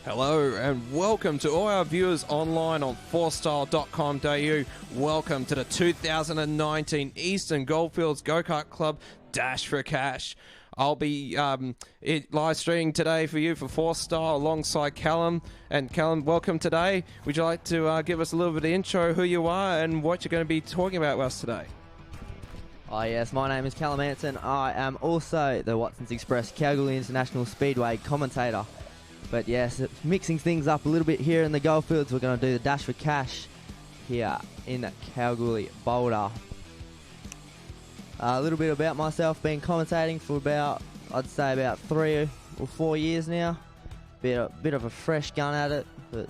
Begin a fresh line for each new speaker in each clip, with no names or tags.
Hello and welcome to all our viewers online on fourstyle.com.au. Welcome to the 2019 Eastern Goldfields Go-Kart Club Dash for Cash. I'll be live streaming today for you for Four Style alongside Callum. And Callum, welcome today. Would you like to give us a little bit of intro, who you are and what you're going to be talking about with us today?
Oh yes, my name is Callum Anson. I am also the Watson's Express Calgary International Speedway commentator. But yes, mixing things up a little bit here in the Goldfields, we're going to do the Dash for Cash here in Calgary, Boulder. A little bit about myself, been commentating for I'd say about 3 or 4 years now. Bit of a fresh gun at it, but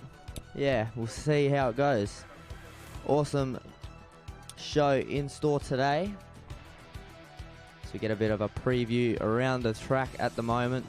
yeah, we'll see how it goes. Awesome show in store today. So we get a bit of a preview around the track at the moment.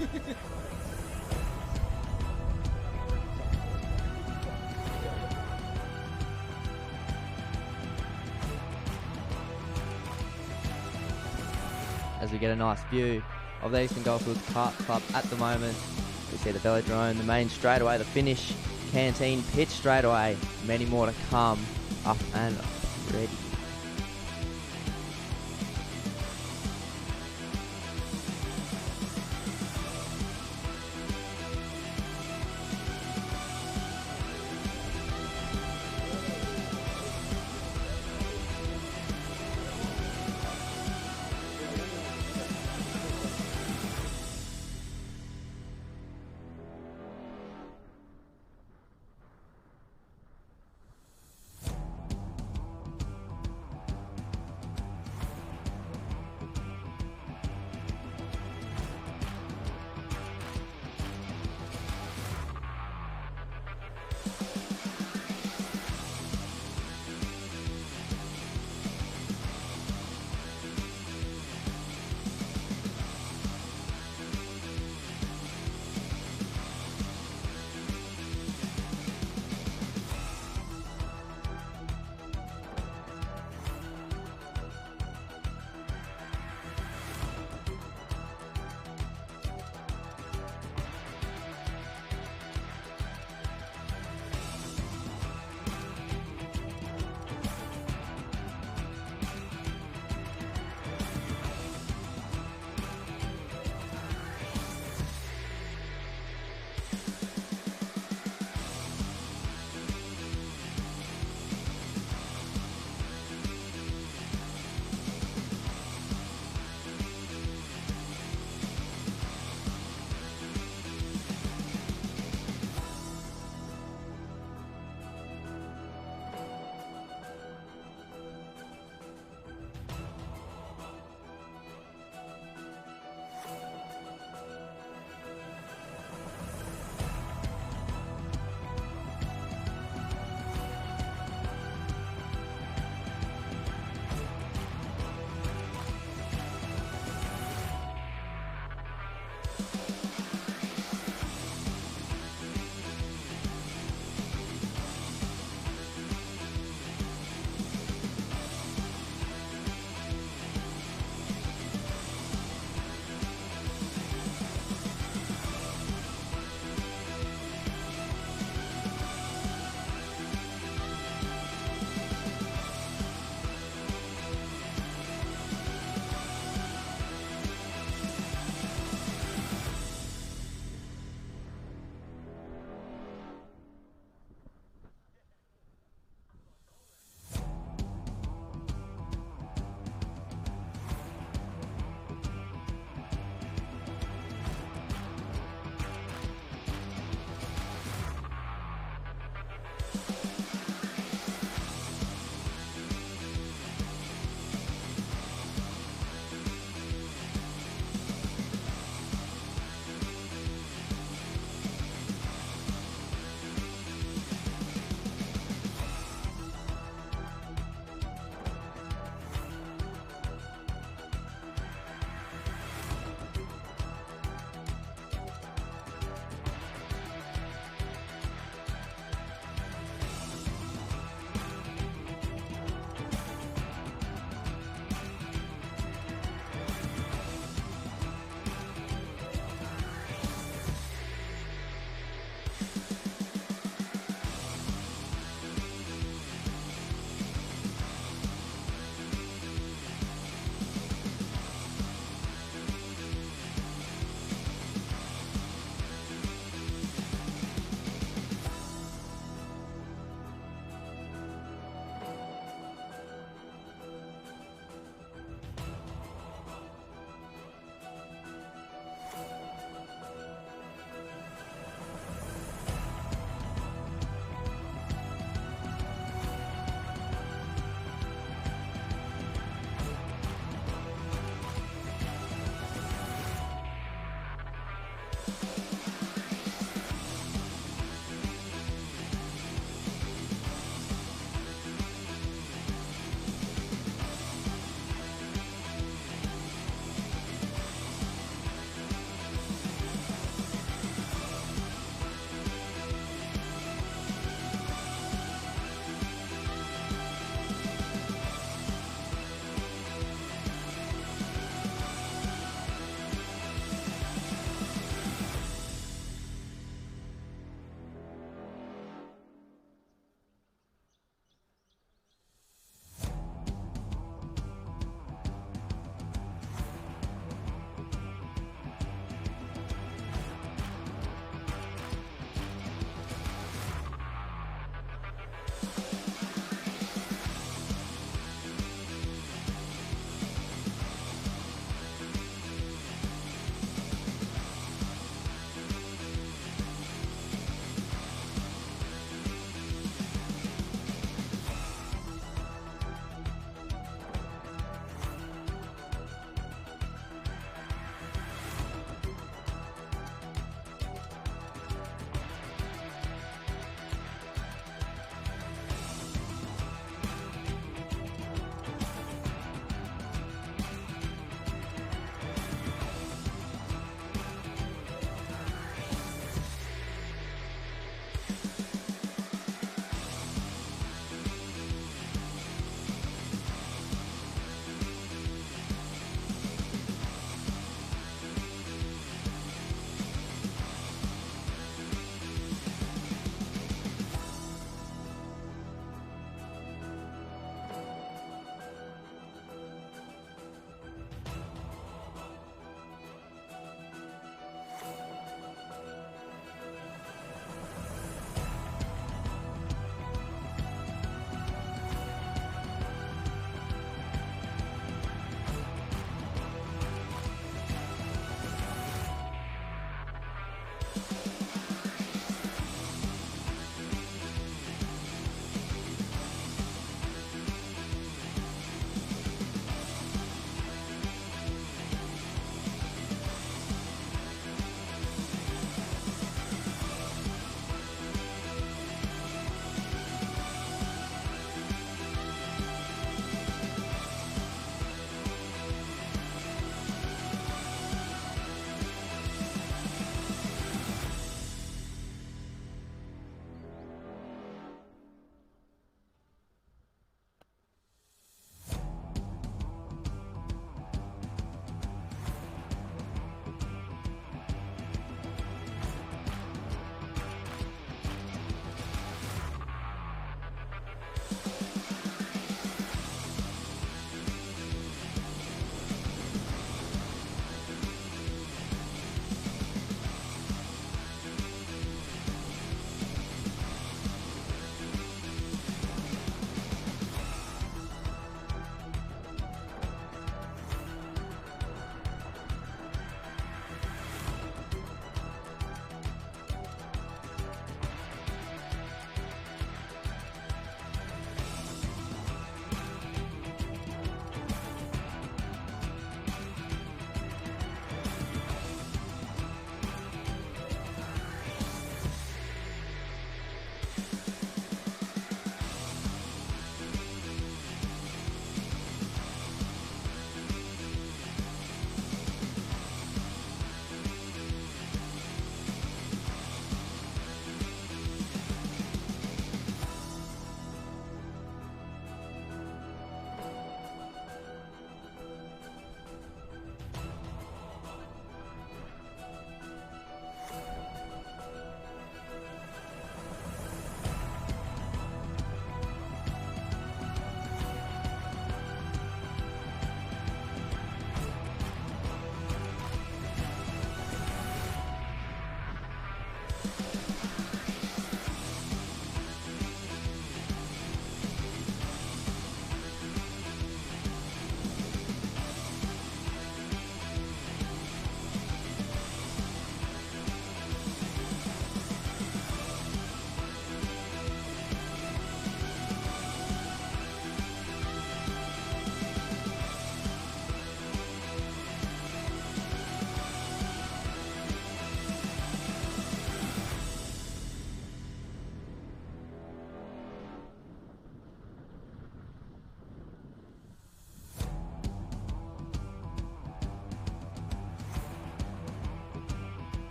As we get a nice view of the Eastern Goldfields Kart Club at the moment. We see the velodrome, the main straightaway, the finish, canteen, pitch straightaway, many more to come, up and ready.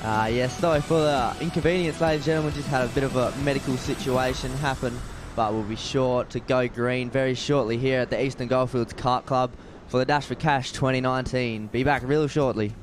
Yeah, sorry for the inconvenience, ladies and gentlemen. Just had a bit of a medical situation happen, but we'll be sure to go green very shortly here at the Eastern Goldfields Kart Club for the Dash for Cash 2019. Be back real shortly.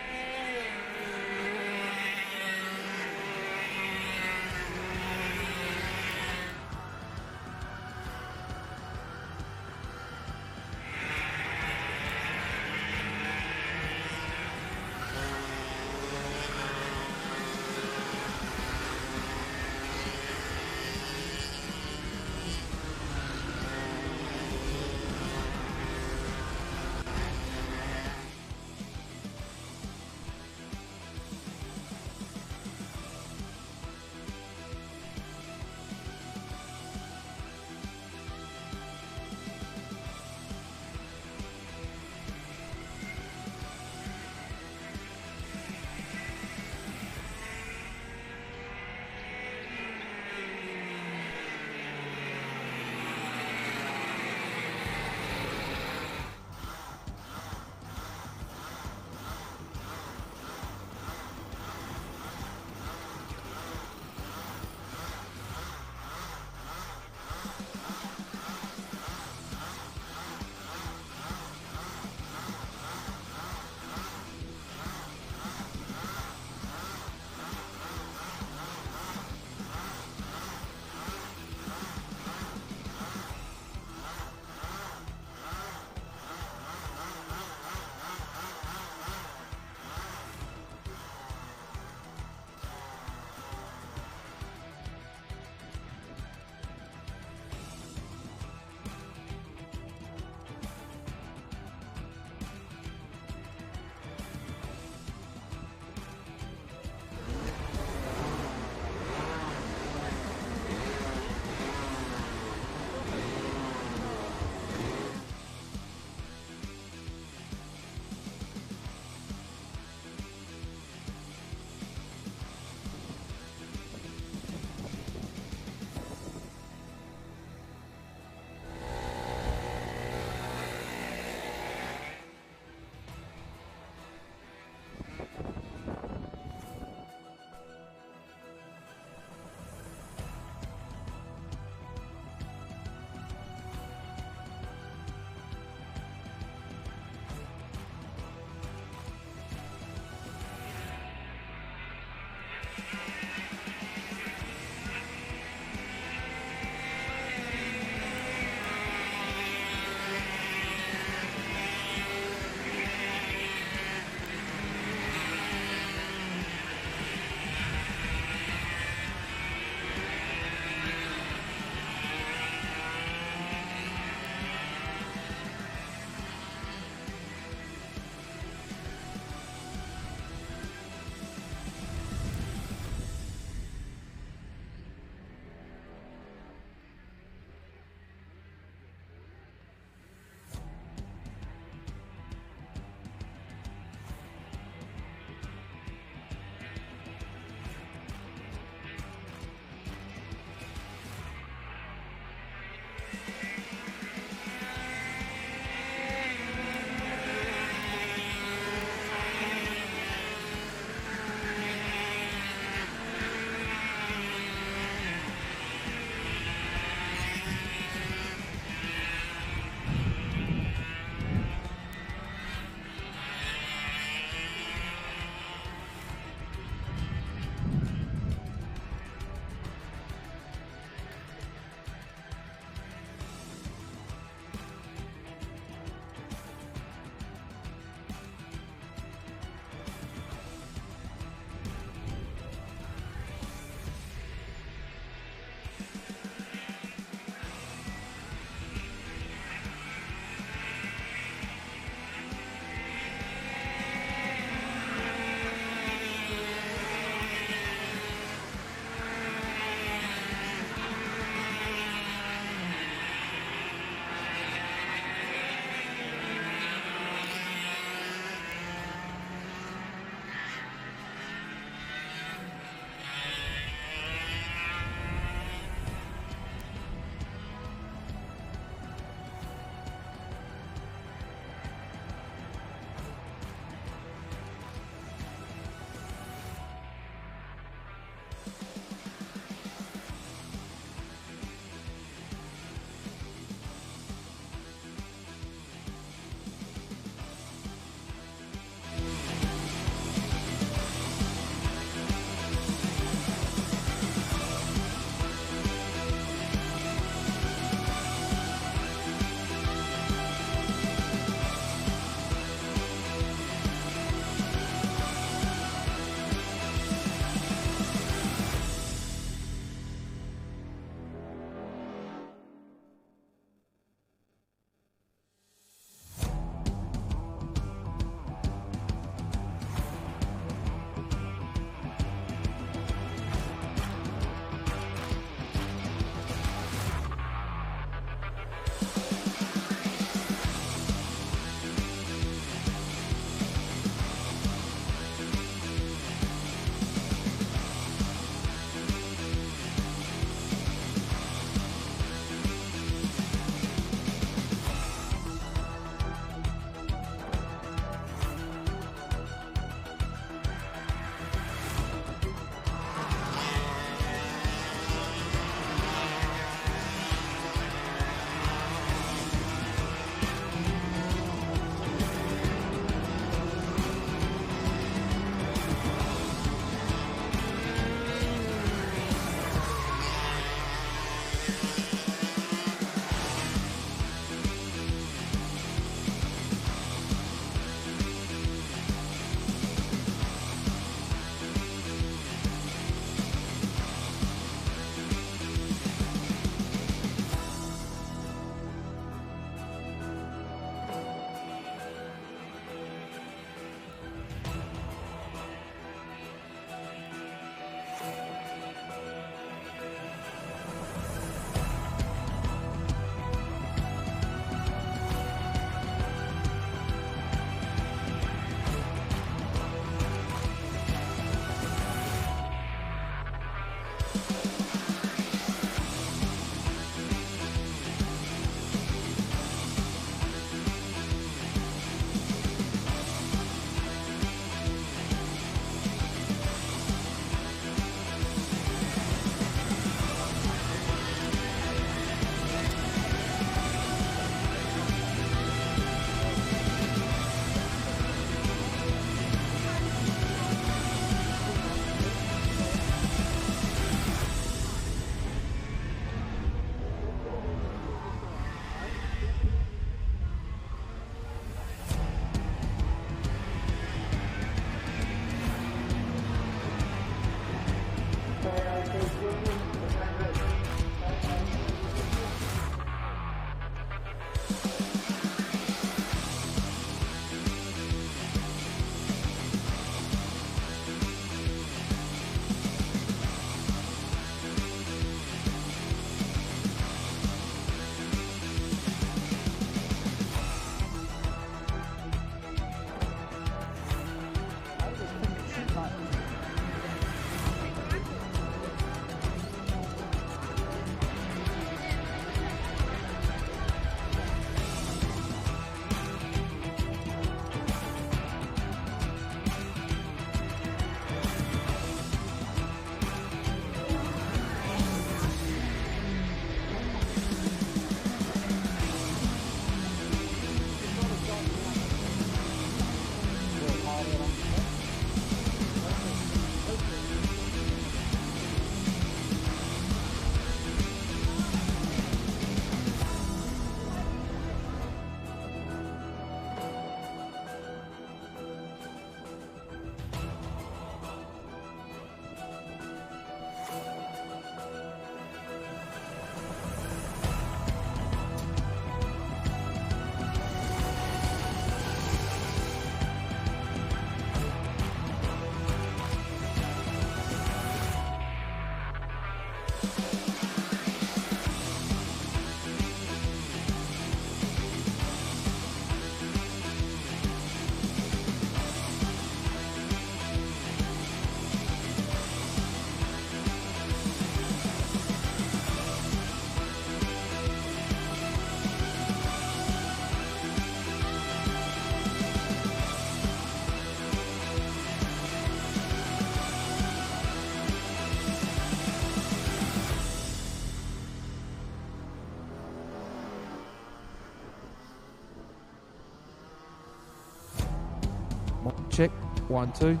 Check. 1, 2.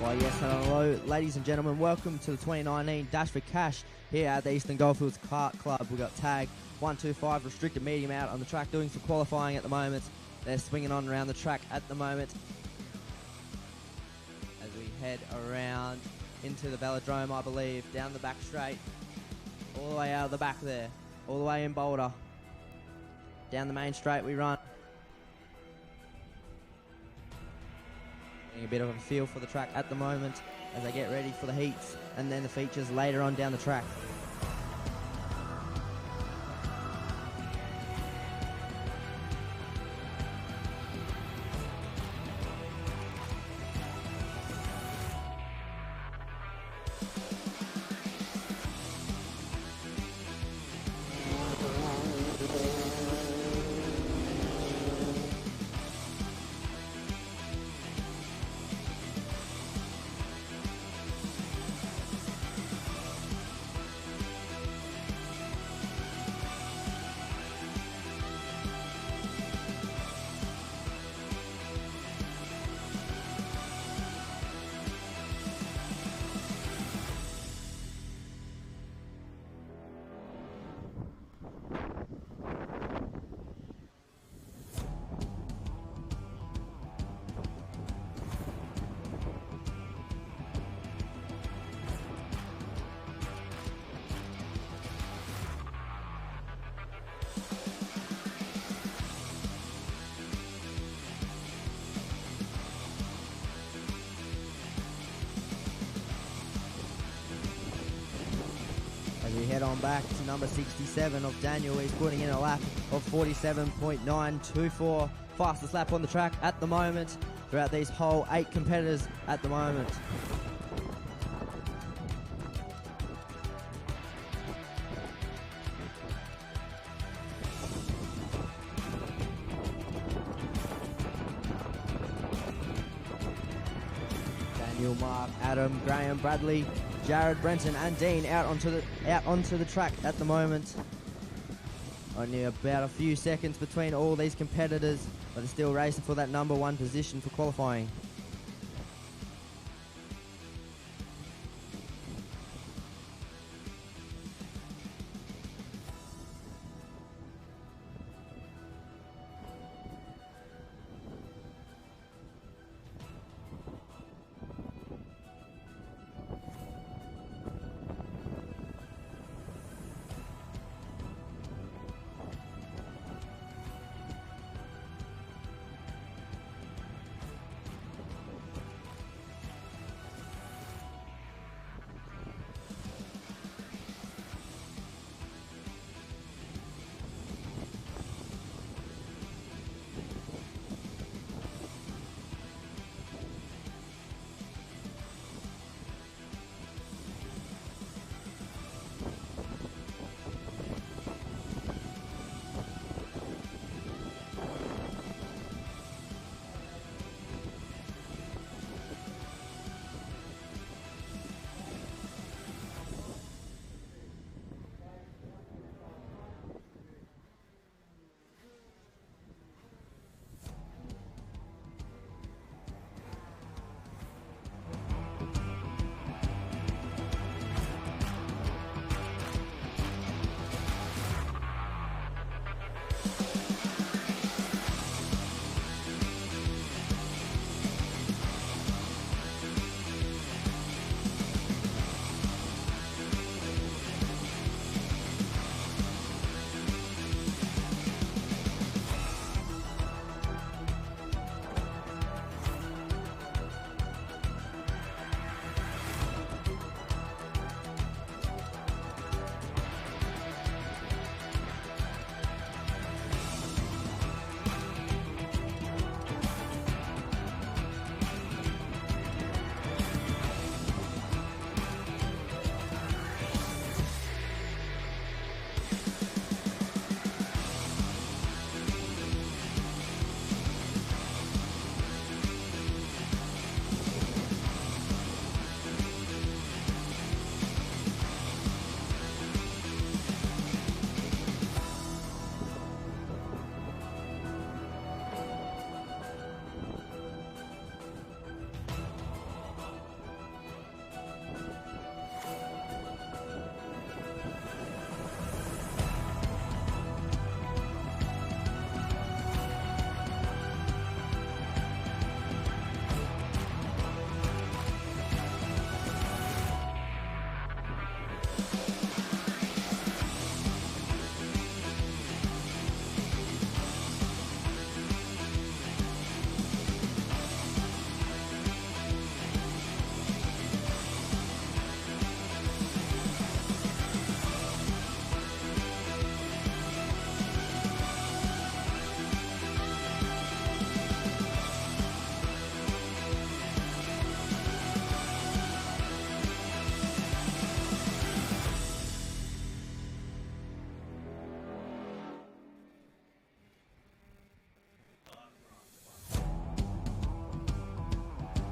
Why, yes, hello, ladies and gentlemen. Welcome to the 2019 Dash for Cash here at the Eastern Goldfields Kart Club. We've got tag 125 restricted medium out on the track doing some qualifying at the moment. They're swinging on around the track at the moment as we head around into the velodrome, I believe, down the back straight, all the way out of the back there, all the way in Boulder. Down the main straight we run. Getting a bit of a feel for the track at the moment as they get ready for the heats and then the features later on down the track. head on back to number 67 of Daniel. He's putting in a lap of 47.924. Fastest lap on the track at the moment throughout these whole 8 competitors at the moment. Daniel, Mark, Adam, Graham, Bradley, Jared, Brenton and Dean out onto the track at the moment. Only about a few seconds between all these competitors, but they're still racing for that number 1 position for qualifying.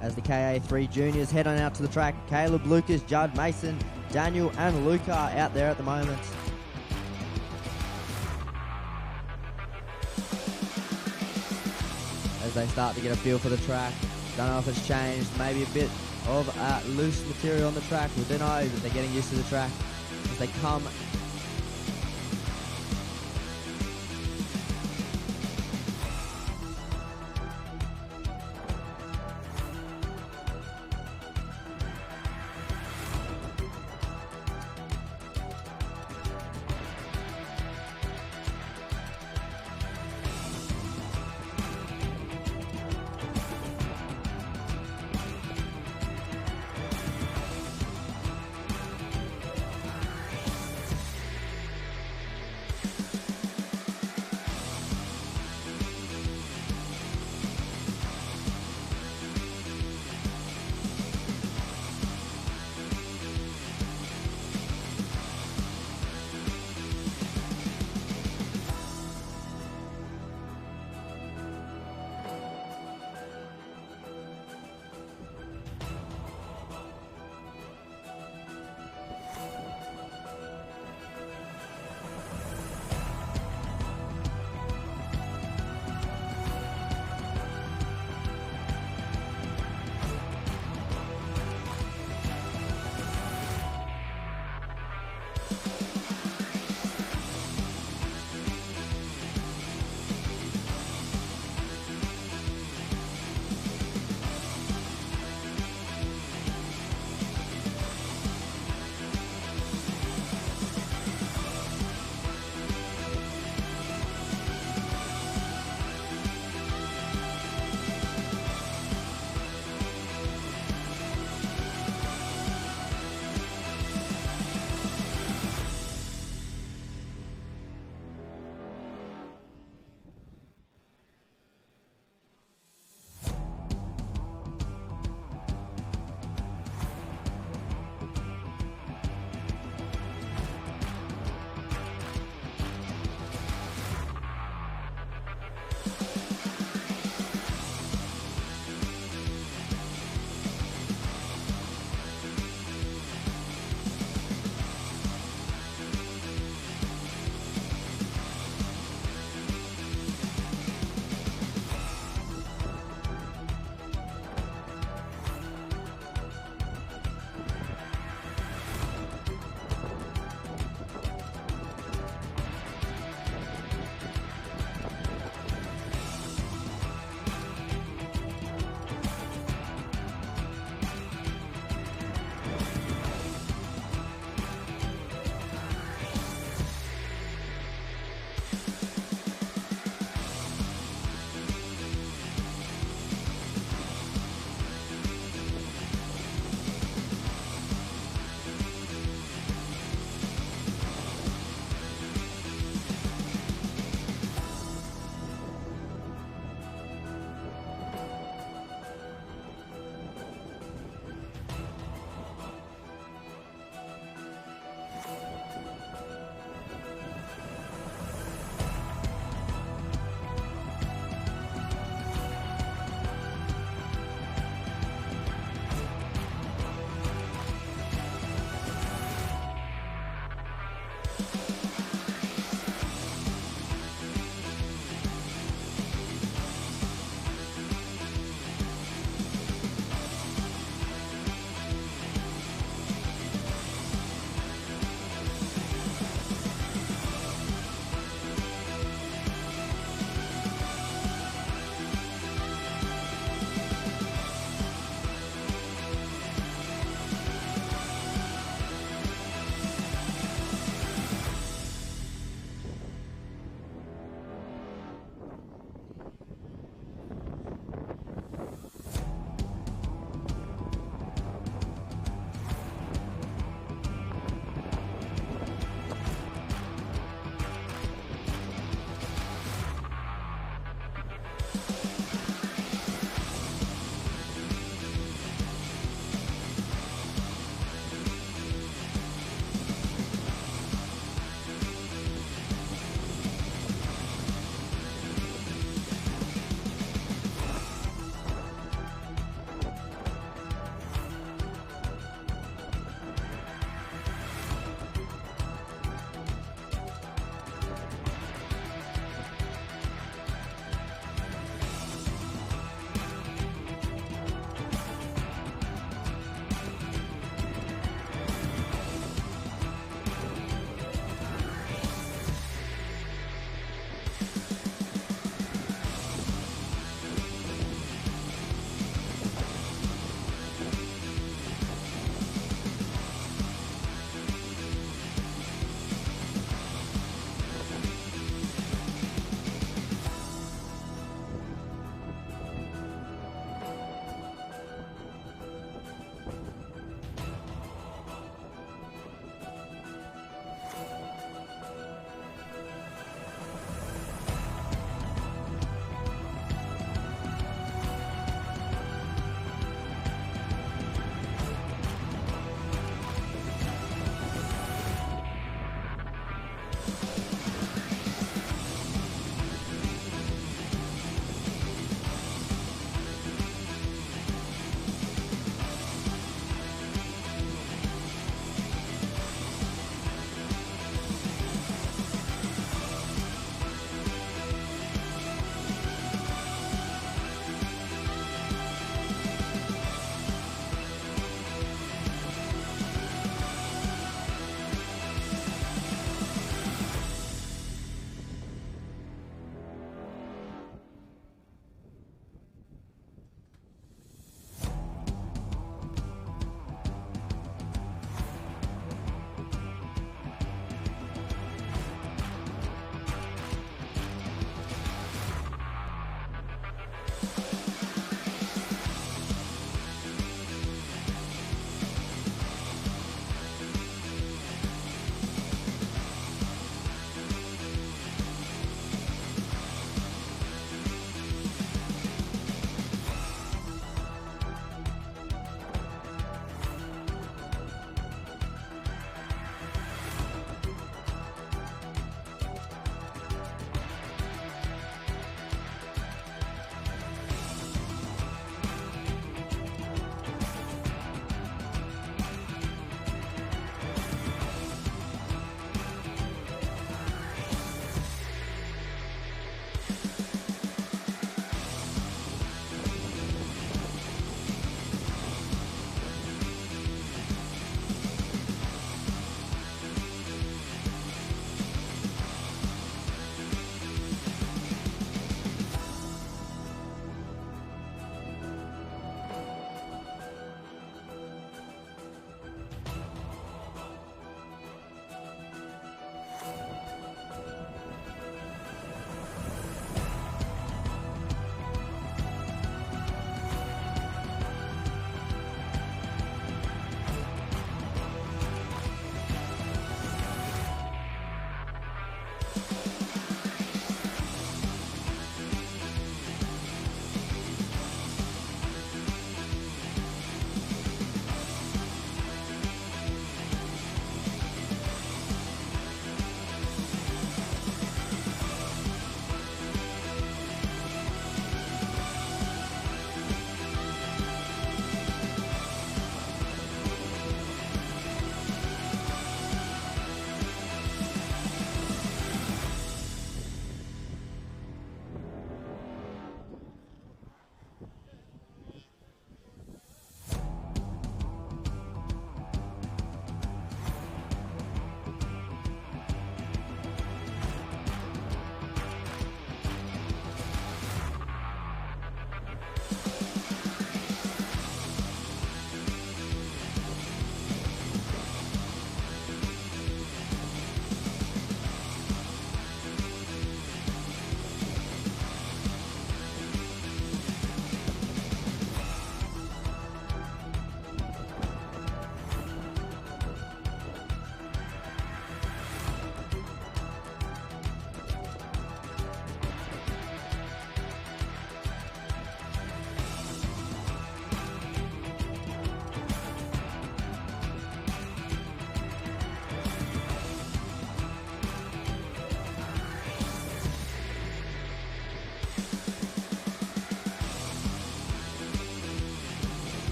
As the KA3 juniors head on out to the track, Caleb, Lucas, Judd, Mason, Daniel and Luca are out there at the moment. As they start to get a feel for the track, don't know if it's changed, maybe a bit of loose material on the track, we don't know, but they're getting used to the track as they come.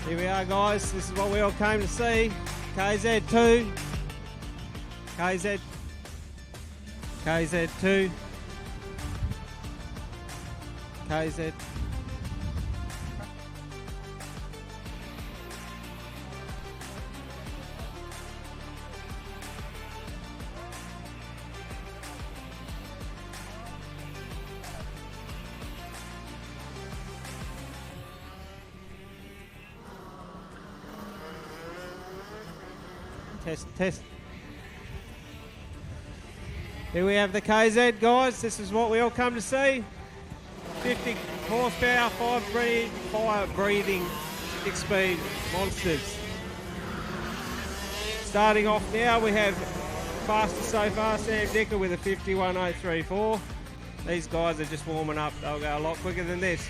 Here we are, guys. This is what we all came to see. KZ2. KZ2. KZ. Test. Here we have the KZ, guys. This is what we all come to see. 50 horsepower, fire breathing, 6-speed monsters. Starting off now, we have fastest so far, Sam Dicker with a 51.034. These guys are just warming up. They'll go a lot quicker than this.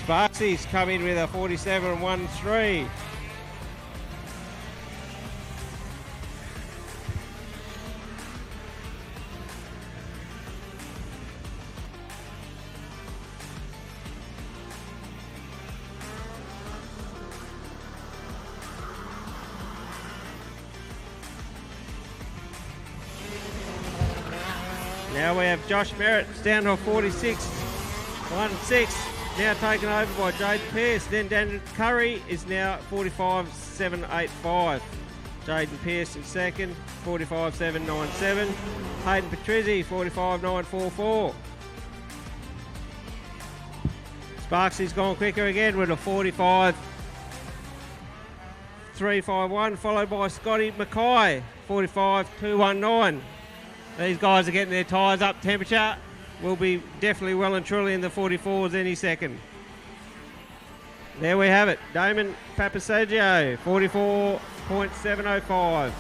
Sparksy's come in with a 47.13. Now we have Josh Merritt down to a 46.16. Now taken over by Jaden Pearce. Then Daniel Curry is now 45.785. Jaden Pearce in second, 45.797. Hayden Patrizzi, 45.944. Sparksy's gone quicker again with a 45.351, followed by Scotty Mackay, 45.219. These guys are getting their tyres up. Temperature will be definitely well and truly in the 44s any second. There we have it. Damon Papasaggio, 44.705.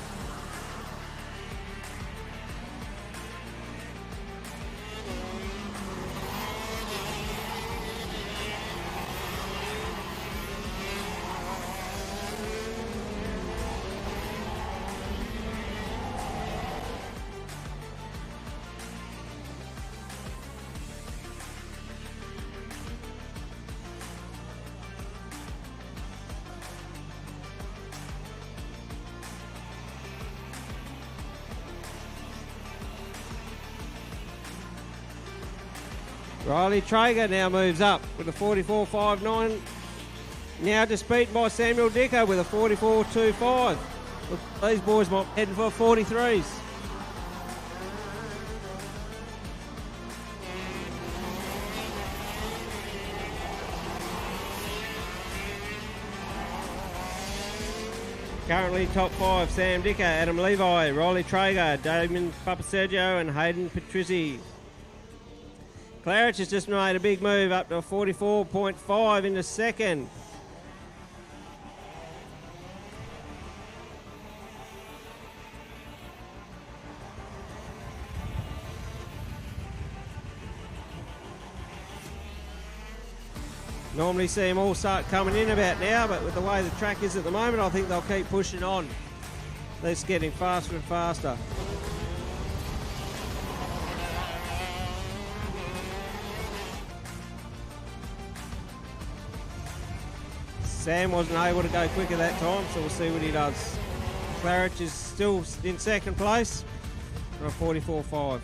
Riley Traeger now moves up with a 44.59. Now just beaten by Samuel Dicker with a 44.25. These boys might be heading for 43s. Currently top 5, Sam Dicker, Adam Levi, Riley Traeger, Damon Papasergio and Hayden Patrizzi. Claridge has just made a big move up to a 44.5 in the second. Normally see them all start coming in about now, but with the way the track is at the moment, I think they'll keep pushing on. They're just getting faster and faster. Sam wasn't able to go quicker that time, so we'll see what he does. Claridge is still in second place for a 44.5.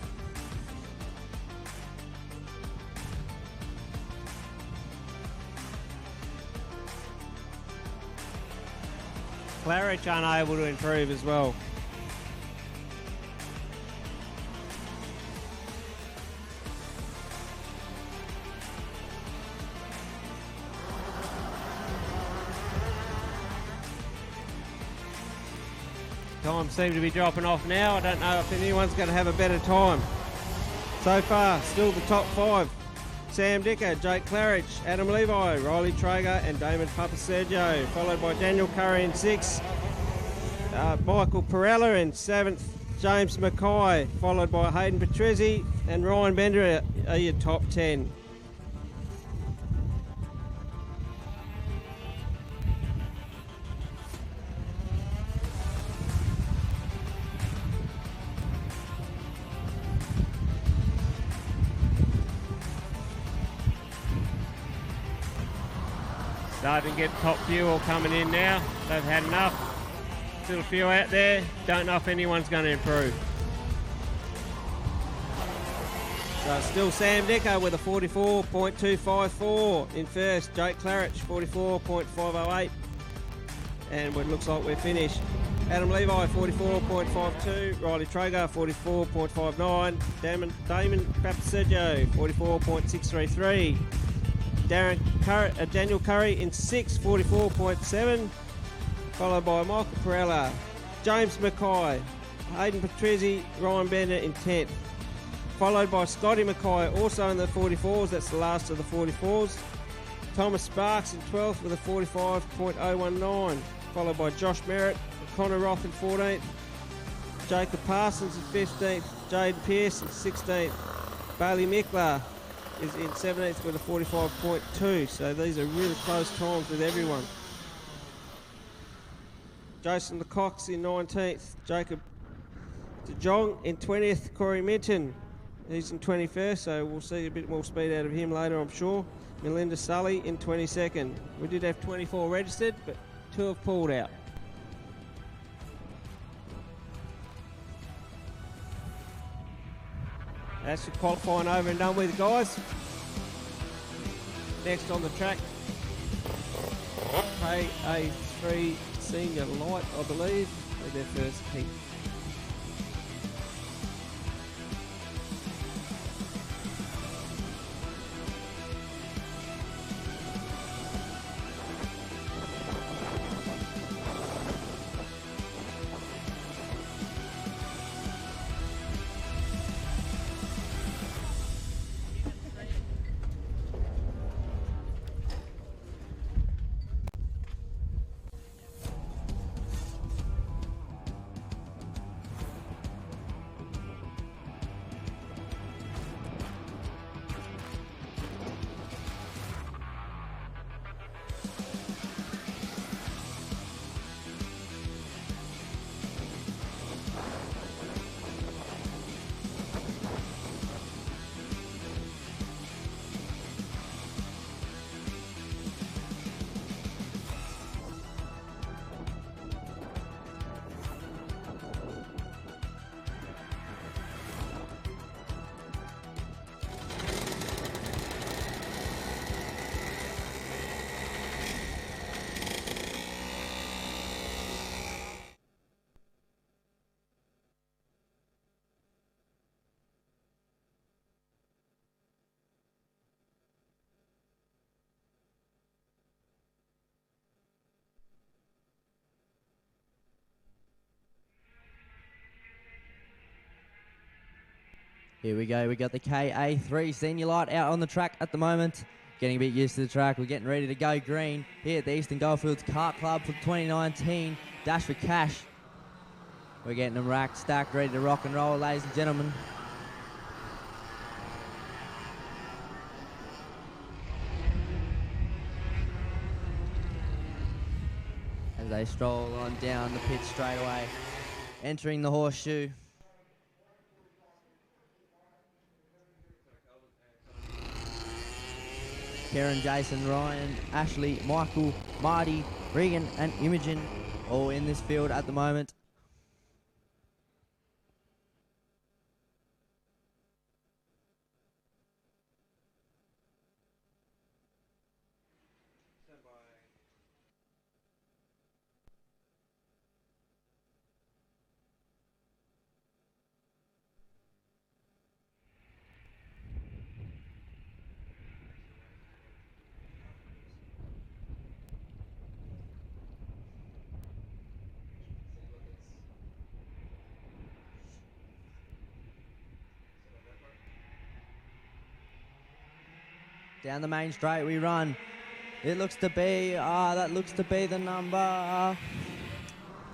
Claridge unable to improve as well. Time seems to be dropping off now. I don't know if anyone's going to have a better time. So far, still the top 5. Sam Dicker, Jake Claridge, Adam Levi, Riley Traeger and Damon Papasergio, followed by Daniel Curry in 6th, Michael Perella in 7th, James Mackay, followed by Hayden Patrizzi and Ryan Bender are your top 10. Starting to get top few all coming in now. They've had enough. Still a few out there. Don't know if anyone's going to improve. So it's still Sam Decker with a 44.254 in first. Jake Claridge 44.508. And it looks like we're finished. Adam Levi 44.52. Riley Traeger 44.59. Damon Papasergio 44.633. Daniel Curry in 6th, 44.7. Followed by Michael Perella, James Mackay, Hayden Patrizzi, Ryan Bennett in 10th. Followed by Scotty Mackay, also in the 44s. That's the last of the 44s. Thomas Sparks in 12th with a 45.019. Followed by Josh Merritt, Connor Roth in 14th. Jacob Parsons in 15th. Jaden Pearce in 16th. Bailey Mickler is in 17th with a 45.2. So these are really close times with everyone. Jason Lecox in 19th. Jacob DeJong in 20th. Corey Minton, he's in 21st, so we'll see a bit more speed out of him later, I'm sure. Melinda Sully in 22nd. We did have 24 registered, but 2 have pulled out. That's the qualifying over and done with, guys. Next on the track, A3 Senior Light, I believe, with their first heat.
Here we go. We got the KA3 Senior Light out on the track at the moment. Getting a bit used to the track. We're getting ready to go green here at the Eastern Goldfields Kart Club for 2019 Dash for Cash. We're getting them racked, stacked, ready to rock and roll, ladies and gentlemen. As they stroll on down the pit straight away, entering the horseshoe. Karen, Jason, Ryan, Ashley, Michael, Marty, Regan and Imogen all in this field at the moment. Down the main straight we run. It looks to be, that looks to be the number,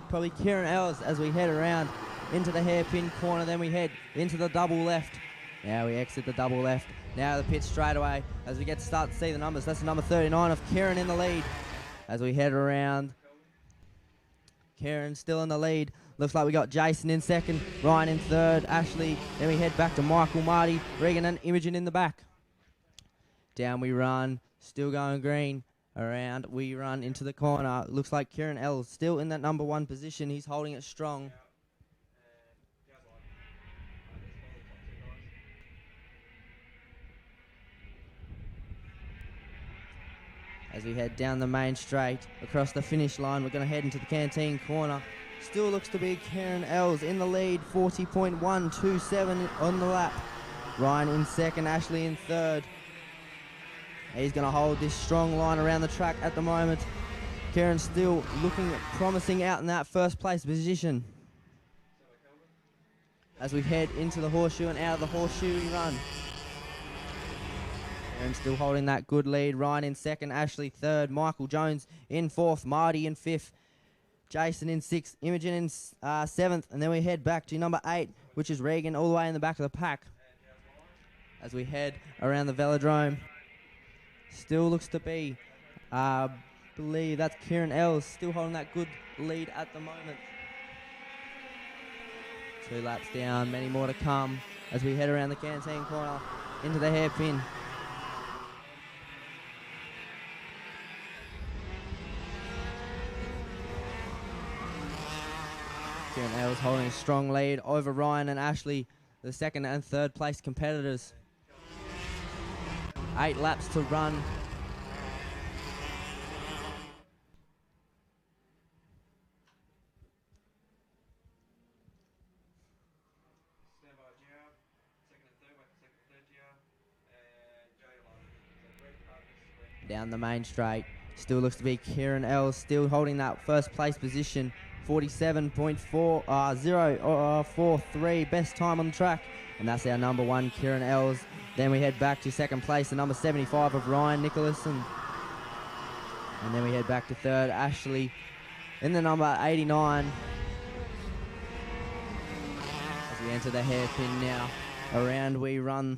probably Kieran Ellis as we head around into the hairpin corner. Then we head into the double left. Now we exit the double left. Now the pit straight away as we get to start to see the numbers. That's the number 39 of Kieran in the lead as we head around. Kieran still in the lead. Looks like we got Jason in second, Ryan in third, Ashley. Then we head back to Michael, Marty, Regan and Imogen in the back. Down we run, still going green Around we run into the corner. Looks like Kieran L still in that number 1 position. He's holding it strong. As we head down the main straight across the finish line, we're going to head into the canteen corner. Still looks to be Kieran L's in the lead, 40.127 on the lap. Ryan in second, Ashley in third. He's going to hold this strong line around the track at the moment. Kieran still looking promising out in that first place position. As we head into the horseshoe and out of the horseshoe we run. Kieran still holding that good lead. Ryan in second, Ashley third, Michael Jones in fourth, Marty in fifth, Jason in sixth, Imogen in seventh, and then we head back to number 8, which is Regan, all the way in the back of the pack. As we head around the velodrome, still looks to be, believe that's Kieran L still holding that good lead at the moment. 2 laps down, many more to come as we head around the canteen corner into the hairpin. Kieran L's holding a strong lead over Ryan and Ashley, the second and third place competitors. 8 laps to run. Down the main straight, still looks to be Kieran L still holding that first place position, 47.043, best time on the track, and that's our number 1 Kieran L's. Then we head back to second place, the number 75 of Ryan Nicholson, and then we head back to third, Ashley in the number 89. As we enter the hairpin now, around we run,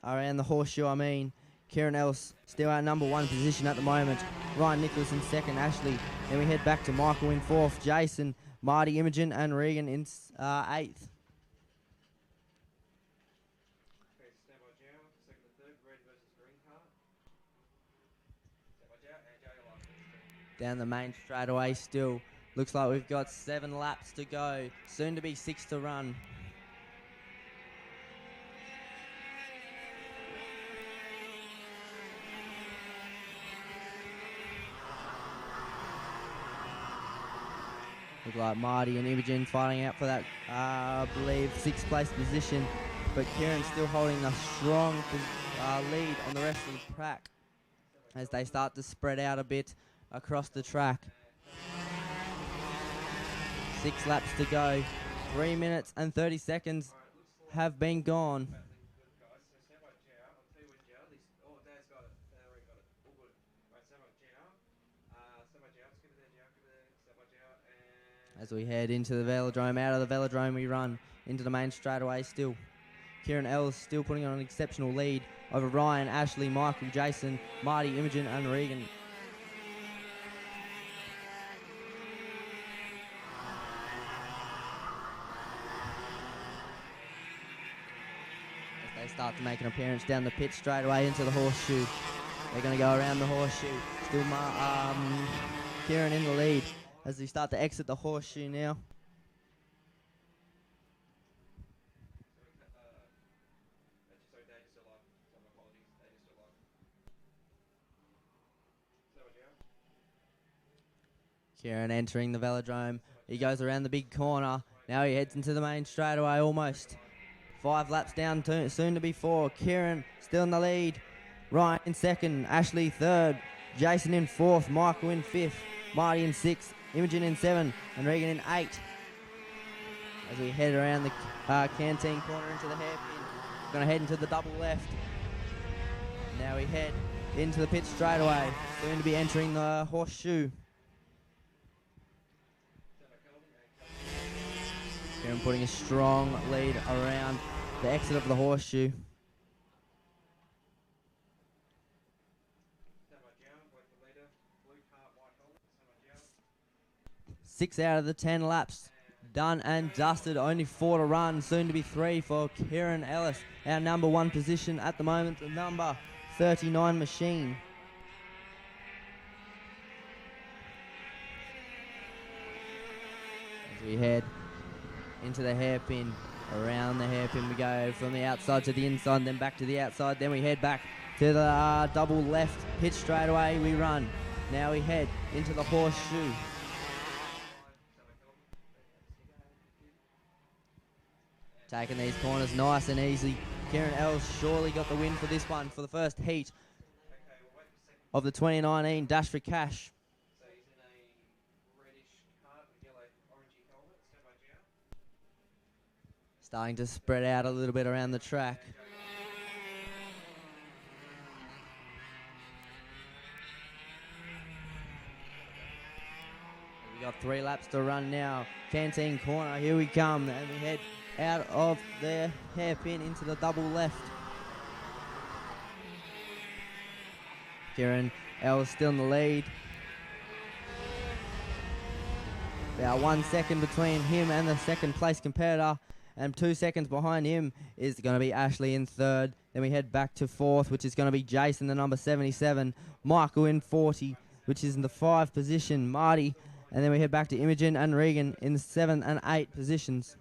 around the horseshoe I mean. Kieran Ellis still our number 1 position at the moment. Ryan Nicholas in second, Ashley. Then we head back to Michael in fourth, Jason, Marty, Imogen, and Regan in 8th. Down the main straightaway still. Looks like we've got 7 laps to go. Soon to be 6 to run. Look like Marty and Imogen fighting out for that, I believe, 6th place position. But Kieran's still holding a strong lead on the rest of the track as they start to spread out a bit across the track. 6 laps to go. 3 minutes and 30 seconds have been gone. As we head into the velodrome, out of the velodrome we run into the main straightaway still. Kieran Ellis still putting on an exceptional lead over Ryan, Ashley, Michael, Jason, Marty, Imogen and Regan. As they start to make an appearance down the pit straight away into the horseshoe. They're going to go around the horseshoe. Still Kieran in the lead as they start to exit the horseshoe now. Kieran entering the velodrome. He goes around the big corner. Now he heads into the main straightaway almost. 5 laps down, soon to be 4. Kieran still in the lead. Ryan in second. Ashley third. Jason in fourth. Michael in fifth. Marty in sixth. Imogen in 7 and Regan in 8. As we head around the canteen corner into the hairpin. Going to head into the double left. Now we head into the pit straight away. Soon to be entering the horseshoe. Kieran putting a strong lead around the exit of the horseshoe. 6 out of the 10 laps done and dusted. Only 4 to run. Soon to be 3 for Kieran Ellis. Our number 1 position at the moment, the number 39 machine. We head into the hairpin. Around the hairpin we go, from the outside to the inside, then back to the outside. Then we head back to the double left. Pitch straight away, we run. Now we head into the horseshoe. Taking these corners nice and easy. Kieran Els surely got the win for this one, for the first heat of the 2019 Dash for Cash. Starting to spread out a little bit around the track. We got 3 laps to run now. Canteen corner, here we come, and we head out of the hairpin into the double left. Kieran Els still in the lead. About 1 second between him and the second place competitor, and 2 seconds behind him is going to be Ashley in third. Then we head back to fourth, which is going to be Jason, the number 77. Michael in 40, which is in the 5 position. Marty. And then we head back to Imogen and Regan in the 7 and 8 positions.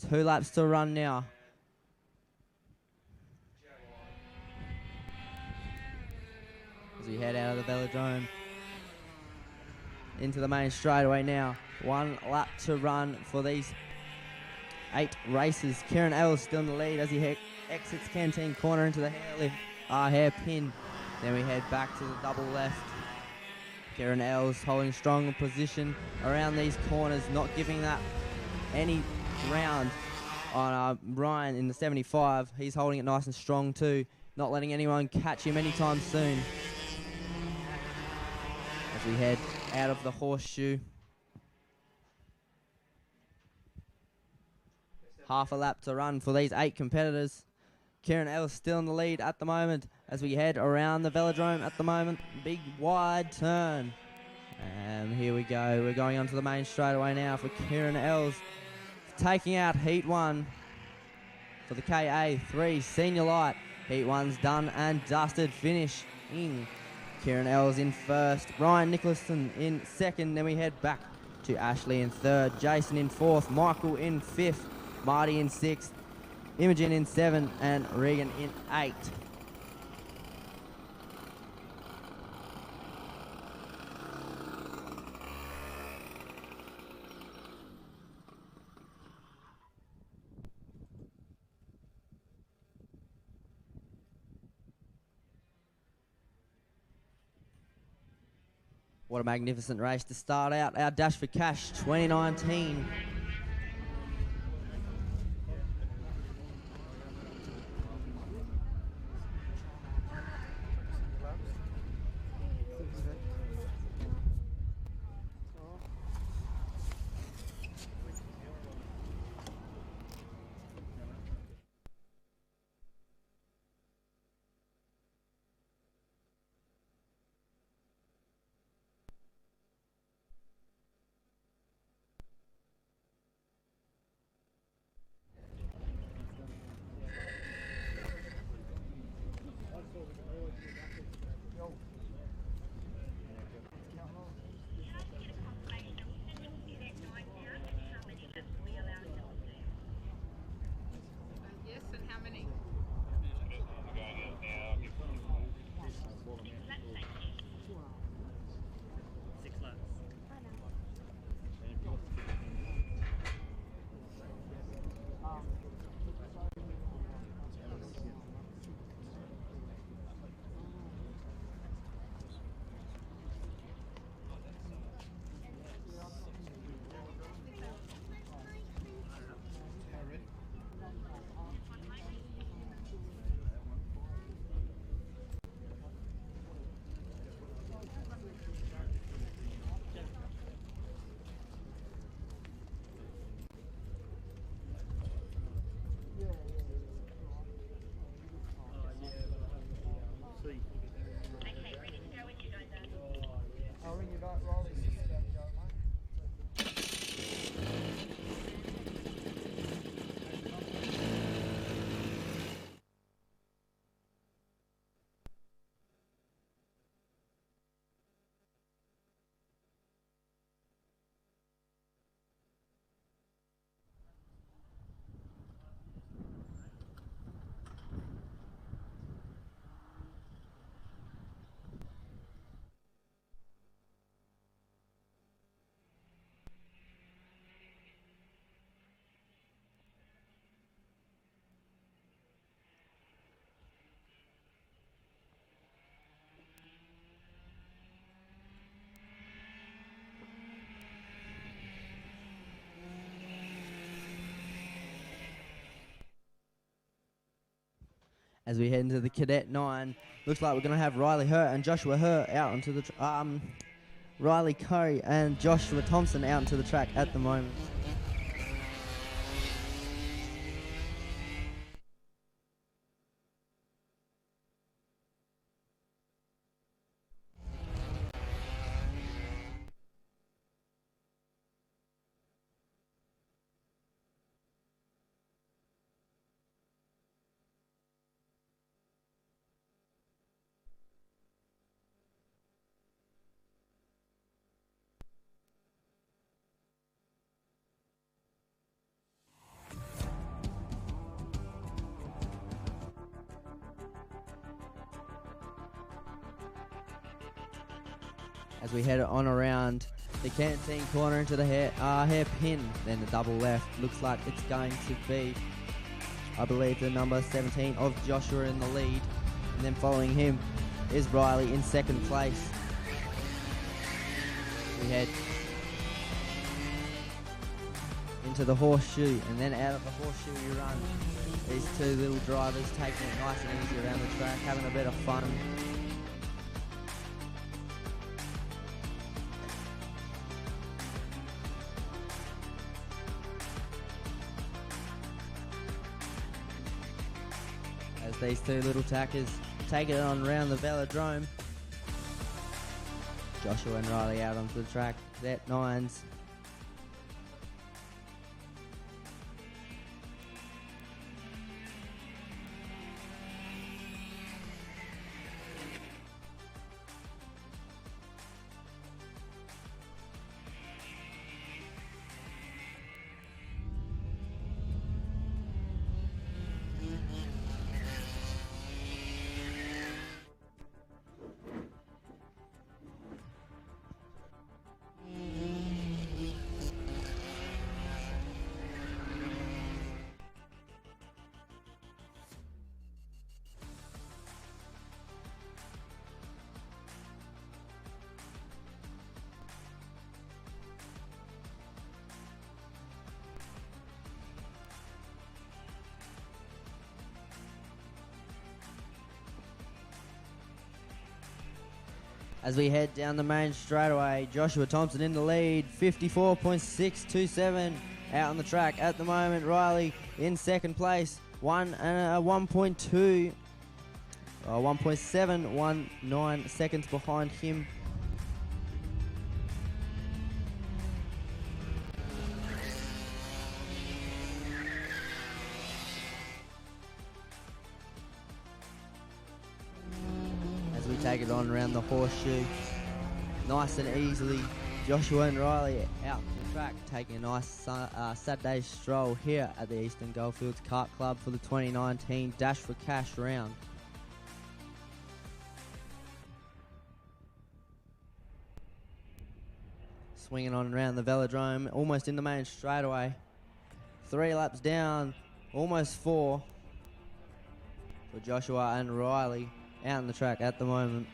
2 laps to run now. As we head out of the velodrome into the main straightaway now. 1 lap to run for these 8 races. Kieran Els still in the lead as he exits Canteen corner into the hairpin. Then we head back to the double left. Kieran Els holding strong position around these corners, not giving that any ground on Ryan in the 75. He's holding it nice and strong too, not letting anyone catch him anytime soon. As we head out of the horseshoe. Half a lap to run for these 8 competitors. Kieran Els still in the lead at the moment as we head around the velodrome at the moment. Big wide turn. And here we go. We're going onto the main straightaway now for Kieran Els. Taking out Heat 1 for the KA3 Senior Light. Heat 1's done and dusted. Finishing. Kieran Els in first. Ryan Nicholson in second. Then we head back to Ashley in third. Jason in fourth. Michael in fifth. Marty in 6th, Imogen in 7th, and Regan in 8th. What a magnificent race to start out our Dash for Cash 2019. As we head into the Cadet 9, looks like we're going to have Riley Hurt and Joshua Hurt out onto the Riley Curry and Joshua Thompson out into the track at the moment. As we head on around the canteen corner into the hairpin, then the double left. Looks like it's going to be, I believe, the number 17 of Joshua in the lead. And then following him is Riley in second place. We head into the horseshoe, and then out of the horseshoe we run. These two little drivers taking it nice and easy around the track, having a bit of fun. As these two little tackers take it on around the velodrome. Joshua and Riley out onto the track. That 9s. As we head down the main straightaway, Joshua Thompson in the lead, 54.627 out on the track at the moment. Riley in second place, 1.719 seconds behind him. Take it on around the horseshoe nice and easily. Joshua and Riley out the track taking a nice Saturday stroll here at the Eastern Goldfields Kart Club for the 2019 Dash for Cash round. Swinging on around the velodrome, almost in the main straightaway. 3 laps down, almost 4 for Joshua and Riley out on the track at the moment.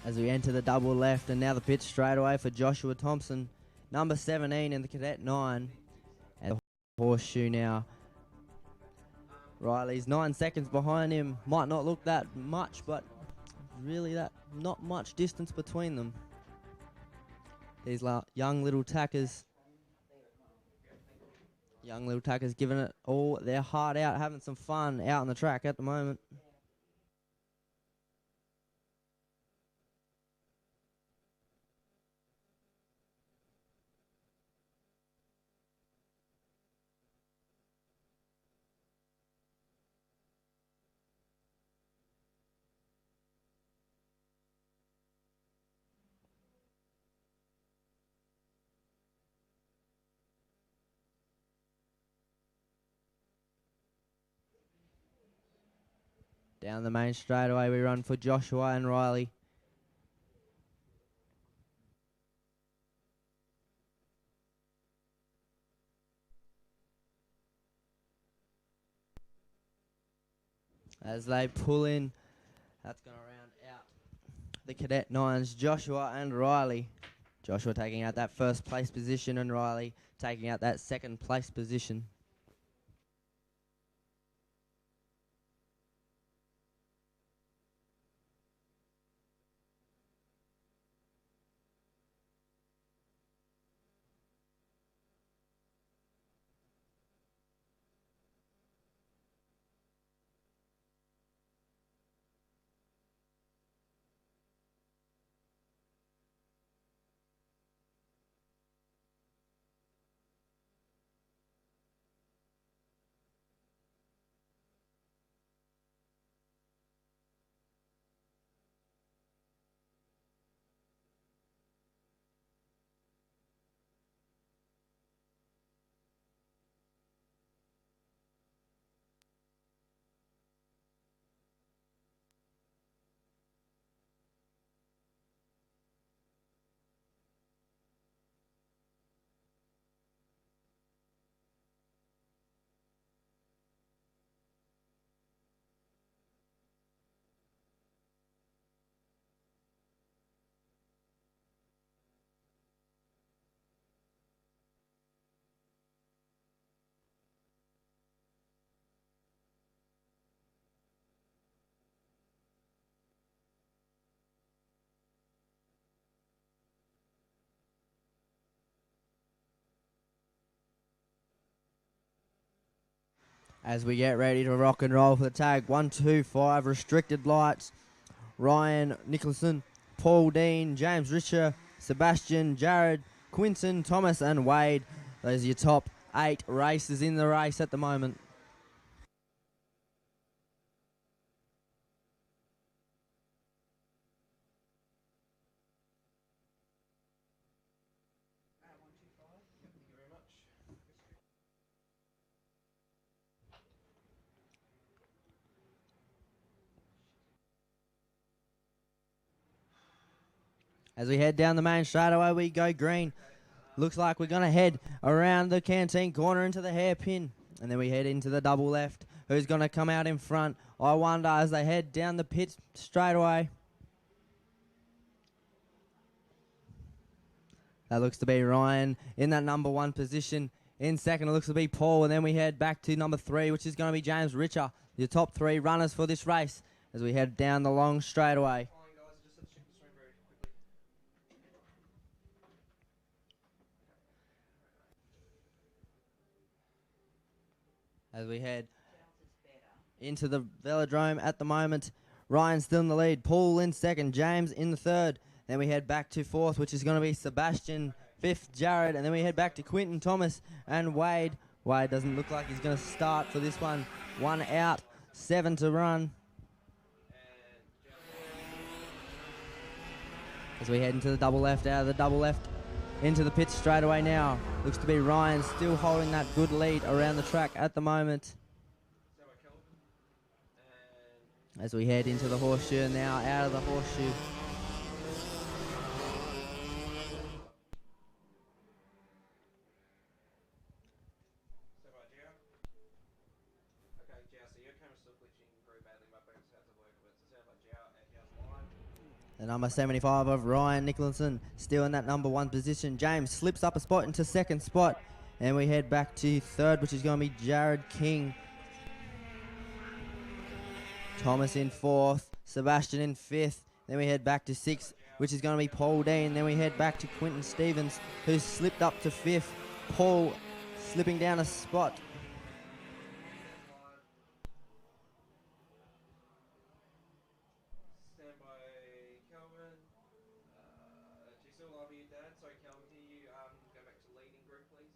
As we enter the double left, and now the pitch straightaway for Joshua Thompson, number 17 in the Cadet 9. And the horseshoe now. Riley's 9 seconds behind him. Might not look that much, but really that not much distance between them. These young little tackers Young Little Tuckers giving it all their heart out, having some fun out on the track at the moment. Down the main straightaway we run for Joshua and Riley. As they pull in, that's going to round out the Cadet Nines, Joshua and Riley. Joshua taking out that first place position and Riley taking out that second place position. As we get ready to rock and roll for the tag, 1, 2, 5, restricted lights. Ryan Nicholson, Paul Dean, James Richer, Sebastian, Jared, Quinton, Thomas and Wade. Those are your top 8 racers in the race at the moment. As we head down the main straightaway, we go green. Looks like we're going to head around the canteen corner into the hairpin. And then we head into the double left. Who's going to come out in front? I wonder as they head down the pit straightaway. That looks to be Ryan in that number 1 position. In second, it looks to be Paul. And then we head back to number 3, which is going to be James Richer. Your top 3 runners for this race as we head down the long straightaway. As we head into the velodrome at the moment, Ryan still in the lead, Paul in second, James in the third. Then we head back to fourth, which is going to be Sebastian, fifth, Jared. And then we head back to Quinton, Thomas and Wade. Wade doesn't look like he's going to start for this one. 1 out, 7 to run. As we head into the double left, out of the double left, into the pits straight away now. Looks to be Ryan still holding that good lead around the track at the moment. As we head into the horseshoe now, out of the horseshoe. The number 75 of Ryan Nicholson still in that number 1 position. James slips up a spot into second spot. And we head back to third, which is going to be Jared King. Thomas in fourth. Sebastian in fifth. Then we head back to sixth, which is going to be Paul Dean. Then we head back to Quinton Stevens, who's slipped up to fifth. Paul slipping down a spot.
Stand by Kelvin. Do you still love your dad? Sorry, Kelvin, can you go back to leading group, please?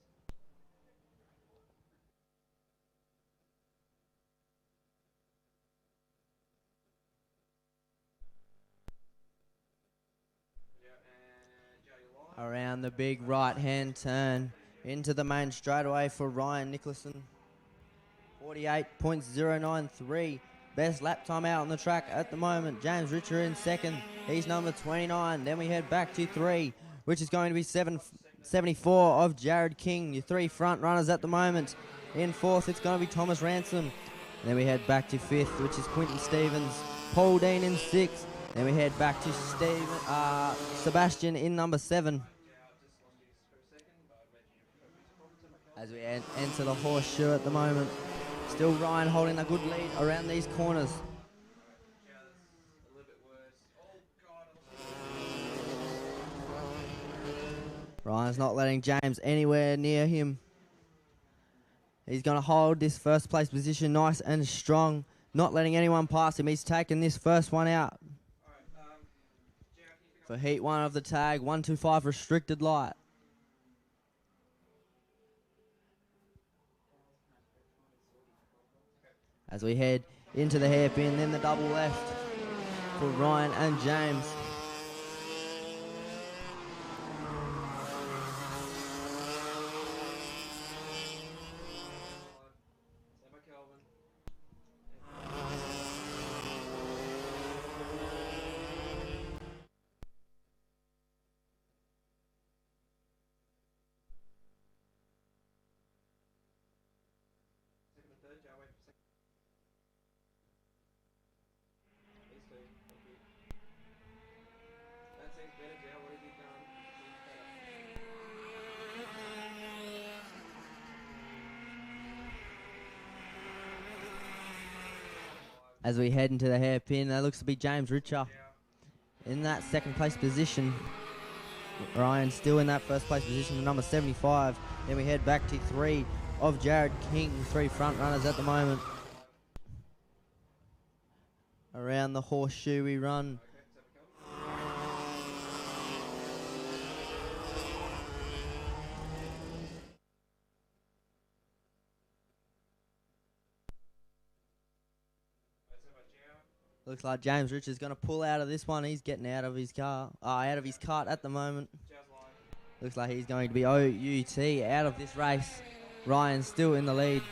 Around the big right-hand turn into the main straightaway for Ryan Nicholson. 48.093. Best lap time out on the track at the moment. James Richer in second. He's number 29. Then we head back to 3, which is going to be 74 of Jared King. Your 3 front runners at the moment. In 4th, it's going to be Thomas Ransom. Then we head back to 5th, which is Quinton Stevens. Paul Dean in 6th. Then we head back to Sebastian in number 7. As we enter the horseshoe at the moment. Still Ryan holding a good lead around these corners. Ryan's not letting James anywhere near him. He's going to hold this first place position nice and strong. Not letting anyone pass him. He's taken this first one out. For heat 1 of the tag, 125 restricted light. As we head into the hairpin, then the double left for Ryan and James. As we head into the hairpin, that looks to be James Richer in that second place position. Ryan still in that first place position, number 75. Then we head back to 3 of Jared King, 3 front runners at the moment. Around the horseshoe we run. Looks like James Rich is going to pull out of this one. He's getting out of his car, out of his cart at the moment. Looks like he's going to be OUT out of this race. Ryan's still in the lead.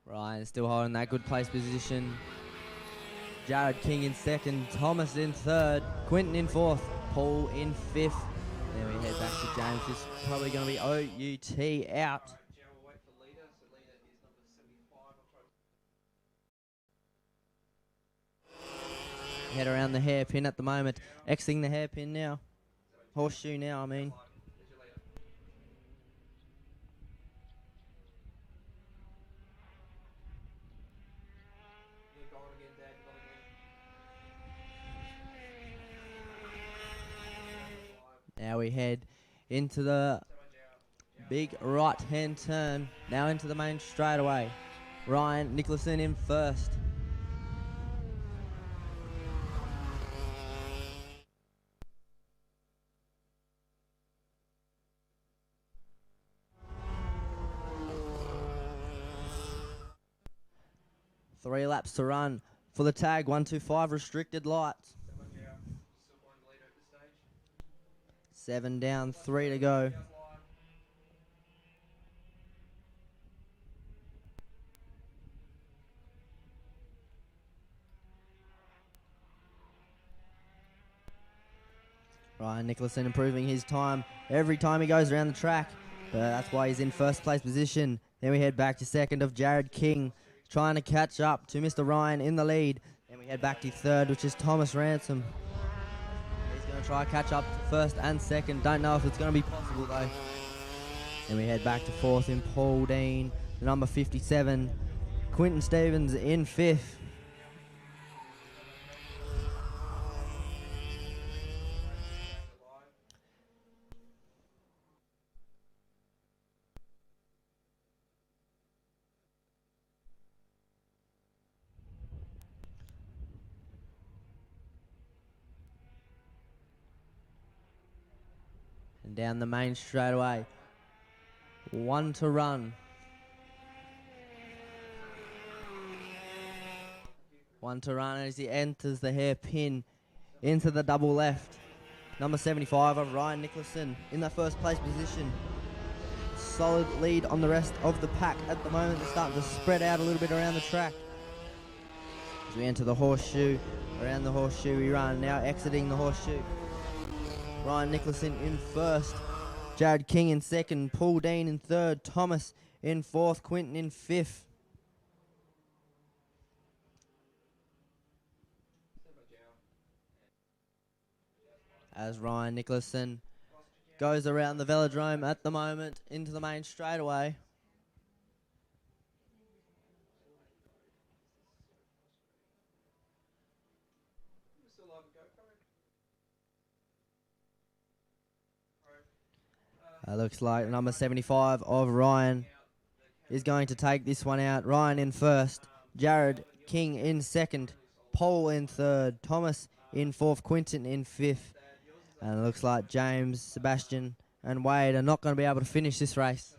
Ryan still holding that good place position. Jared King in second, Thomas in third, Quinton in fourth, Paul in fifth. Then we head back to James, who's probably going to be OUT out. Head around the hairpin at the moment, exiting the hairpin now. Horseshoe now, I mean. Now we head into the big right-hand turn. Now into the main straightaway. Ryan Nicholson in first. Three laps to run for the tag. 125 restricted lights. 7 down, 3 to go. Ryan Nicholson improving his time every time he goes around the track. But that's why he's in first place position. Then we head back to second of Jared King, trying to catch up to Mr. Ryan in the lead. Then we head back to third, which is Thomas Ransom. Going to try to catch up to first and second. Don't know if it's going to be possible though. Then we head back to fourth in Paul Dean, the number 57. Quinton Stevens in fifth. down the main straightaway. 1 to run. 1 to run as he enters the hairpin into the double left. Number 75 of Ryan Nicholson in the first place position. Solid lead on the rest of the pack at the moment. They're starting to spread out a little bit around the track. As we enter the horseshoe, around the horseshoe we run, now exiting the horseshoe. Ryan Nicholson in first, Jared King in second, Paul Dean in third, Thomas in fourth, Quinton in fifth. As Ryan Nicholson goes around the velodrome at the moment into the main straightaway. Looks like number 75 of Ryan is going to take this one out. Ryan in first, Jared King in second, Paul in third, Thomas in fourth, Quinton in fifth. And it looks like James, Sebastian and Wade are not going to be able to finish this race.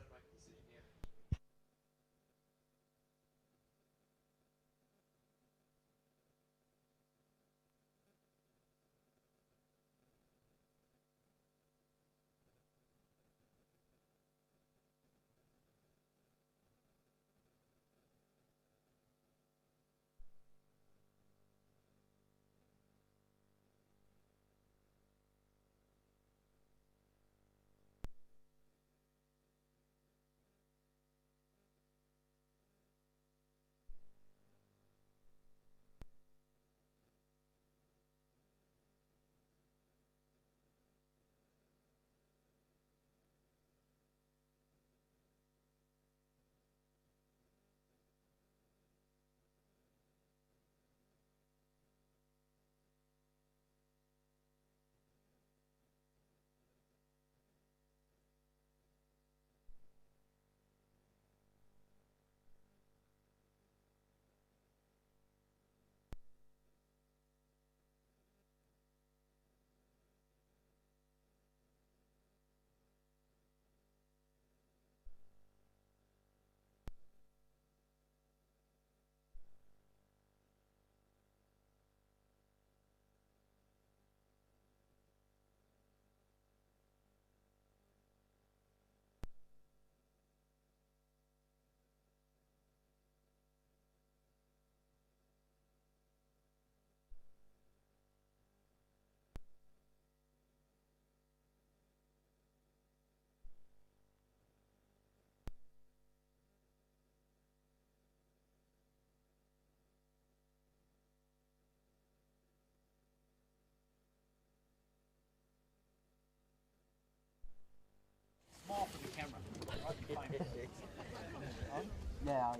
Yeah,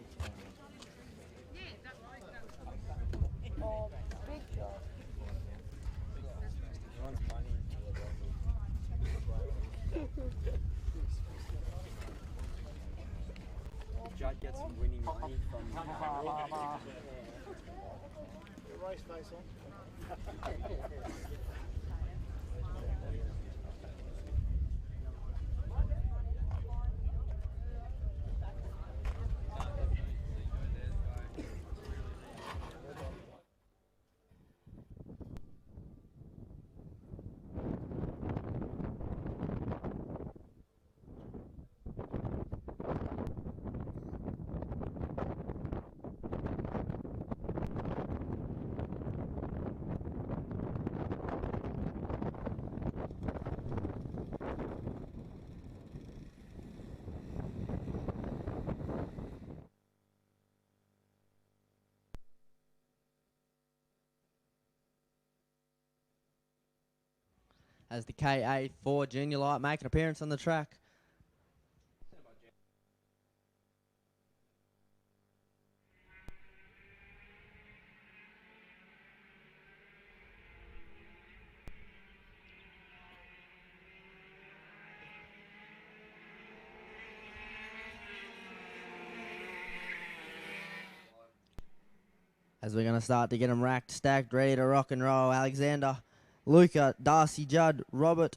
Judd gets some winning money from
race face on.
as the KA4 Junior Light make an appearance on the track. As we're going to start to get them racked, stacked, ready to rock and roll. Alexander, Luca, Darcy, Judd, Robert,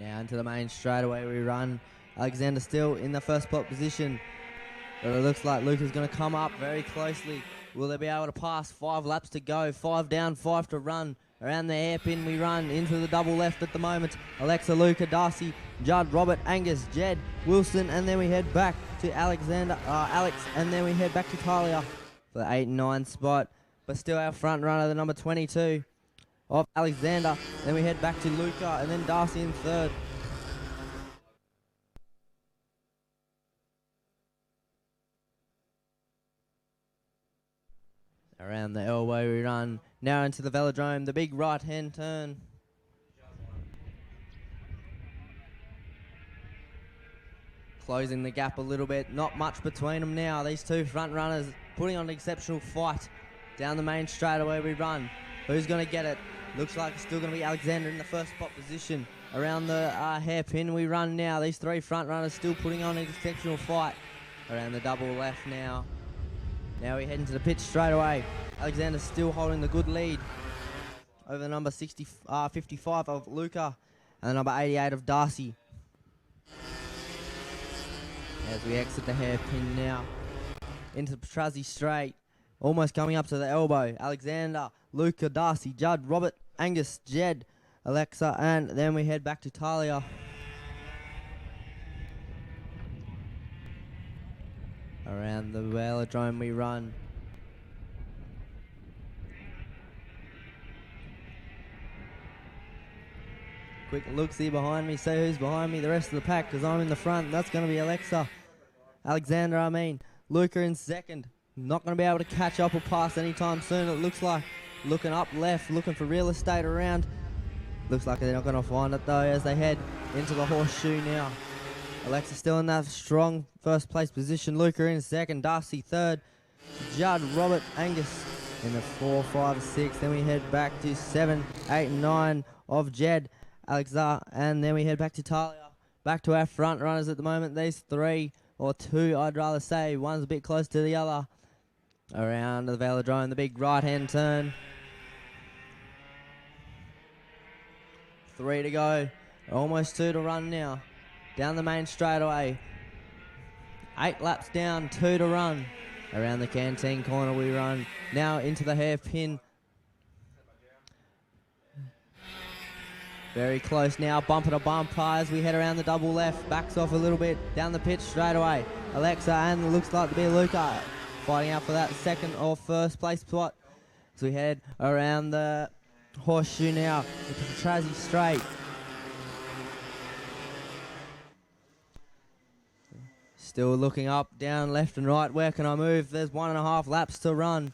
Now into the main straightaway we run. Alexander still in the first spot position. But it looks like Luca's going to come up very closely. Will they be able to pass? 5 laps to go. 5 down, 5 to run. Around the hairpin we run into the double left at the moment. Alexa, Luca, Darcy, Judd, Robert, Angus, Jed, Wilson, and then we head back to Alex, and then we head back to Talia for the 8 and 9 spot. But still our front runner, the number 22 of Alexander. Then we head back to Luca, and then Darcy in third. Around the elbow we run. Now into the velodrome, the big right-hand turn. Closing the gap a little bit. Not much between them now. These two front runners putting on an exceptional fight. Down the main straightaway we run. Who's going to get it? Looks like it's still going to be Alexander in the first spot position. Around the hairpin we run now. These three front runners still putting on an exceptional fight. Around the double left now. Now we head into the pit straight away. Alexander's still holding the good lead over the number 55 of Luca and the number 88 of Darcy. As we exit the hairpin now into the Petrazi straight, almost coming up to the elbow. Alexander, Luca, Darcy, Judd, Robert, Angus, Jed, Alexa, and then we head back to Talia. Around the velodrome we run. Quick look-see behind me, see who's behind me, the rest of the pack, because I'm in the front. That's going to be Alexander, Luca in second. Not going to be able to catch up or pass anytime soon, it looks like. Looking up left, looking for real estate around. Looks like they're not going to find it though as they head into the horseshoe now. Alexa still in that strong first place position. Luca in second, Darcy third, Judd, Robert, Angus in the 4, 5, 6. Then we head back to 7, 8, and 9 of Jed, Alexa, and then we head back to Talia. Back to our front runners at the moment. These 3 or 2, I'd rather say. One's a bit close to the other. Around the velodrome, the big right-hand turn. 3 to go. Almost 2 to run now. Down the main straightaway. 8 laps down, 2 to run. Around the canteen corner we run. Now into the hairpin. Very close now, bumper to bumper as we head around the double left. Backs off a little bit, down the pitch straight away. Alexa and looks like to be Luca fighting out for that second or first place spot. So we head around the horseshoe now into the Trazy straight. Still looking up, down, left and right. Where can I move? There's 1.5 laps to run.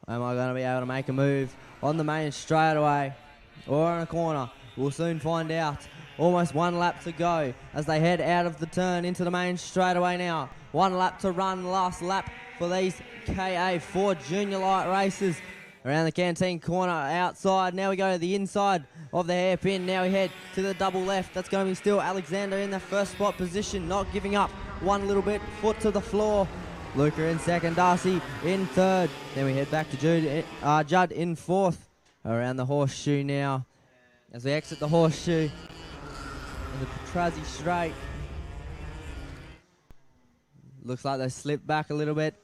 Am I going to be able to make a move on the main straightaway or on a corner? We'll soon find out. Almost 1 lap to go as they head out of the turn into the main straightaway now. 1 lap to run, last lap for these KA4 junior light races. Around the canteen corner, outside. Now we go to the inside of the hairpin. Now we head to the double left. That's going to be still Alexander in the first spot position, not giving up one little bit. Foot to the floor. Luca in second, Darcy in third. Then we head back to Judd in fourth. Around the horseshoe now. As we exit the horseshoe. And the Petrazi straight. Looks like they slipped back a little bit.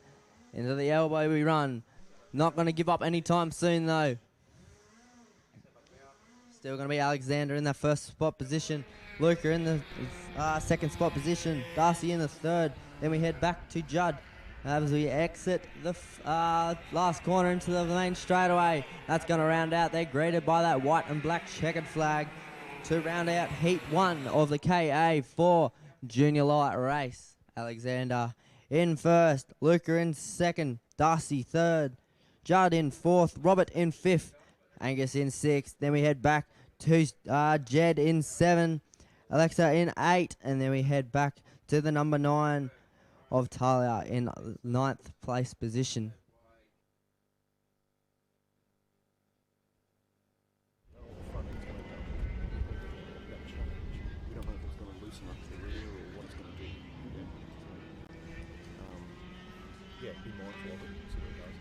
Into the elbow we run. Not going to give up anytime soon though. Still going to be Alexander in that first spot position. Luca in the second spot position. Darcy in the third. Then we head back to Judd as we exit the last corner into the main straightaway. That's going to round out. They're greeted by that white and black checkered flag to round out Heat 1 of the KA4 Junior Light race. Alexander in first. Luca in second. Darcy third. Judd in fourth. Robert in fifth. Angus in sixth. Then we head back to Jed in 7. Alexa in 8. And then we head back to the number 9 of Talia in 9th place position.
Yeah, be mindful of it. See what it does.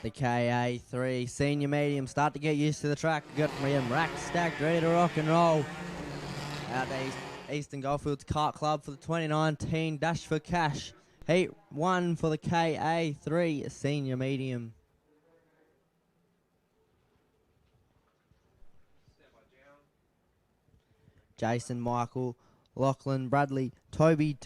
The KA3 senior medium start to get used to the track. Got them racked, stacked, ready to rock and roll. Out the Eastern Goldfields Kart Club for the 2019 Dash for Cash. Heat 1 for the KA3 senior medium. Jason, Michael, Lachlan, Bradley, Toby,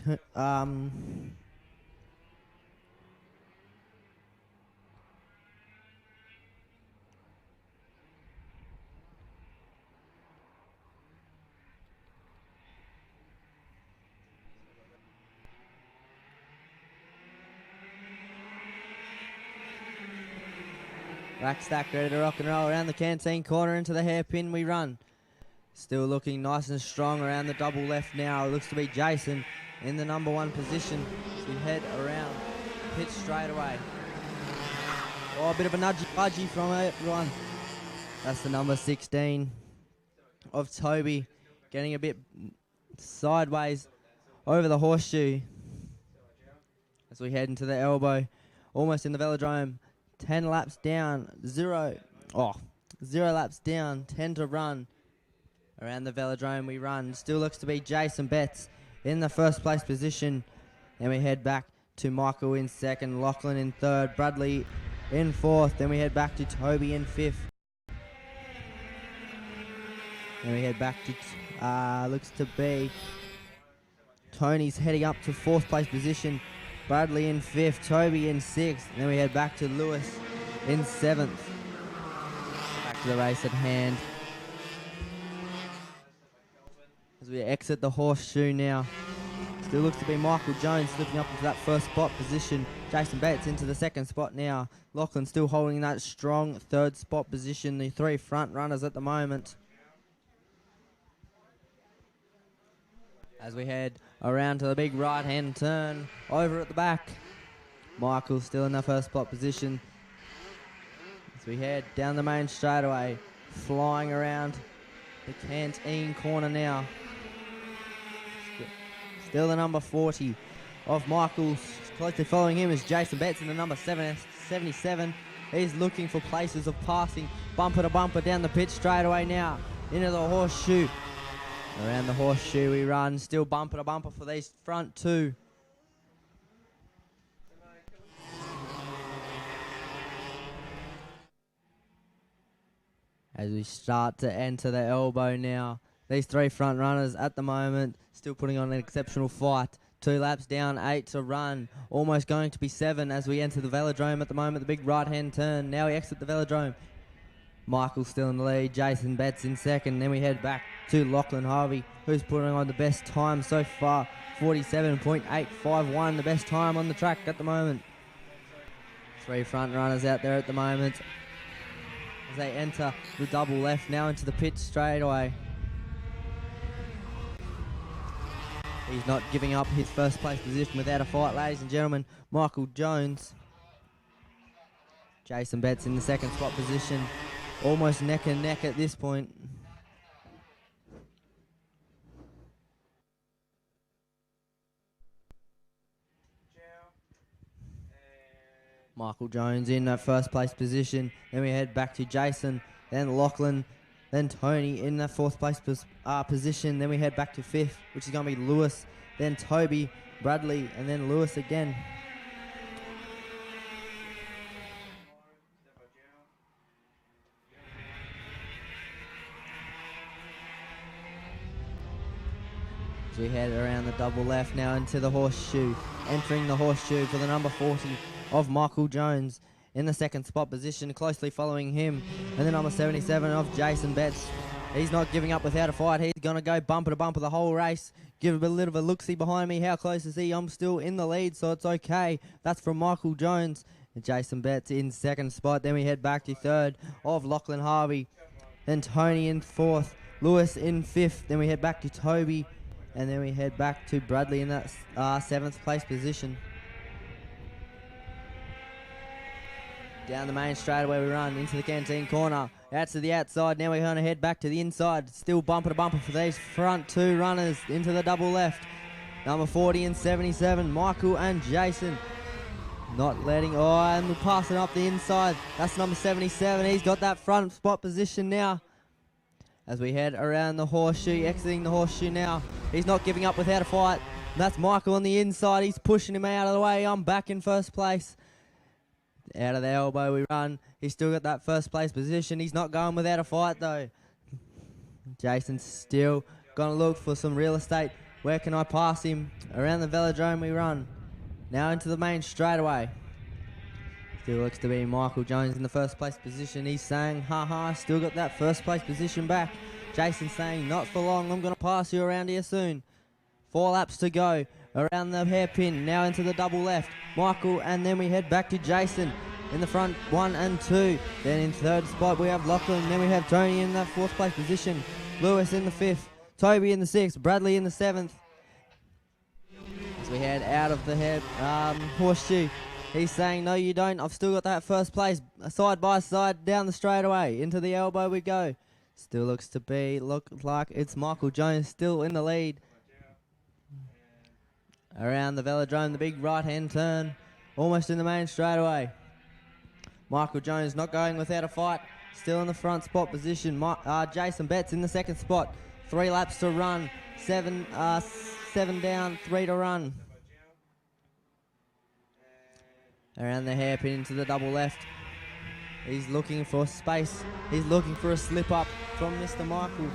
rack stack ready to rock and roll around the canteen corner into the hairpin we run. Still looking nice and strong around the double left now. It looks to be Jason in the number 1 position as we head around pitch straight away. Oh, a bit of a nudgy from everyone. That's the number 16 of Toby getting a bit sideways over the horseshoe as we head into the elbow. Almost in the velodrome. 10 laps down, 0 laps down, 10 to run. Around the velodrome we run. Still looks to be Jason Betts in the first place position. Then we head back to Michael in second, Lachlan in third, Bradley in fourth. Then we head back to Toby in fifth. Then we head back to, looks to be Tony's heading up to fourth place position. Bradley in fifth, Toby in sixth. Then we head back to Lewis in seventh. Back to the race at hand. As we exit the horseshoe now. Still looks to be Michael Jones slipping up into that first spot position. Jason Bates into the second spot now. Lachlan still holding that strong third spot position. The 3 front runners at the moment. As we head around to the big right-hand turn over at the back. Michael still in the first spot position. As we head down the main straightaway, flying around the canteen corner now. Still the number 40 of Michael. Closely following him is Jason Betts in the number 77. He's looking for places of passing. Bumper to bumper down the pitch straightaway now. Into the horseshoe. Around the horseshoe we run. Still bumper to bumper for these front 2. As we start to enter the elbow now. These 3 front runners at the moment still putting on an exceptional fight. 2 laps down, 8 to run. Almost going to be 7 as we enter the velodrome at the moment. The big right-hand turn. Now we exit the velodrome. Michael still in the lead. Jason Betts in second. Then we head back to Lachlan Harvey, who's putting on the best time so far. 47.851, the best time on the track at the moment. 3 front runners out there at the moment as they enter the double left now into the pit straight away. He's not giving up his first place position without a fight, ladies and gentlemen. Michael Jones. Jason Betts in the second spot position. Almost neck and neck at this point. Michael Jones in that first place position. Then we head back to Jason, then Lachlan, then Tony in the fourth place position. Then we head back to fifth, which is going to be Lewis, then Toby, Bradley, and then Lewis again. As we head around the double left now into the horseshoe. Entering the horseshoe for the number 40 of Michael Jones in the second spot position, closely following him. And the number 77 of Jason Betts. He's not giving up without a fight. He's going to go bumper to bumper the whole race. Give a little bit of a look-see behind me. How close is he? I'm still in the lead, so it's okay. That's from Michael Jones. And Jason Betts in second spot. Then we head back to third of Lachlan Harvey. Then Tony in fourth. Lewis in fifth. Then we head back to Toby. And then we head back to Bradley in that seventh place position. Down the main straightaway we run into the canteen corner. Out to the outside. Now we're going to head back to the inside. Still bumper to bumper for these front 2 runners into the double left. Number 40 and 77, Michael and Jason. Not letting, and we're passing up the inside. That's number 77. He's got that front spot position now. As we head around the horseshoe, exiting the horseshoe now. He's not giving up without a fight. That's Michael on the inside. He's pushing him out of the way. I'm back in first place. Out of the elbow we run. He's still got that first place position. He's not going without a fight though. Jason's still going to look for some real estate. Where can I pass him? Around the velodrome we run. Now into the main straightaway. Still looks to be Michael Jones in the first place position. He's saying, haha, still got that first place position back. Jason's saying, not for long, I'm going to pass you around here soon. 4 laps to go. Around the hairpin, now into the double left. Michael, and then we head back to Jason. In the front, 1 and 2. Then in third spot we have Lachlan. Then we have Tony in that 4th place position. Lewis in the 5th. Toby in the 6th. Bradley in the 7th. As we head out of the horseshoe, he's saying, no you don't, I've still got that first place. Side by side, down the straightaway. Into the elbow we go. Still looks to be, look like it's Michael Jones still in the lead. Around the velodrome, the big right-hand turn. Almost in the main straightaway. Michael Jones not going without a fight. Still in the front spot position. Jason Betts in the 2nd spot. 3 laps to run. 7 down, 3 to run. Around the hairpin into the double left. He's looking for space. He's looking for a slip up from Mr. Michael.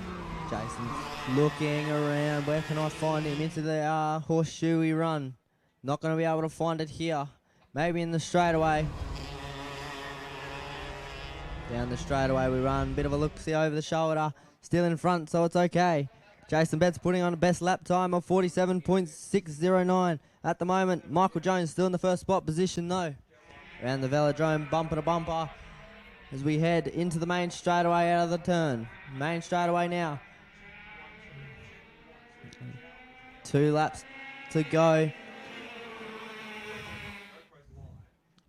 Jason's looking around. Where can I find him? Into the horseshoe we run. Not going to be able to find it here. Maybe in the straightaway. Down the straightaway we run. Bit of a look-see over the shoulder. Still in front, so it's okay. Jason Betts putting on a best lap time of 47.609 at the moment. Michael Jones still in the first spot position though. Around the velodrome, bumper to bumper. As we head into the main straightaway out of the turn. Main straightaway now. 2 laps to go.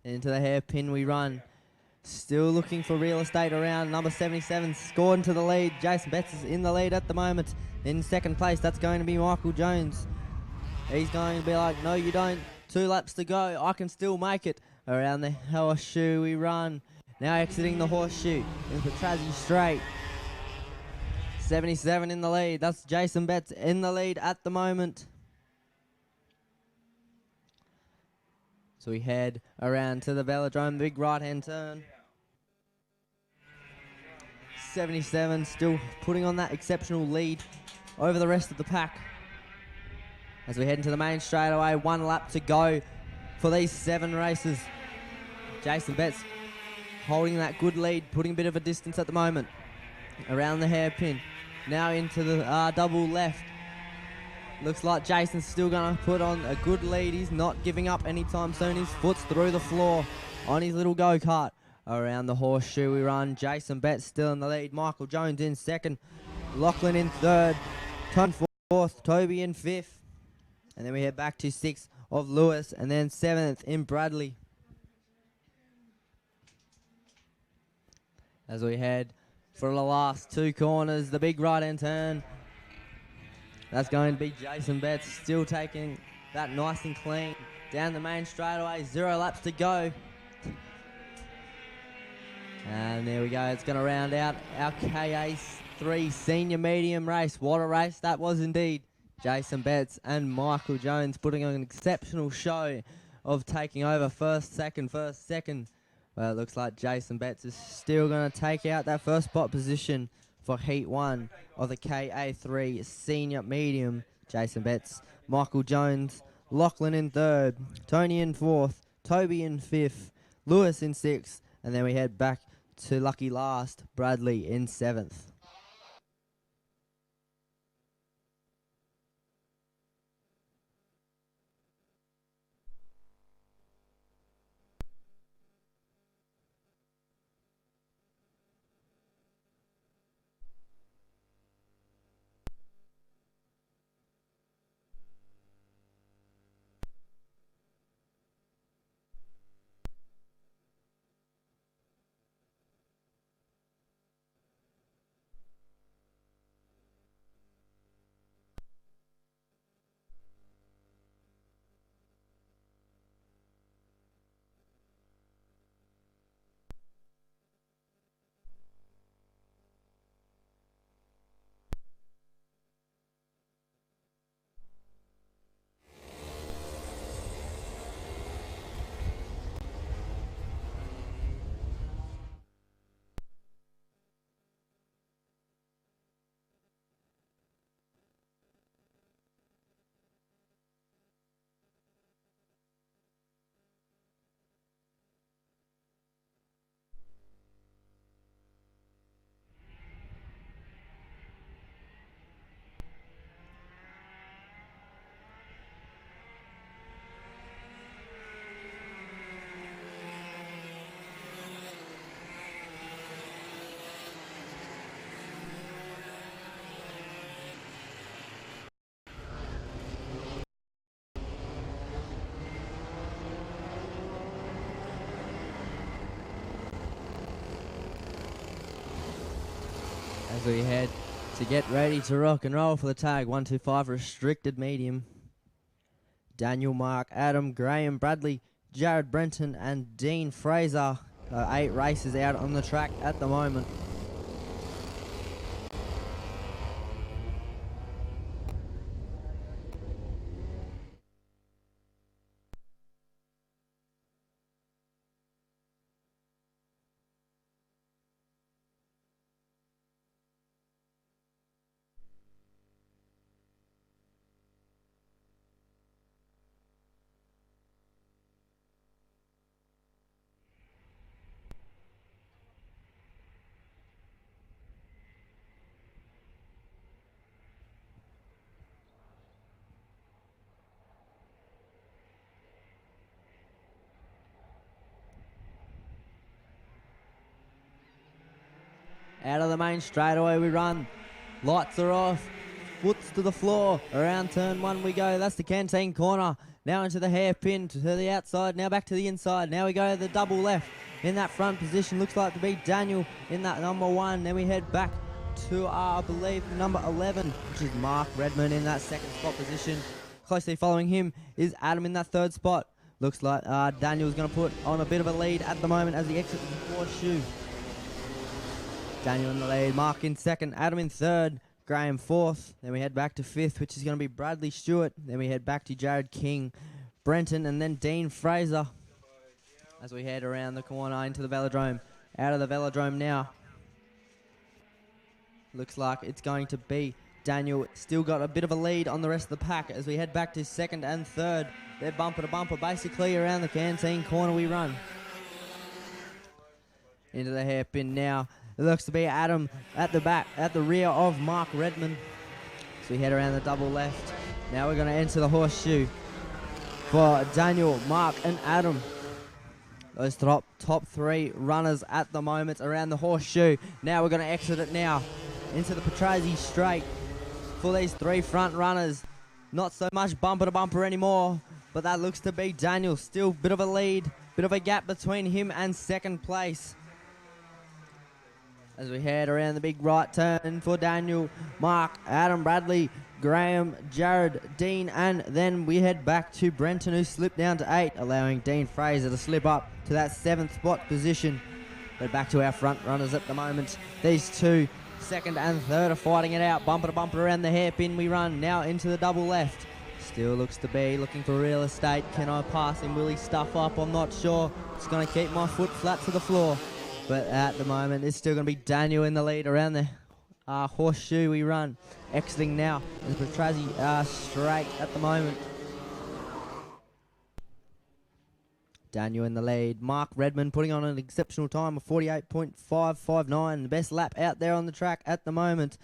Into the hairpin we run. Still looking for real estate around. Number 77 scored into the lead. Jason Betts is in the lead at the moment. In 2nd place, that's going to be Michael Jones. He's going to be like, no you don't. 2 laps to go. I can still make it. Around the horseshoe we run. Now exiting the horseshoe into Trazzy straight. 77 in the lead. That's Jason Betts in the lead at the moment. So we head around to the velodrome, big right-hand turn. 77 still putting on that exceptional lead over the rest of the pack. As we head into the main straightaway, 1 lap to go for these 7 races. Jason Betts holding that good lead, putting a bit of a distance at the moment. Around the hairpin, now into the double left. Looks like Jason's still going to put on a good lead. He's not giving up anytime soon. His foot's through the floor on his little go-kart. Around the horseshoe we run. Jason Betts still in the lead. Michael Jones in 2nd. Lachlan in 3rd. Tony 4th. Toby in 5th. And then we head back to 6th of Lewis. And then 7th in Bradley. As we head for the last 2 corners. The big right-hand turn. That's going to be Jason Betts still taking that nice and clean. Down the main straightaway, 0 laps to go. And there we go, it's going to round out our KA3 senior medium race. What a race that was indeed. Jason Betts and Michael Jones putting on an exceptional show of taking over first, second. Well, it looks like Jason Betts is still going to take out that first spot position for Heat 1 of the KA3 Senior Medium. Jason Betts, Michael Jones, Lachlan in 3rd, Tony in 4th, Toby in 5th, Lewis in 6th, and then we head back to lucky last, Bradley in 7th. as we head to get ready to rock and roll for the tag 125 restricted medium. Daniel, Mark, Adam, Graham, Bradley, Jared, Brenton and Dean Fraser. 8 races out on the track at the moment. Out of the main straightaway we run. Lights are off. Foots to the floor. Around turn 1 we go. That's the canteen corner. Now into the hairpin to the outside. Now back to the inside. Now we go to the double left. In that front position looks like to be Daniel in that number 1. Then we head back to I believe number 11, which is Mark Redmond in that second spot position. Closely following him is Adam in that third spot. Looks like Daniel's going to put on a bit of a lead at the moment as he exits the horseshoe. Daniel in the lead, Mark in second, Adam in third, Graham fourth. Then we head back to fifth, which is going to be Bradley Stewart. Then we head back to Jared King, Brenton, and then Dean Fraser as we head around the corner into the velodrome. Out of the velodrome now. Looks like it's going to be Daniel. Still got a bit of a lead on the rest of the pack as we head back to second and third. They're bumper to bumper. Basically around the canteen corner we run. Into the hairpin now. It looks to be Adam at the back, at the rear of Mark Redmond. So we head around the double left. Now we're going to enter the horseshoe for Daniel, Mark and Adam. Those top 3 runners at the moment around the horseshoe. Now we're going to exit it now into the Patrese straight for these 3 front runners. Not so much bumper to bumper anymore, but that looks to be Daniel. Still a bit of a lead, bit of a gap between him and second place. As we head around the big right turn for Daniel, Mark, Adam, Bradley, Graham, Jared, Dean, and then we head back to Brenton, who slipped down to 8, allowing Dean Fraser to slip up to that 7th spot position. But back to our front runners at the moment. These 2, second and third, are fighting it out. Bumper to bumper around the hairpin we run. Now into the double left. Still looks to be looking for real estate. Can I pass him? Will he stuff up? I'm not sure. Just going to keep my foot flat to the floor. But at the moment, it's still going to be Daniel in the lead around the horseshoe we run. Exiting now is Patrese straight at the moment. Daniel in the lead. Mark Redmond putting on an exceptional time of 48.559. The best lap out there on the track at the moment.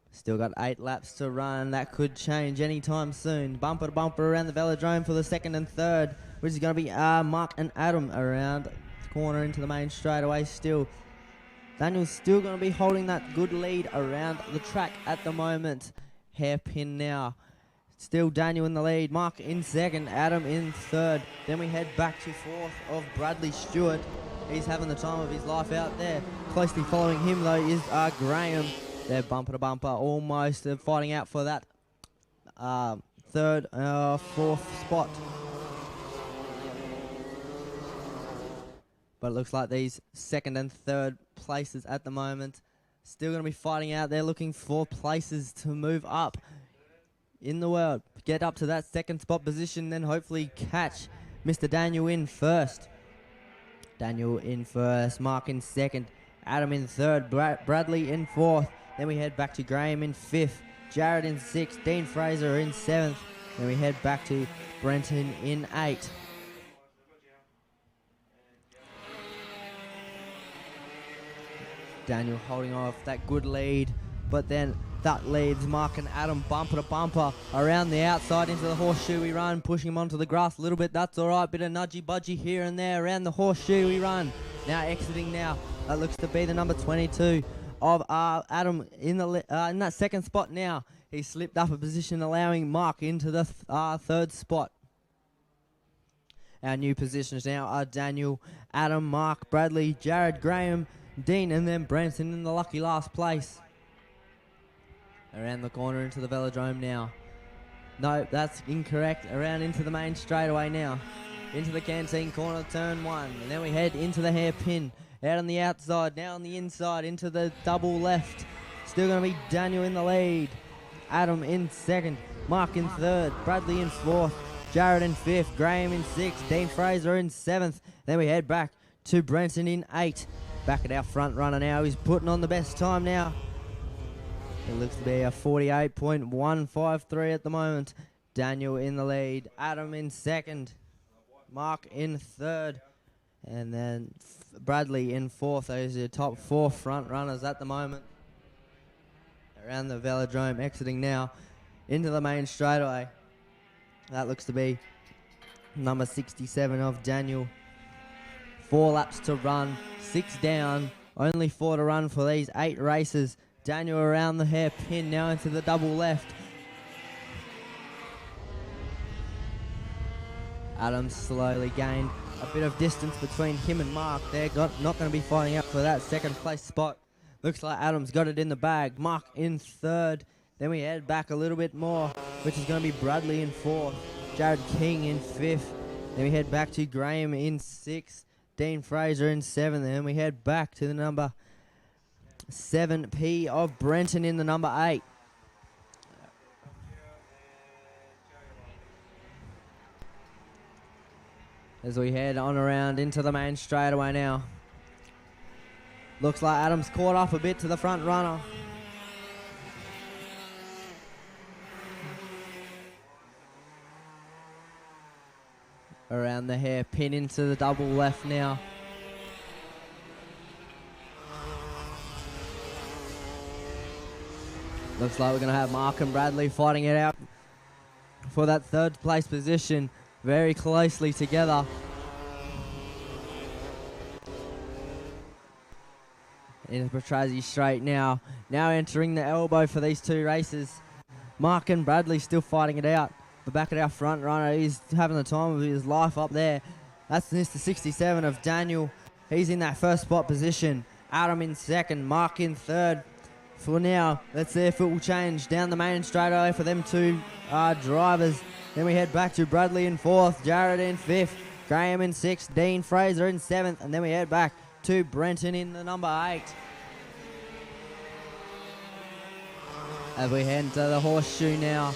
Still got 8 laps to run. That could change anytime soon. Bumper to bumper around the velodrome for the second and third, which is going to be Mark and Adam around corner into the main straightaway. Still Daniel's still going to be holding that good lead around the track at the moment. Hairpin now. Still Daniel in the lead, Mark in second, Adam in third. Then we head back to fourth of Bradley Stewart. He's having the time of his life out there. Closely following him though is Graham. They're bumper to bumper almost. They're fighting out for that third, fourth spot. But it looks like these second and third places at the moment still going to be fighting out. They're looking for places to move up in the world. Get up to that second spot position, then hopefully catch Mr. Daniel in first. Daniel in first, Mark in second, Adam in third, Bradley in fourth. Then we head back to Graham in fifth, Jared in sixth, Dean Fraser in seventh. Then we head back to Brenton in 8. Daniel holding off that good lead, but then that leaves Mark and Adam bumper to bumper around the outside into the horseshoe we run, pushing him onto the grass a little bit. That's all right, bit of nudgy budgy here and there around the horseshoe we run. Now exiting now, that looks to be the number 22 of Adam in that second spot now. He slipped up a position, allowing Mark into the third spot. Our new positions now are Daniel, Adam, Mark, Bradley, Jared, Graham, Dean, and then Branson in the lucky last place. Around the corner into the velodrome now. No, that's incorrect. Around into the main straightaway now. Into the canteen corner, turn 1. And then we head into the hairpin. Out on the outside, now on the inside, into the double left. Still going to be Daniel in the lead. Adam in second. Mark in third. Bradley in fourth. Jared in fifth. Graham in sixth. Dean Fraser in seventh. Then we head back to Brenton in 8. Back at our front runner now. He's putting on the best time now. It looks to be a 48.153 at the moment. Daniel in the lead. Adam in second. Mark in third. And then Bradley in fourth. Those are your top 4 front runners at the moment. Around the velodrome, exiting now into the main straightaway. That looks to be number 67 of Daniel. 4 laps to run, 6 down, only 4 to run for these 8 races. Daniel around the hairpin now into the double left. Adam slowly gained a bit of distance between him and Mark. They're not going to be fighting up for that second place spot. Looks like Adam's got it in the bag. Mark in third. Then we head back a little bit more, which is going to be Bradley in fourth. Jared King in fifth. Then we head back to Graham in sixth. Dean Fraser in seventh. And then we head back to the number 7P of Brenton in the number 8. As we head on around into the main straightaway now. Looks like Adam's caught up a bit to the front runner. Around the hairpin into the double left now. Looks like we're going to have Mark and Bradley fighting it out for that third place position. Very closely together. Into Petrozzi straight now. Now entering the elbow for these 2 races. Mark and Bradley still fighting it out. The back of our front runner is having the time of his life up there. That's Mr. 67 of Daniel. He's in that first spot position. Adam in second. Mark in third. For now, let's see if it will change down the main straightaway for them 2 drivers. Then we head back to Bradley in fourth. Jared in fifth. Graham in sixth. Dean Fraser in seventh. And then we head back to Brenton in the number 8. As we head into the horseshoe now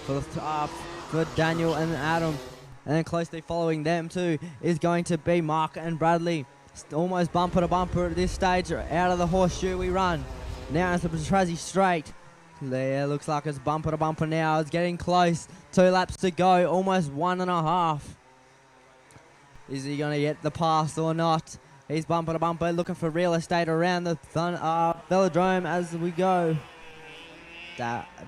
for Daniel and Adam. And then closely following them too is going to be Mark and Bradley. Almost bumper to bumper at this stage. Out of the horseshoe we run. Now it's the Petrozzi straight. There, looks like it's bumper to bumper now. It's getting close. 2 laps to go. Almost 1.5. Is he going to get the pass or not? He's bumper to bumper, looking for real estate around the velodrome as we go.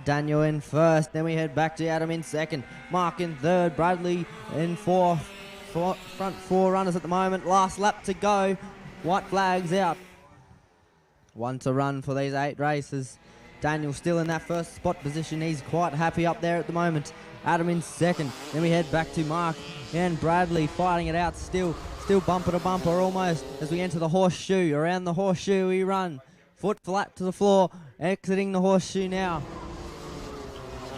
Daniel in first. Then we head back to Adam in second. Mark in third. Bradley in fourth. Front 4 runners at the moment. Last lap to go. White flags out. 1 to run for these 8 races. Daniel still in that first spot position. He's quite happy up there at the moment. Adam in second. Then we head back to Mark and Bradley fighting it out still. Still bumper to bumper almost as we enter the horseshoe. Around the horseshoe we run. Foot flat to the floor. Exiting the horseshoe now.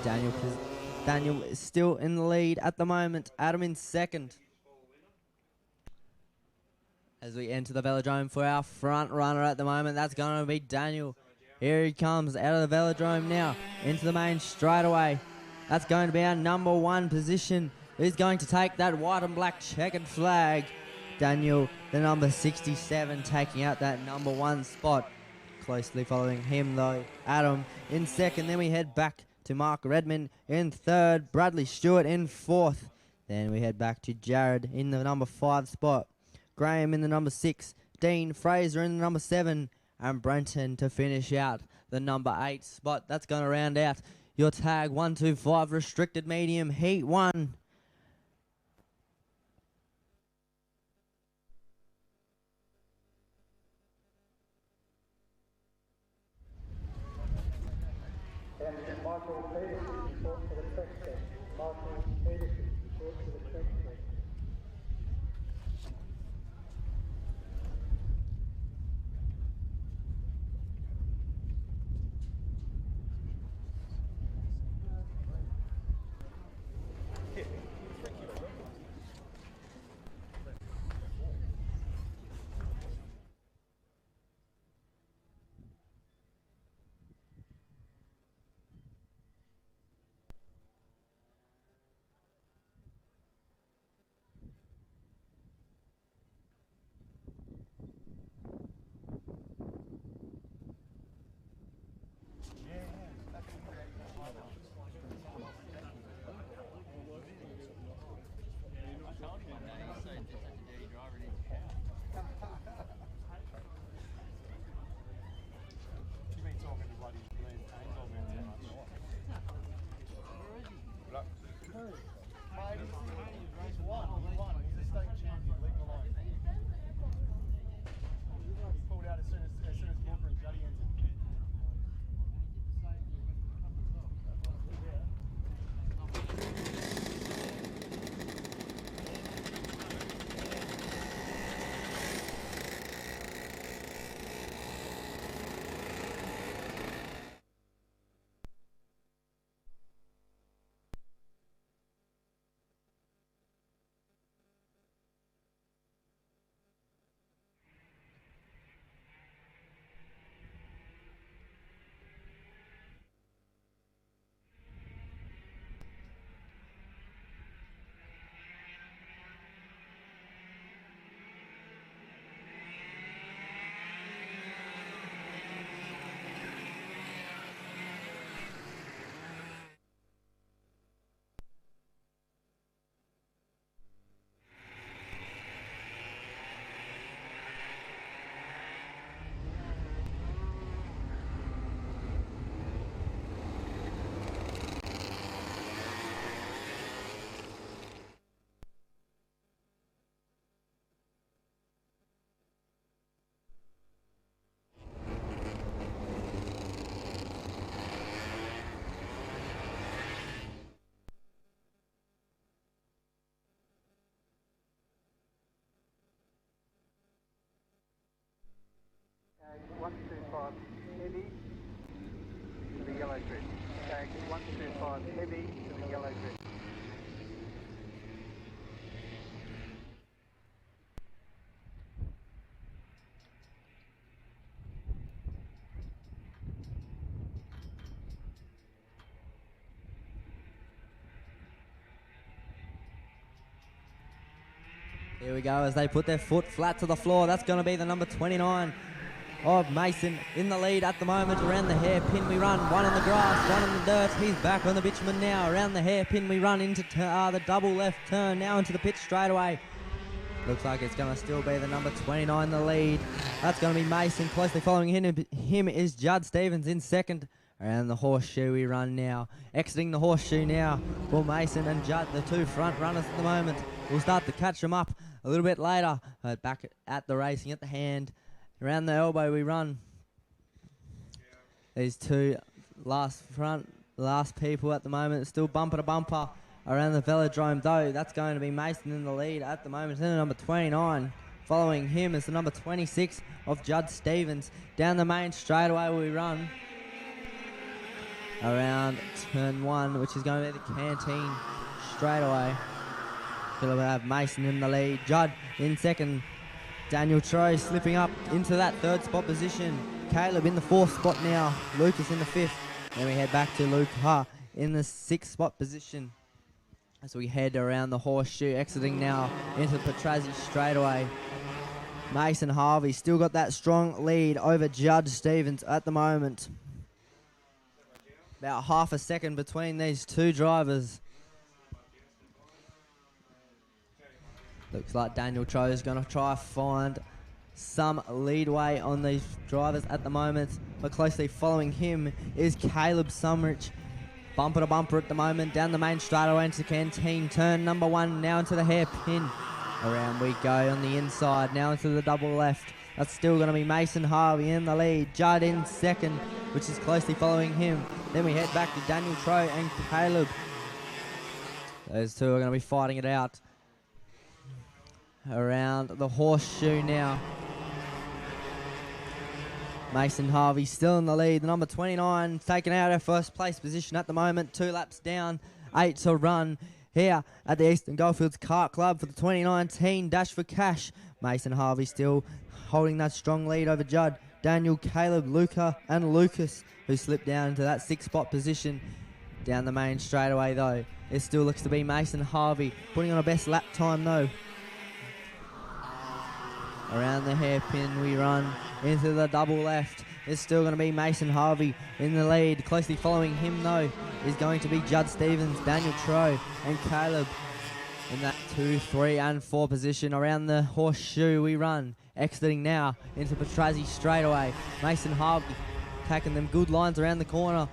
Daniel is still in the lead at the moment. Adam in second. As we enter the velodrome for our front runner at the moment, that's going to be Daniel. Here he comes out of the velodrome now into the main straightaway. That's going to be our number 1 position. Who's going to take that white and black checkered flag? Daniel, the number 67, taking out that number 1 spot. Closely following him though, Adam in second. Then we head back to Mark Redmond in third. Bradley Stewart in fourth. Then we head back to Jared in the number 5 spot. Graham in the number 6, Dean Fraser in the number 7, and Brenton to finish out the number 8 spot. That's going to round out your tag 125 restricted medium heat 1.
And Michael Peterson report for the track set. Michael Peterson report for the track set. heavy to the yellow grid. Tag 125 heavy to the yellow grid.
Here we go as they put their foot flat to the floor. That's going to be the number 29 of Mason in the lead at the moment. Around the hairpin we run. One on the grass, one on the dirt. He's back on the bitumen now. Around the hairpin we run into the double left turn. Now into the pit straight away. Looks like it's going to still be the number 29 in the lead. That's going to be Mason. Closely following him is Judd Stevens in second. Around the horseshoe we run now. Exiting the horseshoe now for Mason and Judd, the two front runners at the moment. We'll start to catch them up a little bit later. Back at the racing at the hand. Around the elbow we run. These two last people at the moment. Still bumper to bumper around the velodrome though. That's going to be Mason in the lead at the moment. Then the number 29. Following him is the number 26 of Judd Stevens. Down the main straightaway we run. Around turn 1, which is going to be the canteen straightaway. We'll have Mason in the lead. Judd in second. Daniel Troy slipping up into that third spot position. Caleb in the fourth spot now. Lucas in the fifth. Then we head back to Luke Ha in the sixth spot position. As we head around the horseshoe, exiting now into Petrazi straightaway. Mason Harvey still got that strong lead over Judd Stevens at the moment. About half a second between these two drivers. Looks like Daniel Troy is going to try find some leadway on these drivers at the moment. But closely following him is Caleb Sumrich. Bumper to bumper at the moment. Down the main straightaway into the canteen. Turn number 1 now into the hairpin. Around we go on the inside. Now into the double left. That's still going to be Mason Harvey in the lead. Judd in second, which is closely following him. Then we head back to Daniel Troy and Caleb. Those two are going to be fighting it out. Around the horseshoe now. Mason Harvey still in the lead. The number 29 taking out our first place position at the moment. 2 laps down, 8 to run here at the Eastern Goldfields Kart Club for the 2019 Dash for Cash. Mason Harvey still holding that strong lead over Judd. Daniel, Caleb, Luca and Lucas, who slipped down into that 6th spot position. Down the main straightaway though, it still looks to be Mason Harvey putting on a best lap time though. Around the hairpin we run into the double left. It's still going to be Mason Harvey in the lead. Closely following him though is going to be Judd Stevens, Daniel Troy and Caleb in that 2, 3 and 4 position. Around the horseshoe we run. Exiting now into Petrazi straightaway. Mason Harvey taking them good lines around the corner.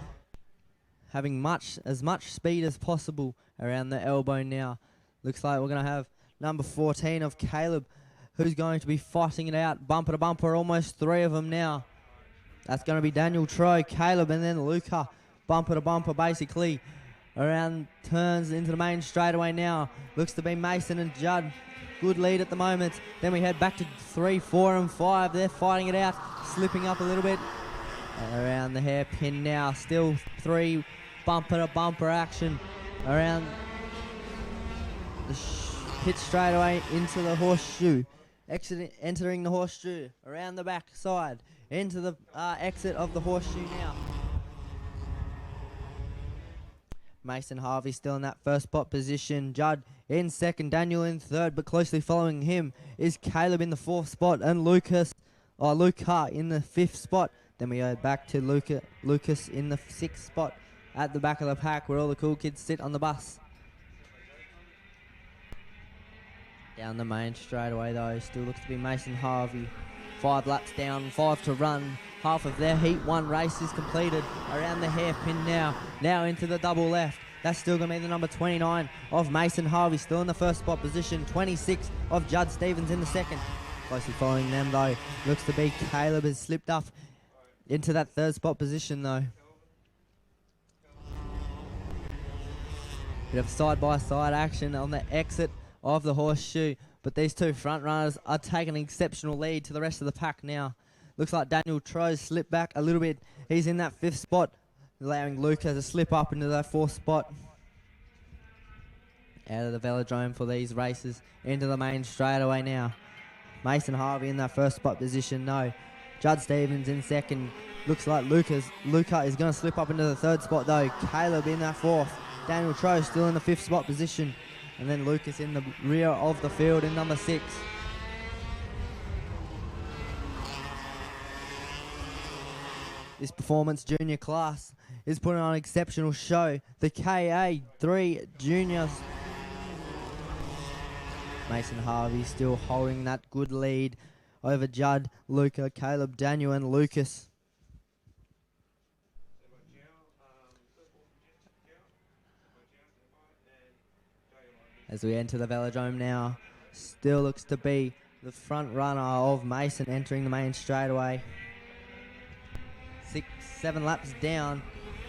Having as much speed as possible around the elbow now. Looks like we're going to have number 14 of Caleb, who's going to be fighting it out. Bumper to bumper, almost 3 of them now. That's going to be Daniel Troy, Caleb, and then Luca. Bumper to bumper, basically. Around turns into the main straightaway now. Looks to be Mason and Judd. Good lead at the moment. Then we head back to 3, 4, and 5. They're fighting it out, slipping up a little bit. Around the hairpin now. Still 3 bumper to bumper action. Around the pit straightaway into the horseshoe. Entering the horseshoe, around the back side, into the exit of the horseshoe now. Mason Harvey still in that first spot position. Judd in second, Daniel in third, but closely following him is Caleb in the 4th spot and Luca in the 5th spot. Then we go back to Lucas in the 6th spot at the back of the pack where all the cool kids sit on the bus. Down the main straightaway though, still looks to be Mason Harvey. 5 laps down, 5 to run. Half of their Heat 1 race is completed. Around the hairpin now. Now into the double left. That's still going to be the number 29 of Mason Harvey, still in the 1st spot position. 26 of Judd Stevens in the 2nd. Closely following them though, looks to be Caleb has slipped up into that 3rd spot position though. Bit of side-by-side action on the exit of the horseshoe, but these two front runners are taking an exceptional lead to the rest of the pack now. Looks like Daniel Tro's slipped back a little bit. He's in that 5th spot, allowing Luca to slip up into that 4th spot. Out of the velodrome for these races. Into the main straightaway now. Mason Harvey in that 1st spot position, no. Judd Stevens in 2nd. Looks like Luca is going to slip up into the 3rd spot though. Caleb in that 4th. Daniel Tro still in the 5th spot position. And then Lucas in the rear of the field in number 6. This Performance Junior class is putting on an exceptional show. The KA3 Juniors. Mason Harvey still holding that good lead over Judd, Luca, Caleb, Daniel and Lucas. As we enter the velodrome now, still looks to be the front runner of Mason entering the main straightaway. 7 laps down,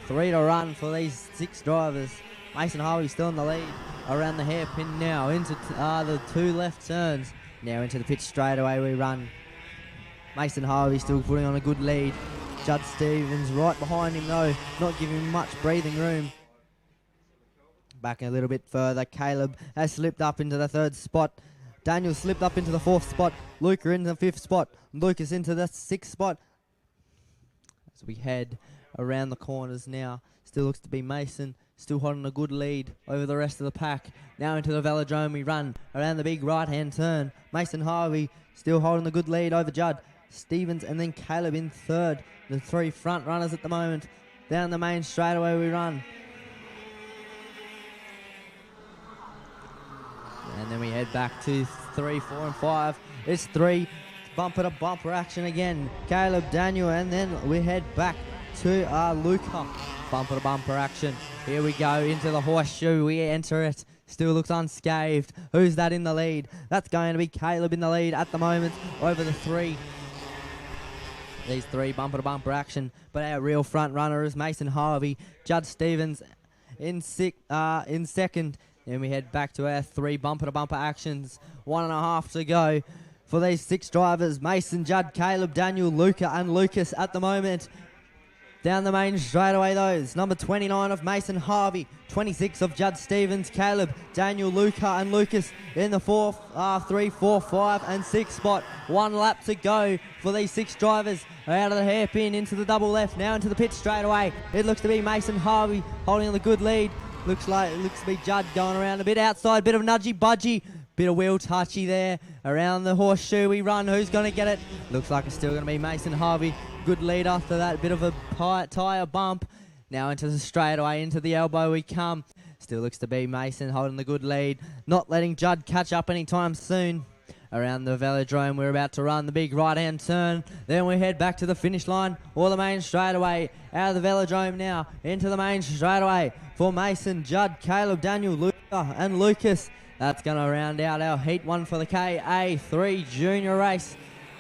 3 to run for these 6 drivers. Mason Harvey still in the lead around the hairpin now into the 2 left turns. Now into the pit straightaway we run. Mason Harvey still putting on a good lead. Judd Stevens right behind him though, not giving him much breathing room. Back a little bit further, Caleb has slipped up into the 3rd spot. Daniel slipped up into the 4th spot. Luca into the 5th spot. Lucas into the 6th spot. As we head around the corners now, still looks to be Mason, still holding a good lead over the rest of the pack. Now into the velodrome we run around the big right-hand turn. Mason Harvey still holding a good lead over Judd Stevens and then Caleb in 3rd. The 3 front runners at the moment. Down the main straightaway we run. And then we head back to 3, 4 and 5. It's 3 bumper to bumper action again. Caleb, Daniel, and then we head back to Luca. Bumper to bumper action. Here we go into the horseshoe. We enter it. Still looks unscathed. Who's that in the lead? That's going to be Caleb in the lead at the moment over the 3. These 3 bumper to bumper action. But our real front runner is Mason Harvey. Judd Stevens in 2nd. Then we head back to our 3 bumper-to-bumper actions. 1.5 to go for these 6 drivers. Mason, Judd, Caleb, Daniel, Luca and Lucas at the moment. Down the main straightaway those. Number 29 of Mason Harvey. 26 of Judd Stevens, Caleb, Daniel, Luca and Lucas in the 3, 4, 5 and 6 spot. 1 lap to go for these 6 drivers. Out of the hairpin into the double left. Now into the pit straightaway. It looks to be Mason Harvey holding on the good lead. Looks to be Judd going around a bit outside, bit of nudgy budgy, bit of wheel touchy there. Around the horseshoe we run, who's going to get it? Looks like it's still going to be Mason Harvey. Good lead after that, bit of a tyre bump. Now into the straightaway, into the elbow we come. Still looks to be Mason holding the good lead, not letting Judd catch up anytime soon. Around the velodrome, we're about to run the big right-hand turn. Then we head back to the finish line or the main straightaway. Out of the velodrome now, into the main straightaway for Mason, Judd, Caleb, Daniel, Luca and Lucas. That's going to round out our Heat 1 for the KA3 Junior race.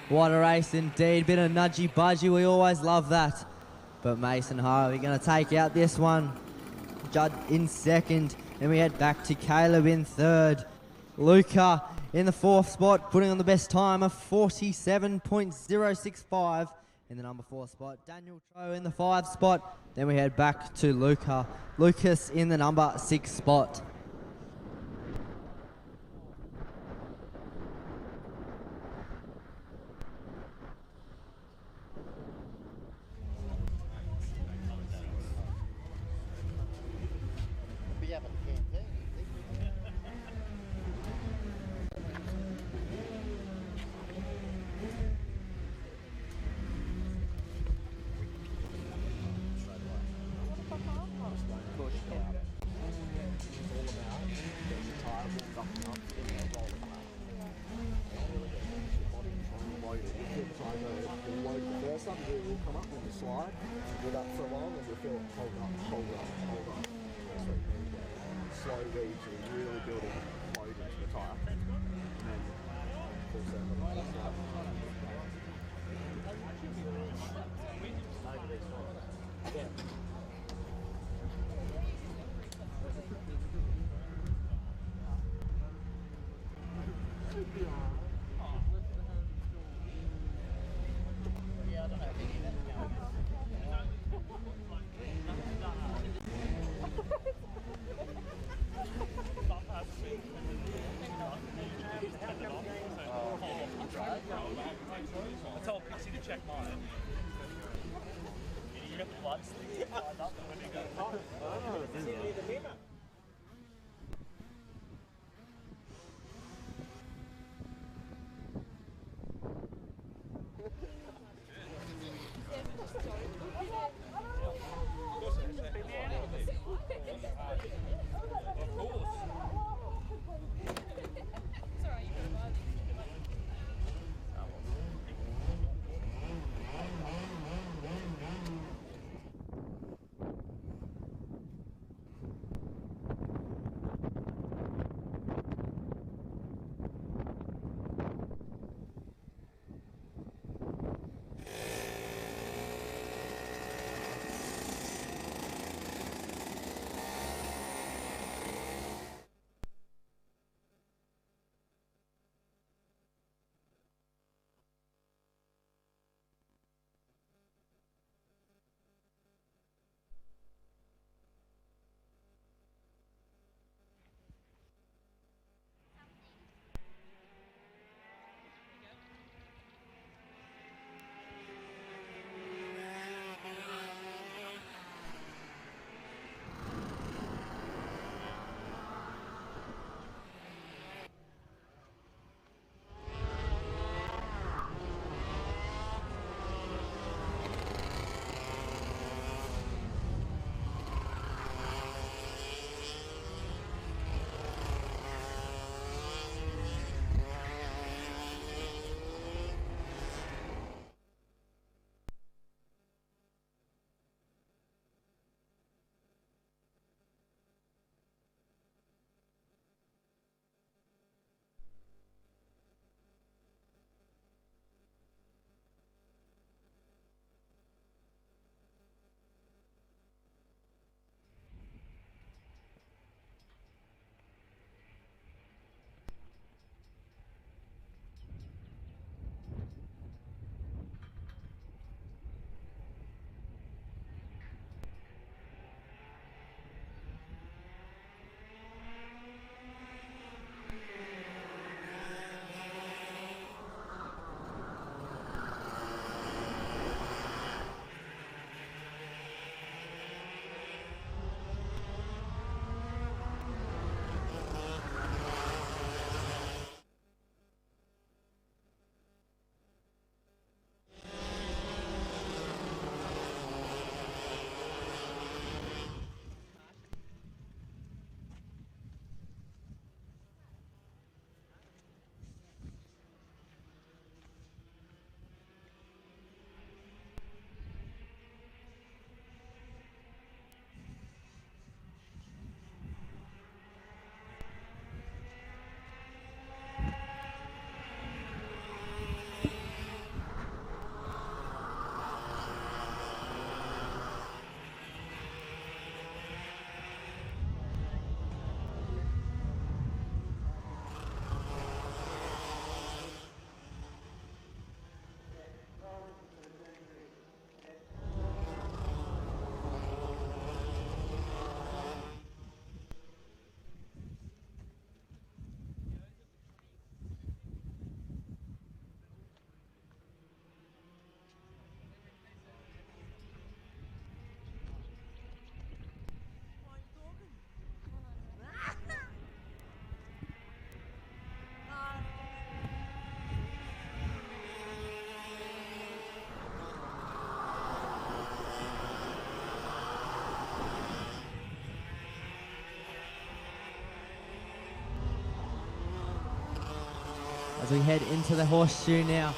What a race indeed. Bit of nudgy budgy, we always love that. But Mason Harvey going to take out this one. Judd in 2nd. Then we head back to Caleb in 3rd. Luca in the 4th spot, putting on the best time of 47.065 in the number 4 spot. Daniel Tro in the 5 spot. Then we head back to Luca. Lucas in the number 6 spot. As we head into the horseshoe now,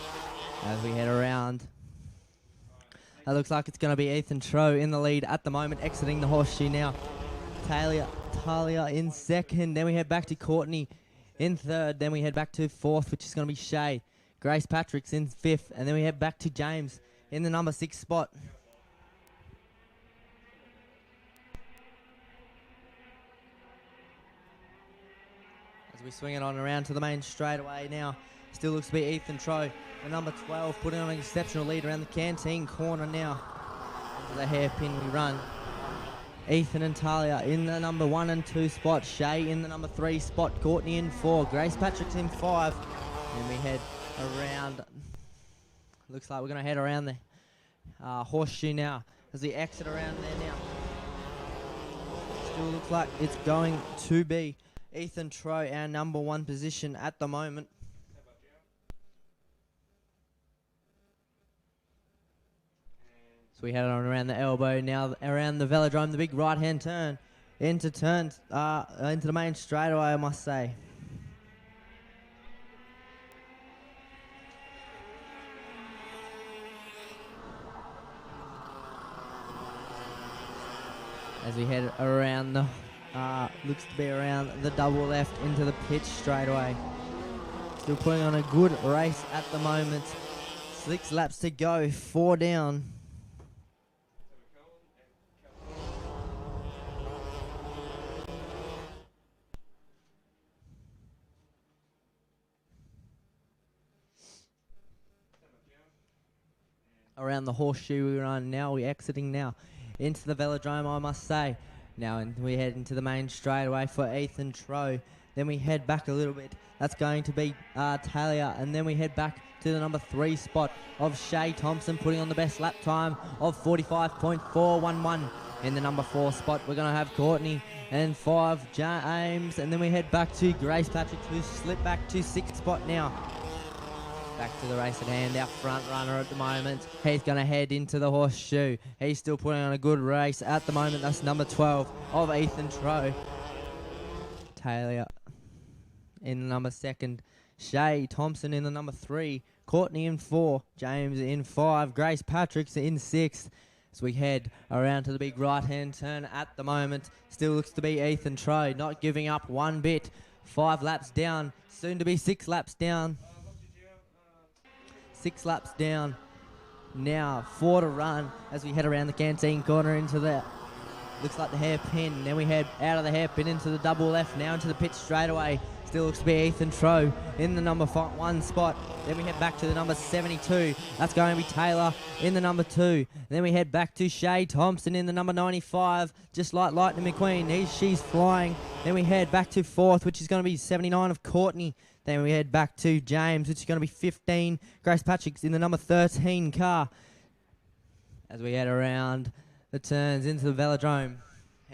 as we head around. That looks like it's going to be Ethan Tro in the lead at the moment, exiting the horseshoe now. Talia in second. Then we head back to Courtney in third. Then we head back to fourth, which is going to be Shay. Grace Patrick's in fifth. And then we head back to James in the number 6 spot. As we swing it on around to the main straightaway now. Still looks to be Ethan Tro, the number 12, putting on an exceptional lead around the canteen corner now. Into the hairpin we run. Ethan and Talia in the number 1 and 2 spot. Shay in the number 3 spot. Courtney in 4. Grace Patrick's in 5. And we head around. Looks like we're going to head around the horseshoe now. as we exit around there now. Still looks like it's going to be Ethan Troy, our number 1 position at the moment. So we head on around the elbow, now around the velodrome, the big right-hand turn, into the main straightaway, I must say. As we head around the, looks to be around the double left into the pitch straight away. Still putting on a good race at the moment. 6 laps to go, 4 down. Around the horseshoe we run now, we're exiting now into the velodrome, I must say. Now we head into the main straightaway for Ethan Troy. Then we head back a little bit. That's going to be Talia. And then we head back to the number 3 spot of Shay Thompson, putting on the best lap time of 45.411. In the number 4 spot, we're going to have Courtney and 5 James. And then we head back to Grace Patrick, who's slipped back to 6th spot now. Back to the race at hand, our front runner at the moment. He's going to head into the horseshoe. He's still putting on a good race at the moment. That's number 12 of Ethan Troy. Taylor in the number 2nd. Shay Thompson in the number 3. Courtney in 4. James in 5. Grace Patrick's in 6th. As we head around to the big right-hand turn at the moment. Still looks to be Ethan Troy, not giving up one bit. 5 laps down, soon to be 6 laps down. 6 laps down. Now 4 to run as we head around the canteen corner into the, looks like the hairpin. Then we head out of the hairpin into the double left, now into the pit straight away. Still looks to be Ethan Troy in the number 1 spot. Then we head back to the number 72. That's going to be Taylor in the number 2. Then we head back to Shay Thompson in the number 95, just like Lightning McQueen. She's flying. Then we head back to 4th, which is going to be 79 of Courtney. Then we head back to James, which is going to be 15. Grace Patrick's in the number 13 car. As we head around the turns into the velodrome,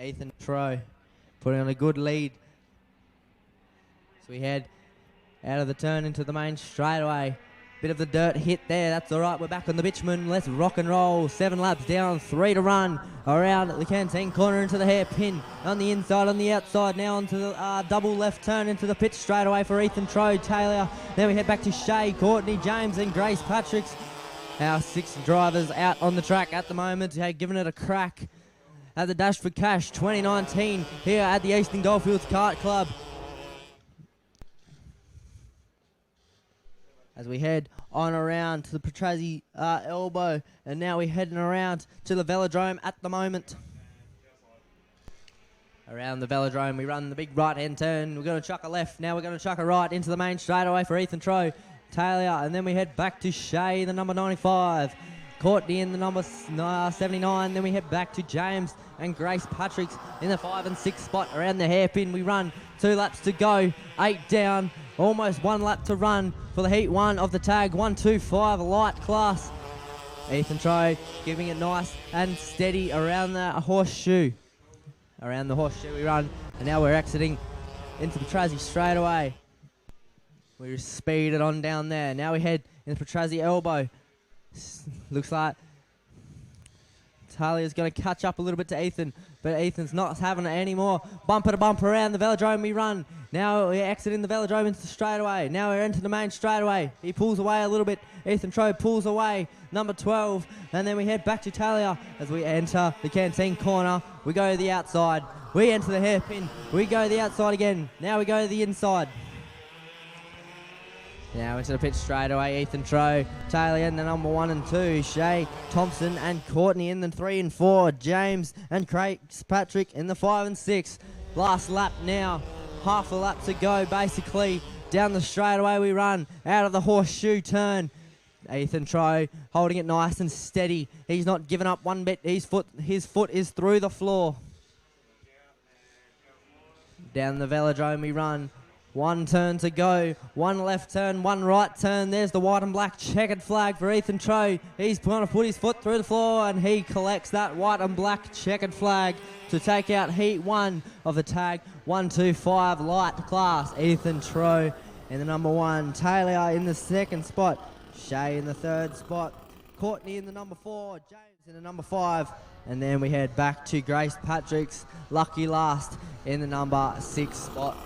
Ethan Troy putting on a good lead. So we head out of the turn into the main straightaway. Bit of the dirt hit there. That's all right. We're back on the bitumen. Let's rock and roll. 7 laps down, 3 to run. Around the canteen corner into the hairpin. On the inside, on the outside. Now onto the double left turn into the pit straight away for Ethan Troy, Taylor. Then we head back to Shay, Courtney, James and Grace Patrick's. Our 6 drivers out on the track at the moment. Giving it a crack at the Dash for Cash 2019 here at the Eastern Goldfields Kart Club. As we head on around to the Petrozzi elbow, and now we're heading around to the velodrome at the moment. Around the velodrome, we run the big right-hand turn. We're going to chuck a left. Now we're going to chuck a right into the main straightaway for Ethan Troy, Taylor, and then we head back to Shay, the number 95. Courtney in the number 79. Then we head back to James and Grace Patrick's in the 5 and 6 spot. Around the hairpin, we run 2 laps to go, 8 down, almost 1 lap to run for the Heat 1 of the tag 125 light class. Ethan Troy giving it nice and steady around the horseshoe. Around the horseshoe we run, and now we're exiting into Petrozzi straight away. We speed it on down there. Now we head into Petrozzi elbow. Looks like Talia's going to catch up a little bit to Ethan, but Ethan's not having it anymore. Bumper to bumper around the velodrome we run. Now we're exiting the velodrome into the straightaway. Now we're into the main straightaway. He pulls away a little bit. Ethan Troy pulls away, number 12. And then we head back to Talia as we enter the canteen corner. We go to the outside. We enter the hairpin. We go to the outside again. Now we go to the inside. Now into the pitch straight away, Ethan Troy, Taylor in the number 1 and 2, Shay Thompson and Courtney in the 3 and 4, James and Grace Patrick in the 5 and 6. Last lap now, half a lap to go basically. Down the straightaway we run, out of the horseshoe turn. Ethan Troy holding it nice and steady. He's not giving up one bit. His foot is through the floor. Down the velodrome we run. One turn to go, one left turn, one right turn. There's the white and black checkered flag for Ethan Troe. He's going to put his foot through the floor and he collects that white and black checkered flag to take out heat 1 of the tag 125 light class. Ethan Troe in the number 1, Taylor in the second spot, Shay in the third spot, Courtney in the number 4, James in the number 5, and then we head back to Grace Patrick's lucky last in the number 6 spot.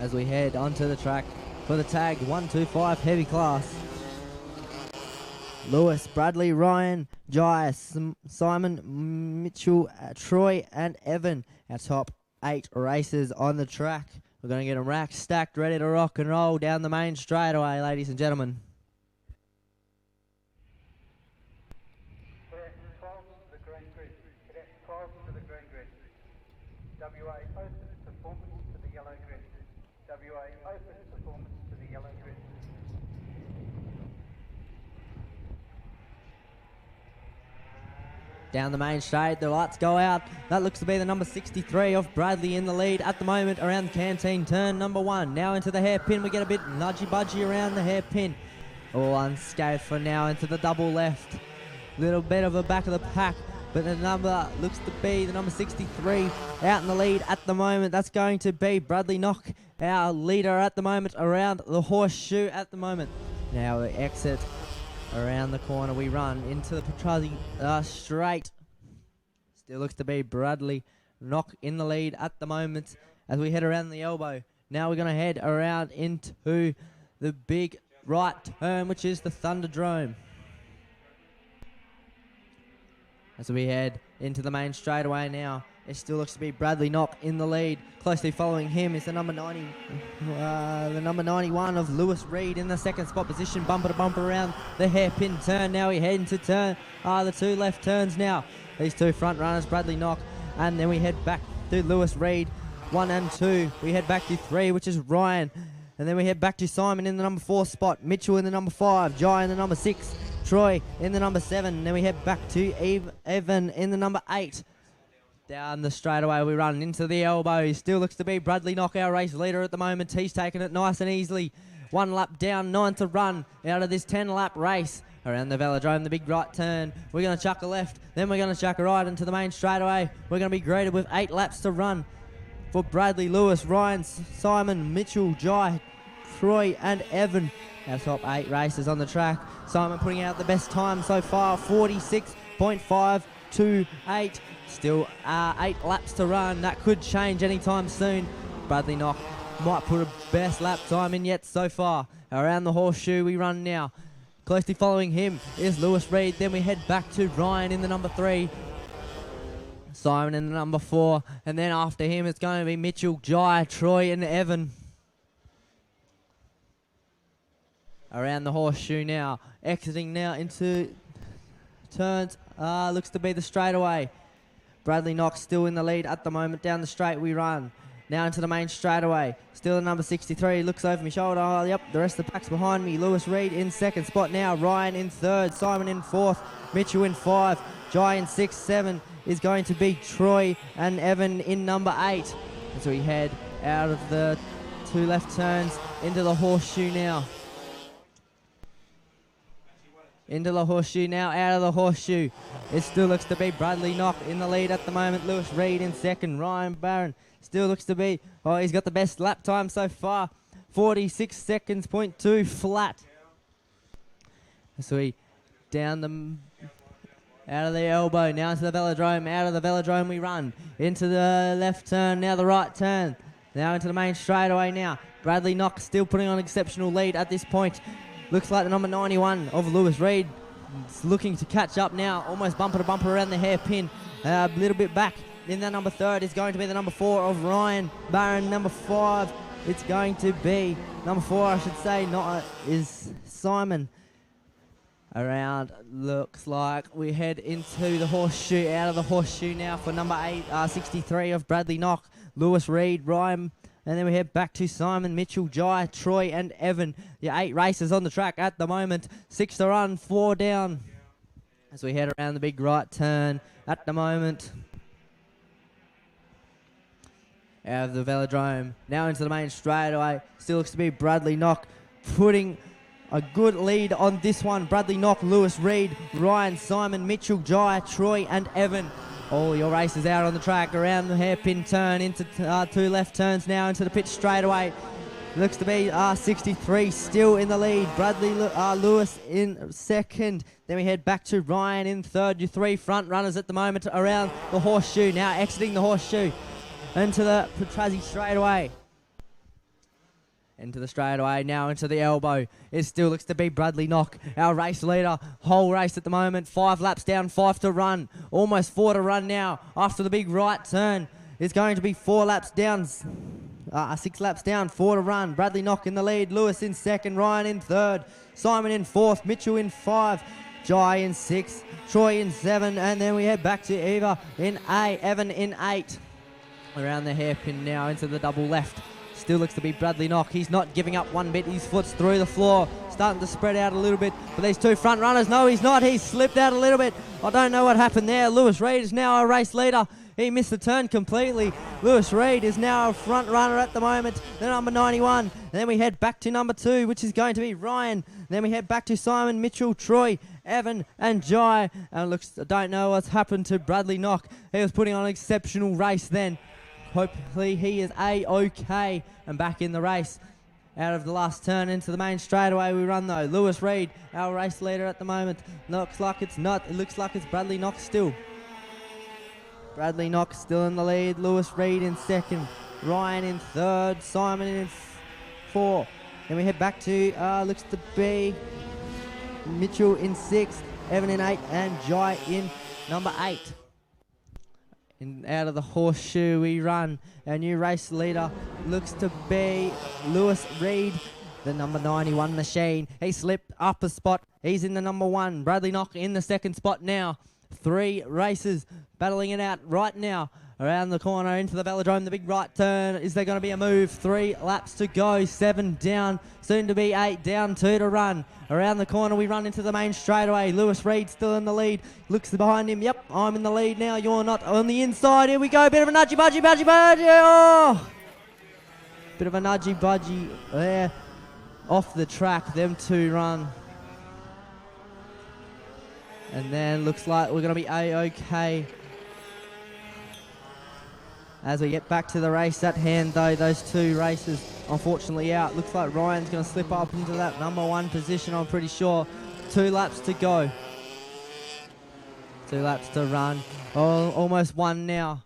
As we head onto the track for the tag 125 heavy class. Lewis, Bradley, Ryan, Jai, Simon, Mitchell, Troy and Evan, our top 8 racers on the track. We're going to get them racked, stacked, ready to rock and roll down the main straightaway, ladies and gentlemen.
Cadet 12 to the green grid. Cadet 12 to the green grid. WA open performance to the yellow grid. WA open performance to the yellow grid.
Down the main straight, the lights go out. That looks to be the number 63 of Bradley in the lead at the moment around the canteen turn number 1. Now into the hairpin, we get a bit nudgy-budgy around the hairpin. All unscathed for now into the double left. Little bit of a back of the pack, but the number looks to be the number 63 out in the lead at the moment. That's going to be Bradley Knock, our leader at the moment around the horseshoe at the moment. Now we exit around the corner, we run into the Petruzzi straight. Still looks to be Bradley Knock in the lead at the moment as we head around the elbow. Now we're going to head around into the big right turn, which is the Thunderdrome. As we head into the main straightaway now, it still looks to be Bradley Knock in the lead. Closely following him is the number 91 of Lewis Reed in the second spot position, bumper to bumper around the hairpin turn. Now we head into turn, the 2 left turns now. These 2 front runners, Bradley Knock, and then we head back to Lewis Reed 1 and 2. We head back to 3, which is Ryan. And then we head back to Simon in the number 4 spot. Mitchell in the number 5. Jai in the number 6. Troy in the number 7. And then we head back to Evan in the number 8. Down the straightaway we run into the elbow. He still looks to be Bradley Knock, our race leader at the moment. He's taking it nice and easily. 1 lap down, 9 to run out of this 10-lap race. Around the velodrome, the big right turn. We're going to chuck a left, then we're going to chuck a right into the main straightaway. We're going to be greeted with 8 laps to run for Bradley, Lewis, Ryan, Simon, Mitchell, Jai, Troy and Evan. Our top 8 racers on the track. Simon putting out the best time so far, 46.528. Still 8 laps to run. That could change anytime soon. Bradley Knock might put a best lap time in yet so far. Around the horseshoe we run now. Closely following him is Lewis Reed. Then we head back to Ryan in the number 3. Simon in the number 4. And then after him it's going to be Mitchell, Jai, Troy and Evan. Around the horseshoe now. Exiting now into turns. Looks to be the straightaway. Bradley Knox still in the lead at the moment. Down the straight we run. Now into the main straightaway. Still in number 63. Looks over my shoulder. Oh, yep, the rest of the pack's behind me. Lewis Reed in second spot now. Ryan in third. Simon in fourth. Mitchell in 5. Jai in 6. 7 is going to be Troy and Evan in number 8. As we head out of the 2 left turns into the horseshoe now. Into the horseshoe now, out of the horseshoe. It still looks to be Bradley Knock in the lead at the moment. Lewis Reed in second. Ryan Barron still looks to be, oh, he's got the best lap time so far. 46 seconds, .2 flat. So we down the, out of the elbow, now into the velodrome. Out of the velodrome we run. Into the left turn, now the right turn. Now into the main straightaway now. Bradley Knock still putting on exceptional lead at this point. Looks like the number 91 of Lewis Reed is looking to catch up now. Almost bumper to bumper around the hairpin. A little bit back. In that number 3 is going to be the number 4 of Ryan Barron. Number 5, it's going to be number 4, I should say, is Simon. Around, looks like we head into the horseshoe. Out of the horseshoe now for number 8, 63 of Bradley Knock. Lewis Reed, Ryan. And then we head back to Simon, Mitchell, Jai, Troy and Evan. The 8 racers on the track at the moment. 6 to run, 4 down. As we head around the big right turn at the moment. Out of the velodrome. Now into the main straightaway. Still looks to be Bradley Knock putting a good lead on this one. Bradley Knock, Lewis Reed, Ryan, Simon, Mitchell, Jai, Troy and Evan. All your racers out on the track. Around the hairpin turn into 2 left turns now into the pitch straightaway. Looks to be 63 still in the lead. Bradley Lewis in second. Then we head back to Ryan in third. Your 3 front runners at the moment around the horseshoe. Now exiting the horseshoe into the Petrazzi straightaway. Into the straightaway, now into the elbow. It still looks to be Bradley Knock, our race leader. Whole race at the moment. 5 laps down, 5 to run. Almost 4 to run now. After the big right turn, it's going to be 4 laps down. 6 laps down, 4 to run. Bradley Knock in the lead. Lewis in second. Ryan in third. Simon in 4th. Mitchell in 5. Jai in 6. Troy in 7. And then we head back to Evan in 8. Around the hairpin now into the double left. Still looks to be Bradley Knock. He's not giving up one bit. His foot's through the floor. Starting to spread out a little bit. But these 2 front runners, no, he's not. He's slipped out a little bit. I don't know what happened there. Lewis Reed is now our race leader. He missed the turn completely. Lewis Reed is now a front runner at the moment. The number 91. And then we head back to number 2, which is going to be Ryan. Then we head back to Simon, Mitchell, Troy, Evan and Jai. And I don't know what's happened to Bradley Knock. He was putting on an exceptional race then. Hopefully he is A-OK and back in the race. Out of the last turn into the main straightaway we run though. Lewis Reed, our race leader at the moment. Looks like it's not. It looks like it's Bradley Knox still. Bradley Knox still in the lead. Lewis Reed in second. Ryan in third. Simon in 4. Then we head back to, looks to be Mitchell in 6th. Evan in 8. And Jai in number 8. Out of the horseshoe we run. Our new race leader looks to be Lewis Reed, the number 91 machine. He slipped up a spot. He's in the number 1. Bradley Knock in the second spot now. 3 races battling it out right now. Around the corner into the velodrome, the big right turn. Is there going to be a move? 3 laps to go, 7 down, soon to be 8 down, 2 to run. Around the corner, we run into the main straightaway. Lewis Reed still in the lead. Looks behind him. Yep, I'm in the lead now. You're not. On the inside, here we go. Bit of a nudgy budgy. Oh! Bit of a nudgy budgy there. Off the track, them 2 run. And then looks like we're going to be A-OK. As we get back to the race at hand, though, those 2 races unfortunately out. Looks like Ryan's going to slip up into that number 1 position, I'm pretty sure. 2 laps to go. 2 laps to run. Oh, almost 1 now.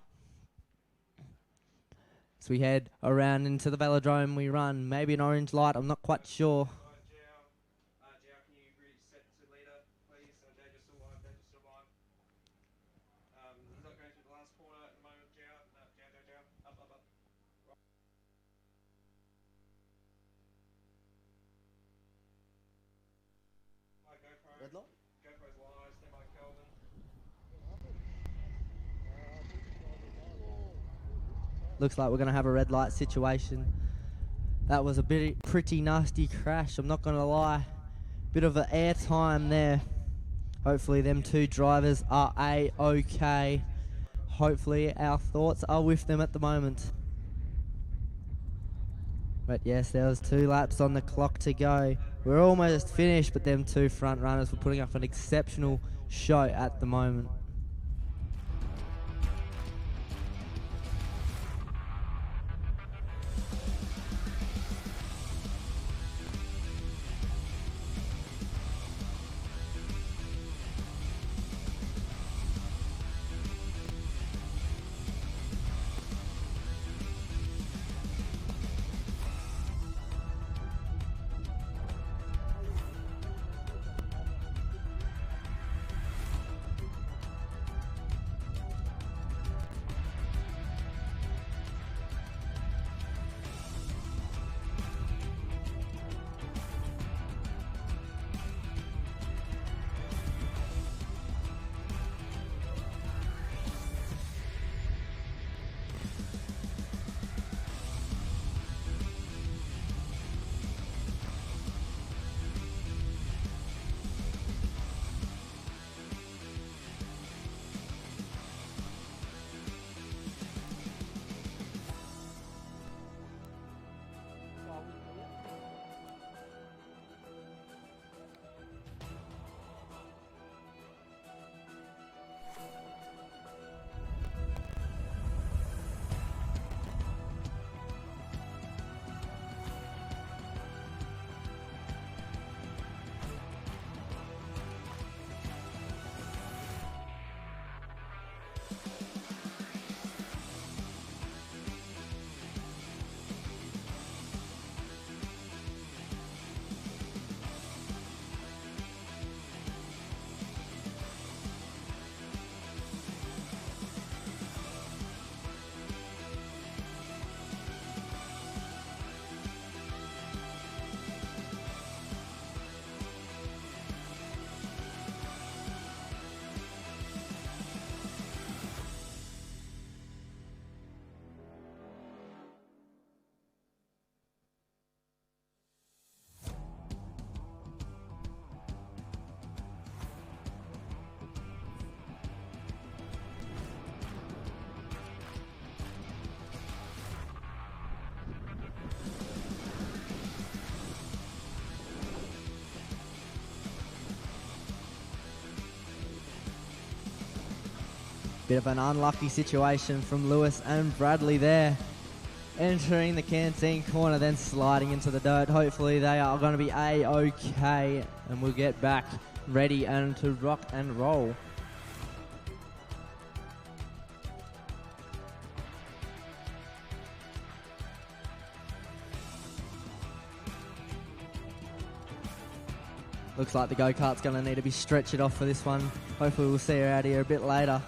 As we head around into the velodrome, we run. Maybe an orange light, I'm not quite sure. Looks like we're going to have a red light situation. That was a pretty nasty crash, I'm not going to lie. Bit of an air time there. Hopefully them 2 drivers are A-OK. Hopefully our thoughts are with them at the moment. But yes, there was 2 laps on the clock to go. We're almost finished, but them 2 front runners were putting up an exceptional show at the moment. Bit of an unlucky situation from Lewis and Bradley there. Entering the canteen corner, then sliding into the dirt. Hopefully they are going to be A-OK and we'll get back ready and to rock and roll. Looks like the go-kart's going to need to be stretched off for this one. Hopefully we'll see her out here a bit later.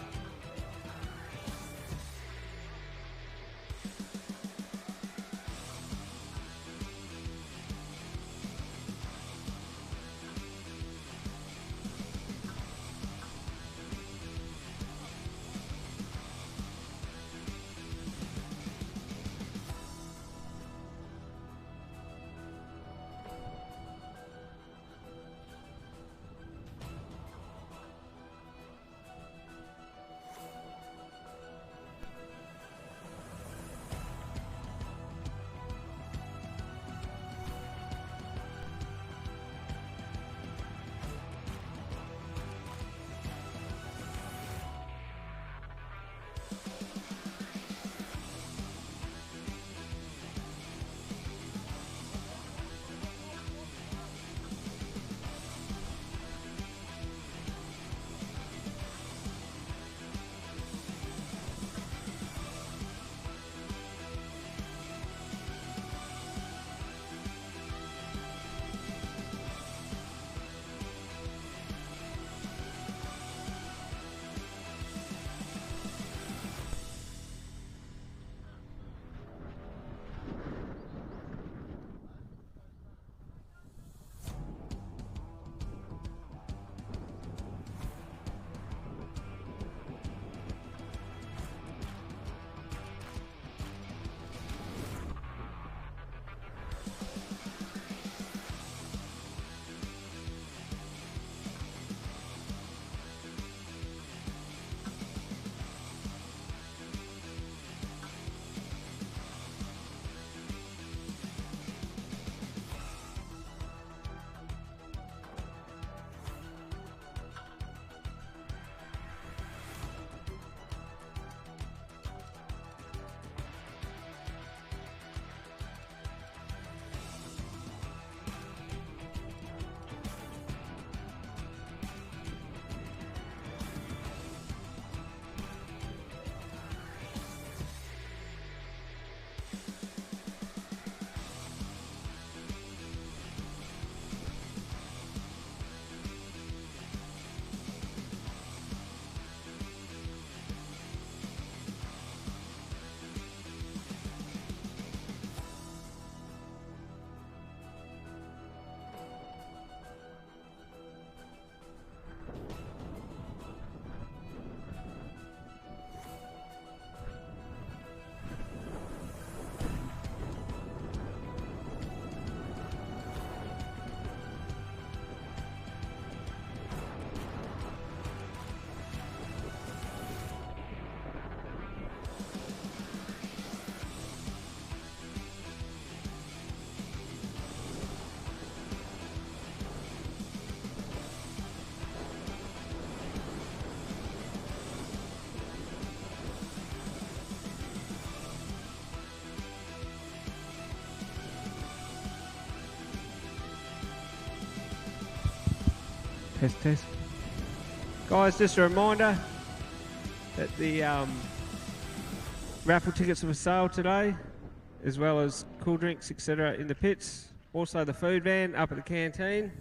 Test, test. Guys, just a reminder that the raffle tickets are for sale today, as well as cool drinks, etc. in the pits. Also the food van up at the canteen,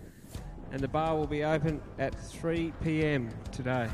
and the bar will be open at 3 p.m. today.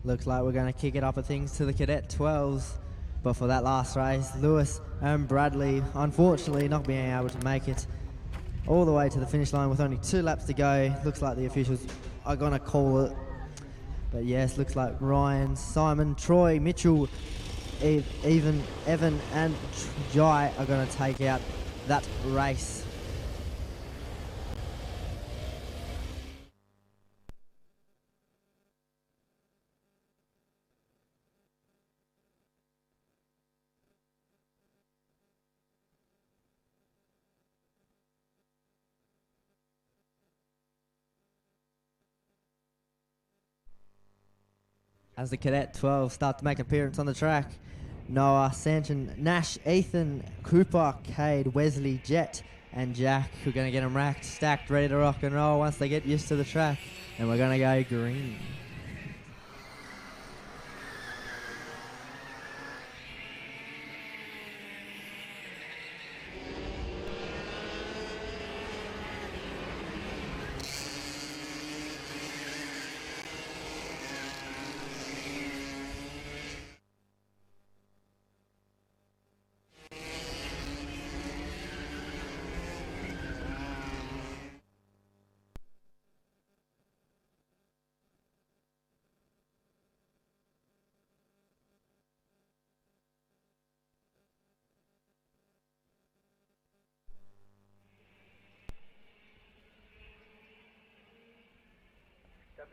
Looks like we're going to kick it up of things to the Cadet 12s. But for that last race, Lewis and Bradley, unfortunately, not being able to make it all the way to the finish line with only 2 laps to go. Looks like the officials are going to call it. But yes, looks like Ryan, Simon, Troy, Mitchell, even Evan and Jai are going to take out that race. As the Cadet 12 start to make an appearance on the track, Noah, Sanchin, Nash, Ethan, Cooper, Cade, Wesley, Jet, and Jack, who are going to get them racked, stacked, ready to rock and roll once they get used to the track. And we're going to go green.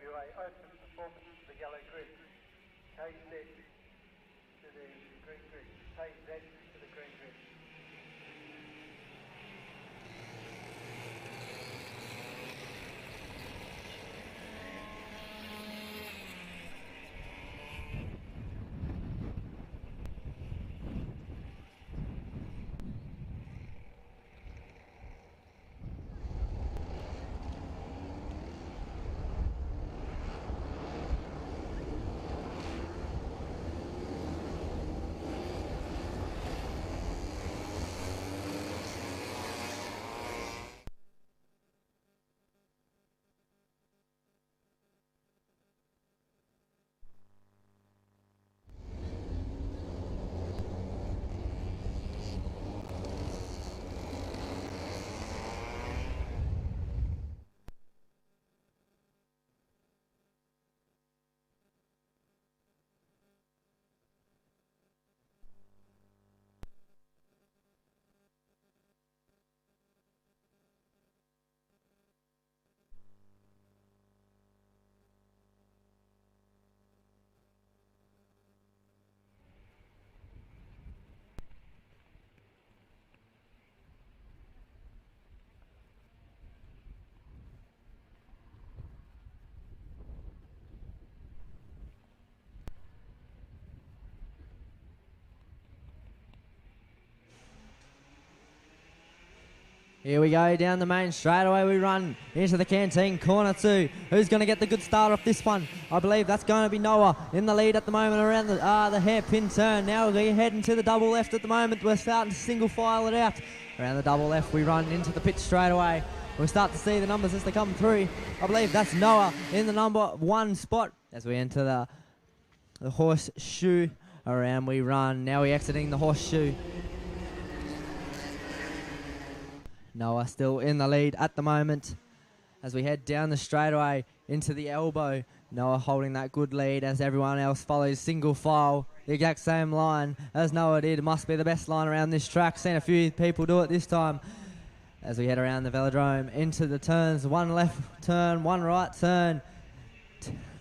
WA open performance to the yellow grid. KZ to the green grid. KZ to the green grid.
Here we go, down the main straightaway we run into the canteen, corner 2. Who's going to get the good start off this one? I believe that's going to be Noah in the lead at the moment around the hairpin turn. Now we're heading to the double left at the moment. We're starting to single file it out. Around the double left we run into the pit straightaway. We'll start to see the numbers as they come through. I believe that's Noah in the number 1 spot as we enter the horseshoe. Around we run. Now we're exiting the horseshoe. Noah still in the lead at the moment as we head down the straightaway into the elbow. Noah holding that good lead as everyone else follows single file. The exact same line as Noah did. It must be the best line around this track. Seen a few people do it this time. As we head around the velodrome into the turns. 1 left turn, 1 right turn.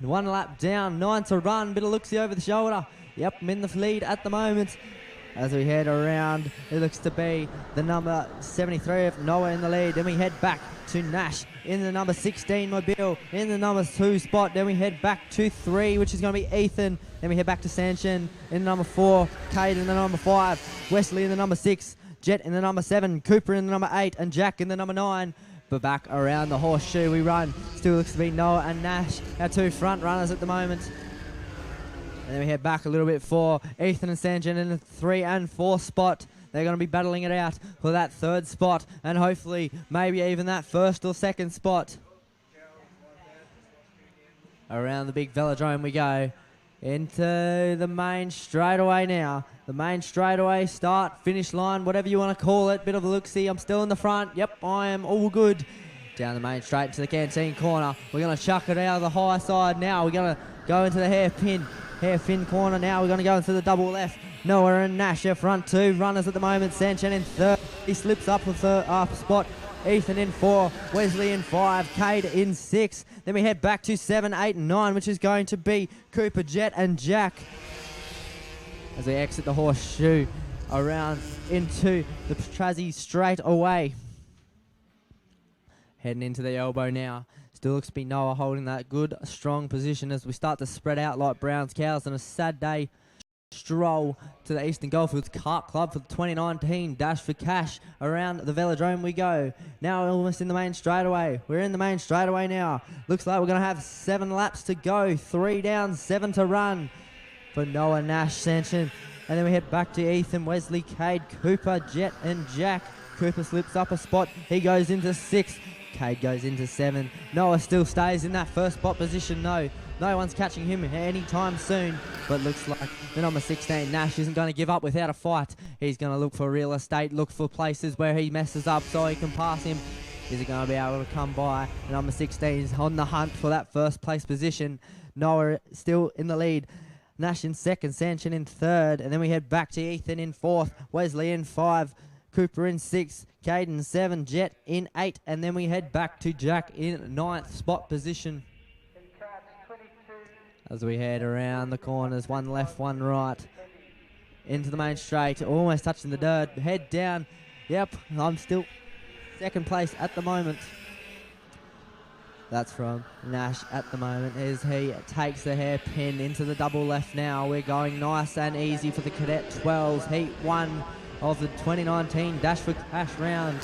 1 lap down, 9 to run. Bit of looksy over the shoulder. Yep, I'm in the lead at the moment. As we head around, it looks to be the number 73 of Noah in the lead. Then we head back to Nash in the number 16 Mobile in the number 2 spot. Then we head back to 3, which is going to be Ethan. Then we head back to Sanchin in the number 4, Cade in the number 5, Wesley in the number 6, Jet in the number 7, Cooper in the number 8, and Jack in the number 9. But back around the horseshoe we run. Still looks to be Noah and Nash, our 2 front runners at the moment. And then we head back a little bit for Ethan and Sanchin in the 3 and 4 spot. They're going to be battling it out for that 3rd spot and hopefully maybe even that 1st or 2nd spot. Around the big velodrome we go into the main straightaway now. The main straightaway start, finish line, whatever you want to call it. Bit of a look-see. I'm still in the front. Yep, I am all good. Down the main straight to the canteen corner. We're going to chuck it out of the high side now. We're going to go into the hairpin corner now. We're going to go into the double left. Noah and Nash are front 2 runners at the moment. Sanchin in 3rd. He slips up with the spot. Ethan in 4. Wesley in 5. Cade in 6. Then we head back to 7, 8, and 9, which is going to be Cooper, Jet, and Jack. As we exit the horseshoe around into the Trazzy straight away. Heading into the elbow now. Still looks to be Noah holding that good, strong position as we start to spread out like Brown's cows on a sad day. Stroll to the Eastern Goldfields Kart Club for the 2019 Dash for Cash. Around the velodrome we go. Now almost in the main straightaway. We're in the main straightaway now. Looks like we're going to have 7 laps to go. 3 down, 7 to run for Noah, Nash, Sanchin. And then we head back to Ethan, Wesley, Cade, Cooper, Jet, and Jack. Cooper slips up a spot. He goes into 6. Cade goes into 7. Noah still stays in that 1st spot position. No one's catching him anytime soon. But looks like the number 16, Nash, isn't going to give up without a fight. He's going to look for real estate, look for places where he messes up so he can pass him. Is he going to be able to come by? The number 16 is on the hunt for that 1st place position. Noah still in the lead. Nash in 2nd, Sanchin in 3rd. And then we head back to Ethan in 4th, Wesley in 5. Cooper in 6, Caden 7, Jet in 8, and then we head back to Jack in 9th spot position.
In car
as we head around the corners, one left, one right, into the main straight, almost touching the dirt, head down. Yep, I'm still second place at the moment. That's from Nash at the moment as he takes the hairpin into the double left now. We're going nice and easy for the Cadet 12s. Heat 1 of the 2019 Dash for Cash round.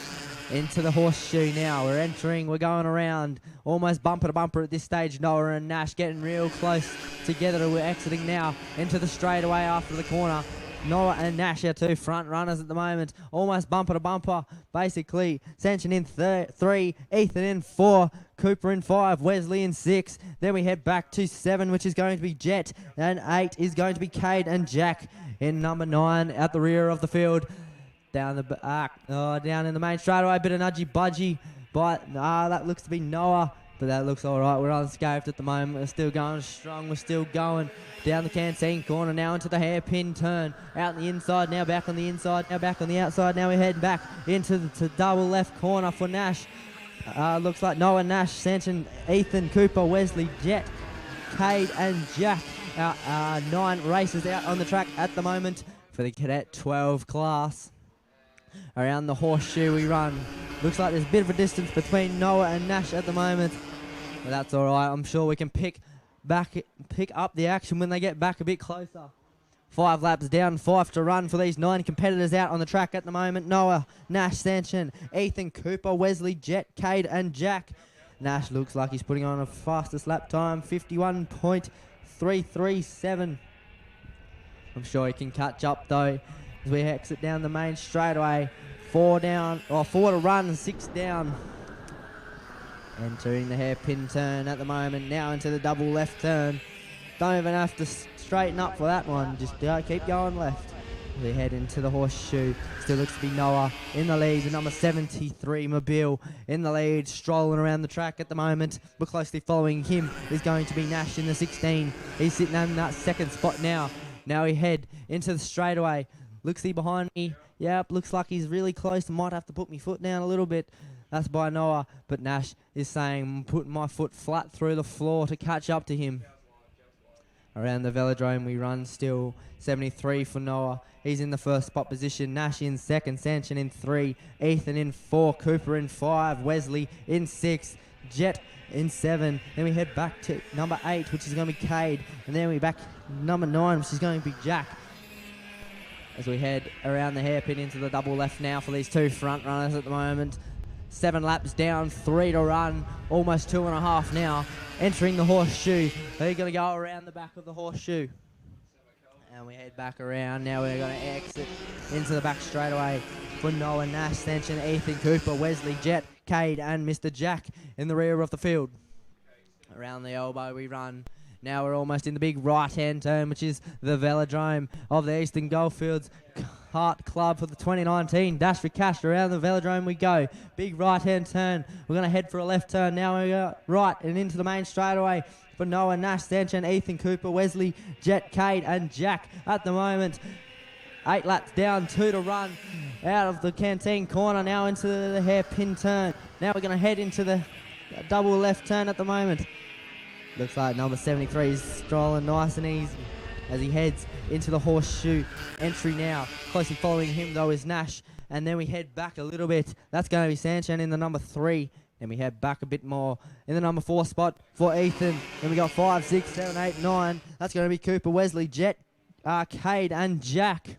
Into the horseshoe now. We're going around. Almost bumper to bumper at this stage. Noah and Nash getting real close together. We're exiting now into the straightaway after the corner. Noah and Nash are two front runners at the moment. Almost bumper to bumper, basically. Sanchen in 3, Ethan in 4, Cooper in 5, Wesley in 6. Then we head back to 7, which is going to be Jet. And 8 is going to be Cade and Jack in number 9 at the rear of the field. Down the back, down in the main straightaway, bit of nudgy budgy. But that looks to be Noah. But that looks all right. We're unscathed at the moment. We're still going strong. We're still going down the canteen corner now into the hairpin turn. Out on the inside, now back on the inside, now back on the outside. Now we're heading back into the double left corner for Nash. Looks like Noah, Nash, Sanchen, Ethan, Cooper, Wesley, Jet, Cade and Jack. 9 races out on the track at the moment for the Cadet 12 class. Around the horseshoe we run. Looks like there's a bit of a distance between Noah and Nash at the moment. But that's all right. I'm sure we can pick up the action when they get back a bit closer. 5 laps down, 5 to run for these 9 competitors out on the track at the moment. Noah, Nash, Sanchen, Ethan, Cooper, Wesley, Jet, Cade and Jack. Nash looks like he's putting on a fastest lap time, 51.337. I'm sure he can catch up though as we exit down the main straightaway. 4 to run, 6 down. Entering the hairpin turn at the moment, now into the double left turn. Don't even have to straighten up for that one, just keep going left. We head into the horseshoe. Still looks to be Noah in the lead, the number 73 Mobile in the lead, strolling around the track at the moment. We're closely following him is going to be Nash in the 16. He's sitting in that second spot now. Now we head into the straightaway. Looks he behind me. Yep, looks like he's really close. Might have to put my foot down a little bit. That's by Noah, but Nash is saying I'm putting my foot flat through the floor to catch up to him. Around the velodrome we run still. 73 for Noah. He's in the first spot position. Nash in second. Sanchen in 3. Ethan in 4. Cooper in 5. Wesley in 6. Jet in 7. Then we head back to number 8, which is going to be Cade. And then we back number 9, which is going to be Jack. As we head around the hairpin into the double left now for these 2 front runners at the moment. 7 laps down, 3 to run, almost 2.5 now. Entering the horseshoe. They're going to go around the back of the horseshoe. And we head back around. Now we're going to exit into the back straightaway for Noah, Nash, Sanchen, Ethan, Cooper, Wesley, Jet, Cade and Mr. Jack in the rear of the field. Around the elbow we run. Now we're almost in the big right-hand turn, which is the velodrome of the Eastern Goldfields Kart Club for the 2019 Dash for Cash. Around the velodrome we go. Big right-hand turn. We're going to head for a left turn. Now we go right and into the main straightaway for Noah, Nash, Sanchen, Ethan, Cooper, Wesley, Jet, Cade and Jack at the moment. 8 laps down, 2 to run. Out of the canteen corner, now into the hairpin turn. Now we're going to head into the double left turn at the moment. Looks like number 73 is strolling nice and easy as he heads into the horseshoe entry now. Closely following him though is Nash. And then we head back a little bit. That's going to be Sanchen in the number 3. Then we head back a bit more in the number 4 spot for Ethan. Then we got 5, 6, 7, 8, 9. That's going to be Cooper, Wesley, Jet, Cade and Jack.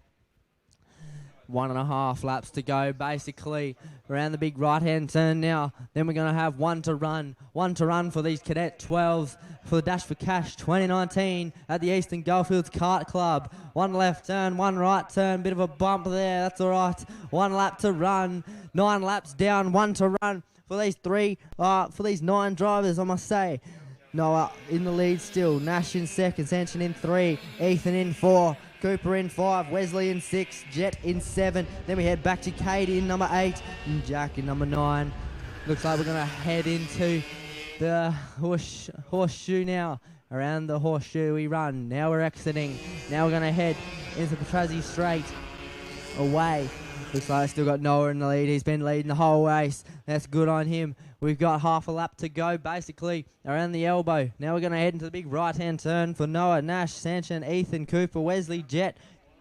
1.5 laps to go, basically, around the big right-hand turn now. Then we're going to have 1 to run. 1 to run for these Cadet 12s for the Dash for Cash 2019 at the Eastern Goldfields Kart Club. 1 left turn, 1 right turn, bit of a bump there, that's all right. 1 lap to run, 9 laps down, 1 to run for these 9 drivers, I must say. Noah in the lead still, Nash in second, Sanchen in 3, Ethan in 4. Cooper in 5, Wesley in 6, Jet in 7. Then we head back to Katie in number 8 and Jack in number 9. Looks like we're going to head into the horseshoe now. Around the horseshoe we run. Now we're exiting. Now we're going to head into the Trazzy Straight away Looks like I still got Noah in the lead. He's been leading the whole race. That's good on him. We've got half a lap to go, basically, around the elbow. Now we're going to head into the big right-hand turn for Noah, Nash, Sanchin, Ethan, Cooper, Wesley, Jet,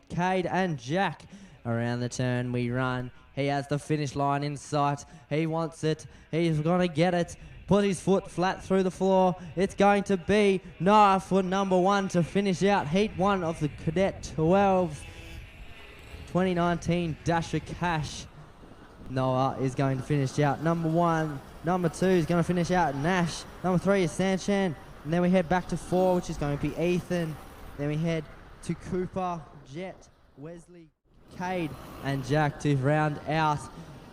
Cade, and Jack. Around the turn we run. He has the finish line in sight. He wants it. He's going to get it. Put his foot flat through the floor. It's going to be Noah for number 1 to finish out Heat 1 of the Cadet 12 2019 Dash for Cash. Noah is going to finish out number 1. Number 2 is going to finish out Nash. Number 3 is Sanchin. And then we head back to 4, which is going to be Ethan. Then we head to Cooper, Jet, Wesley, Cade, and Jack to round out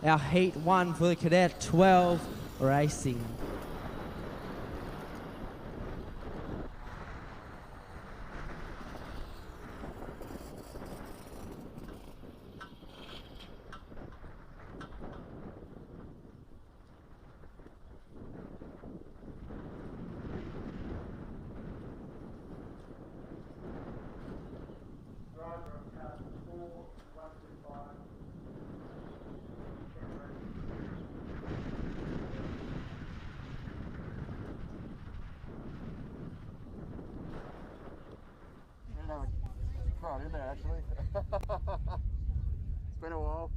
our Heat 1 for the Cadet 12 Racing.
Crowd in there actually. It's been a while.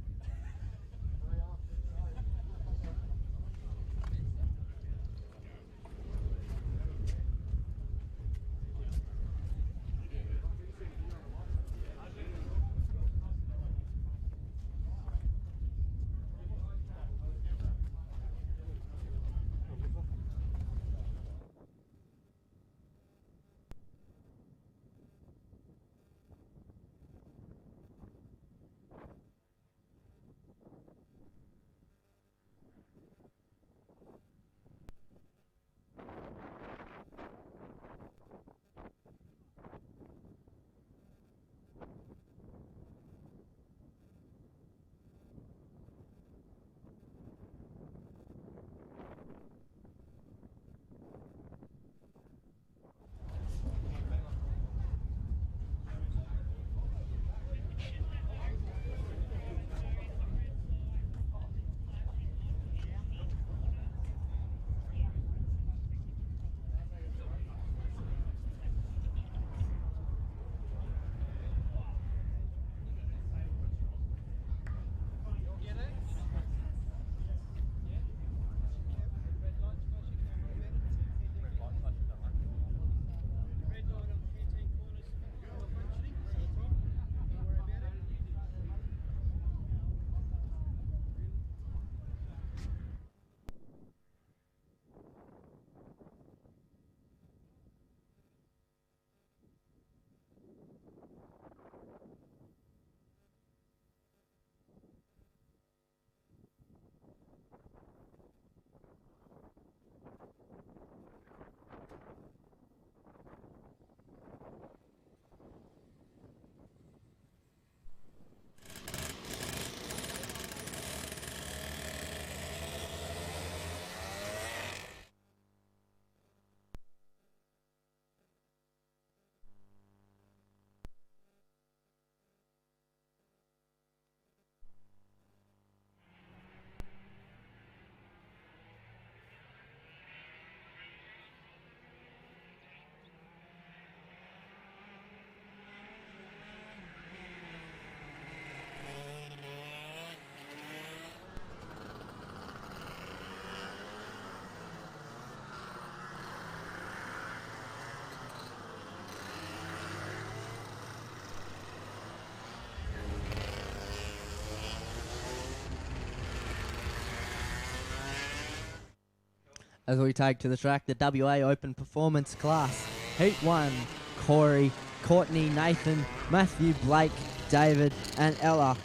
As we take to the track, the WA Open Performance Class. Heat 1, Corey, Courtney, Nathan, Matthew, Blake, David, and Ella.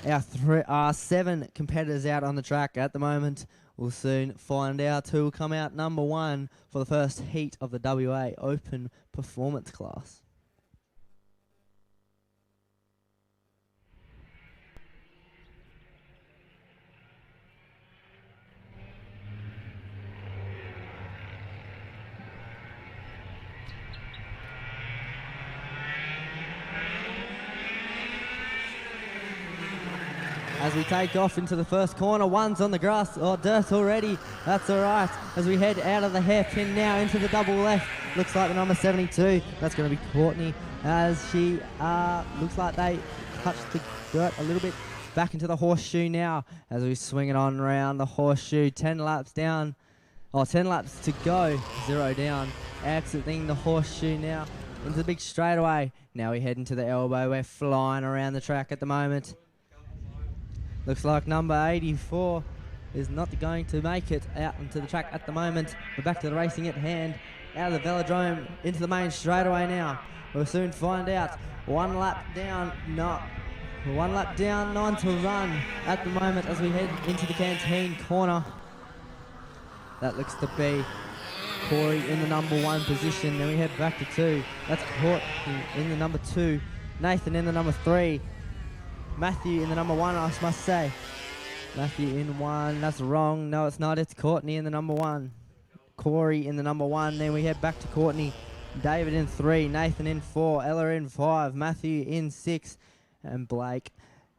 Our 7 competitors out on the track at the moment. We'll soon find out who will come out number 1 for the first heat of the WA Open Performance Class. As as we take off into the first corner. One's on the grass or dirt already. That's all right. As we head out of the hairpin now into the double left. Looks like the number 72. That's going to be Courtney, as she looks like they touched the dirt a little bit. Back into the horseshoe now as we swing it on around the horseshoe. 10 laps down. 10 laps to go. 0 down. Exiting the horseshoe now into the big straightaway. Now we head into the elbow. We're flying around the track at the moment. Looks like number 84 is not going to make it out into the track at the moment. We're back to the racing at hand. Out of the velodrome into the main straightaway now. We'll soon find out. 1 lap down. No. 1 lap down, 9 to run at the moment as we head into the canteen corner. That looks to be Corey in the number 1 position. Then we head back to 2. That's Courtney in the number 2. Nathan in the number 3. Matthew in the number 1, I must say. Matthew in 1, that's wrong. No, it's not. It's Courtney in the number 1. Corey in the number 1. Then we head back to Courtney. David in 3. Nathan in 4. Ella in 5. Matthew in 6. And Blake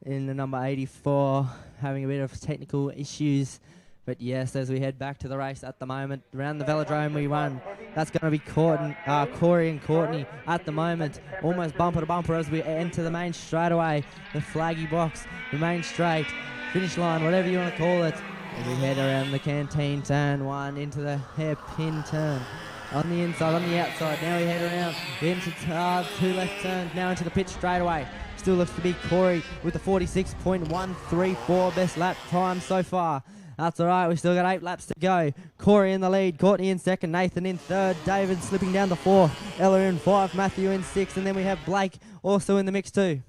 in the number 84, having a bit of technical issues. But yes, as we head back to the race at the moment, around the velodrome we run. That's going to be Corey and Courtney at the moment. Almost bumper to bumper as we enter the main straightaway. The flaggy box, the main straight, finish line, whatever you want to call it. As we head around the canteen turn 1 into the hairpin turn. On the inside, on the outside, now we head around into 2 left turns, now into the pit straightaway. Still looks to be Corey with the 46.134 best lap time so far. That's all right, we've still got 8 laps to go. Corey in the lead, Courtney in 2nd, Nathan in 3rd, David slipping down to 4th, Ella in 5, Matthew in 6th, and then we have Blake also in the mix too.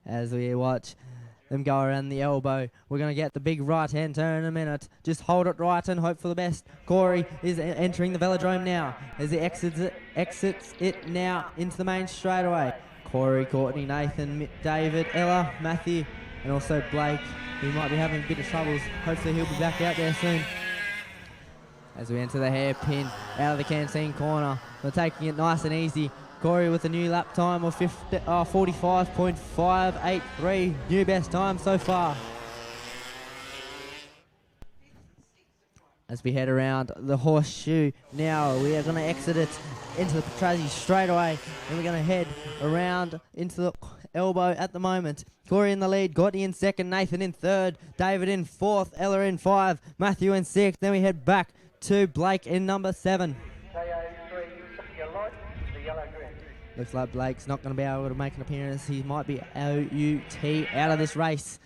As we watch them go around the elbow, we're going to get the big right-hand turn in a minute. Just hold it right and hope for the best. Corey is entering the velodrome now as he exits it now into the main straightaway. Corey, Courtney, Nathan, David, Ella, Matthew, and also Blake, who might be having a bit of troubles. Hopefully he'll be back out there soon. As we enter the hairpin out of the canteen corner, we're taking it nice and easy. Corey with a new lap time of 45.583, new best time so far. As we head around the horseshoe, now we are going to exit it into the Petrazzi straight away, and we're going to head around into the elbow at the moment. Corey in the lead, Courtney in 2nd, Nathan in 3rd, David in 4th, Ella in 5, Matthew in 6th. Then we head back to Blake in number 7. Looks like Blake's not going to be able to make an appearance. He might be out of this race.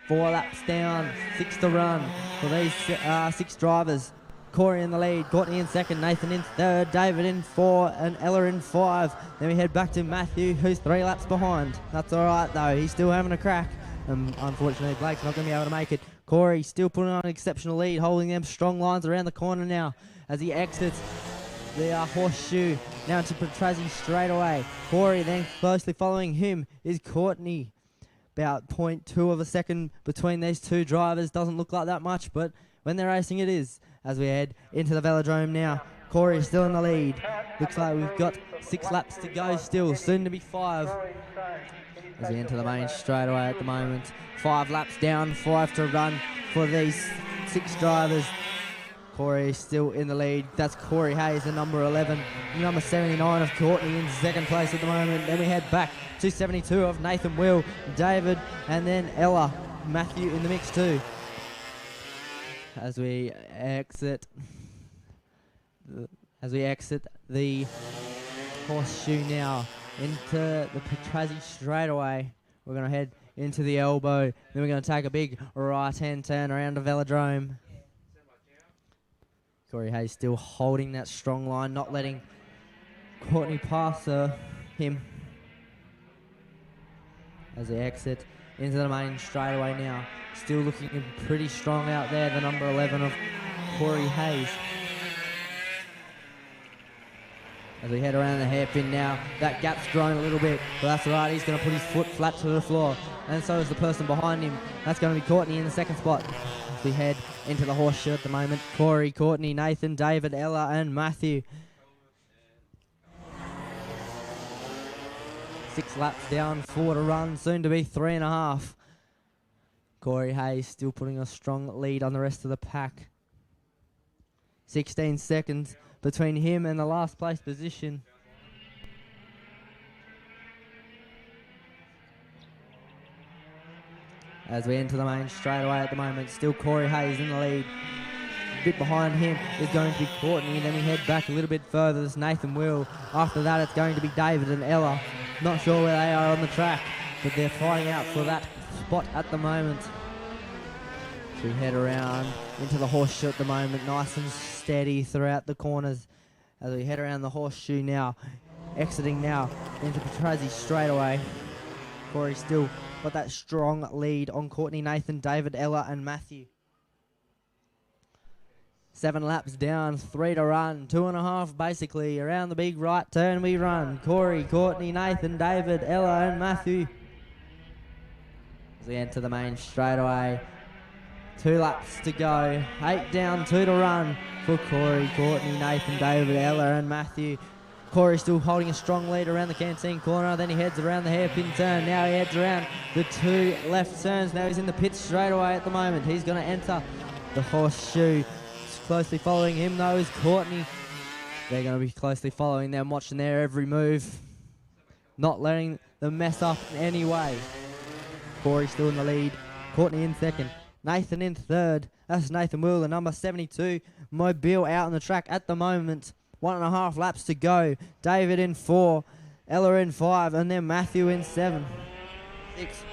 4 laps down, 6 to run for these 6 drivers. Corey in the lead, Courtney in 2nd, Nathan in 3rd, David in 4, and Ella in 5. Then we head back to Matthew, who's 3 laps behind. That's all right, though. He's still having a crack. Unfortunately, Blake's not going to be able to make it. Corey still putting on an exceptional lead, holding them strong lines around the corner now as he exits the horseshoe. Now into Petrazzi straight away. Corey then closely following him is Courtney. About 0.2 of a second between these 2 drivers. Doesn't look like that much, but when they're racing it is. As we head into the velodrome now, Corey is still in the lead. Looks like we've got 6 laps to go still, soon to be 5. As we enter the main straightaway at the moment. 5 laps down, 5 to run for these 6 drivers. Corey is still in the lead. That's Corey Hayes, the number 11. Number 79 of Courtney in 2nd place at the moment. Then we head back to 72 of Nathan Will, David, and then Ella. Matthew in the mix too. As we exit the horseshoe now into the Petrazzi straightaway. We're going to head into the elbow. Then we're going to take a big right-hand turn around the velodrome. Corey Hayes still holding that strong line, not letting Courtney pass him. As they exit into the main straightaway now. Still looking pretty strong out there, the number 11 of Corey Hayes. As we head around the hairpin now, that gap's grown a little bit, but that's all right. He's going to put his foot flat to the floor, and so is the person behind him. That's going to be Courtney in the second spot. As we head into the horseshoe at the moment, Corey, Courtney, Nathan, David, Ella, and Matthew. 6 laps down, 4 to run, soon to be 3.5. Corey Hayes still putting a strong lead on the rest of the pack. 16 seconds between him and the last place position. As we enter the main straightaway at the moment, still Corey Hayes in the lead. A bit behind him is going to be Courtney, then we head back a little bit further, there's Nathan Will. After that it's going to be David and Ella. Not sure where they are on the track, but they're fighting out for that spot at the moment. So we head around into the horseshoe at the moment, nice and steady throughout the corners. As we head around the horseshoe now, exiting now into Petrozzi straightaway. Corey still got that strong lead on Courtney, Nathan, David, Ella and Matthew. 7 laps down, 3 to run, 2.5 basically. Around the big right turn we run. Corey, Courtney, Nathan, David, Ella and Matthew. As we enter the main straightaway, 2 laps to go. 8 down, 2 to run for Corey, Courtney, Nathan, David, Ella and Matthew. Corey still holding a strong lead around the canteen corner. Then he heads around the hairpin turn. Now he heads around the 2 left turns. Now he's in the pit straightaway at the moment. He's going to enter the horseshoe. Closely following him though is Courtney. They're going to be closely following them, watching their every move. Not letting them mess up in any way. Corey still in the lead. Courtney in second. Nathan in third. That's Nathan Will, the number 72. Mobile out on the track at the moment. 1.5 laps to go. David in 4. Ella in 5. And then Matthew in 7. 6.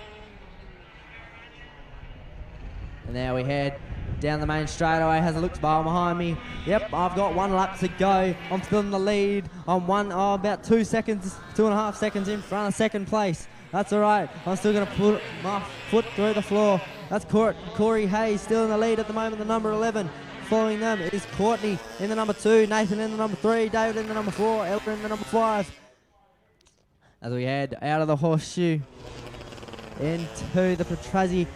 And now we head down the main straightaway. Has a look behind me. Yep, I've got 1 lap to go. I'm still in the lead. I'm about 2 seconds, 2.5 seconds in front of second place. That's all right. I'm still going to put my foot through the floor. That's Corey Hayes still in the lead at the moment, the number 11. Following them is Courtney in the number 2, Nathan in the number 3, David in the number 4, Ella in the number 5. As we head out of the horseshoe into the Petrozzi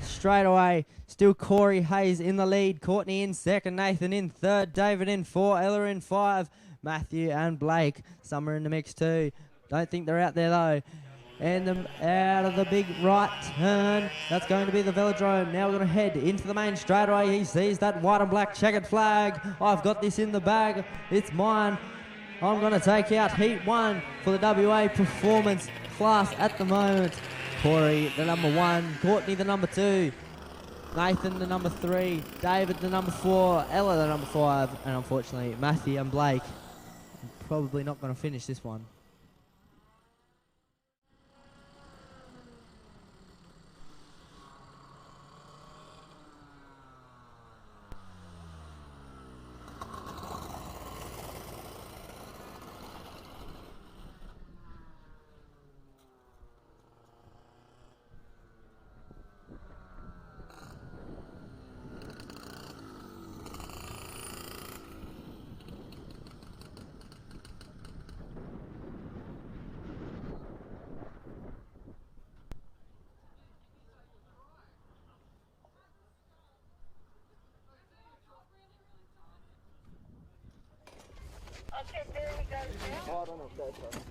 straightaway, still Corey Hayes in the lead, Courtney in second, Nathan in third, David in 4, Ella in 5, Matthew and Blake, some are in the mix too. Don't think they're out there though. And out of the big right turn, that's going to be the velodrome. Now we're going to head into the main straightaway. He sees that white and black checkered flag. I've got this in the bag. It's mine. I'm going to take out heat 1 for the WA performance class at the moment. Corey, the number 1. Courtney, the number 2. Nathan, the number 3. David, the number 4. Ella, the number 5. And unfortunately, Matthew and Blake probably not going to finish this one.
Oh, I don't know if that's right.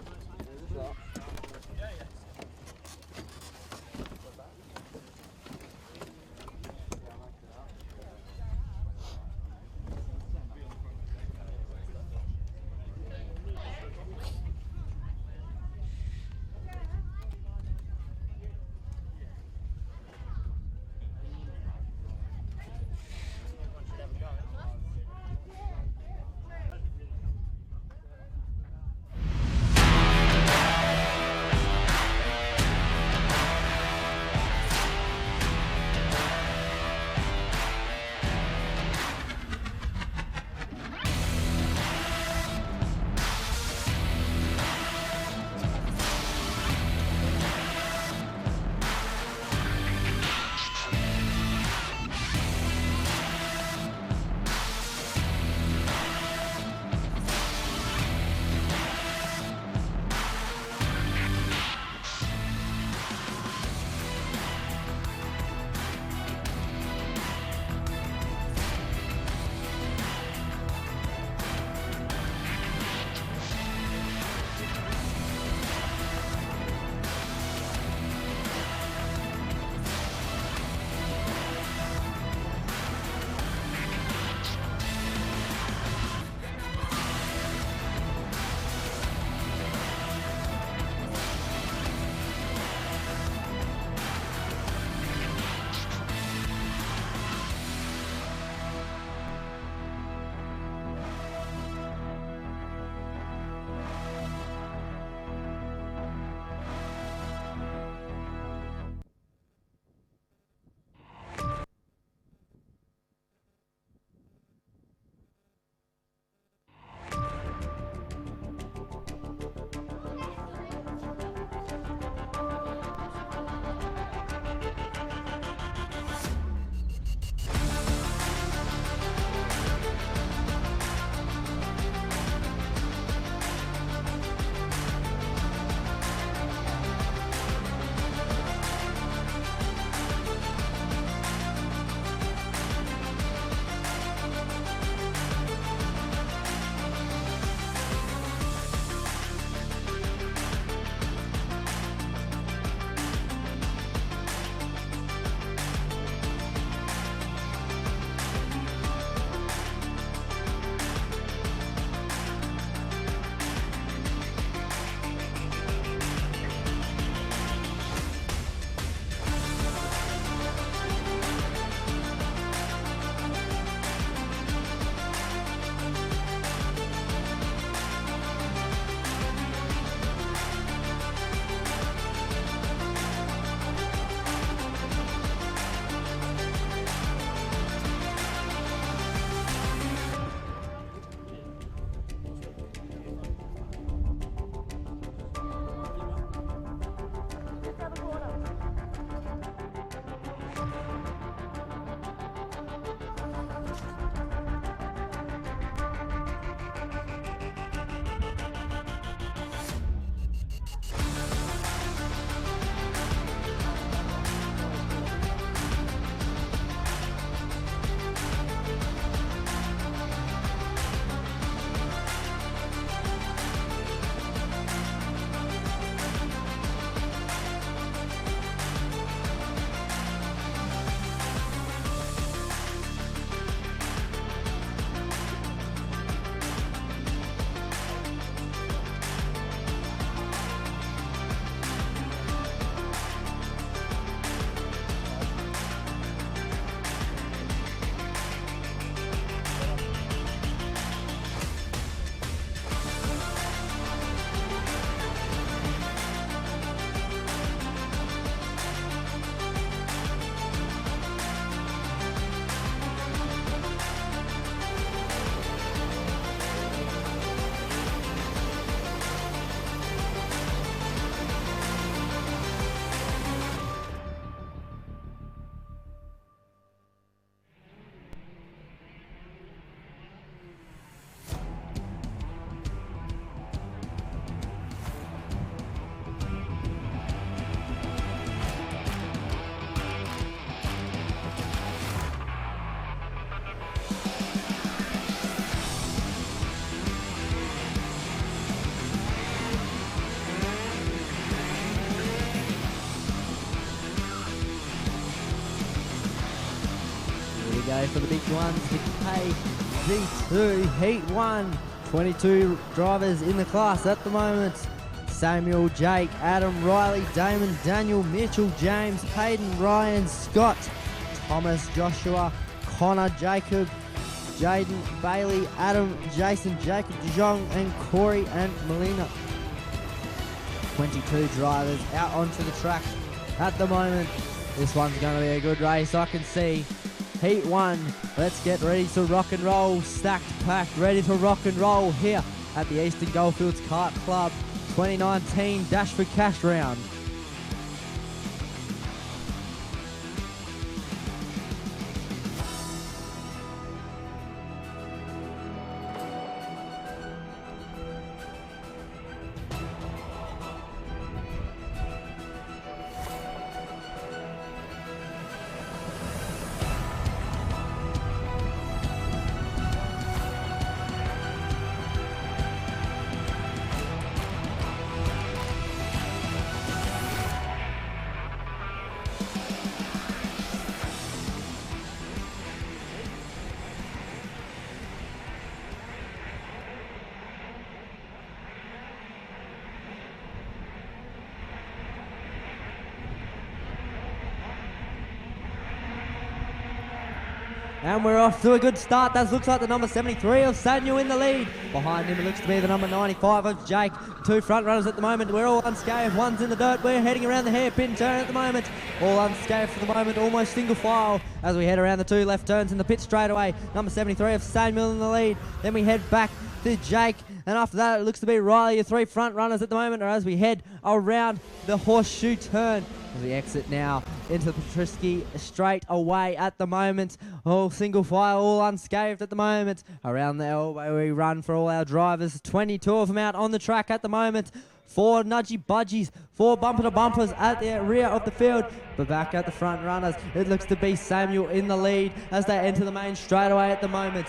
for the big ones to KZ2 Heat 1. 22 drivers in the class at the moment. Samuel, Jake, Adam, Riley, Damon, Daniel, Mitchell, James, Hayden, Ryan, Scott, Thomas, Joshua, Connor, Jacob, Jaden, Bailey, Adam, Jason, Jacob, DeJong, and Corey and Melina. 22 drivers out onto the track at the moment. This one's going to be a good race, I can see. Heat 1, let's get ready to rock and roll. Stacked, packed, ready to rock and roll here at the Eastern Goldfields Kart Club 2019 Dash for Cash round. And we're off to a good start. That looks like the number 73 of Samuel in the lead. Behind him it looks to be the number 95 of Jake. Two front runners at the moment. We're all unscathed. One's in the dirt. We're heading around the hairpin turn at the moment. All unscathed for the moment. Almost single file as we head around the two left turns in the pit straightaway. Number 73 of Samuel in the lead. Then we head back to Jake. And after that it looks to be Riley. Your three front runners at the moment are as we head around the horseshoe turn. As we exit now into the Patrisky straight away at the moment. All single file, all unscathed at the moment. Around the elbow we run for all our drivers. 22 of them out on the track at the moment. 4 nudgy budgies, 4 bumper to bumpers at the rear of the field. But back at the front runners, it looks to be Samuel in the lead as they enter the main straightaway at the moment.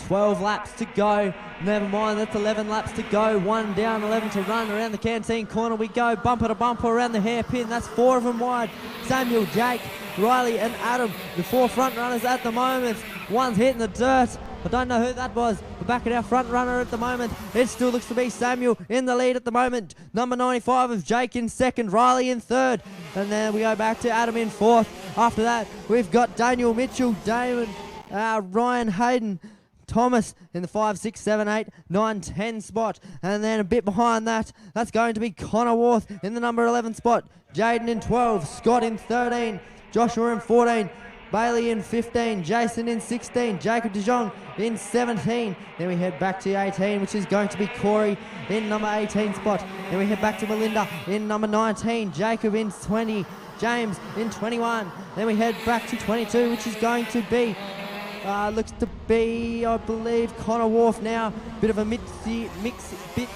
12 laps to go. Never mind, that's 11 laps to go. 1 down, 11 to run. Around the canteen corner we go. Bumper to bumper around the hairpin. That's 4 of them wide. Samuel, Jake, Riley and Adam, the 4 front runners at the moment. One's hitting the dirt. I don't know who that was. But back at our front runner at the moment, it still looks to be Samuel in the lead at the moment. Number 95 of Jake in second, Riley in third. And then we go back to Adam in fourth. After that, we've got Daniel, Mitchell, Damon, Ryan, Hayden, Thomas in the 5, 6, 7, 8, 9, 10 spot. And then a bit behind that, that's going to be Connor Worth in the number 11 spot. Jaden in 12, Scott in 13, Joshua in 14, Bailey in 15, Jason in 16, Jacob DeJong in 17. Then we head back to 18, which is going to be Corey in number 18 spot. Then we head back to Melinda in number 19, Jacob in 20, James in 21. Then we head back to 22, which is going to be looks to be, I believe, Connor Wharf now. Bit of a mix bit.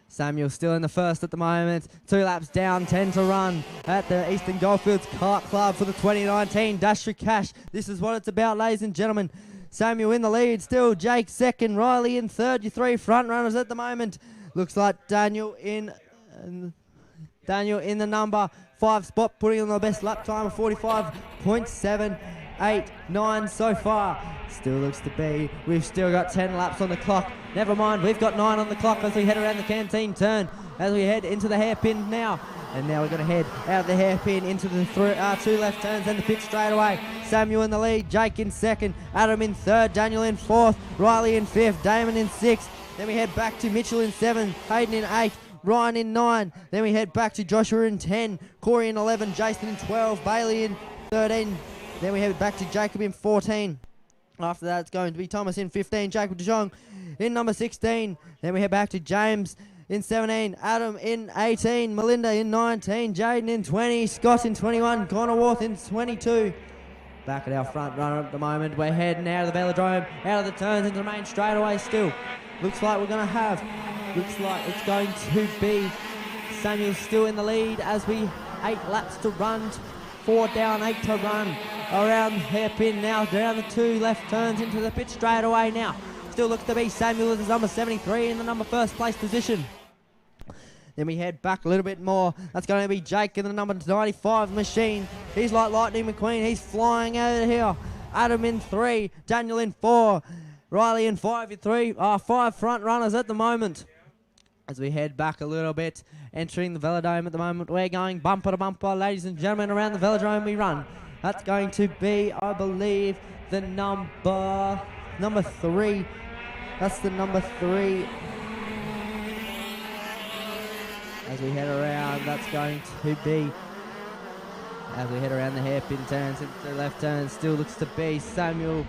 Samuel still in the first at the moment. 2 laps down, 10 to run at the Eastern Goldfields Kart Club for the 2019 Dash for Cash. This is what it's about, ladies and gentlemen. Samuel in the lead still. Jake second. Riley in third. Your 3 front runners at the moment. Looks like Daniel in the number 5 spot, putting on the best lap time of 45.789 so far. Still looks to be, we've still got 10 laps on the clock. Never mind, we've got 9 on the clock as we head around the canteen turn, as we head into the hairpin now. And now we're going to head out of the hairpin into the 2 left turns and the pit straight away. Samuel in the lead, Jake in second, Adam in third, Daniel in fourth, Riley in fifth, Damon in sixth. Then we head back to Mitchell in 7, Hayden in 8, Ryan in 9. Then we head back to Joshua in 10, Corey in 11, Jason in 12, Bailey in 13. Then we head back to Jacob in 14. After that, it's going to be Thomas in 15, Jacob DeJong in number 16. Then we head back to James in 17, Adam in 18, Melinda in 19, Jaden in 20, Scott in 21, Connor Worth in 22. Back at our front runner at the moment. We're heading out of the velodrome, out of the turns into the main straightaway still. Looks like it's going to be Samuel still in the lead as we 8 laps to run, 4 down, 8 to run. Around hairpin now, down the 2 left turns into the pit straight away now. Still looks to be Samuel as number 73 in the number 1st place position. Then we head back a little bit more. That's going to be Jake in the number 95 machine. He's like Lightning McQueen. He's flying out of here. Adam in 3, Daniel in 4, Riley in 5 in 3. 5 front runners at the moment. As we head back a little bit, entering the velodrome at the moment, we're going bumper to bumper, ladies and gentlemen, around the velodrome we run. That's going to be, I believe, the number 3. That's the number 3. As we head around, that's going to be, as we head around the hairpin turns into the left turn, still looks to be Samuel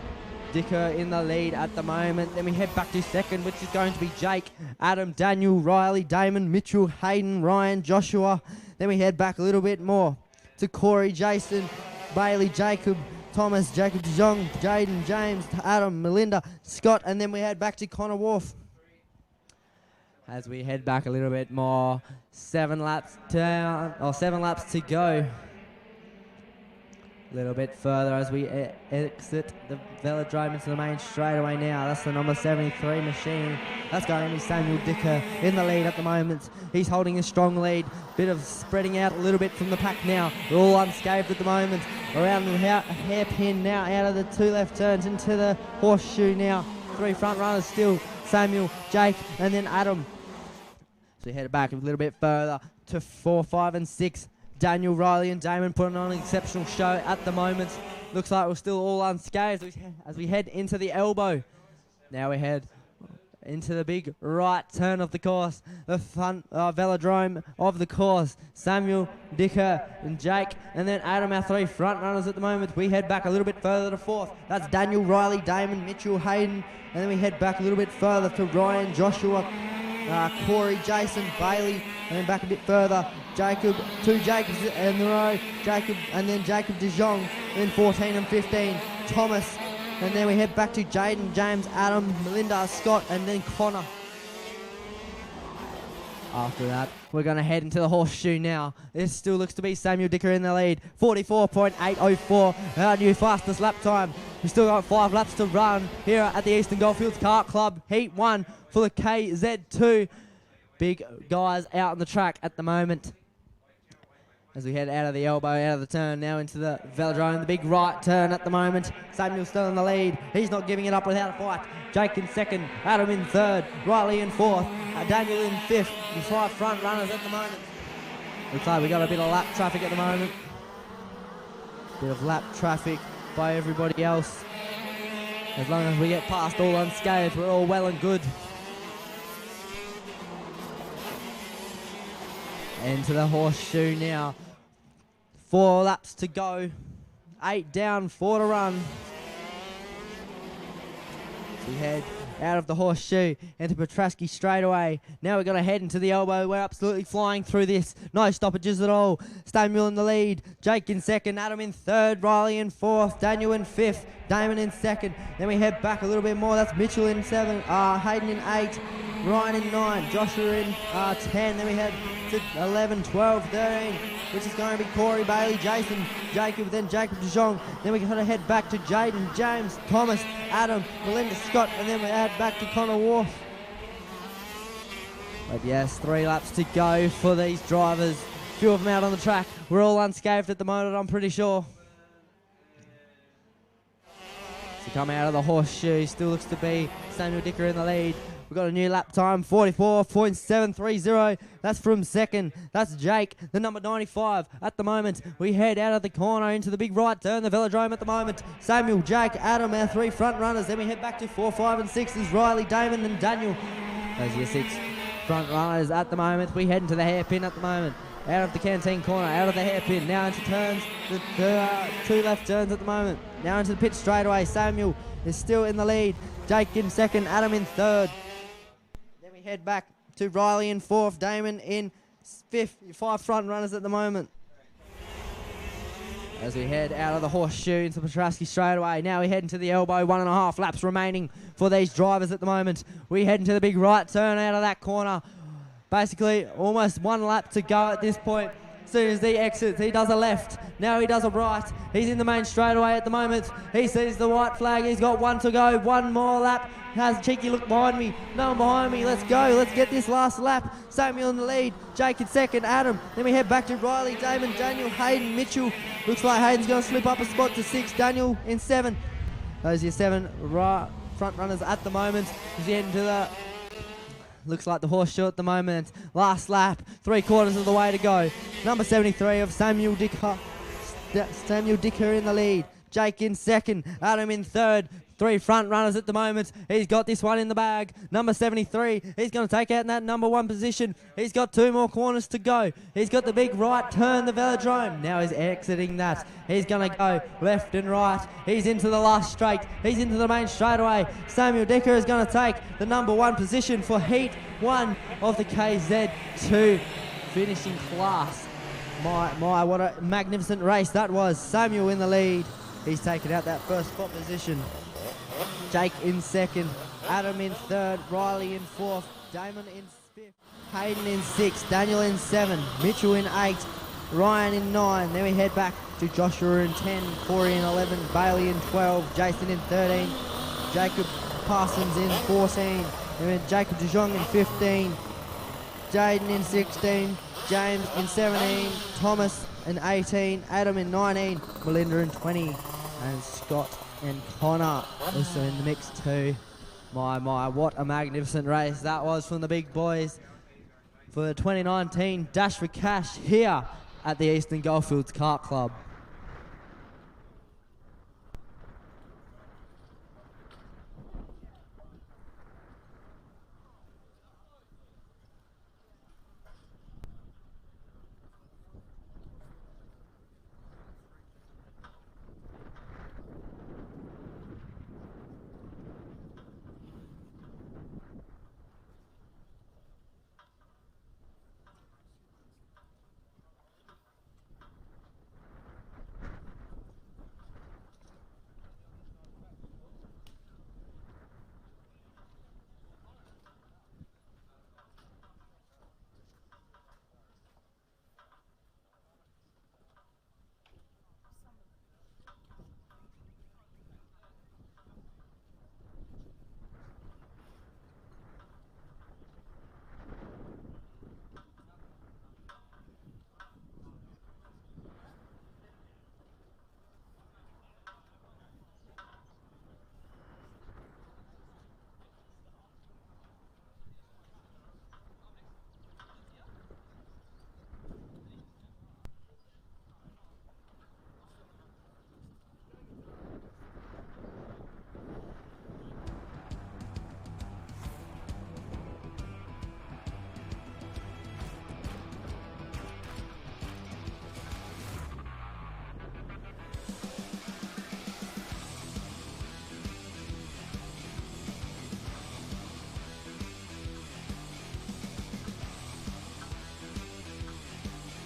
Dicker in the lead at the moment. Then we head back to second, which is going to be Jake, Adam, Daniel, Riley, Damon, Mitchell, Hayden, Ryan, Joshua. Then we head back a little bit more to Corey, Jason, Bailey, Jacob, Thomas, Jacob DeJong, Jaden, James, Adam, Melinda, Scott, and then we head back to Connor Wharf. As we head back a little bit more, 7 laps to go. A little bit further as we exit the velodrome into the main straightaway now. That's the number 73 machine. That's going to be Samuel Dicker in the lead at the moment. He's holding a strong lead. Bit of spreading out a little bit from the pack now. We're all unscathed at the moment. Around the hairpin now, out of the 2 left turns into the horseshoe now. 3 front runners still. Samuel, Jake, and then Adam. So we head back a little bit further to 4, 5, and 6. Daniel, Riley, and Damon putting on an exceptional show at the moment. Looks like we're still all unscathed as we head into the elbow. Now we head into the big right turn of the course, the front velodrome of the course. Samuel, Dicker, and Jake, and then Adam, our 3 front runners at the moment. We head back a little bit further to 4th. That's Daniel, Riley, Damon, Mitchell, Hayden, and then we head back a little bit further to Ryan, Joshua, Corey, Jason, Bailey, and then back a bit further, Jacob, 2 Jacobs in the row, Jacob, and then Jacob DeJong in 14 and 15, Thomas, and then we head back to Jaden, James, Adam, Melinda, Scott, and then Connor. After that, we're going to head into the horseshoe now. This still looks to be Samuel Dicker in the lead, 44.804, our new fastest lap time. We've still got 5 laps to run here at the Eastern Goldfields Kart Club, Heat 1 for the KZ2. Big guys out on the track at the moment. As we head out of the elbow, out of the turn, now into the velodrome, the big right turn at the moment. Samuel still in the lead. He's not giving it up without a fight. Jake in 2nd, Adam in 3rd, Riley in 4th, Daniel in 5th, the 5 front runners at the moment. Looks like we got a bit of lap traffic at the moment. Bit of lap traffic by everybody else. As long as we get past all unscathed, we're all well and good. Into the horseshoe now. 4 laps to go. 8 down, 4 to run. We head out of the horseshoe into Petrasky straight away. Now we're going to head into the elbow. We're absolutely flying through this. No stoppages at all. Samuel in the lead. Jake in 2nd. Adam in 3rd. Riley in 4th. Daniel in 5th. Damon in 2nd. Then we head back a little bit more. That's Mitchell in 7. Hayden in 8. Ryan in 9. Joshua in 10. Then we head to 11, 12, 13, which is going to be Corey, Bailey, Jason, Jacob, then Jacob DeJong. Then we're going to head back to Jaden, James, Thomas, Adam, Melinda, Scott, and then we head back to Connor Wharf. But yes, 3 laps to go for these drivers. A few of them out on the track. We're all unscathed at the moment, I'm pretty sure. So come out of the horseshoe, still looks to be Samuel Dicker in the lead. We've got a new lap time, 44.730. That's from 2nd. That's Jake, the number 95 at the moment. We head out of the corner into the big right turn, the velodrome at the moment. Samuel, Jake, Adam, our 3 front runners. Then we head back to 4, 5, and 6 is Riley, Damon, and Daniel. Those are your 6 front runners at the moment. We head into the hairpin at the moment. Out of the canteen corner, out of the hairpin. Now into turns, the 2 left turns at the moment. Now into the pit straightaway. Samuel is still in the lead. Jake in 2nd, Adam in 3rd. Head back to Riley in 4th, Damon in 5th, 5 front runners at the moment. As we head out of the horseshoe into Petrasky straight away. Now we head into the elbow, 1.5 laps remaining for these drivers at the moment. We head into the big right turn out of that corner. Basically almost 1 lap to go at this point. As soon as he exits, he does a left. Now he does a right. He's in the main straightaway at the moment. He sees the white flag. He's got one to go. One more lap. Has a cheeky look behind me. No one behind me. Let's go. Let's get this last lap. Samuel in the lead. Jake in second. Adam. Then we head back to Riley, Damon, Daniel, Hayden, Mitchell. Looks like Hayden's going to slip up a spot to 6. Daniel in 7. Those are your 7 front runners at the moment. He's getting to the... Looks like the horseshoe at the moment. Last lap. 3/4 of the way to go. Number 73 of Samuel Dicker. Samuel Dicker in the lead. Jake in second. Adam in third. 3 front runners at the moment. He's got this one in the bag. Number 73. He's going to take out in that number 1 position. He's got 2 more corners to go. He's got the big right turn, the velodrome. Now he's exiting that. He's going to go left and right. He's into the last straight. He's into the main straightaway. Samuel Dicker is going to take the number 1 position for Heat 1 of the KZ2 finishing class. My, what a magnificent race that was. Samuel in the lead. He's taken out that first spot position. Jake in second, Adam in third, Riley in fourth, Damon in fifth, Hayden in 6, Daniel in 7, Mitchell in 8, Ryan in 9. Then we head back to Joshua in 10, Corey in 11, Bailey in 12, Jason in 13, Jacob Parsons in 14, then Jacob DeJong in 15, Jaden in 16, James in 17, Thomas in 18, Adam in 19, Melinda in 20, and Scott and Connor also in the mix too. My, what a magnificent race that was from the big boys for the 2019 Dash for Cash here at the Eastern Goldfields Kart Club.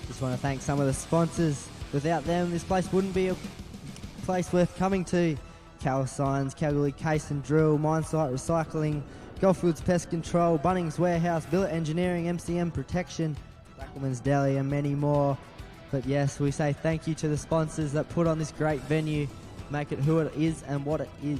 Just want to thank some of the sponsors. Without them, this place wouldn't be a place worth coming to. Cal Signs, Calgary Case and Drill, Minesite Recycling, Goldfields Pest Control, Bunnings Warehouse, Billet Engineering, MCM Protection, Blackwoman's Deli and many more. But yes, we say thank you to the sponsors that put on this great venue, make it who it is and what it is.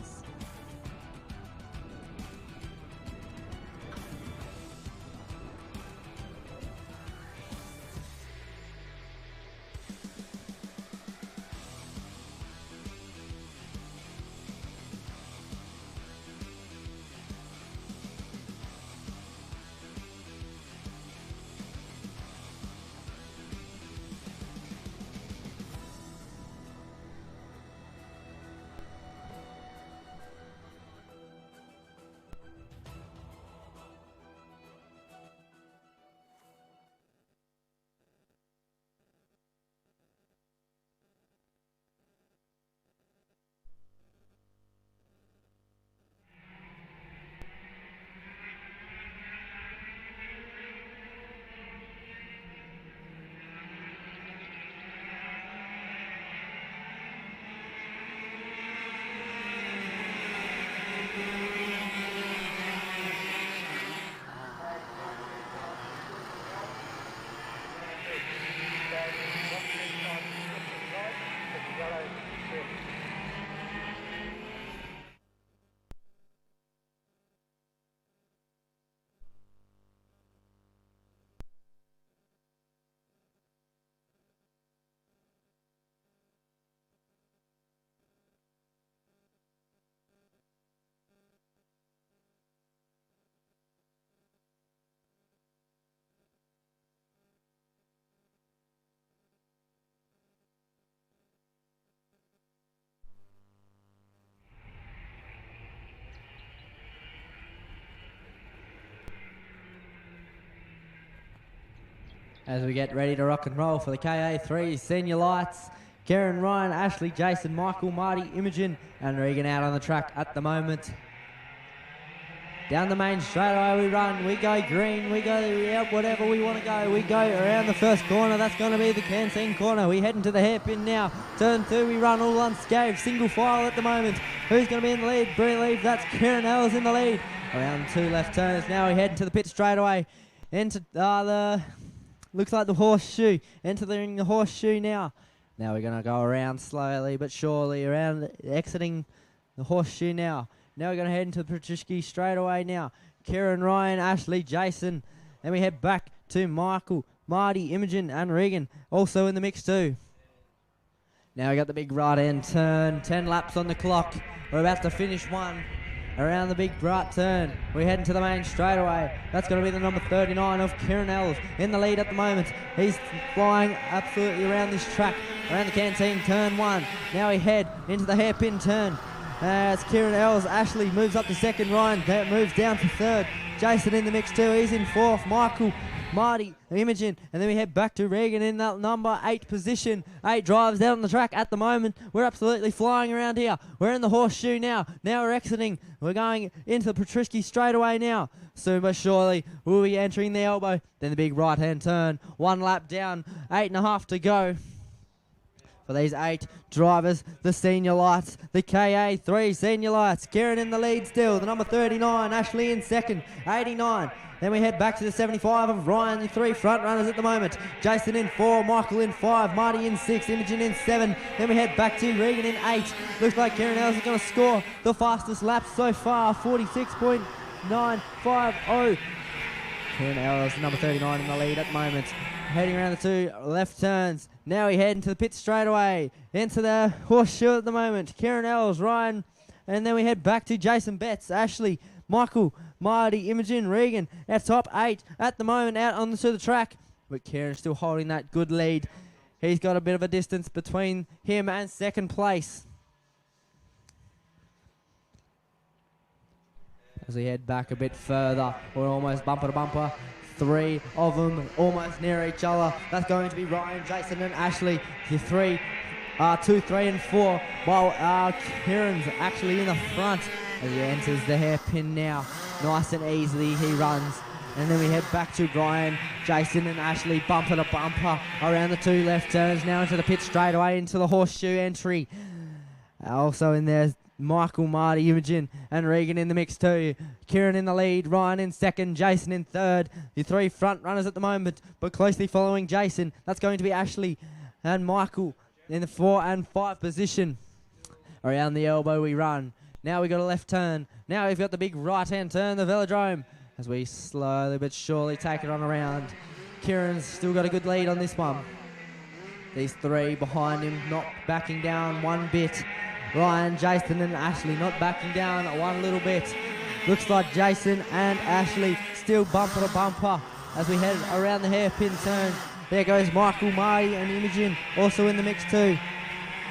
as we get ready to rock and roll for the KA3 senior lights. Kieran, Ryan, Ashley, Jason, Michael, Marty, Imogen, and Regan out on the track at the moment. Down the main straightaway we run, we go green, we go yep, whatever we want to go. We go around the first corner, that's going to be the canteen corner. We head into the hairpin now. Turn 2, we run all unscathed, single file at the moment. Who's going to be in the lead? Believe that's Kieran Ellis in the lead. Around 2 left turns, now we head into the pit straightaway. Into looks like the horseshoe, entering the horseshoe now. Now we're going to go around slowly but surely, around exiting the horseshoe now. Now we're going to head into the Patriski straight away now. Kieran, Ryan, Ashley, Jason. Then we head back to Michael, Marty, Imogen, and Regan. Also in the mix too. Now we got the big right hand turn. 10 laps on the clock. We're about to finish one. Around the big right turn. We head into the main straight away. That's going to be the number 39 of Kieran Ells in the lead at the moment. He's flying absolutely around this track. Around the canteen, turn 1. Now we head into the hairpin turn. As Kieran Ells, Ashley moves up to second, Ryan moves down to third. Jason in the mix too, he's in fourth. Michael, Marty, Imogen, and then we head back to Regan in that number 8 position. 8 drivers out on the track at the moment. We're absolutely flying around here. We're in the horseshoe now. Now we're exiting. We're going into the Patriski straight away now. Soon but surely we'll be entering the elbow. Then the big right hand turn. 1 lap down, 8.5 to go. For these 8 drivers, the senior lights, the KA3 senior lights. Kieran in the lead still, the number 39, Ashley in second, 89. Then we head back to the 75 of Ryan, the 3 front runners at the moment. Jason in 4, Michael in 5, Marty in 6, Imogen in 7. Then we head back to Regan in 8. Looks like Kieran Ellis is going to score the fastest lap so far, 46.950. Kieran Ellis, number 39 in the lead at the moment. Heading around the 2 left turns. Now we head into the pit straight away. Into the horseshoe at the moment. Kieran Ells, Ryan. And then we head back to Jason Betts, Ashley, Michael, Marty, Imogen, Regan. Our top 8 at the moment out onto the track. But Kieran's still holding that good lead. He's got a bit of a distance between him and second place. As we head back a bit further, we're almost bumper to bumper. 3 of them almost near each other. That's going to be Ryan, Jason, and Ashley. The 2, 3, and 4. While Kieran's actually in the front as he enters the hairpin now. Nice and easily he runs. And then we head back to Ryan, Jason, and Ashley bumper to bumper around the 2 left turns. Now into the pit straight away into the horseshoe entry. Also in there, Michael, Marty, Imogen, and Regan in the mix too. Kieran in the lead, Ryan in second, Jason in third. The 3 front runners at the moment, but closely following Jason. That's going to be Ashley and Michael in the 4 and 5 position. Around the elbow we run. Now we got a left turn. Now we've got the big right-hand turn, the velodrome. As we slowly but surely take it on around. Kieran's still got a good lead on this one. These 3 behind him, not backing down one bit. Ryan, Jason, and Ashley not backing down one little bit. Looks like Jason and Ashley still bumper to bumper as we head around the hairpin turn. There goes Michael, Marty, and Imogen also in the mix too.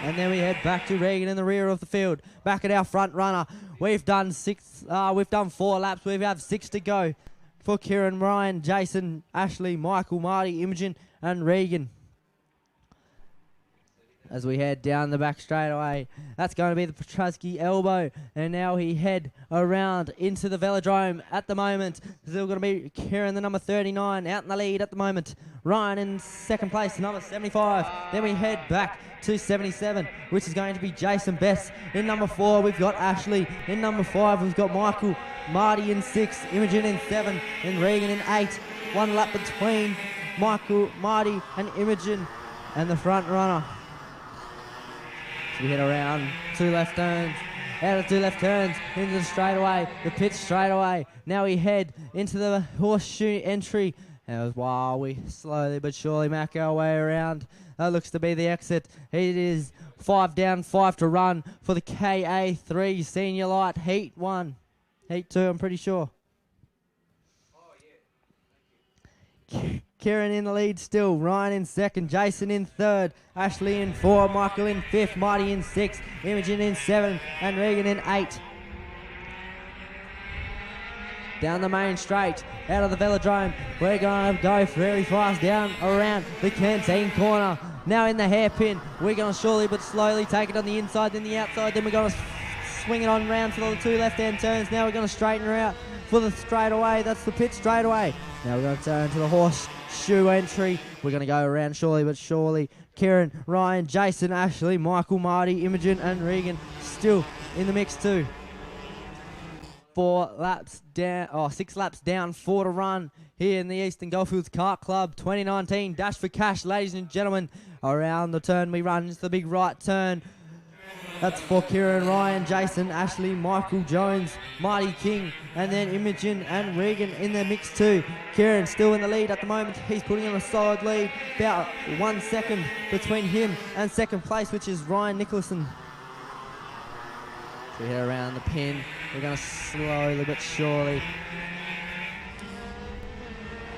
And then we head back to Regan in the rear of the field. Back at our front runner. We've done 4 laps. We have 6 to go for Kieran, Ryan, Jason, Ashley, Michael, Marty, Imogen, and Regan. As we head down the back straight away. That's going to be the Petrusky elbow. And now he head around into the velodrome at the moment. Still going to be Kieran, the number 39, out in the lead at the moment. Ryan in second place, number 75. Then we head back to 77, which is going to be Jason Bess. In number 4, we've got Ashley. In number 5, we've got Michael. Marty in 6, Imogen in 7, and Regan in 8. 1 lap between Michael, Marty, and Imogen and the front runner. We head around 2 left turns, out of 2 left turns, into the straightaway, the pit straightaway. Now we head into the horseshoe entry. And while we slowly but surely make our way around, that looks to be the exit. It is 5 down, 5 to run for the KA3 Senior Light Heat 1. Heat 2, I'm pretty sure. Kieran in the lead still, Ryan in second, Jason in third, Ashley in 4, Michael in 5th, Marty in 6th, Imogen in 7th, and Regan in 8. down the main straight, out of the velodrome. We're going to go very fast down around the canteen corner. Now in the hairpin, we're going to surely but slowly take it on the inside, then the outside, then we're going to swing it on round for the 2 left-hand turns. Now we're going to straighten her out for the straightaway. That's the pit straightaway. Now we're going to turn to the horseshoe entry. We're going to go around surely but surely. Kieran, Ryan, Jason, Ashley, Michael, Marty, Imogen and Regan still in the mix too. 6 laps down, 4 to run here in the Eastern Goldfields Kart Club 2019 Dash for Cash, ladies and gentlemen. Around the turn we run, it's the big right turn. That's for Kieran, Ryan, Jason, Ashley, Michael, Jones, Marty King, and then Imogen and Regan in the mix too. Kieran still in the lead at the moment. He's putting in a solid lead, about 1 second between him and second place, which is Ryan Nicholson. So we head around the pin. We're going to slowly but surely.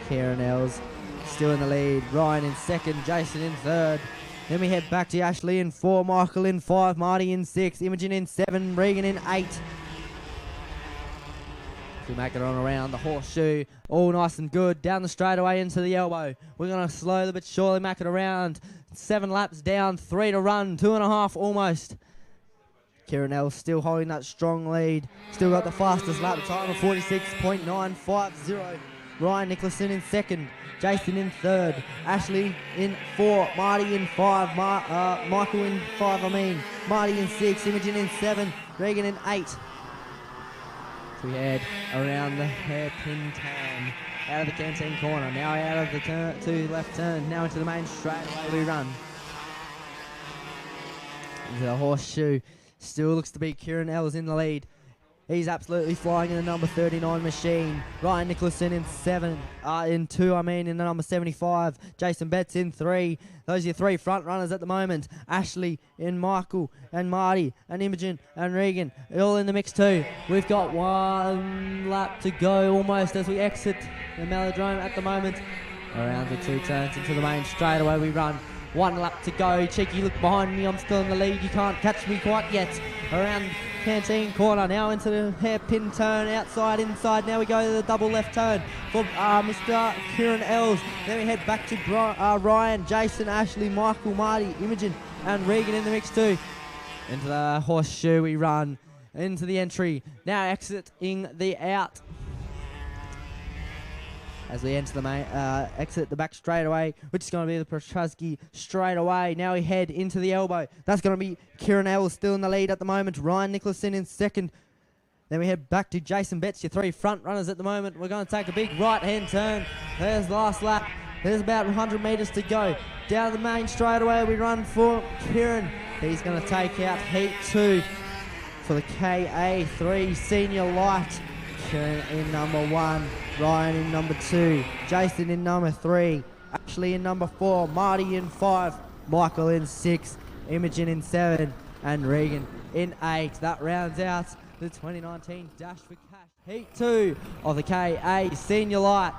Kieran Els still in the lead. Ryan in second, Jason in third. Then we head back to Ashley in 4, Michael in 5, Marty in 6, Imogen in 7, Regan in 8. We make it on around the horseshoe, all nice and good, down the straightaway into the elbow. We're going to slowly but surely make it around. 7 laps down, 3 to run, 2.5 almost. Kieran Els still holding that strong lead. Still got the fastest lap time of 46.950. Ryan Nicholson in second. Jason in third. Ashley in 4. Marty in 5. Michael in 5, Marty in 6. Imogen in 7. Regan in 8. So we head around the hairpin turn. Out of the canteen corner. Now out of the 2 left turn. Now into the main straightaway we run. Into the horseshoe. Still looks to be Kieran Els in the lead. He's absolutely flying in the number 39 machine. Ryan Nicholson in 2, in the number 75. Jason Betts in 3. Those are your 3 front runners at the moment. Ashley in Michael and Marty and Imogen and Regan all in the mix too. We've got 1 lap to go almost as we exit the velodrome at the moment. Around the 2 turns into the main straightaway we run. 1 lap to go. Cheeky look behind me. I'm still in the lead. You can't catch me quite yet. Around canteen corner. Now into the hairpin turn. Outside, inside. Now we go to the double left turn for Mr. Kieran Els. Then we head back to Ryan, Jason, Ashley, Michael, Marty, Imogen and Regan in the mix too. Into the horseshoe we run. Into the entry. Now exiting the out. As we enter the main, exit the back straightaway, which is going to be the Protrusky straightaway. Now we head into the elbow. That's going to be Kieran Els still in the lead at the moment. Ryan Nicholson in second. Then we head back to Jason Betts, your 3 front runners at the moment. We're going to take a big right-hand turn. There's the last lap. There's about 100 metres to go. Down the main straightaway we run for Kieran. He's going to take out Heat 2 for the KA3 Senior Light. Kieran in number 1. Ryan in number 2, Jason in number 3, Ashley in number 4, Marty in 5, Michael in 6, Imogen in 7, and Regan in 8. That rounds out the 2019 Dash for Cash Heat 2 of the KA Senior Light.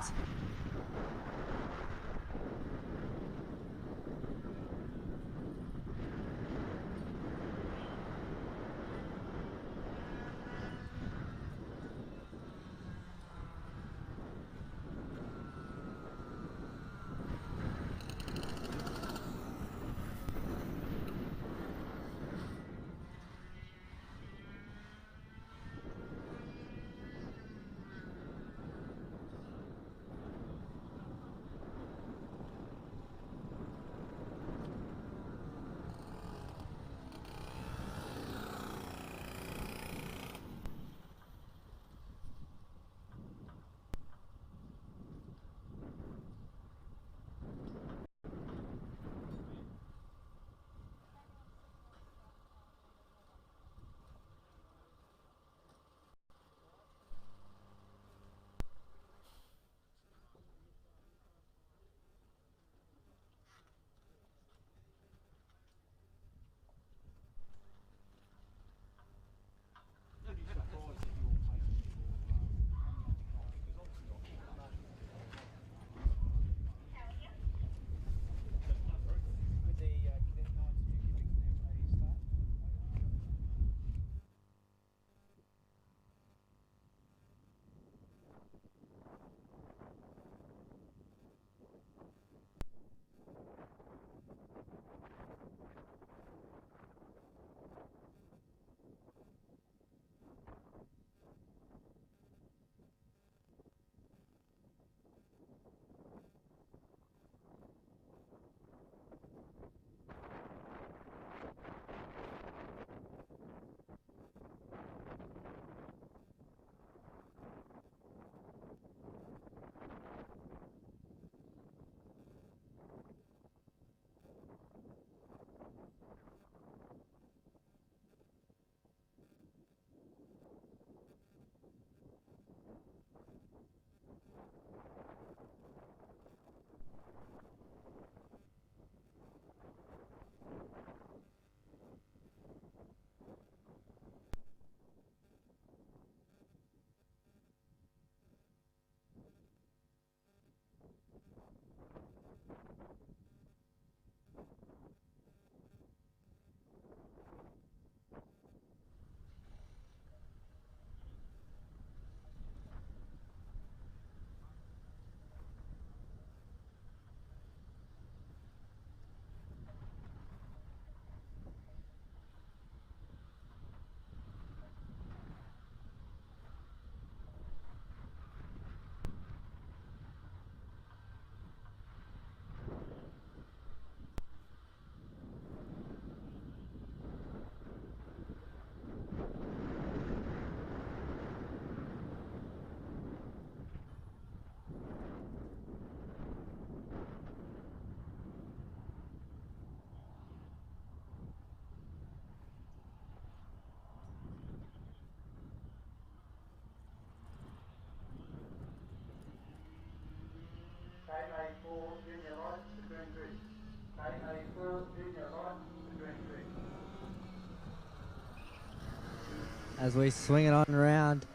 As we swing it on around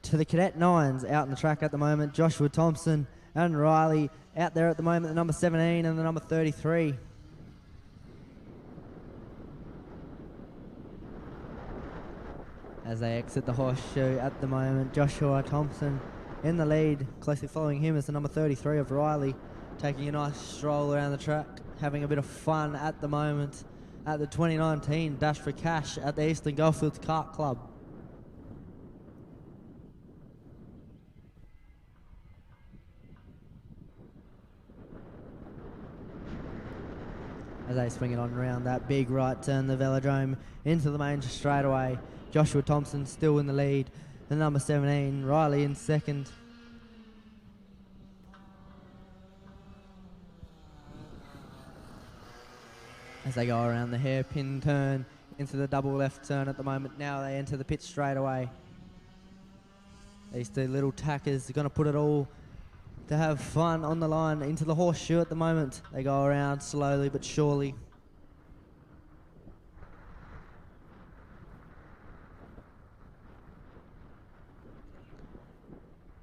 to the Cadet Nines out in the track at the moment. Joshua Thompson and Riley out there at the moment, the number 17 and the number 33. As they exit the horseshoe at the moment, Joshua Thompson in the lead. Closely following him is the number 33 of Riley, taking a nice stroll around the track, having a bit of fun at the moment at the 2019 Dash for Cash at the Eastern Goldfields Kart Club. As they swing it on around that big right turn, the velodrome into the main straightaway. Joshua Thompson still in the lead. The number 17, Riley in second. As they go around the hairpin turn into the double left turn at the moment. Now they enter the pit straightaway. These two little tackers are going to put it all to have fun on the line into the horseshoe at the moment. They go around slowly but surely.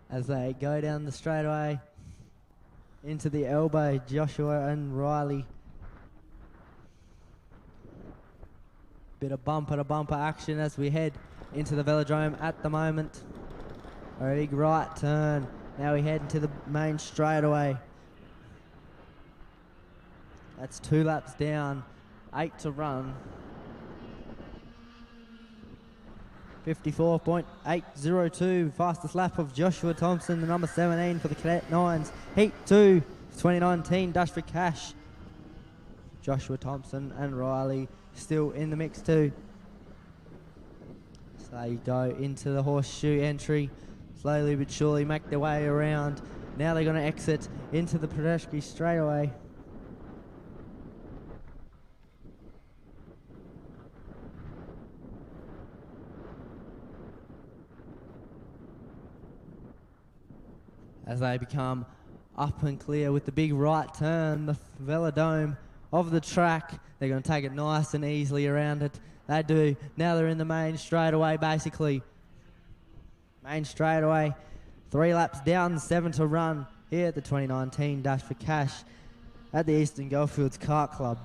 As they go down the straightaway into the elbow, Joshua and Riley. Bit of bumper to bumper action as we head into the velodrome at the moment. A big right turn. Now we head into the main straightaway. That's 2 laps down, 8 to run. 54.802, fastest lap of Joshua Thompson, the number 17 for the Cadet Nines. Heat 2, 2019 Dash for Cash. Joshua Thompson and Riley still in the mix too. So they go into the horseshoe entry, slowly but surely make their way around. Now they're going to exit into the pedestrian straightaway. As they become up and clear with the big right turn, the velodrome of the track. They're going to take it nice and easily around it. They do. Now they're in the main straightaway, basically. Main straightaway. 3 laps down, 7 to run here at the 2019 Dash for Cash at the Eastern Goldfields Kart Club.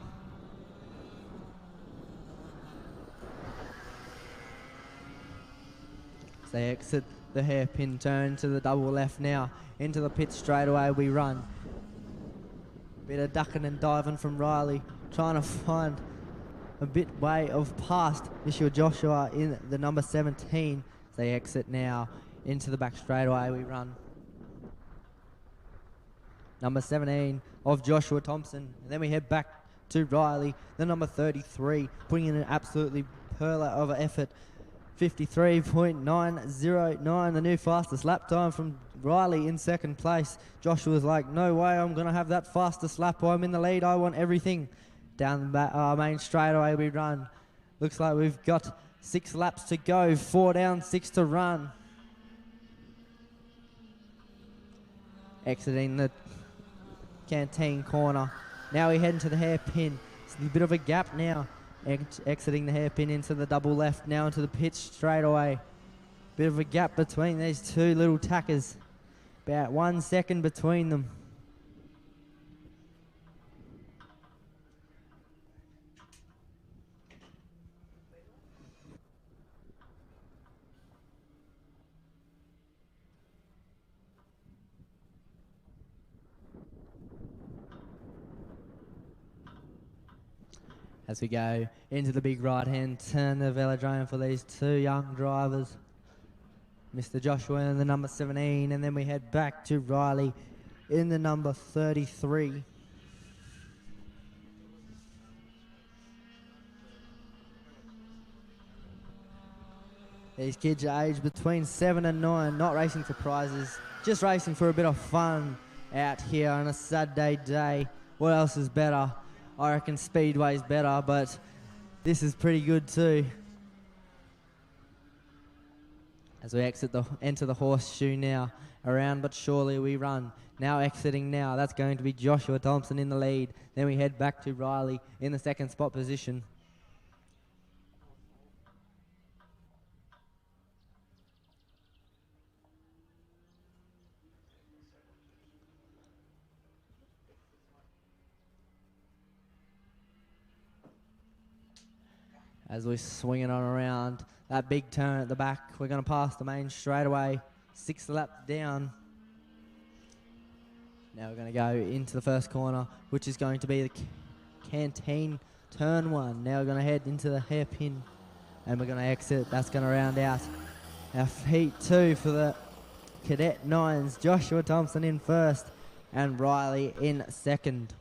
As they exit the hairpin turn to the double left now. Into the pit straightaway we run. Bit of ducking and diving from Riley, trying to find a bit way of past Joshua in the number 17. They exit now into the back straightaway we run. Number 17 of Joshua Thompson. And then we head back to Riley, the number 33, putting in an absolutely pearler of an effort. 53.909, the new fastest lap time from Riley in second place. Joshua's like, no way, I'm going to have that fastest lap. I'm in the lead, I want everything. Down the main straightaway we run. Looks like we've got 6 laps to go, 4 down, 6 to run. Exiting the canteen corner. Now we head into the hairpin. It's a bit of a gap now. Exiting the hairpin into the double left, now into the pit straightaway. Bit of a gap between these two little tackers. About 1 second between them. As we go into the big right-hand turn, the velodrome for these two young drivers. Mr. Joshua in the number 17, and then we head back to Riley in the number 33. These kids are aged between 7 and 9, not racing for prizes, just racing for a bit of fun out here on a Saturday day. What else is better? I reckon Speedway's better, but this is pretty good too. As we enter the horseshoe now, around but surely we run. Now exiting now, that's going to be Joshua Thompson in the lead. Then we head back to Riley in the second spot position. as we're swinging on around that big turn at the back. We're going to pass the main straightaway, 6 laps down. Now we're going to go into the first corner, which is going to be the canteen turn 1. Now we're going to head into the hairpin, and we're going to exit. That's going to round out our heat 2 for the Cadet 9s. Joshua Thompson in first and Riley in second.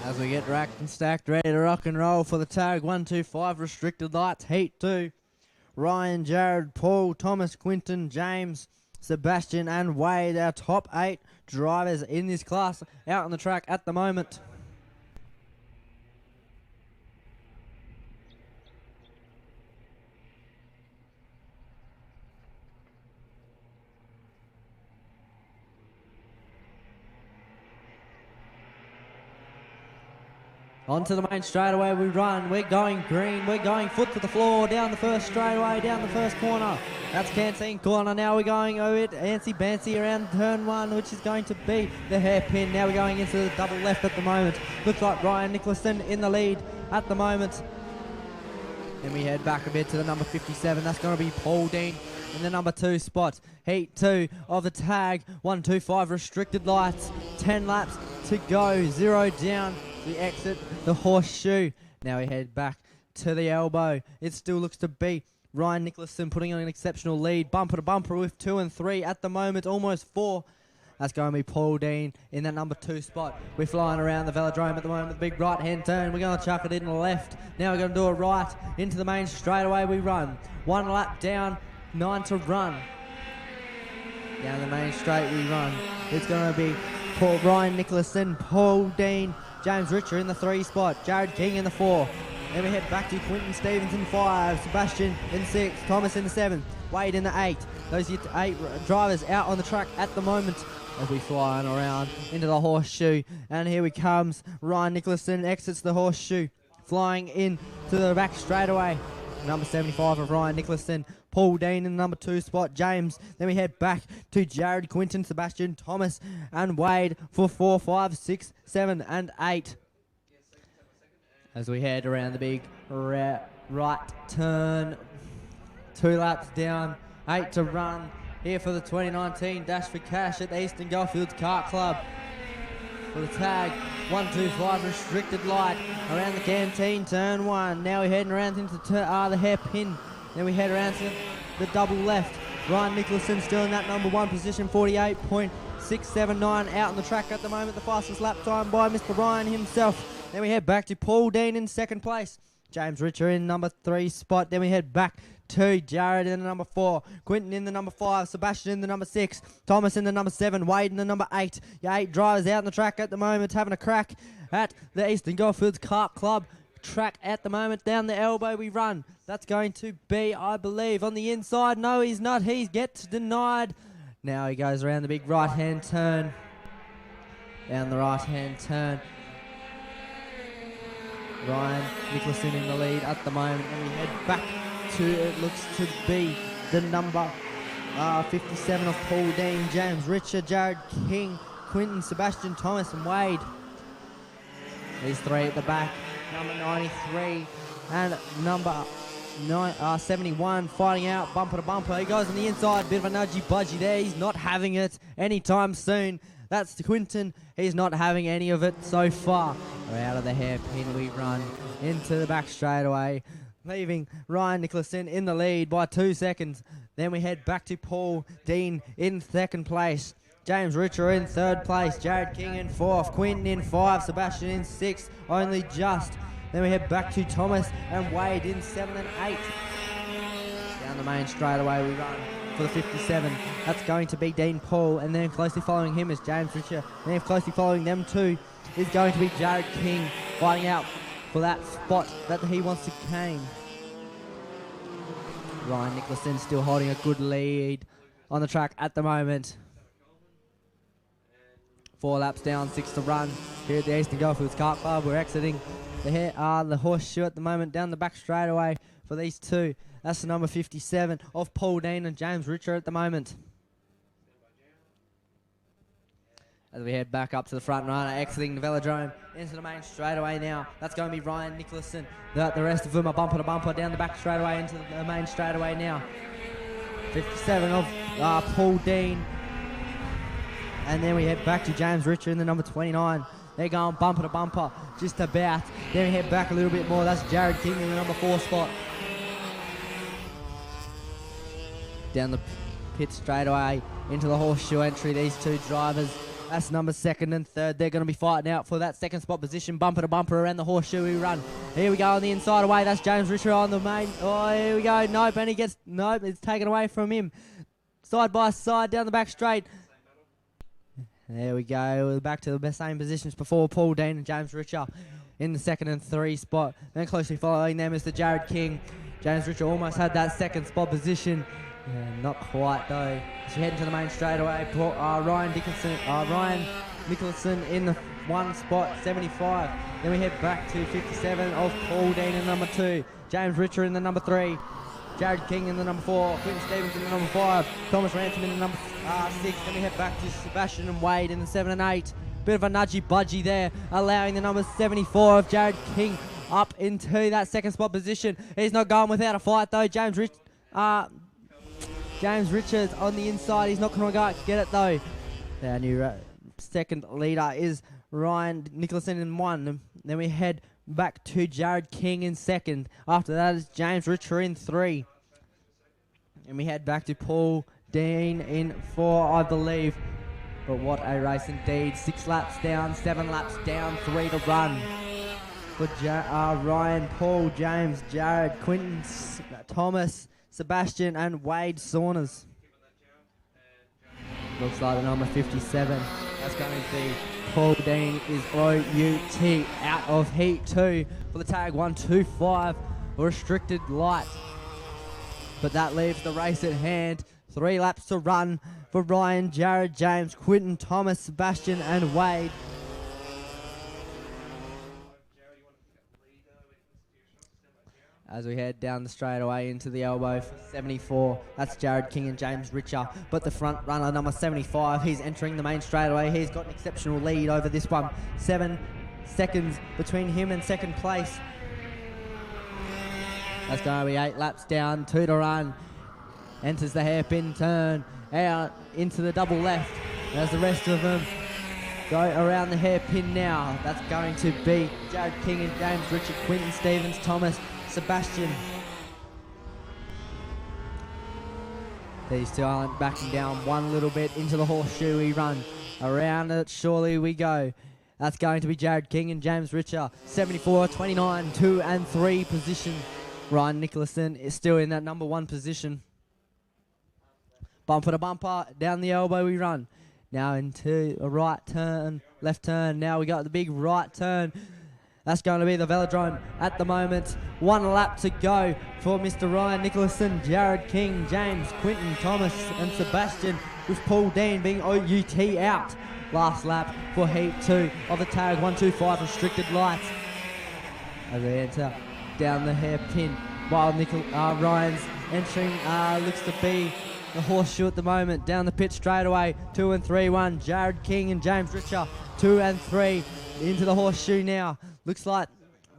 As we get racked and stacked, ready to rock and roll for the tag 125 restricted lights, heat 2. Ryan, Jared, Paul, Thomas, Quinton, James, Sebastian and Wade, our top 8 drivers in this class out on the track at the moment. Onto the main straightaway we run. We're going green. We're going foot to the floor. Down the first straightaway. Down the first corner. That's Canteen corner. Now we're going over it. Antsy Bancy around turn 1, which is going to be the hairpin. Now we're going into the double left at the moment. Looks like Ryan Nicholson in the lead at the moment. Then we head back a bit to the number 57. That's going to be Paul Dean in the number 2 spot. Heat 2 of the tag 125 restricted lights. 10 laps to go. 0 down. We exit the horseshoe. Now we head back to the elbow. It still looks to be Ryan Nicholson putting on an exceptional lead. Bumper to bumper with 2 and 3 at the moment. Almost 4. That's going to be Paul Dean in that number 2 spot. We're flying around the velodrome at the moment. The big right-hand turn. We're going to chuck it in the left. Now we're going to do a right into the main straightaway we run. 1 lap down, 9 to run. Down the main straight we run. It's going to be Ryan Nicholson, Paul Dean, James Richer in the 3 spot, Jared King in the 4. Then we head back to Quinton Stevens in 5, Sebastian in 6, Thomas in the 7, Wade in the 8. Those are 8 drivers out on the track at the moment as we fly on around into the horseshoe. And here he comes, Ryan Nicholson exits the horseshoe, flying in to the back straightaway. Number 75 of Ryan Nicholson, Paul Dean in the number 2 spot, James. Then we head back to Jared, Quinton, Sebastian, Thomas and Wade for 4, 5, 6, 7 and 8. As we head around the big right turn, 2 laps down, 8 to run here for the 2019 Dash for Cash at the Eastern Goldfields Kart Club. For the tag 125 restricted light around the canteen turn 1. Now we're heading around into the hairpin. Then we head around to the double left. Ryan Nicholson still in that number 1 position, 48.679 out on the track at the moment. The fastest lap time by Mr. Ryan himself. Then we head back to Paul Dean in 2nd place. James Richer in number 3 spot. Then we head back to Jared in the number 4. Quinton in the number 5. Sebastian in the number 6. Thomas in the number 7. Wade in the number 8. Your 8 drivers out on the track at the moment having a crack at the Eastern Goldfields Kart Club track at the moment. Down the elbow we run. That's going to be, I believe, on the inside. No, he's not. He gets denied. Now he goes around the big right-hand turn. Down the right-hand turn. Ryan Nicholson in the lead at the moment. And we head back to, it looks to be the number 57 of Paul Dean, James Richard, Jared King, Quinton, Sebastian Thomas and Wade. These three at the back. Number 93 and number 71 fighting out bumper to bumper. He goes on the inside, bit of a nudgy budgie there. He's not having it anytime soon. That's Quinton. He's not having any of it so far. We're out of the hairpin. We run into the back straightaway, leaving Ryan Nicholson in the lead by 2 seconds. Then we head back to Paul Dean in second place. James Richer in third place. Jared King in fourth. Quinton in 5. Sebastian in 6. Only just. Then we head back to Thomas and Wade in 7 and 8. Down the main straightaway we run for the 57. That's going to be Dean Paul, and then closely following him is James Richer. And then closely following them too is going to be Jared King, fighting out for that spot that he wants to claim. Ryan Nicholson still holding a good lead on the track at the moment. 4 laps down, 6 to run here at the Eastern Goldfields Kart Club. We're exiting the horseshoe at the moment down the back straightaway for these two. That's the number 57 of Paul Dean and James Richer at the moment. As we head back up to the front runner, exiting the velodrome into the main straightaway now. That's going to be Ryan Nicholson. The rest of them are bumper to bumper down the back straightaway into the main straightaway now. 57 of Paul Dean. And then we head back to James Richer in the number 29. They're going bumper to bumper, just about. Then we head back a little bit more. That's Jared King in the number 4 spot. Down the pit straightaway into the horseshoe entry, these two drivers. That's number 2nd and 3rd. They're going to be fighting out for that 2nd spot position. Bumper to bumper around the horseshoe we run. Here we go on the inside away. That's James Richer on the main. Oh, here we go. Nope, and he gets... Nope, it's taken away from him. Side by side down the back straight. There we go. We're back to the same positions before. Paul Dean and James Richer in the 2nd and 3 spot. Then closely following them is the Jared King. James Richer almost had that 2nd spot position. Yeah, not quite though. As we head into the main straightaway, Ryan Nicholson in the 1 spot, 75. Then we head back to 57 of Paul Dean in number 2. James Richer in the number 3. Jared King in the number 4. Quinton Stevens in the number 5. Thomas Ransom in the number 6. Then we head back to Sebastian and Wade in the 7 and 8. Bit of a nudgy budgie there, allowing the number 74 of Jared King up into that 2nd spot position. He's not going without a fight though. James Richards on the inside. He's not going to go get it though. Our new 2nd leader is Ryan Nicholson in 1. Then we head back to Jared King in 2nd. After that is James Richer in 3. And we head back to Paul Dean in 4, I believe. But what a race indeed. 6 laps down, 7 laps down, 3 to run. For Ryan, Paul, James, Jared, Quinton, Thomas, Sebastian and Wade Saunders. Looks like the number 57. That's going to be Paul Dean is OUT out of heat 2 for the tag 125 restricted light. But that leaves the race at hand. 3 laps to run for Ryan, Jared, James, Quinton, Thomas, Sebastian and Wade. As we head down the straightaway into the elbow for 74, that's Jared King and James Richer. But the front runner, number 75, he's entering the main straightaway. He's got an exceptional lead over this one. 7 seconds between him and 2nd place. That's going to be 8 laps down, 2 to run. Enters the hairpin turn, out into the double left. As the rest of them go around the hairpin now. That's going to be Jared King and James Richer, Quinton Stevens, Thomas, Sebastian. These two aren't backing down one little bit into the horseshoe we run. Around it surely we go. That's going to be Jared King and James Richer. 74, 29, 2 and 3 position. Ryan Nicholson is still in that number 1 position. Bumper to bumper, down the elbow we run. Now into a right turn, left turn. Now we got the big right turn. That's going to be the velodrome at the moment. 1 lap to go for Mr. Ryan Nicholson, Jared King, James, Quinton Thomas and Sebastian, with Paul Dean being OUT out. Last lap for Heat 2 of the tag 125 restricted lights. As they enter down the hairpin while Ryan's entering looks to be the horseshoe at the moment. Down the pit straightaway, 2 and 3, 1. Jared King and James Richer, 2 and 3 into the horseshoe now. Looks like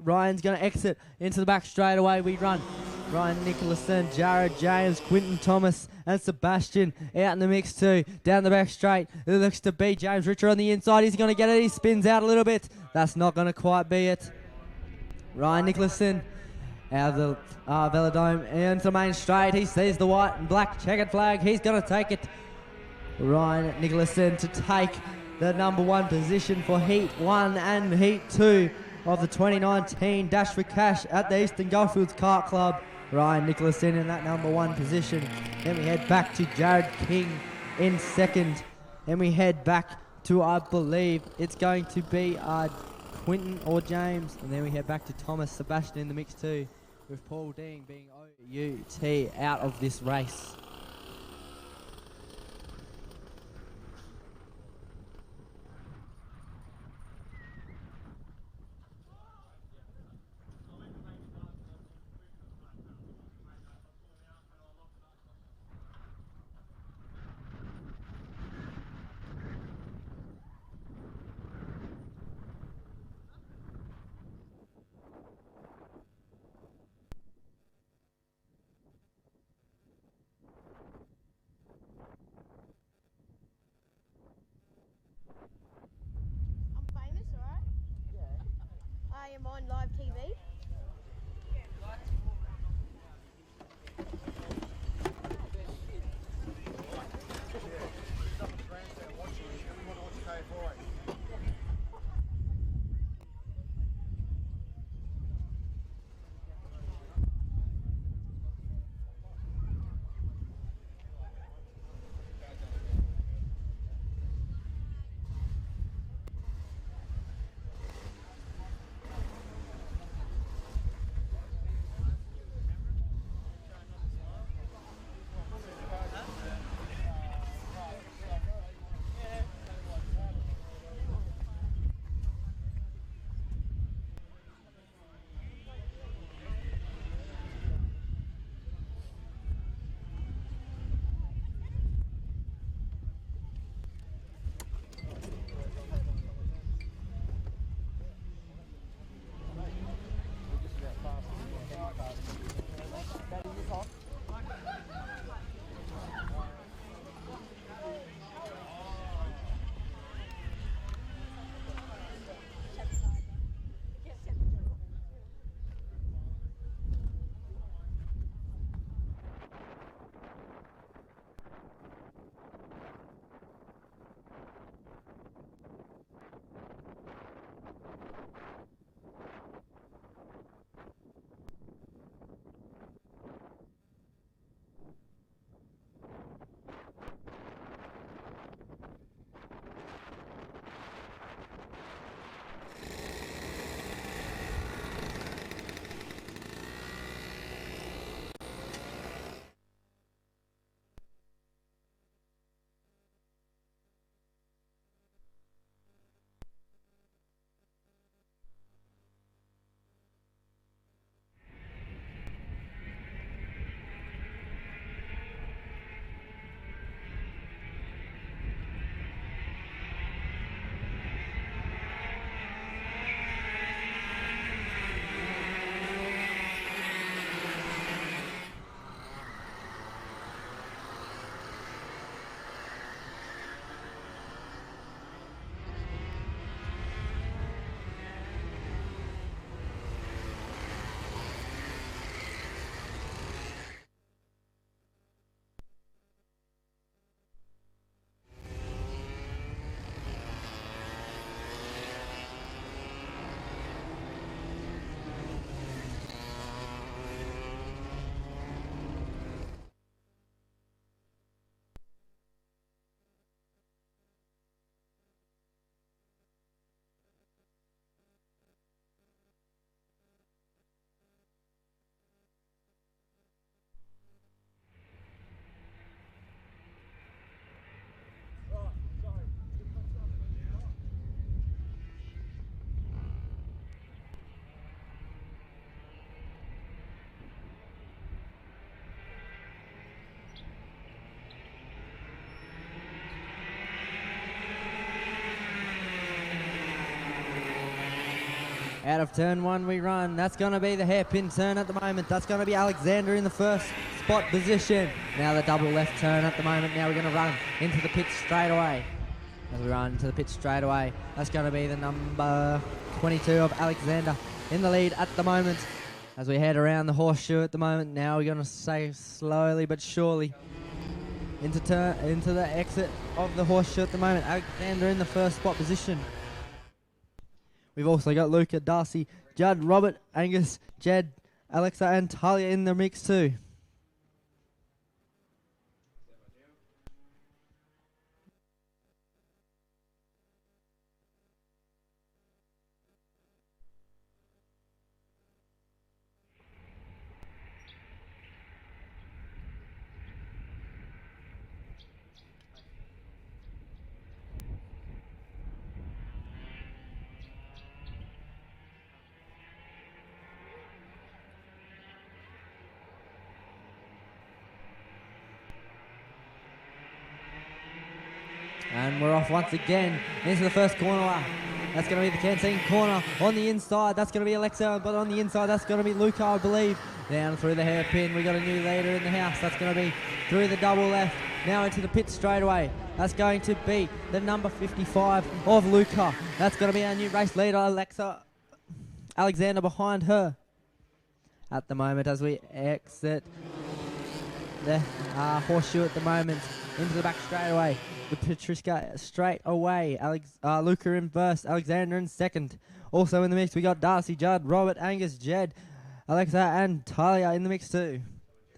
Ryan's going to exit into the back straightaway. We run Ryan Nicholson, Jared James, Quinton Thomas and Sebastian out in the mix too. Down the back straight, it looks to be James Richer on the inside. He's going to get it. He spins out a little bit. That's not going to quite be it. Ryan Nicholson out of the velodrome into the main straight. He sees the white and black checkered flag. He's going to take it. Ryan Nicholson to take the number 1 position for Heat 1 and Heat 2 of the 2019 Dash for Cash at the Eastern Goldfields Kart Club. Ryan Nicholson in that number 1 position. Then we head back to Jared King in second. Then we head back to, I believe, it's going to be Quinton or James. And then we head back to Thomas, Sebastian in the mix too, with Paul Dean being OUT out of this race. Out of turn 1 we run. That's going to be the hairpin turn at the moment. That's going to be Alexander in the first spot position. Now the double left turn at the moment. Now we're going to run into the pit straight away. As we run into the pit straight away, that's going to be the number 22 of Alexander in the lead at the moment. As we head around the horseshoe at the moment, now we're going to say slowly but surely into the exit of the horseshoe at the moment. Alexander in the first spot position. We've also got Luca, Darcy, Judd, Robert, Angus, Jed, Alexa and Talia in the mix too. And we're off once again into the first corner. That's going to be the canteen corner. On the inside, that's going to be Alexa, but on the inside, that's going to be Luca, I believe. Down through the hairpin, we got a new leader in the house. That's going to be through the double left. Now into the pit straight away. That's going to be the number 55 of Luca. That's going to be our new race leader, Alexander behind her. At the moment, as we exit the horseshoe at the moment, into the back straight away. The Patriska straight away. Luca in first, Alexander in second. Also in the mix, we got Darcy, Judd, Robert, Angus, Jed, Alexa and Talia in the mix too.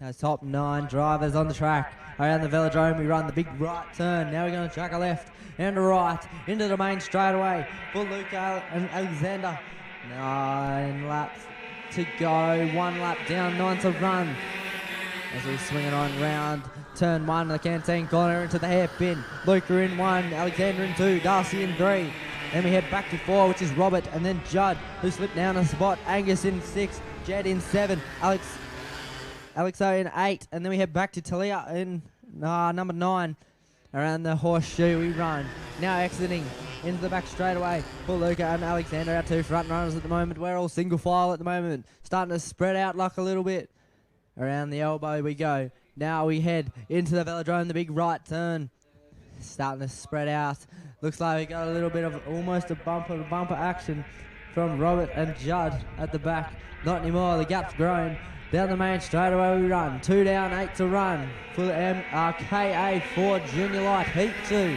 Those top 9 drivers on the track. Around the velodrome, we run the big right turn. Now we're going to track a left and a right into the main straight away for Luca and Alexander. 9 laps to go. 1 lap down, 9 to run. As we swing it on round turn 1 of the canteen corner into the hairpin. Luca in 1, Alexander in 2, Darcy in 3. Then we head back to 4, which is Robert, and then Judd, who slipped down a spot. Angus in 6, Jed in 7, Alexa in 8, and then we head back to Talia in number 9. Around the horseshoe we run. Now exiting into the back straight away for Luca and Alexander, our 2 front runners at the moment. We're all single file at the moment, starting to spread out luck a little bit. Around the elbow we go. Now we head into the velodrome, the big right turn. Starting to spread out. Looks like we got a little bit of almost a bumper-to-bumper action from Robert and Judd at the back. Not anymore, the gap's grown. Down the main straight away we run. 2 down, 8 to run for the KA4 Junior Light Heat 2.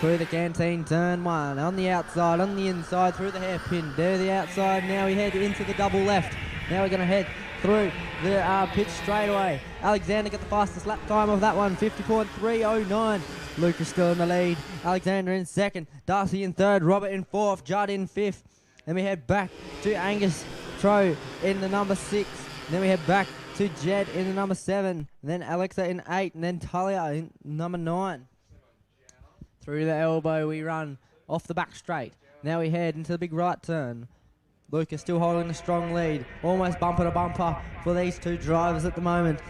Through the canteen, turn 1. On the outside, on the inside, through the hairpin. There the outside, now we head into the double left. Now we're going to head through the pitch straight away. Alexander got the fastest lap time of that one, 50.309. Luke is still in the lead. Alexander in second. Darcy in third. Robert in fourth. Judd in fifth. Then we head back to Angus Tro in the number 6. Then we head back to Jed in the number 7. Then Alexa in 8. And then Talia in number 9. Through the elbow we run off the back straight. Now we head into the big right turn. Luke is still holding a strong lead. Almost bumper to bumper for these 2 drivers at the moment.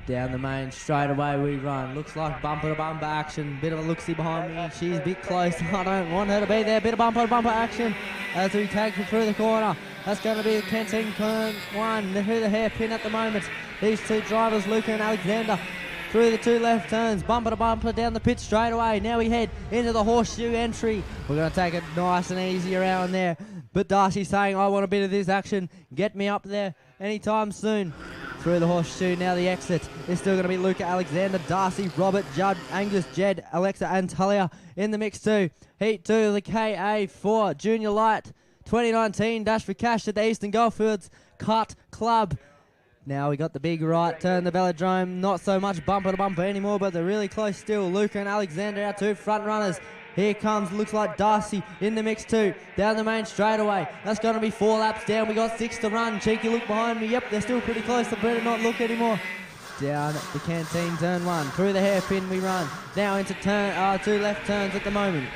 Down the main straight away we run. Looks like bumper to bumper action. Bit of a look-see behind me. She's a bit close. I don't want her to be there. Bit of bumper to bumper action as we take her through the corner. That's going to be the canteen turn 1. Through the hairpin at the moment. These 2 drivers, Luca and Alexander, through the 2 left turns, bumper to bumper down the pit straight away. Now we head into the horseshoe entry. We're going to take it nice and easy around there. But Darcy's saying, I want a bit of this action. Get me up there anytime soon. Through the horseshoe, now the exit is still going to be Luca, Alexander, Darcy, Robert, Judd, Angus, Jed, Alexa and Talia in the mix too. Heat 2, the KA4 Junior Light 2019 Dash for Cash at the Eastern Goldfields Kart Club. Now we got the big right turn, the velodrome, not so much bumper to bumper anymore, but they're really close still. Luca and Alexander, our 2 front runners. Here comes, looks like Darcy in the mix too. Down the main straight away. That's going to be 4 laps down. We got 6 to run. Cheeky look behind me. Yep, they're still pretty close. I better not look anymore. Down the canteen, turn 1. Through the hairpin we run. Now into 2 left turns at the moment.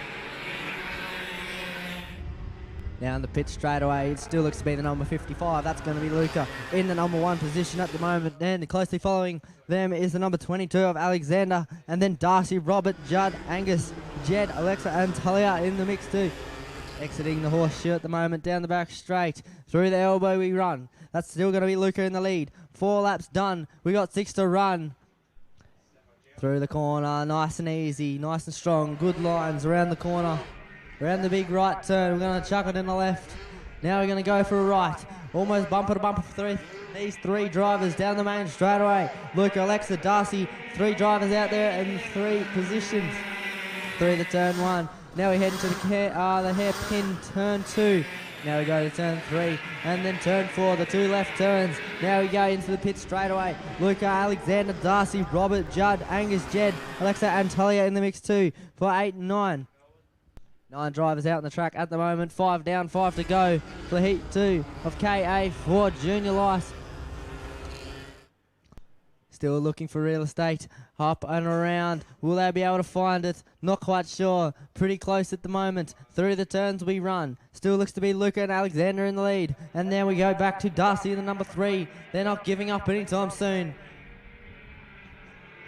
Down the pit straight away, it still looks to be the number 55. That's going to be Luca in the number 1 position at the moment. Then closely following them is the number 22 of Alexander. And then Darcy, Robert, Judd, Angus, Jed, Alexa and Talia in the mix too. Exiting the horseshoe at the moment, down the back straight. Through the elbow we run. That's still going to be Luca in the lead. 4 laps done. We got 6 to run. Through the corner, nice and easy, nice and strong. Good lines around the corner. Around the big right turn, we're going to chuck it in the left. Now we're going to go for a right. Almost bumper to bumper for these 3 drivers down the main straightaway. Luca, Alexa, Darcy, 3 drivers out there in 3 positions. Through the turn 1. Now we head into the hairpin turn 2. Now we go to turn 3 and then turn 4, the 2 left turns. Now we go into the pit straight away. Luca, Alexander, Darcy, Robert, Judd, Angus, Jed, Alexa and Talia in the mix too for 8 and 9. 9 drivers out on the track at the moment. 5 down, 5 to go for heat 2 of KA for Junior Lice. Still looking for real estate. Up and around. Will they be able to find it? Not quite sure. Pretty close at the moment. Through the turns we run. Still looks to be Luca and Alexander in the lead. And then we go back to Darcy in the number 3. They're not giving up anytime soon.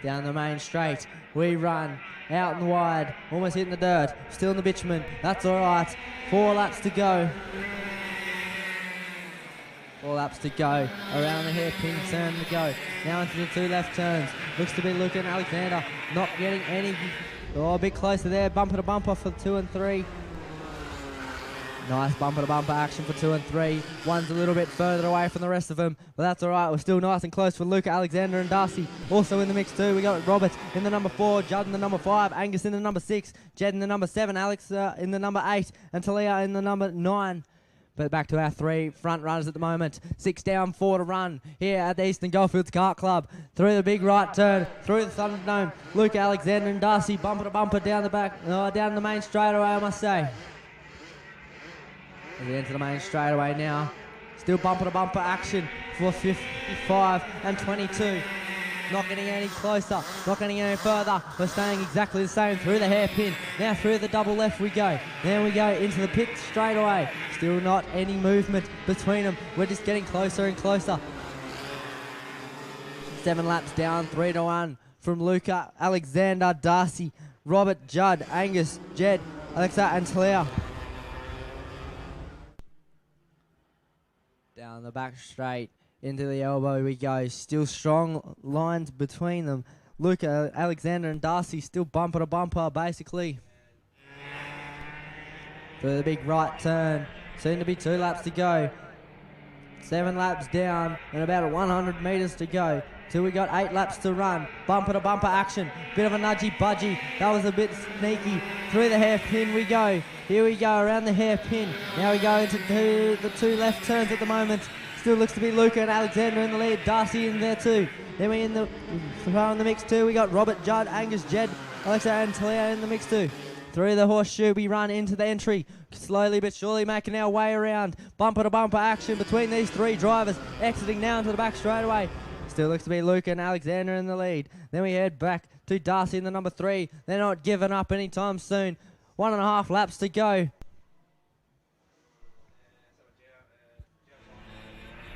Down the main straight. We run. Out and wide. Almost hitting the dirt. Still in the bitumen. That's alright. 4 laps to go. 4 laps to go. Around the hairpin turn to go. Now into the 2 left turns. Looks to be Luca and Alexander. Not getting any. Oh, a bit closer there. Bumper to bumper for 2 and 3. Nice bumper to bumper action for 2 and 3. One's a little bit further away from the rest of them, but that's alright. We're still nice and close for Luca, Alexander and Darcy. Also in the mix too, we got Robert in the number 4, Judd in the number 5, Angus in the number 6, Jed in the number 7, Alex in the number 8, and Talia in the number 9. But back to our 3 front runners at the moment. 6 down, 4 to run here at the Eastern Goldfields Kart Club. Through the big right turn, through the Thunderdome. Luca, Alexander and Darcy bumper to bumper down the back, down the main straightaway, I must say. As we enter the main straightaway now. Still bumper to bumper action for 55 and 22. Not getting any closer, not getting any further. We're staying exactly the same through the hairpin. Now through the double left we go. Then we go into the pit straight away. Still not any movement between them. We're just getting closer and closer. 7 laps down, 3 to 1 from Luca, Alexander, Darcy, Robert, Judd, Angus, Jed, Alexa and Talia. Down the back straight. Into the elbow we go. Still strong lines between them. Luca, Alexander and Darcy still bumper to bumper basically. For the big right turn. Soon to be 2 laps to go. 7 laps down and about 100 metres to go. Till we got 8 laps to run. Bumper to bumper action. Bit of a nudgy budgy. That was a bit sneaky. Through the hairpin we go. Here we go around the hairpin. Now we go into the 2 left turns at the moment. Still looks to be Luca and Alexander in the lead. Darcy in there too. Then we in the mix too. We got Robert, Judd, Angus, Jed, Alexa and Talia in the mix too. Through the horseshoe we run into the entry. Slowly but surely making our way around. Bumper to bumper action between these 3 drivers. Exiting now into the back straightaway. Still looks to be Luca and Alexander in the lead. Then we head back to Darcy in the number 3. They're not giving up anytime soon. 1.5 laps to go.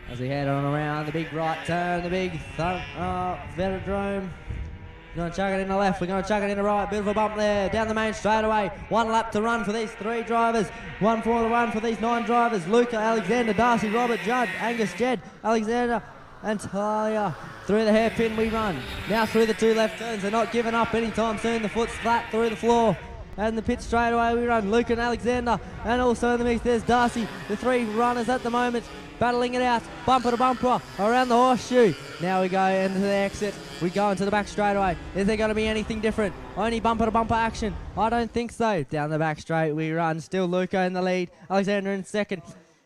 As we head on around the big right turn, the big Velodrome. We're going to chuck it in the left, we're going to chuck it in the right. Bit of a bump there, down the main straightaway. 1 lap to run for these 3 drivers. 1 for the run for these 9 drivers. Luca, Alexander, Darcy, Robert, Judd, Angus, Jed, Alexander and Talia. Through the hairpin we run. Now through the 2 left turns. They're not giving up anytime soon. The foot's flat through the floor. And the pit straight away we run. Luca and Alexander. And also in the mix there's Darcy. The 3 runners at the moment battling it out. Bumper to bumper around the horseshoe. Now we go into the exit. We go into the back straight away. Is there going to be anything different? Only bumper to bumper action? I don't think so. Down the back straight we run. Still Luca in the lead. Alexander in second.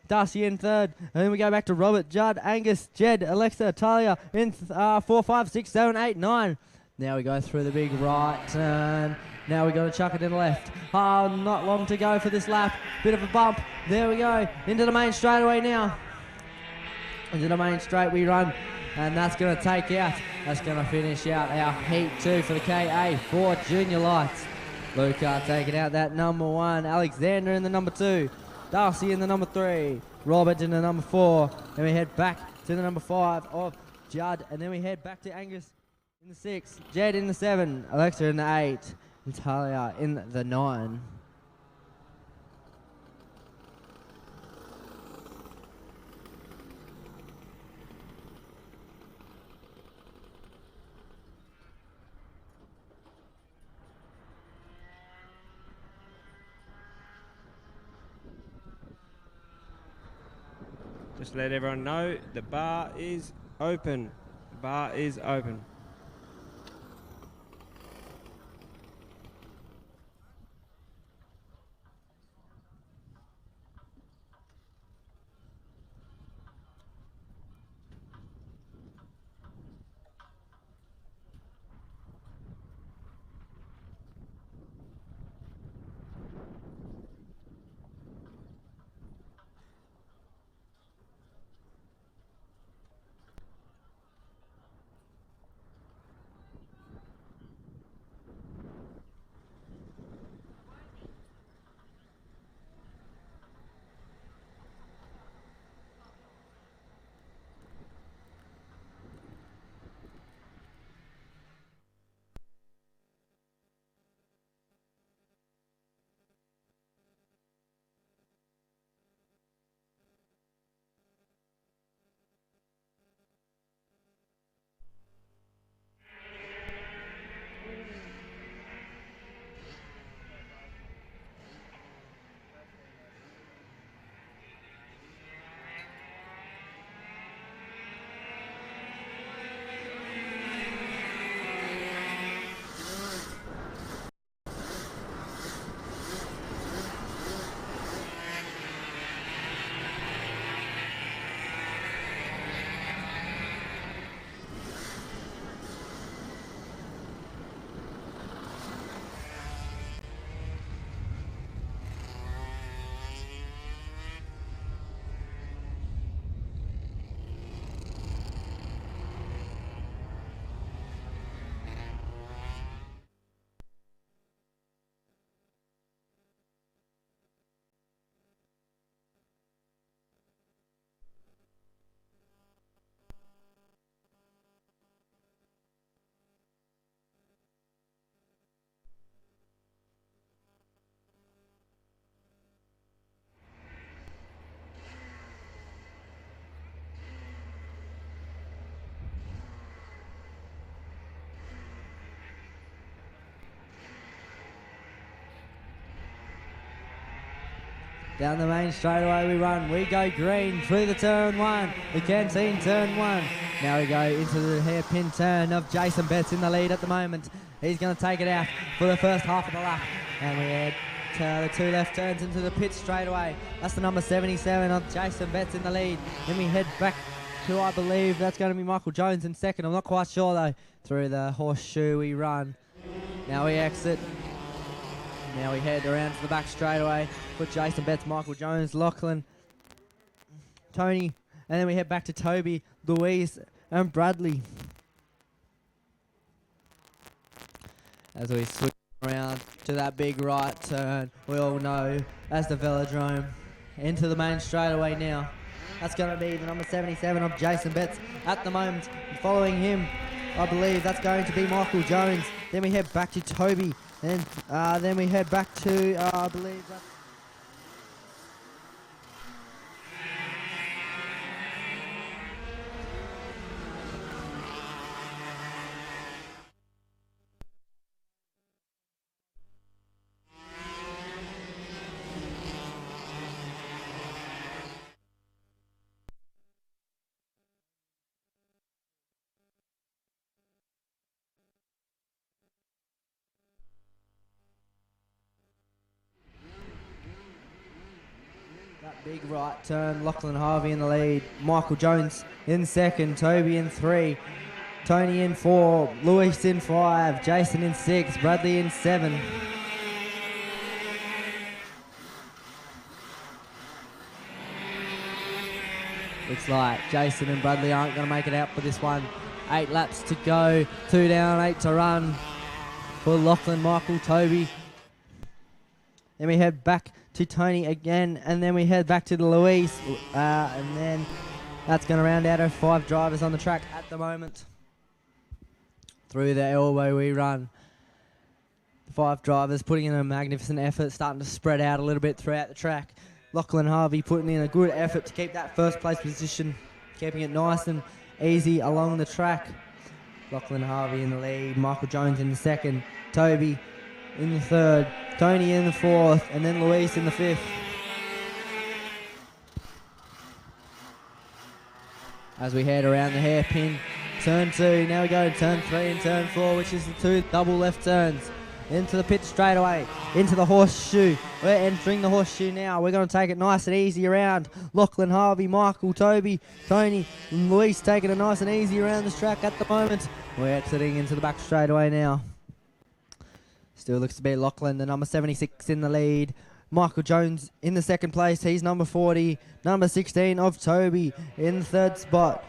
Darcy in third. And then we go back to Robert, Judd, Angus, Jed, Alexa, Talia in 4, 5, 6, 7, 8, 9. Now we go through the big right turn. Now we're going to chuck it in the left. Not long to go for this lap. Bit of a bump. There we go. Into the main straightaway now. Into the main straight we run. And that's going to take out. That's going to finish out our heat 2 for the KA for Junior Lights. Luca taking out that number 1. Alexander in the number 2. Darcy in the number 3. Robert in the number 4. Then we head back to the number 5 of Judd. And then we head back to Angus in the 6. Jed in the 7. Alexa in the 8. And Talia in the 9.
Just let everyone know the bar is open. The bar is open.
Down the main straightaway we run. We go green through the turn one. The canteen turn one. Now we go into the hairpin turn of Jason Betts in the lead at the moment. He's going to take it out for the first half of the lap. And we head to the two left turns into the pit straightaway. That's the number 77 of Jason Betts in the lead. Then we head back to, I believe, that's going to be Michael Jones in second. I'm not quite sure though. Through the horseshoe we run. Now we exit. Now we head around to the back straightaway. Put Jason Betts, Michael Jones, Lachlan, Tony, and then we head back to Toby, Louise, and Bradley. As we switch around to that big right turn, we all know as the velodrome. Into the main straightaway now. That's going to be the number 77 of Jason Betts at the moment. Following him, I believe that's going to be Michael Jones. Then we head back to Toby. And then we head back to, I believe that's... Big right turn, Lachlan Harvey in the lead, Michael Jones in second, Toby in 3, Tony in 4, Lewis in 5, Jason in 6, Bradley in 7. Looks like Jason and Bradley aren't going to make it out for this one. 8 laps to go, 2 down, 8 to run for Lachlan, Michael, Toby. Then we head back to Tony again, and then we head back to the Louise, and then that's going to round out our 5 drivers on the track at the moment. Through the elbow we run. 5 drivers putting in a magnificent effort, starting to spread out a little bit throughout the track. Lachlan Harvey putting in a good effort to keep that first place position, keeping it nice and easy along the track. Lachlan Harvey in the lead, Michael Jones in the second, Toby in the third, Tony in the fourth, and then Louise in the fifth. as we head around the hairpin. Turn 2, now we go turn 3 and turn 4, which is the 2 double left turns. Into the pit straight away, into the horseshoe. We're entering the horseshoe now. We're going to take it nice and easy around. Lachlan, Harvey, Michael, Toby, Tony, and Luis taking it nice and easy around this track at the moment. We're exiting into the back straight away now. Still looks to be Lachlan, the number 76 in the lead. Michael Jones in the second place. He's number 40. Number 16 of Toby in the third spot.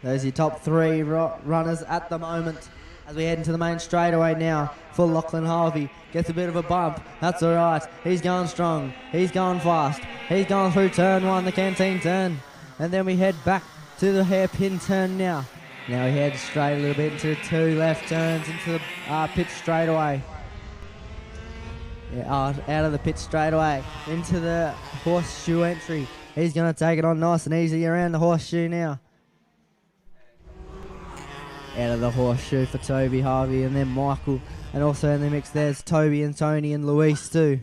Those are your top 3 runners at the moment. As we head into the main straightaway now for Lachlan Harvey. Gets a bit of a bump. That's all right. He's going strong. He's going fast. He's going through turn 1, the canteen turn. And then we head back to the hairpin turn now. Now we head straight a little bit into 2 left turns into the pit straightaway. Yeah, out of the pit straightaway into the horseshoe entry. He's going to take it on nice and easy around the horseshoe now. Out of the horseshoe for Toby, Harvey, and then Michael. And also in the mix there's Toby and Tony and Luis too.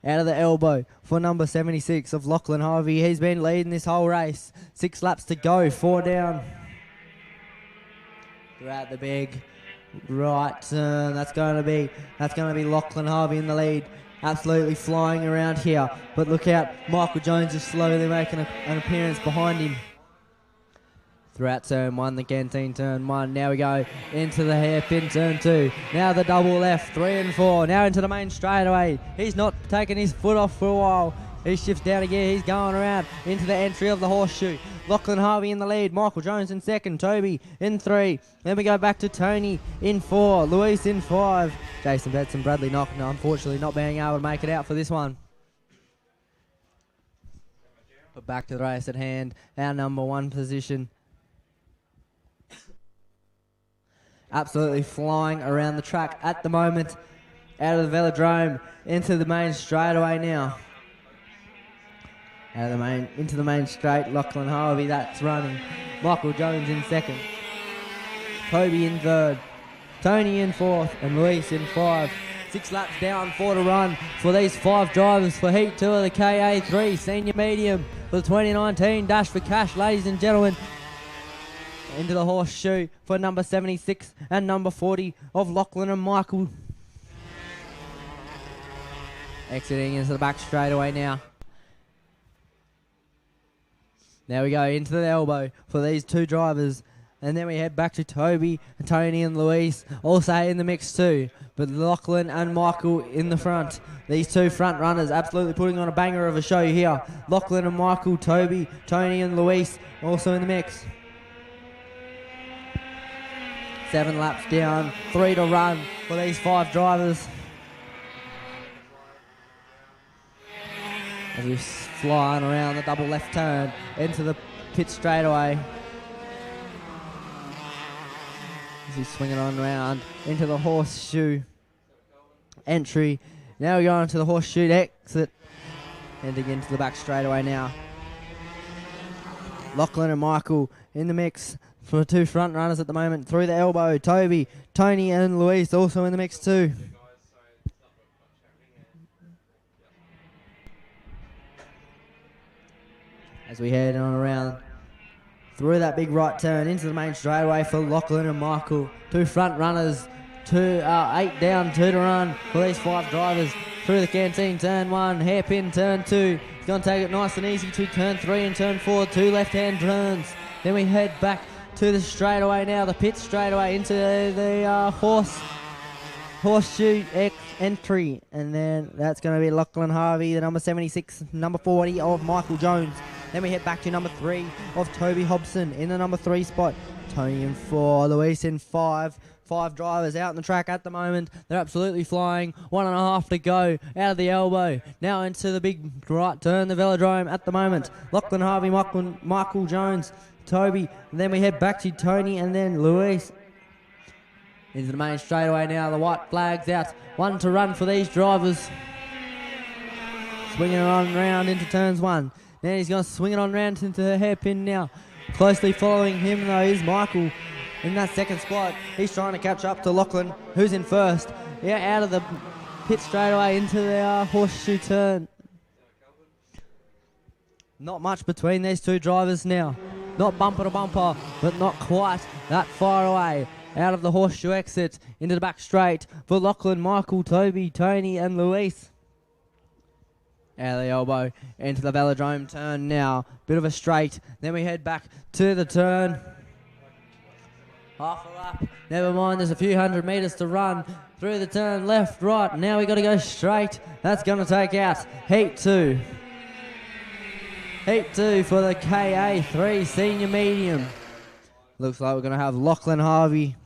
Out of the elbow for number 76 of Lachlan Harvey. He's been leading this whole race. 6 laps to go, 4 down. Throughout the big right turn. That's going to be Lachlan Harvey in the lead. Absolutely flying around here. But look out, Michael Jones is slowly making an appearance behind him. Throughout turn 1, the canteen turn 1. Now we go into the hairpin turn 2. Now the double left, 3 and 4. Now into the main straightaway. He's not taking his foot off for a while. He shifts down again. He's going around into the entry of the horseshoe. Lachlan Harvey in the lead. Michael Jones in second. Toby in 3. Then we go back to Tony in 4. Luis in 5. Jason Betts and Bradley Knock, unfortunately not being able to make it out for this one. But back to the race at hand. Our number 1 position. Absolutely flying around the track at the moment. Out of the velodrome into the main straightaway now. Into the main straight. Lachlan Harvey, that's running. Michael Jones in second. Toby in third. Tony in 4th and Luis in 5. 6 laps down, 4 to run for these 5 drivers for Heat 2 of the KA3 Senior Medium for the 2019 Dash for Cash, ladies and gentlemen. Into the horseshoe for number 76 and number 40 of Lachlan and Michael. Exiting into the back straightaway now. Now we go into the elbow for these 2 drivers. And then we head back to Toby, Tony and Luis, also in the mix too. But Lachlan and Michael in the front. These 2 front runners absolutely putting on a banger of a show here. Lachlan and Michael, Toby, Tony and Luis also in the mix. 7 laps down, 3 to run for these 5 drivers. As he's flying around the double left turn into the pit straightaway. As he's swinging on around into the horseshoe entry. Now we're going to the horseshoe exit. Heading into the back straightaway now. Lachlan and Michael in the mix. For the 2 front runners at the moment, through the elbow, Toby, Tony and Luis also in the mix too. As we head on around through that big right turn into the main straightaway for Lachlan and Michael. 2 front runners, 8 down, 2 to run for these 5 drivers. Through the canteen, turn 1, hairpin, turn 2. He's going to take it nice and easy to turn 3 and turn 4, 2 left-hand turns. Then we head back to the straightaway now, the pit straightaway into the horseshoe entry. And then that's going to be Lachlan Harvey, the number 76, number 40 of Michael Jones. Then we head back to number 3 of Toby Hobson in the number 3 spot. Tony in 4, Luis in 5. 5 drivers out on the track at the moment. They're absolutely flying. 1.5 to go out of the elbow. Now into the big right turn, the velodrome at the moment. Lachlan Harvey, Michael Jones, Toby. And then we head back to Tony and then Luis. Into the main straightaway now. The white flag's out. 1 to run for these drivers. Swinging it on round into turns 1. Then he's going to swing it on round into the hairpin now. Closely following him though is Michael in that second spot. He's trying to catch up to Lachlan, who's in first. Yeah, out of the pit straightaway into the horseshoe turn. Not much between these two drivers now. Not bumper to bumper, but not quite that far away. Out of the horseshoe exit into the back straight for Lachlan, Michael, Toby, Tony and Luis. Out of the elbow into the velodrome turn now. Bit of a straight. Then we head back to the turn. Half a lap. Never mind, there's a few hundred metres to run. Through the turn, left, right. Now we got to go straight. That's going to take out Heat 2. Heat 2 for the KA3 Senior Medium. Looks like we're going to have Lachlan Harvey,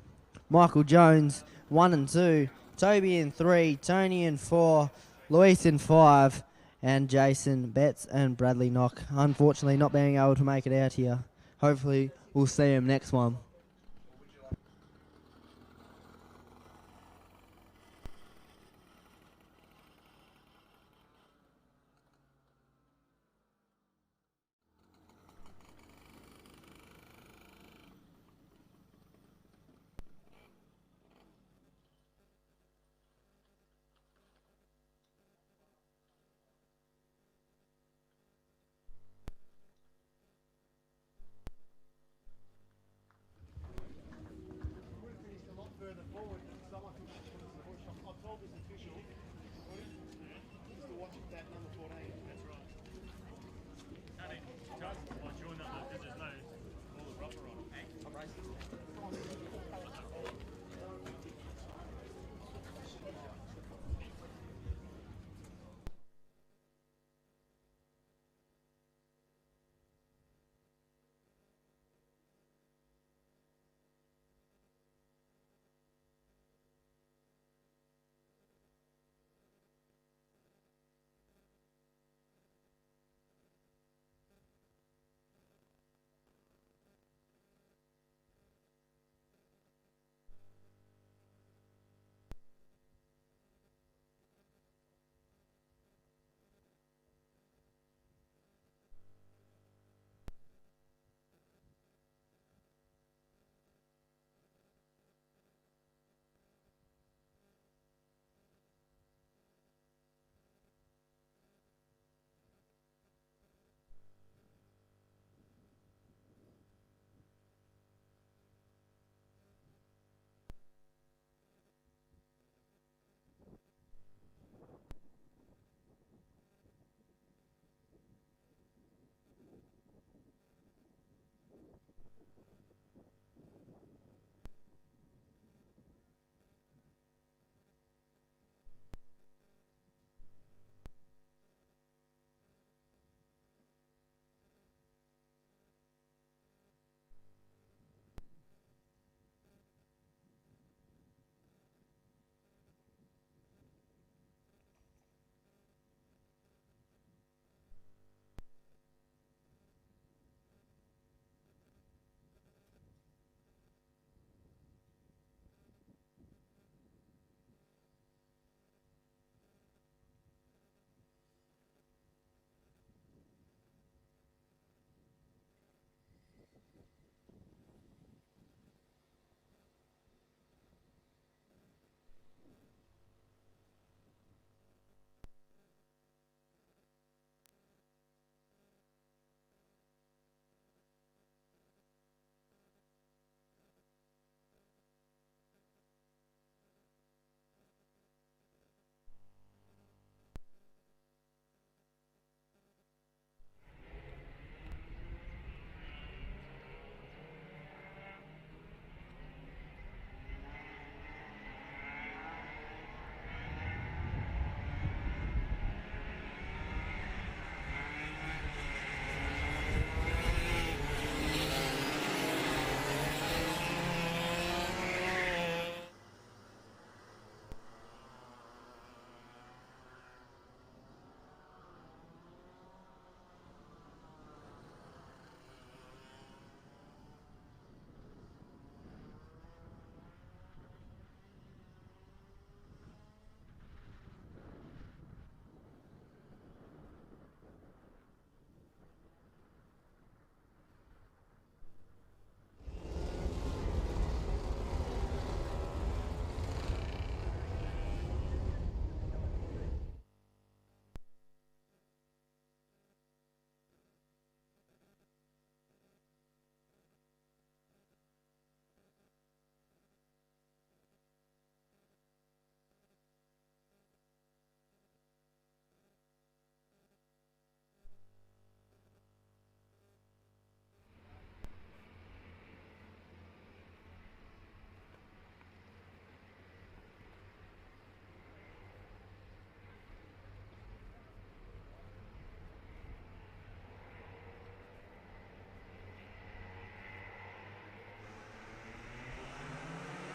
Michael Jones, 1 and 2, Toby in 3, Tony in 4, Luis in 5, and Jason Betts and Bradley Knock. Unfortunately, not being able to make it out here. Hopefully, we'll see him next one.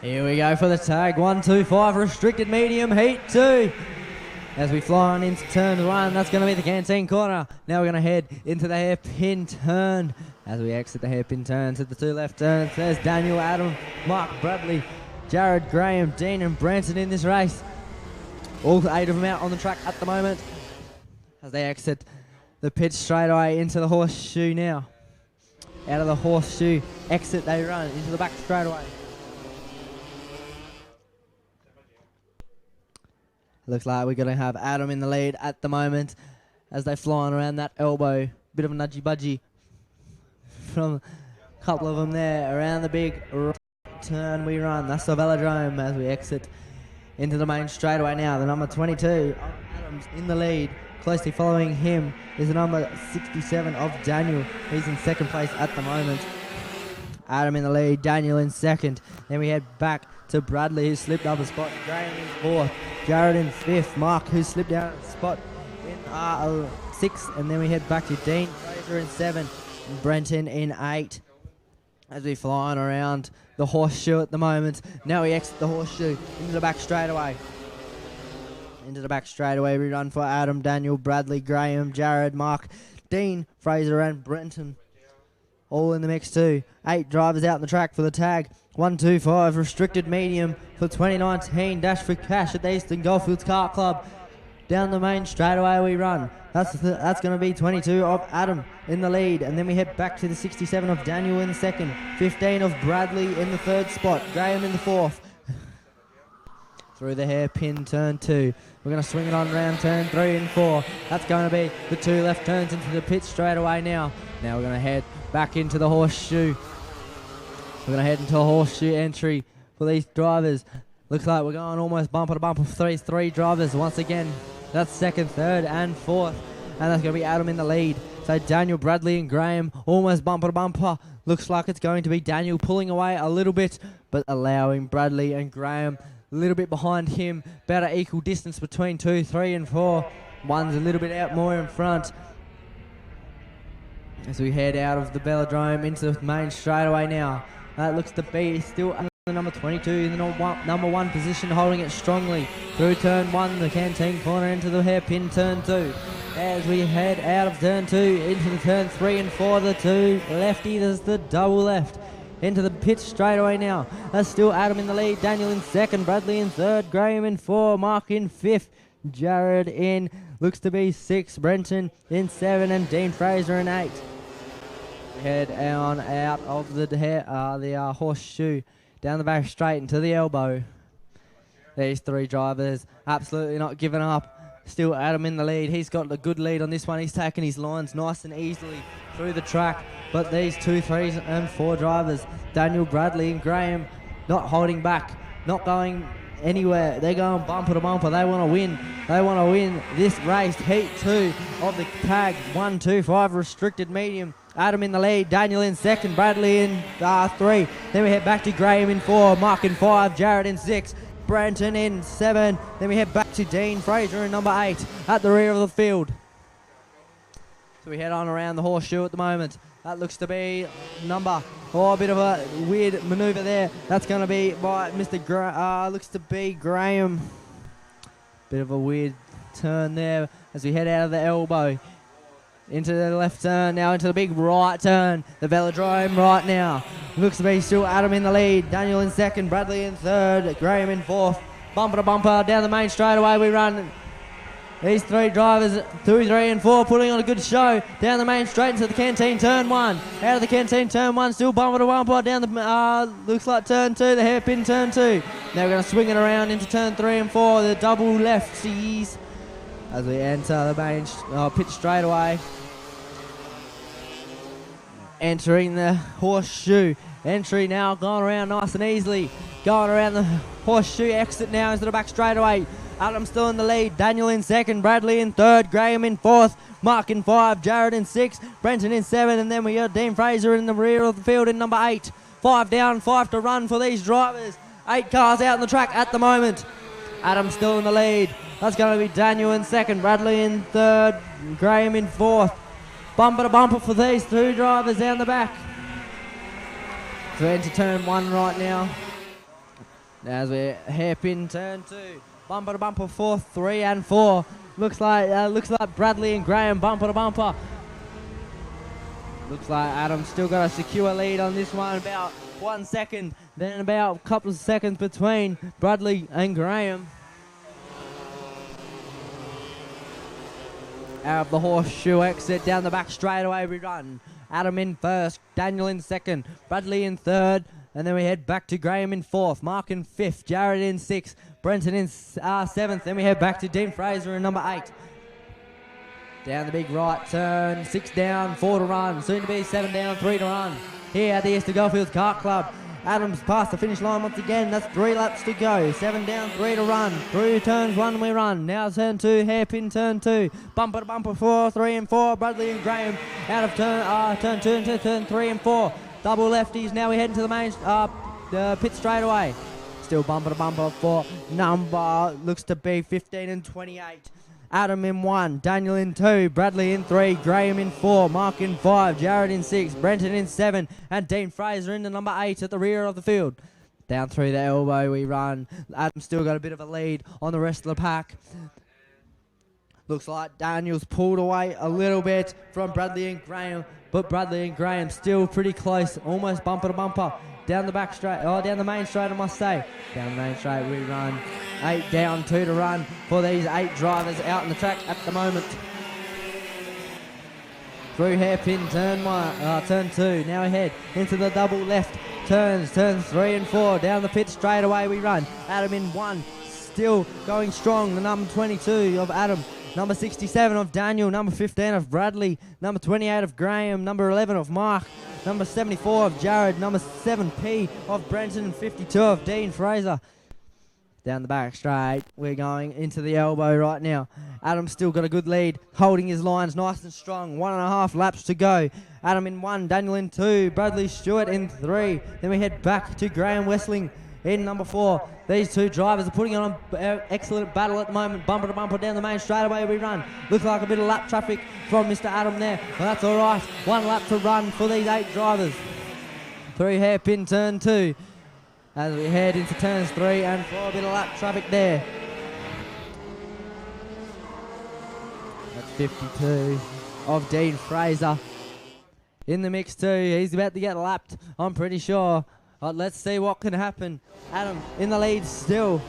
Here we go for the tag. 1, 2, 5, restricted medium, heat 2. As we fly on into turn 1, that's going to be the canteen corner. Now we're going to head into the hairpin turn. As we exit the hairpin turn to the 2 left turns, there's Daniel, Adam, Mark, Bradley, Jared, Graham, Dean and Branson in this race. All 8 of them out on the track at the moment as they exit the pit straight away into the horseshoe now. Out of the horseshoe exit they run into the back straight away. Looks like we're going to have Adam in the lead at the moment as they're flying around that elbow. Bit of a nudgy-budgy from a couple of them there. Around the big turn we run. That's the velodrome as we exit into the main straightaway now. The number 22, Adam's in the lead. Closely following him is the number 67 of Daniel. He's in second place at the moment. Adam in the lead, Daniel in second. Then we head back to Bradley, who slipped up a spot. Graham in fourth. Jared in fifth. Mark, who slipped down a spot in sixth. And then we head back to Dean Fraser in seven. And Brenton in eight. As we flying around the horseshoe at the moment. Now we exit the horseshoe into the back straightaway. Into the back straightaway we run for Adam, Daniel, Bradley, Graham, Jared, Mark, Dean, Fraser and Brenton. All in the mix too. 8 drivers out on the track for the tag. 1, 2, 5 restricted medium for 2019 Dash for Cash at the Eastern Goldfields Kart Club. Down the main straightaway we run. That's going to be 22 of Adam in the lead. And then we head back to the 67 of Daniel in the second. 15 of Bradley in the third spot. Graham in the fourth. Through the hairpin turn 2. We're going to swing it on round turn 3 and 4. That's going to be the 2 left turns into the pit straight away now. Now we're going to head back into the horseshoe. We're going to head into a horseshoe entry for these drivers. Looks like we're going almost bumper to bumper for three drivers. Once again, that's second, third and fourth. And that's going to be Adam in the lead. So Daniel, Bradley and Graham almost bumper to bumper. Looks like it's going to be Daniel pulling away a little bit, but allowing Bradley and Graham a little bit behind him. About an equal distance between 2, 3 and 4. One's a little bit out more in front. As we head out of the velodrome into the main straightaway now. That looks to be still the number 22 in the number 1 position, holding it strongly through turn 1, the canteen corner into the hairpin turn 2. As we head out of turn 2 into the turn 3 and 4, the 2 lefty, there's the double left. Into the pit straight away now. That's still Adam in the lead, Daniel in second, Bradley in third, Graham in 4, Mark in 5th, Jared in, looks to be 6, Brenton in 7 and Dean Fraser in 8. Head on out of the horseshoe, down the back straight into the elbow. These 3 drivers absolutely not giving up. Still Adam in the lead. He's got a good lead on this one. He's taking his lines nice and easily through the track. But these 2, 3 and 4 drivers, Daniel, Bradley and Graham, not holding back, not going anywhere. They're going bumper to bumper. They want to win. They want to win this race. Heat 2 of the tag 1, 2, 5 restricted medium. Adam in the lead, Daniel in second, Bradley in 3. Then we head back to Graham in 4, Mark in 5, Jared in 6, Brenton in 7. Then we head back to Dean Fraser in number 8 at the rear of the field. So we head on around the horseshoe at the moment. That looks to be a bit of a weird manoeuvre there. That's going to be by looks to be Graham. Bit of a weird turn there as we head out of the elbow. Into the left turn, now into the big right turn. The velodrome right now. Looks to be still Adam in the lead. Daniel in second, Bradley in third, Graham in fourth. Bumper to bumper, down the main straightaway we run. These 3 drivers, 2, 3 and 4, putting on a good show. Down the main straight into the canteen turn 1. Out of the canteen turn 1, still bumper to bumper. Down the, looks like turn 2, the hairpin turn 2. Now we're going to swing it around into turn 3 and 4, the double lefties. As we enter the main pit straightaway. Entering the horseshoe. Entry now going around nice and easily. Going around the horseshoe exit now into the back straightaway. Adam still in the lead. Daniel in second. Bradley in third. Graham in fourth. Mark in 5. Jared in 6. Brenton in 7. And then we got Dean Fraser in the rear of the field in number 8. 5 down, 5 to run for these drivers. 8 cars out on the track at the moment. Adam still in the lead. That's going to be Daniel in second. Bradley in third. Graham in fourth. Bumper to bumper for these 2 drivers down the back. So into turn 1 right now. As we hairpin turn 2. Bumper to bumper 4, 3 and 4. Looks like Bradley and Graham bumper to bumper. Looks like Adam's still got a secure lead on this one, about 1 second. Then about a couple of seconds between Bradley and Graham. Out of the horseshoe exit, down the back straightaway we run. Adam in first, Daniel in second, Bradley in third, and then we head back to Graham in fourth, Mark in fifth, Jared in sixth, Brenton in seventh, then we head back to Dean Fraser in number 8. Down the big right turn, 6 down, 4 to run, soon to be 7 down, 3 to run. Here at the Eastern Goldfields Kart Club. Adams past the finish line once again. That's 3 laps to go. 7 down, 3 to run. Through turns 1 we run. Now turn 2, hairpin turn 2. Bumper to bumper 4, 3 and 4. Bradley and Graham out of turn 2 into turn 3 and 4. Double lefties. Now we head into the main pit straight away. Still bumper to bumper for number looks to be 15 and 28. Adam in 1, Daniel in 2, Bradley in 3, Graham in 4, Mark in 5, Jared in 6, Brenton in 7, and Dean Fraser in the number 8 at the rear of the field. Down through the elbow we run. Adam's still got a bit of a lead on the rest of the pack. Looks like Daniel's pulled away a little bit from Bradley and Graham, but Bradley and Graham still pretty close, almost bumper to bumper. Down the back straight, down the main straight I must say. Down the main straight we run. 8 down, 2 to run for these 8 drivers out on the track at the moment. Through hairpin turn 2. Now ahead into the double left turns 3 and 4. Down the pit straight away we run. Adam in 1, still going strong. The number 22 of Adam. Number 67 of Daniel, number 15 of Bradley, number 28 of Graham, number 11 of Mark, number 74 of Jared, number 7P of Brenton, and 52 of Dean Fraser. Down the back straight, we're going into the elbow right now. Adam's still got a good lead, holding his lines nice and strong. 1.5 laps to go. Adam in 1, Daniel in 2, Bradley Stewart in 3. Then we head back to Graham Westling in number 4. These 2 drivers are putting on an excellent battle at the moment. Bumper to bumper down the main straightaway we run. Looks like a bit of lap traffic from Mr. Adam there. But that's all right. 1 lap to run for these 8 drivers. Through hairpin turn 2. As we head into turns 3 and 4, a bit of lap traffic there. That's 52 of Dean Fraser in the mix too. He's about to get lapped, I'm pretty sure. But let's see what can happen. Adam in the lead still.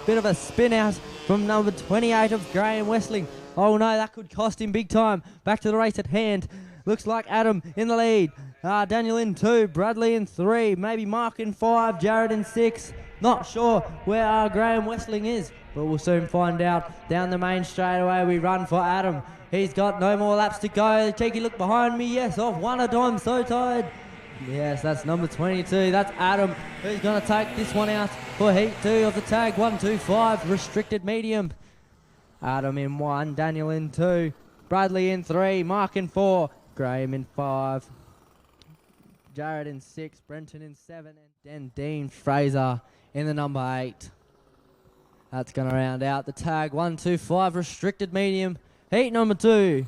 Bit of a spin out from number 28 of Graham Westling. Oh no, that could cost him big time. Back to the race at hand. Looks like Adam in the lead. Daniel in 2, Bradley in 3, maybe Mark in 5, Jared in 6. Not sure where Graham Westling is, but we'll soon find out. Down the main straightaway we run for Adam. He's got no more laps to go. Cheeky look behind me. Yes, off one at a time. So tired. Yes, that's number 22. That's Adam, who's going to take this one out for Heat 2 of the tag 125 restricted medium. Adam in 1, Daniel in 2, Bradley in 3, Mark in 4, Graham in 5, Jared in 6, Brenton in 7, and then Dean Fraser in the number 8. That's going to round out the tag 125 restricted medium, Heat number 2.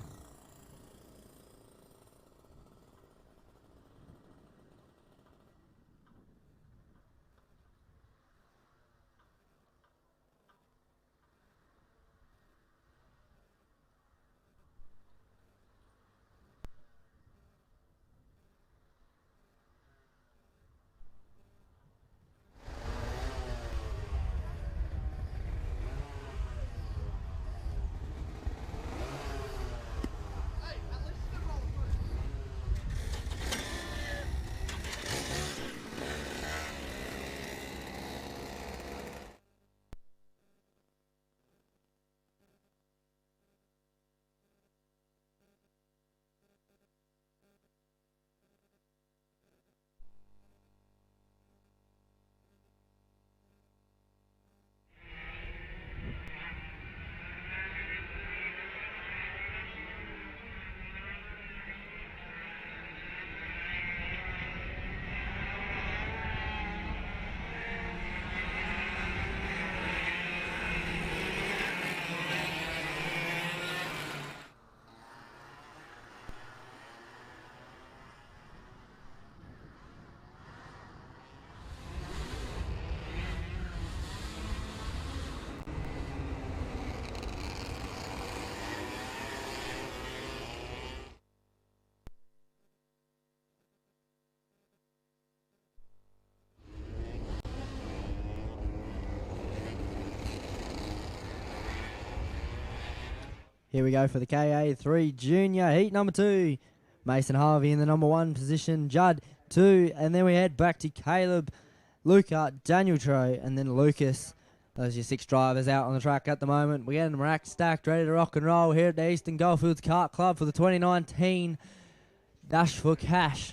Here we go for the KA3 Junior Heat number 2. Mason Harvey in the number 1 position, Judd 2, and then we head back to Caleb, Luca, Daniel Tro, and then Lucas. Those are your 6 drivers out on the track at the moment. We're getting them racked, stacked, ready to rock and roll here at the Eastern Goldfields Kart Club for the 2019 Dash for Cash.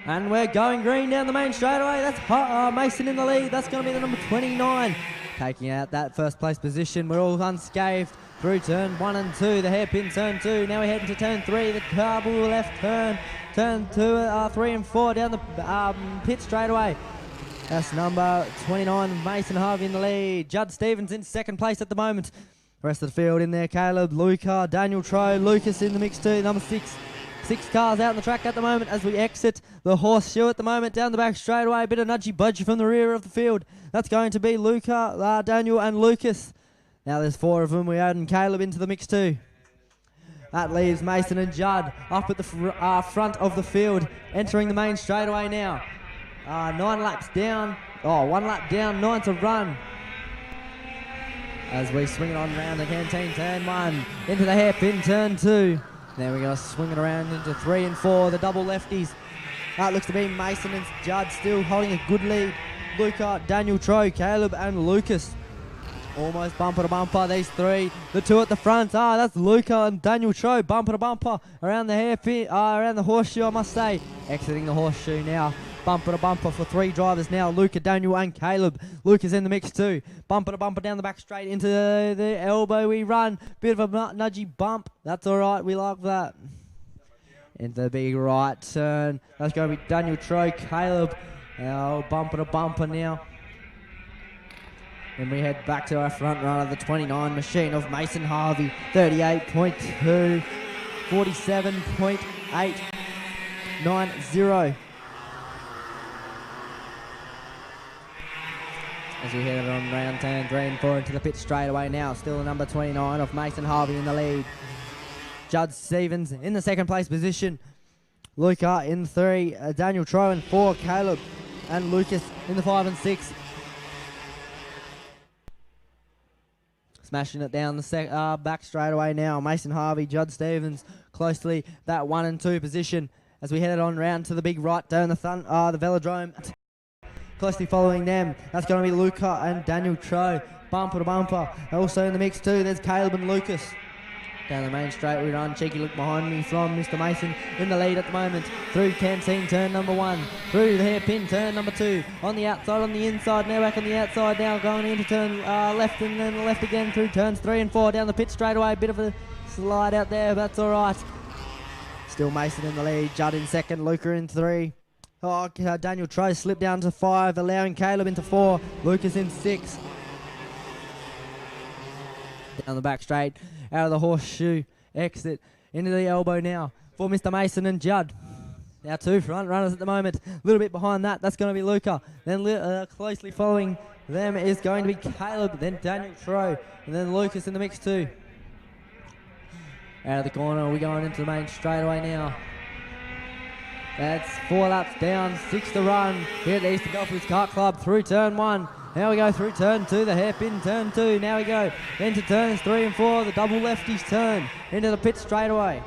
And we're going green down the main straightaway. That's Mason in the lead. That's going to be the number 29. Taking out that first place position. We're all unscathed through turn 1 and 2. The hairpin turn 2. Now we're heading to turn 3. The double left turn. Turn 2, 3 and 4 down the pit straightaway. That's number 29, Mason Harvey in the lead. Judd Stevens in second place at the moment. Rest of the field in there. Caleb, Luca, Daniel Tro, Lucas in the mix too. Number 6. 6 cars out on the track at the moment as we exit the horseshoe at the moment. Down the back straightaway, a bit of nudgy-budgy from the rear of the field. That's going to be Luca, Daniel and Lucas. Now there's 4 of them. We're adding Caleb into the mix too. That leaves Mason and Judd up at the front of the field, entering the main straightaway now. 9 laps down. 1 lap down, 9 to run. As we swing it on round the canteen, turn 1, into the hairpin, turn 2. Then we're going to swing it around into 3 and 4, the double lefties. That looks to be Mason and Judd still holding a good lead. Luca, Daniel Tro, Caleb and Lucas. Almost bumper to bumper, these 3. The 2 at the front, that's Luca and Daniel Tro, bumper to bumper around the hairpin, around the horseshoe, I must say. Exiting the horseshoe now. Bumper to bumper for 3 drivers now. Luca, Daniel and Caleb. Lucas in the mix too. Bumper to bumper down the back straight into the elbow we run. Bit of a nudgy bump. That's alright, we like that. Into the big right turn. That's going to be Daniel Tro, Caleb. Now bumper to bumper now. And we head back to our front runner, the 29 machine of Mason Harvey. 38.2. 47.890. As we head on round turn 3 and 4 into the pit straightaway now. Still the number 29 of Mason Harvey in the lead. Judd Stevens in the second place position. Luca in 3. Daniel Tro in 4. Caleb and Lucas in the 5 and 6. Smashing it down the back straightaway now. Mason Harvey, Judd Stevens closely that 1 and 2 position. As we head on round to the big right down the velodrome. Closely following them, that's going to be Luca and Daniel Tro, bumper to bumper. Also in the mix too, there's Caleb and Lucas. Down the main straight we run, cheeky look behind me from Mr. Mason in the lead at the moment. Through canteen turn number 1, through the hairpin turn number 2, on the outside, on the inside, now back on the outside, now going into turn left and then left again through turns 3 and 4, down the pit straightaway, bit of a slide out there, but that's alright. Still Mason in the lead, Judd in 2nd, Luca in 3. Daniel Tro slipped down to 5, allowing Caleb into 4. Lucas in 6. Down the back straight, out of the horseshoe, exit, into the elbow now for Mr. Mason and Judd. Now 2 front runners at the moment. A little bit behind that, that's going to be Luca. Then closely following them is going to be Caleb, then Daniel Tro, and then Lucas in the mix too. Out of the corner, we're going into the main straightaway now. That's 4 laps down, 6 to run here at the Eastern Goldfields Kart Club through turn 1. Now we go through turn 2, the hairpin turn 2. Now we go into turns 3 and 4, the double lefties turn into the pit straightaway.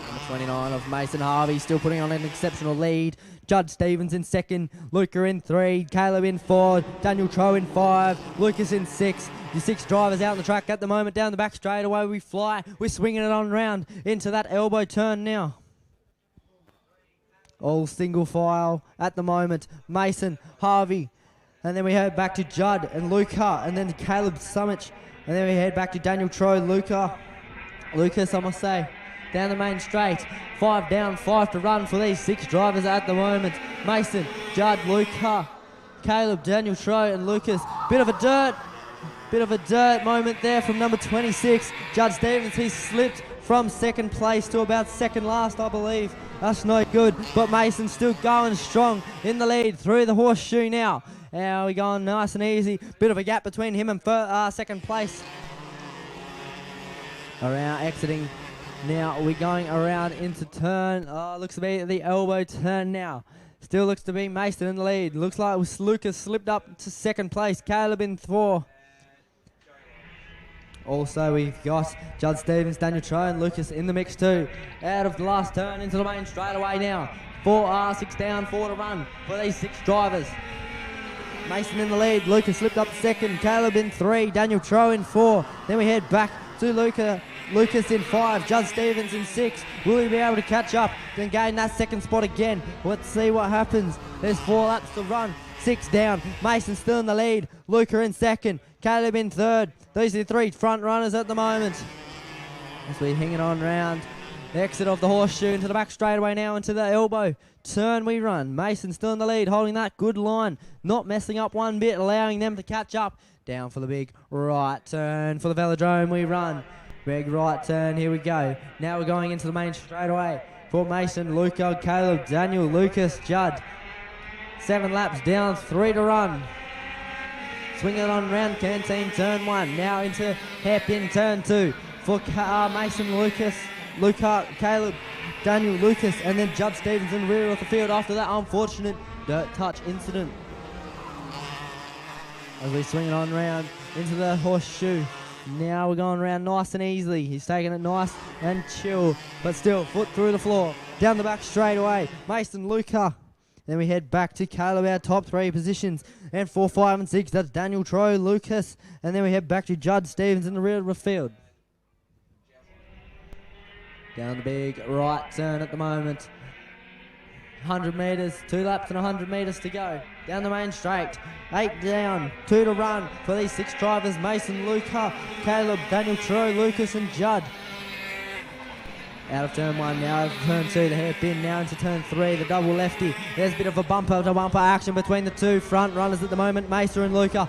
Number 29 of Mason Harvey still putting on an exceptional lead. Judd Stevens in 2nd, Luca in 3, Caleb in 4, Daniel Tro in 5, Lucas in 6. Your 6 drivers out on the track at the moment. Down the back straightaway we fly. We're swinging it on round into that elbow turn now. All single file at the moment. Mason, Harvey. And then we head back to Judd and Luca. And then Caleb Summich. And then we head back to Daniel Tro, Lucas, I must say. Down the main straight. 5 down, 5 to run for these 6 drivers at the moment. Mason, Judd, Luca, Caleb, Daniel Tro and Lucas. Bit of a dirt moment there from number 26. Judd Stevens, he slipped, from second place to about second last, I believe. That's no good, but Mason still going strong in the lead through the horseshoe now. Now we're going nice and easy. Bit of a gap between him and second place. Around exiting. Now we're going around into turn. Looks to be the elbow turn now. Still looks to be Mason in the lead. Looks like Lucas slipped up to second place. Caleb in 4. Also, we've got Judd Stevens, Daniel Troy, and Lucas in the mix too. Out of the last turn into the main straight away now. 6 down, 4 to run for these 6 drivers. Mason in the lead. Lucas slipped up second. Caleb in 3. Daniel Troy in 4. Then we head back to Lucas in 5. Judd Stevens in 6. Will he be able to catch up and gain that second spot again? Let's see what happens. There's 4 laps to run. 6 down. Mason still in the lead. Luca in second. Caleb in third. These are the 3 front runners at the moment. As we hanging on round. The exit of the horseshoe into the back straightaway now into the elbow. Turn we run. Mason still in the lead, holding that good line. Not messing up one bit, allowing them to catch up. Down for the big right turn for the velodrome we run. Big right turn, here we go. Now we're going into the main straightaway. For Mason, Luca, Caleb, Daniel, Lucas, Judd. 7 laps down, 3 to run. Swing it on round canteen, turn 1. Now into hairpin, turn 2. For Mason, Lucas, Luca, Caleb, Daniel, Lucas, and then Judd Stevens in the rear of the field after that unfortunate dirt touch incident. As we swing it on round into the horseshoe. Now we're going around nice and easily. He's taking it nice and chill, but still foot through the floor. Down the back straight away. Mason, Luca. Then we head back to Caleb, our top 3 positions. And 4, 5, and 6, that's Daniel, Troy, Lucas. And then we head back to Judd Stevens in the rear of the field. Down the big right turn at the moment. 100 metres, 2 laps and 100 metres to go. Down the main straight. 8 down, 2 to run for these 6 drivers. Mason, Luca, Caleb, Daniel, Troy, Lucas, and Judd. Out of turn 1, now out of turn 2, the hairpin, now into turn 3, the double lefty. There's a bit of a bumper-to-bumper action between the 2 front runners at the moment, Mason and Luca.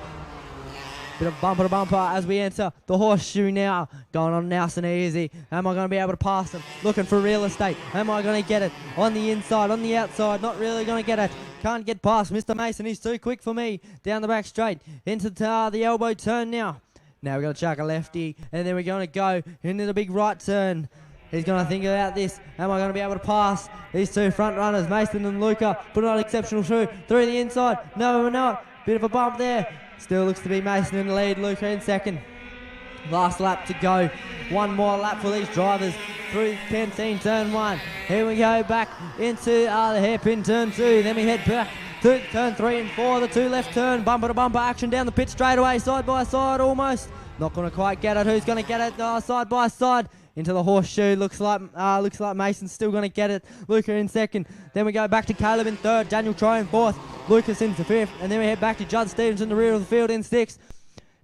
Bit of bumper-to-bumper as we enter the horseshoe now. Going on nice and easy. Am I going to be able to pass them? Looking for real estate. Am I going to get it? On the inside, on the outside, not really going to get it. Can't get past Mr. Mason, he's too quick for me. Down the back straight, into the elbow turn now. Now we're going to chuck a lefty, and then we're going to go into the big right turn. He's going to think about this. Am I going to be able to pass these 2 front runners, Mason and Luca? Put on exceptional through the inside. No, we're not. Bit of a bump there. Still looks to be Mason in the lead, Luca in second. Last lap to go. 1 more lap for these drivers. Through canteen, turn 1. Here we go back into the hairpin, turn 2. Then we head back to turn 3 and 4. The 2 left turn, bumper to bumper action down the pit straight away, side by side almost. Not going to quite get it. Who's going to get it? Side by side. Into the horseshoe, looks like Mason's still going to get it. Luca in second. Then we go back to Caleb in third. Daniel Troy in fourth. Lucas into fifth. And then we head back to Judd Stevens in the rear of the field in sixth.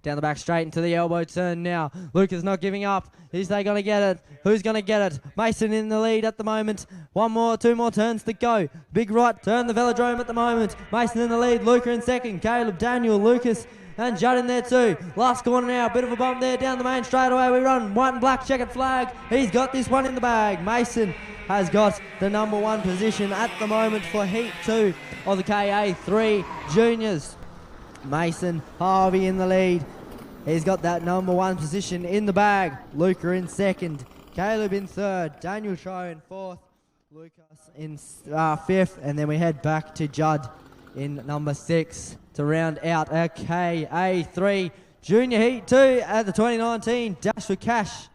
Down the back straight into the elbow turn now. Lucas not giving up. Is they going to get it? Who's going to get it? Mason in the lead at the moment. 2 more turns to go. Big right turn, the velodrome at the moment. Mason in the lead. Luca in second. Caleb, Daniel, Lucas, and Judd in there too. Last corner now, bit of a bump there down the main straight away. We run white and black checkered flag. He's got this one in the bag. Mason has got the number 1 position at the moment for Heat 2 of the KA3 Juniors. Mason Harvey in the lead. He's got that number 1 position in the bag. Luca in second. Caleb in third. Daniel Troy in fourth. Lucas in fifth. And then we head back to Judd in number 6 to round out our KA3 Junior Heat 2 at the 2019 Dash for Cash.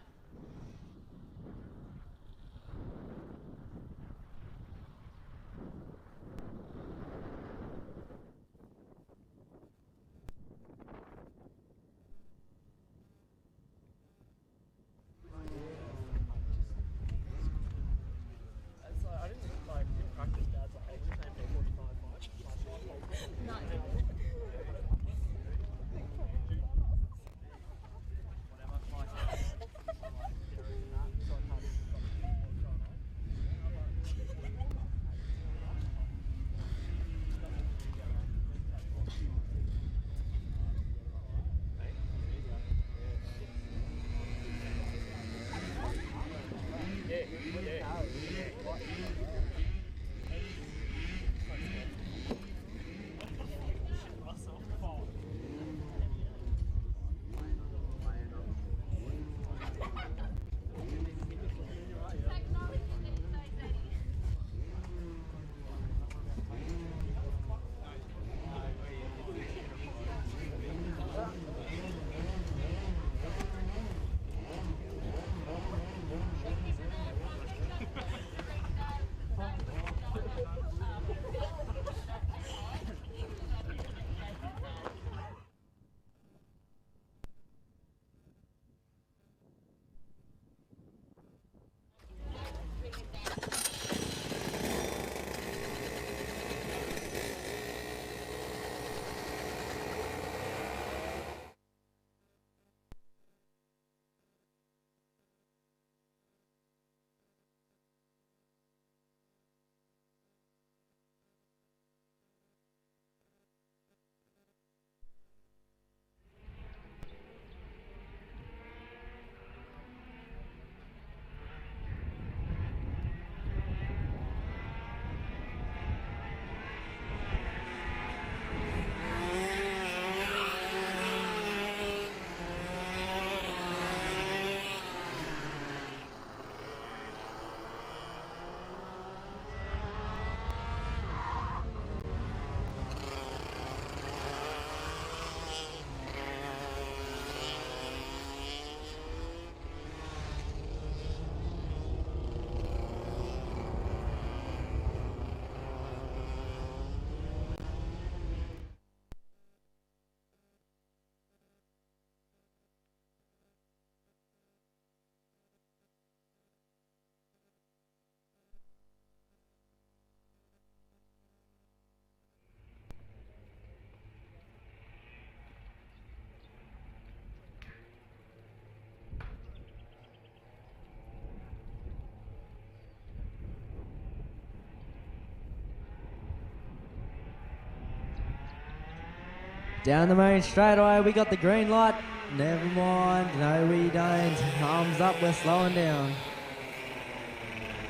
Down the main straightaway, we got the green light. Never mind, no we don't. Arms up, we're slowing down.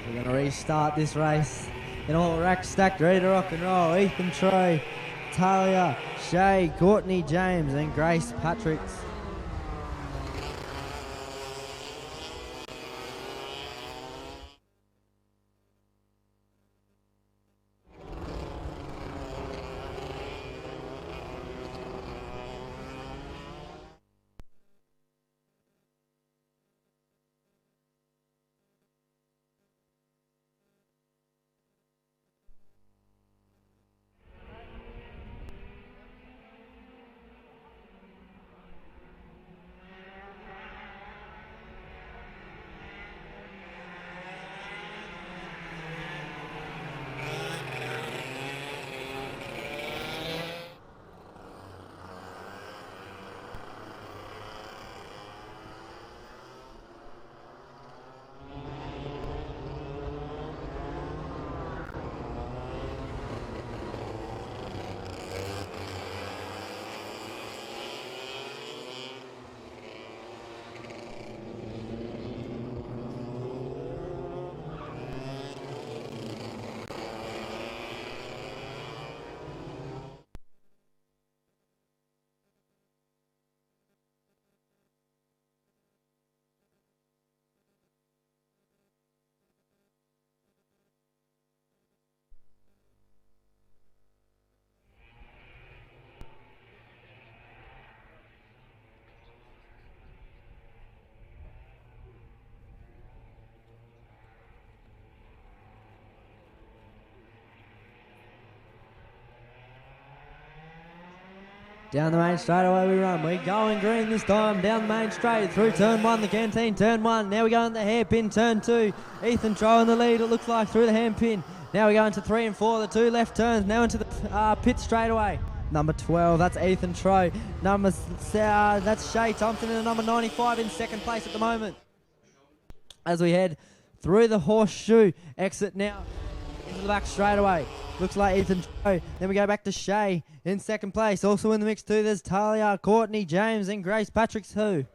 We're going to restart this race. In all rack stacked, ready to rock and roll. Ethan Troy, Talia, Shay, Courtney James and Grace Patricks. Down the main straight away we run. We're going green this time. Down the main straight through turn one, the canteen turn one. Now we go in the hairpin turn two. Ethan Troy in the lead, it looks like, through the hairpin. Now we go into 3 and 4, the 2 left turns. Now into the pit straight away. Number 12, that's Ethan Troy. That's Shay Thompson in the number 95 in second place at the moment. As we head through the horseshoe exit now into the back straight away. Looks like Ethan Troy. Then we go back to Shay in second place. Also in the mix too, there's Talia, Courtney James and Grace Patrick too.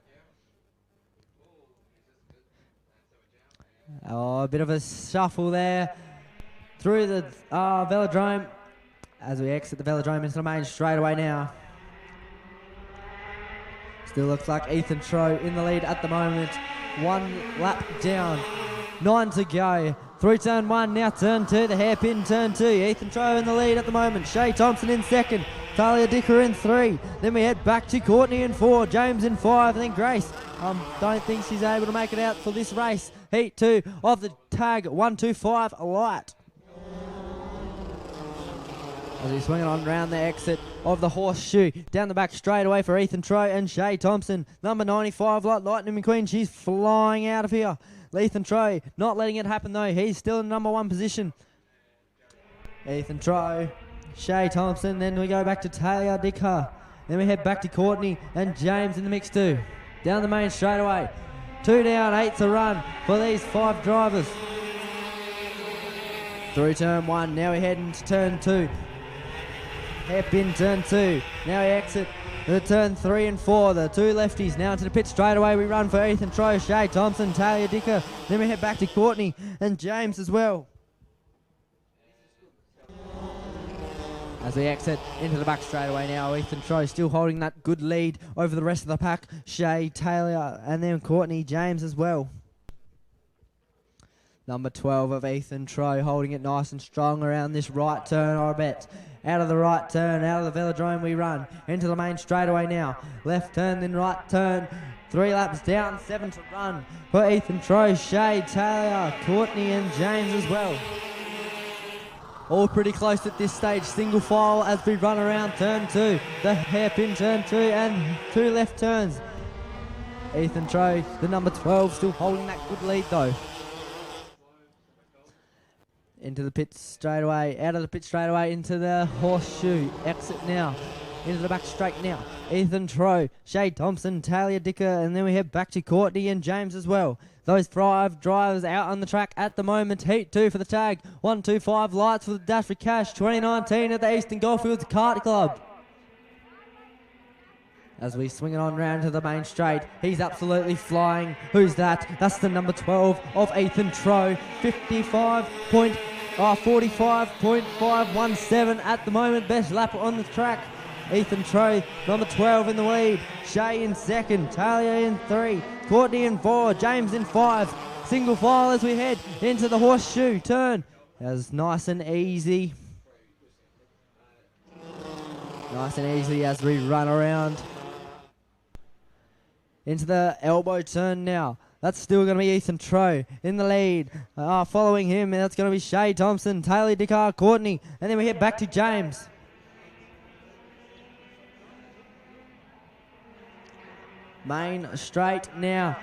Oh, a bit of a shuffle there through the velodrome as we exit the velodrome into the main straight away now. Still looks like Ethan Troy in the lead at the moment. 1 lap down, 9 to go. Through turn 1, now turn 2, the hairpin turn 2. Ethan Troy in the lead at the moment. Shay Thompson in second. Talia Dicker in 3. Then we head back to Courtney in 4. James in 5. And then Grace. Don't think she's able to make it out for this race. Heat 2 of the tag 125 light. As we swing it on round the exit of the horseshoe. Down the back straight away for Ethan Troy and Shay Thompson. Number 95 light, Lightning McQueen. She's flying out of here. Ethan Troy not letting it happen though. He's still in number 1 position. Ethan Troy, Shay Thompson. Then we go back to Talia Dicker. Then we head back to Courtney and James in the mix too. Down the main straight away. 2 down, 8 to run for these 5 drivers. Through turn 1. Now we head into turn 2. Hairpin turn 2. Now we exit the turn 3 and 4, the 2 lefties. Now into the pit straight away we run for Ethan Troy, Shay Thompson, Talia Dicker. Then we head back to Courtney and James as well. As we exit into the back straight away now, Ethan Troy still holding that good lead over the rest of the pack. Shay, Talia, and then Courtney, James as well. Number 12 of Ethan Troy holding it nice and strong around this right turn, I bet. Out of the right turn, out of the velodrome we run. Into the main straightaway now. Left turn, then right turn. 3 laps down, 7 to run. For Ethan Troy, Shay, Taylor, Courtney and James as well. All pretty close at this stage. Single file as we run around turn 2. The hairpin turn 2 and 2 left turns. Ethan Troy, the number 12, still holding that good lead though. Into the pit straight away, out of the pit straight away, into the horseshoe, exit now, into the back straight now. Ethan Troy, Shay Thompson, Talia Dicker, and then we head back to Courtney and James as well. Those 5 drivers out on the track at the moment. Heat 2 for the tag, 125 lights for the Dash for Cash, 2019 at the Eastern Goldfields Kart Club. as we swing it on round to the main straight. He's absolutely flying. Who's that? That's the number 12 of Ethan Troe. 45.517 at the moment. Best lap on the track. Ethan Troe, number 12 in the lead. Shay in second. Talia in 3. Courtney in 4. James in 5. Single file as we head into the horseshoe turn. As nice and easy. Nice and easy as we run around. Into the elbow turn now. That's still going to be Ethan Troe in the lead. Following him, that's going to be Shay Thompson, Taylor Dickar, Courtney. And then we head back to James. Main straight now.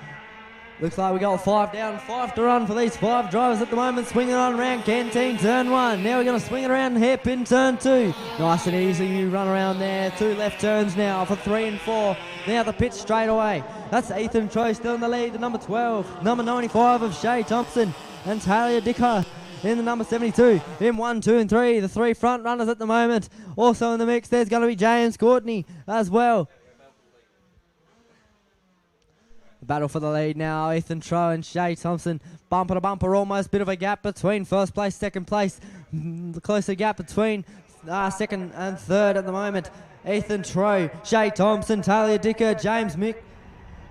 Looks like we got 5 down, 5 to run for these 5 drivers at the moment. Swinging on around Canteen, turn 1. Now we're going to swing it around hairpin, turn 2. Nice and easy, you run around there. 2 left turns now for 3 and 4. Now the pitch straight away. That's Ethan Troe still in the lead, the number 12. Number 95 of Shay Thompson and Talia Dicker in the number 72. In 1, 2 and 3, the 3 front runners at the moment. Also in the mix, there's going to be James Courtney as well. Battle for the lead now, Ethan Troe and Shay Thompson. Bumper to bumper, almost bit of a gap between first place, second place. The closer gap between second and third at the moment. Ethan Troe, Shay Thompson, Talia Dicker, James Mick.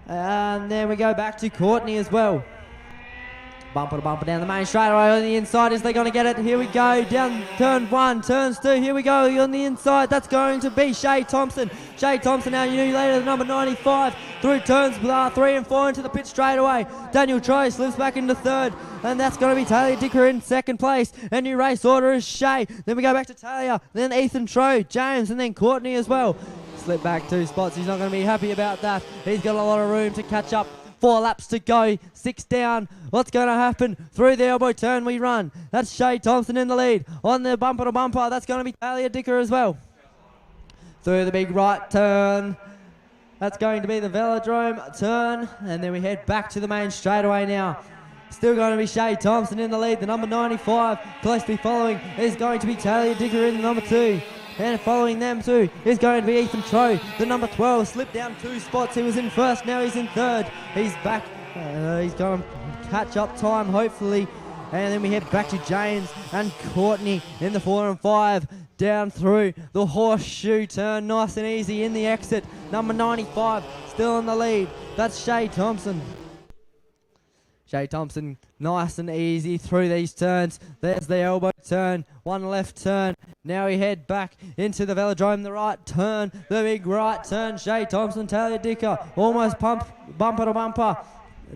And then we go back to Courtney as well. Bumper to bumper down the main straightaway on the inside. Is they going to get it? Here we go. Down turn 1, turns 2. Here we go on the inside. That's going to be Shay Thompson. Shay Thompson now, you knew later, the number 95. Through turns 3 and 4 into the pit straightaway. Daniel Troy slips back into third. And that's going to be Talia Dicker in second place. And new race order is Shay. Then we go back to Talia. Then Ethan Troe, James, and then Courtney as well. Slip back 2 spots. He's not going to be happy about that. He's got a lot of room to catch up. 4 laps to go, 6 down. What's going to happen? Through the elbow turn we run. That's Shay Thompson in the lead. On the bumper to bumper, that's going to be Talia Dicker as well. Through the big right turn. That's going to be the velodrome turn. And then we head back to the main straightaway now. Still going to be Shay Thompson in the lead. The number 95 closely following is going to be Talia Dicker in the number 2. And following them too is going to be Ethan Troe. The number 12 slipped down 2 spots. He was in first, now he's in third. He's back. He's going to catch up time, hopefully. And then we head back to James and Courtney in the 4 and 5. Down through the horseshoe turn, nice and easy in the exit. Number 95 still in the lead. That's Shay Thompson. Shay Thompson, nice and easy through these turns. There's the elbow turn, 1 left turn. Now we head back into the velodrome, the right turn, the big right turn. Shay Thompson, Talia Dicker, almost bumper to bumper.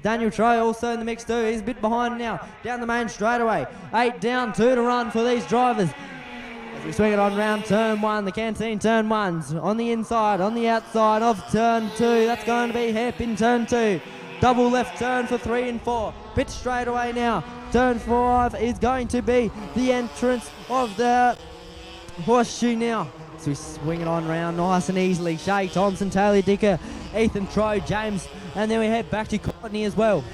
Daniel Troy also in the mix too. He's a bit behind now. Down the main straightaway. 8 down, 2 to run for these drivers. As we swing it on round turn 1, the Canteen turn 1's on the inside, on the outside of turn 2. That's going to be hairpin turn 2. Double left turn for 3 and 4. Pit straight away now. Turn 5 is going to be the entrance of the horseshoe now. So we swing it on round nice and easily. Shay Thompson, Taylor Dicker, Ethan Troe, James, and then we head back to Courtney as well.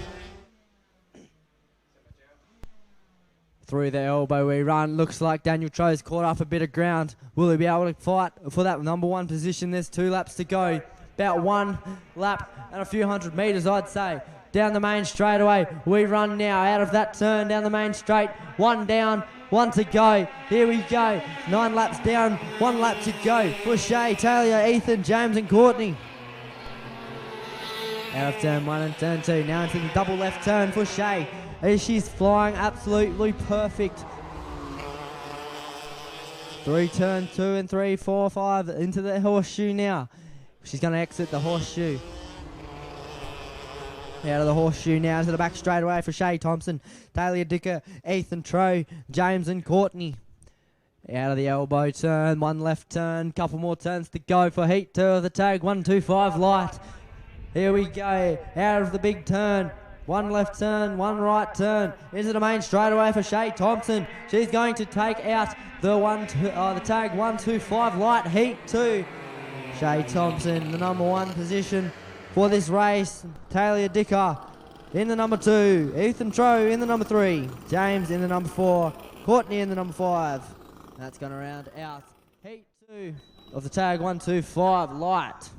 Through the elbow we run. Looks like Daniel Troe's caught up a bit of ground. Will he be able to fight for that number 1 position? There's 2 laps to go. About 1 lap and a few hundred metres, I'd say. Down the main straightaway, we run now out of that turn down the main straight. 1 down, 1 to go. Here we go. 9 laps down, 1 lap to go for Shay, Talia, Ethan, James and Courtney. Out of turn 1 and turn 2. Now into the double left turn for Shay. She's flying absolutely perfect. Through turn 2 and 3, 4, 5 into the horseshoe now. She's going to exit the horseshoe. Out of the horseshoe now to the back straight away for Shay Thompson, Talia Dicker, Ethan Troe, James and Courtney. Out of the elbow turn, 1 left turn, couple more turns to go for heat 2 of the tag, 125 light. Here we go, out of the big turn. 1 left turn, 1 right turn. Into the main straightaway for Shay Thompson. She's going to take out the tag 125 light heat 2. Shay Thompson, the number 1 position for this race. Talia Dicker in the number 2. Ethan Troe in the number 3. James in the number 4. Courtney in the number 5. That's going to round out heat 2 of the tag 125 light.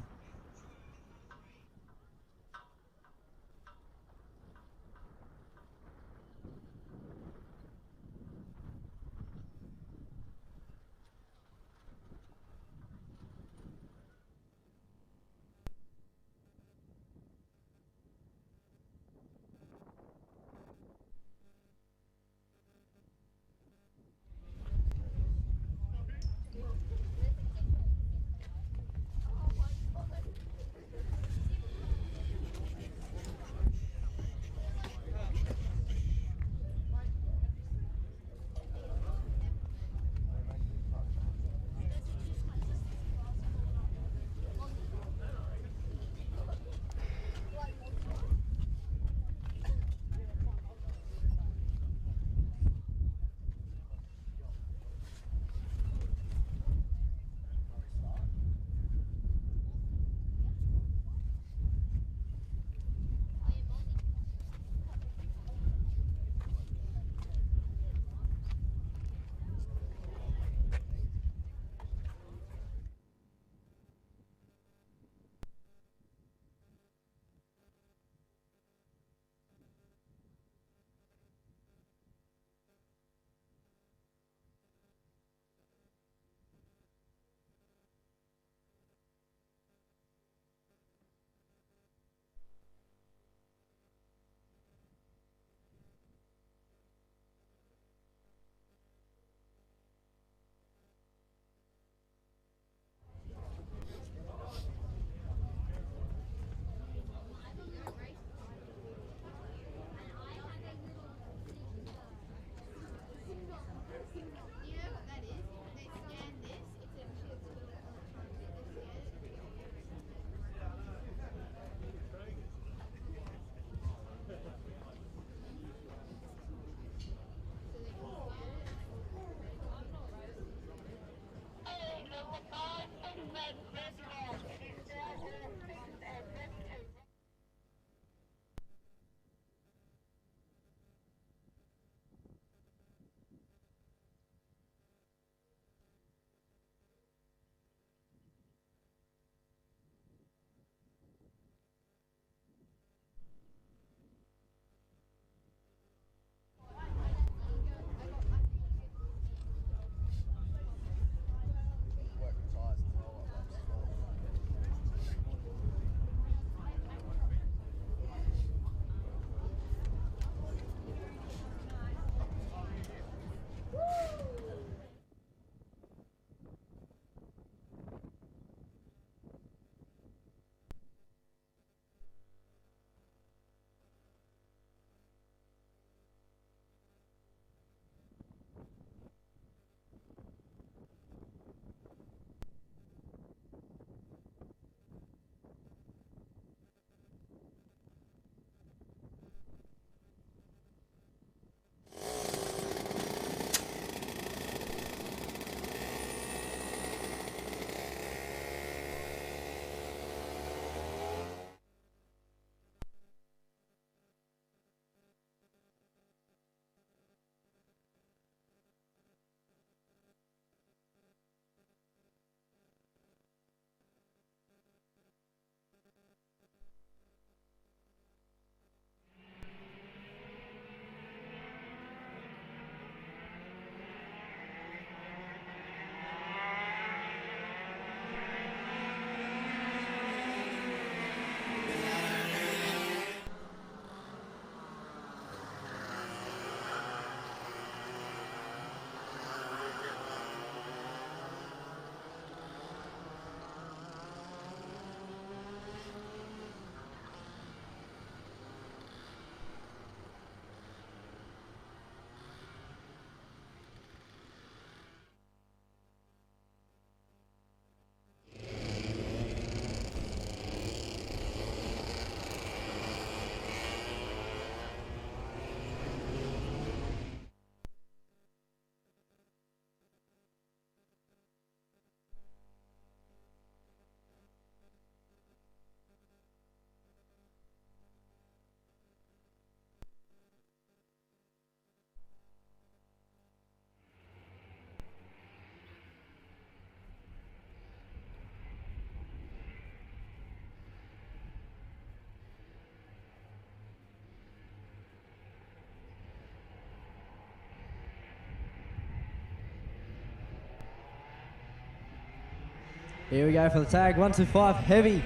Here we go for the tag. 1, 2, 5, heavy.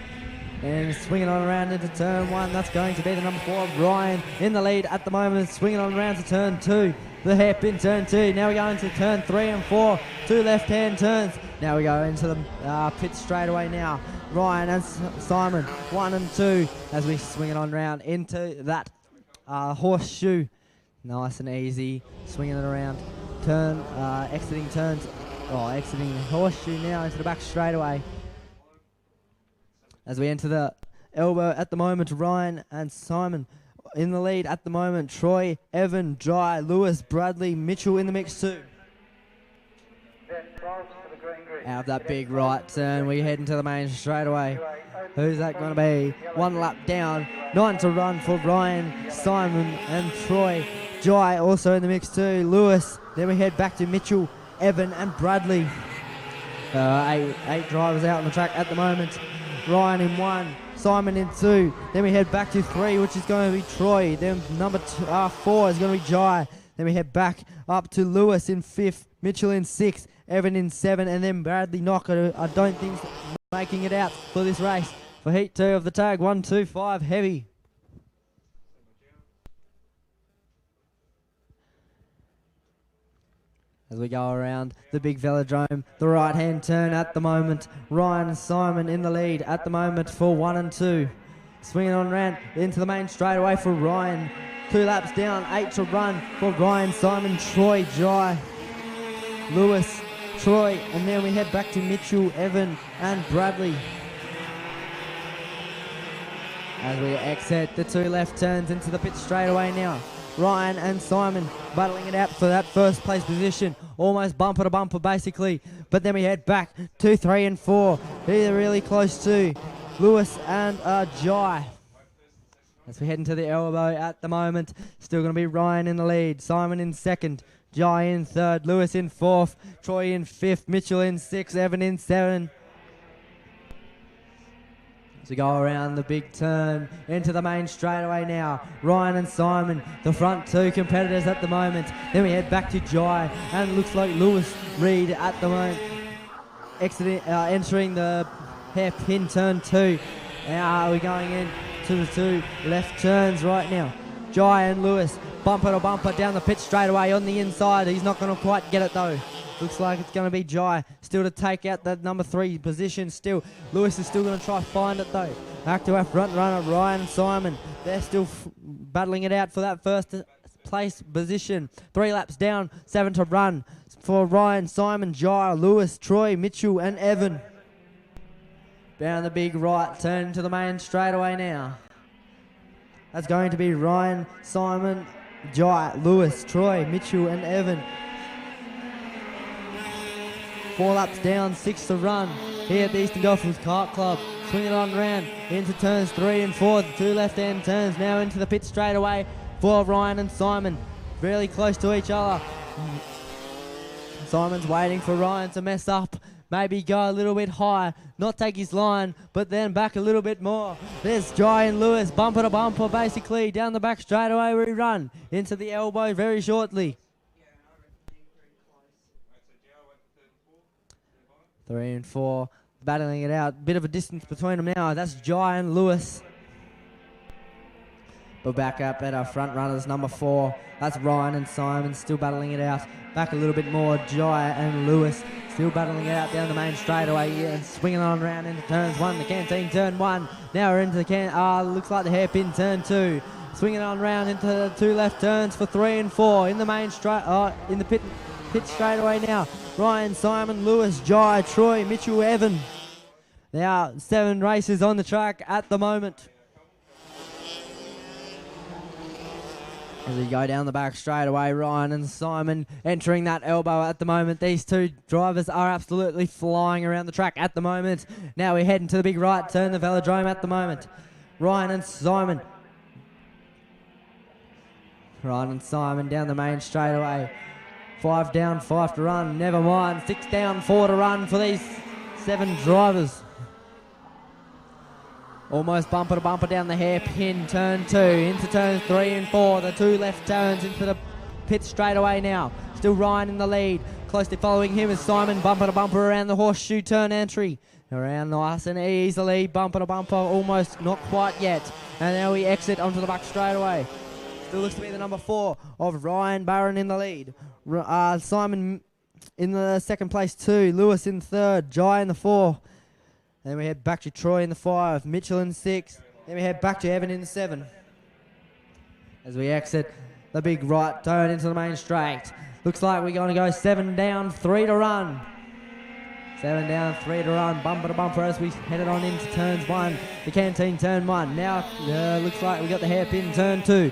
And swinging on around into turn 1. That's going to be the number 4, Ryan, in the lead at the moment. Swinging on around to turn 2. The hairpin turn 2. Now we go into turn 3 and 4. 2 left-hand turns. Now we go into the pit straightaway now. Ryan and Simon, 1 and 2, as we swing it on round into that horseshoe. Nice and easy, swinging it around. Exiting turns. Exiting the horseshoe now into the back straightaway. As we enter the elbow at the moment, Ryan and Simon in the lead at the moment. Troy, Evan, Jai, Lewis, Bradley, Mitchell in the mix too. Out of that big right turn, we head into the main straightaway. Who's that going to be? 1 lap down, 9 to run for Ryan, Simon and Troy. Jai also in the mix too. Lewis. Then we head back to Mitchell, Evan and Bradley. 8 drivers out on the track at the moment. Ryan in 1, Simon in 2. Then we head back to 3, which is going to be Troy. Then number 4 is going to be Jai. Then we head back up to Lewis in 5th, Mitchell in 6th, Evan in 7, and then Bradley Knocker, I don't think making it out for this race. For heat 2 of the tag, 1, 2, 5, heavy. As we go around the big velodrome, the right-hand turn at the moment. Ryan and Simon in the lead at the moment for 1 and 2. Swinging on around into the main straightaway for Ryan. 2 laps down, 8 to run for Ryan, Simon, Troy, Jai, Lewis, Troy, and then we head back to Mitchell, Evan and Bradley. As we exit the 2 left turns into the pit straightaway now. Ryan and Simon battling it out for that first place position. Almost bumper to bumper basically. But then we head back 2, 3 and 4. They're really close to Lewis and Jai. As we head into the elbow at the moment. Still going to be Ryan in the lead. Simon in 2nd. Jai in 3rd. Lewis in 4th. Troy in 5th. Mitchell in 6th. Evan in 7. As we go around the big turn into the main straightaway now. Ryan and Simon, the front 2 competitors at the moment. Then we head back to Jai, and it looks like Lewis Reed at the moment entering the hairpin turn 2. Now we're going in to the 2 left turns right now. Jai and Lewis bumper to bumper down the pit straightaway on the inside. He's not going to quite get it though. Looks like it's going to be Jai still to take out that number 3 position still. Lewis is still going to try to find it though. Back to our front runner, Ryan and Simon. They're still battling it out for that first place position. 3 laps down, 7 to run for Ryan, Simon, Jai, Lewis, Troy, Mitchell and Evan. Down the big right turn to the main straightaway now. That's going to be Ryan, Simon, Jai, Lewis, Troy, Mitchell and Evan. 4 laps down, 6 to run here at the Eastern Goldfields Kart Club. Swinging on round into turns 3 and 4. The 2 left-hand turns now into the pit straightaway for Ryan and Simon. Really close to each other. Simon's waiting for Ryan to mess up. Maybe go a little bit high, not take his line, but then back a little bit more. There's Jai and Lewis, bumper to bumper basically. Down the back straightaway we run into the elbow very shortly. 3 and 4, battling it out. Bit of a distance between them now. That's Jai and Lewis. But back up at our front runners, number 4. That's Ryan and Simon still battling it out. Back a little bit more, Jai and Lewis still battling it out down the main straightaway and swinging on around into turns 1. The canteen turn 1. Now we're into the looks like the hairpin turn 2. Swinging on around into the 2 left turns for 3 and 4 in the main in the pit straightaway now. Ryan, Simon, Lewis, Jai, Troy, Mitchell, Evan. There are 7 races on the track at the moment. As we go down the back straight away, Ryan and Simon entering that elbow at the moment. These 2 drivers are absolutely flying around the track at the moment. Now we're heading to the big right turn, the velodrome at the moment. Ryan and Simon. Ryan and Simon down the main straightaway. 5 down, 5 to run. Never mind. 6 down, 4 to run for these 7 drivers. Almost bumper to bumper down the hairpin turn 2 into turns 3 and 4. The 2 left turns into the pit straight away now. Still Ryan in the lead. Closely following him is Simon, bumper to bumper around the horseshoe turn entry. Around nice and easily, bumper to bumper, almost not quite yet. And now we exit onto the back straightaway. Still looks to be the number 4 of Ryan Barron in the lead. Simon in the second place 2, Lewis in third, Jai in the 4. Then we head back to Troy in the 5, Mitchell in 6. Then we head back to Evan in the 7. As we exit the big right turn into the main straight. Looks like we're going to go 7 down, 3 to run. 7 down, 3 to run, bumper to bumper as we headed on into turns 1, the canteen turn 1. Now looks like we got the hairpin turn 2.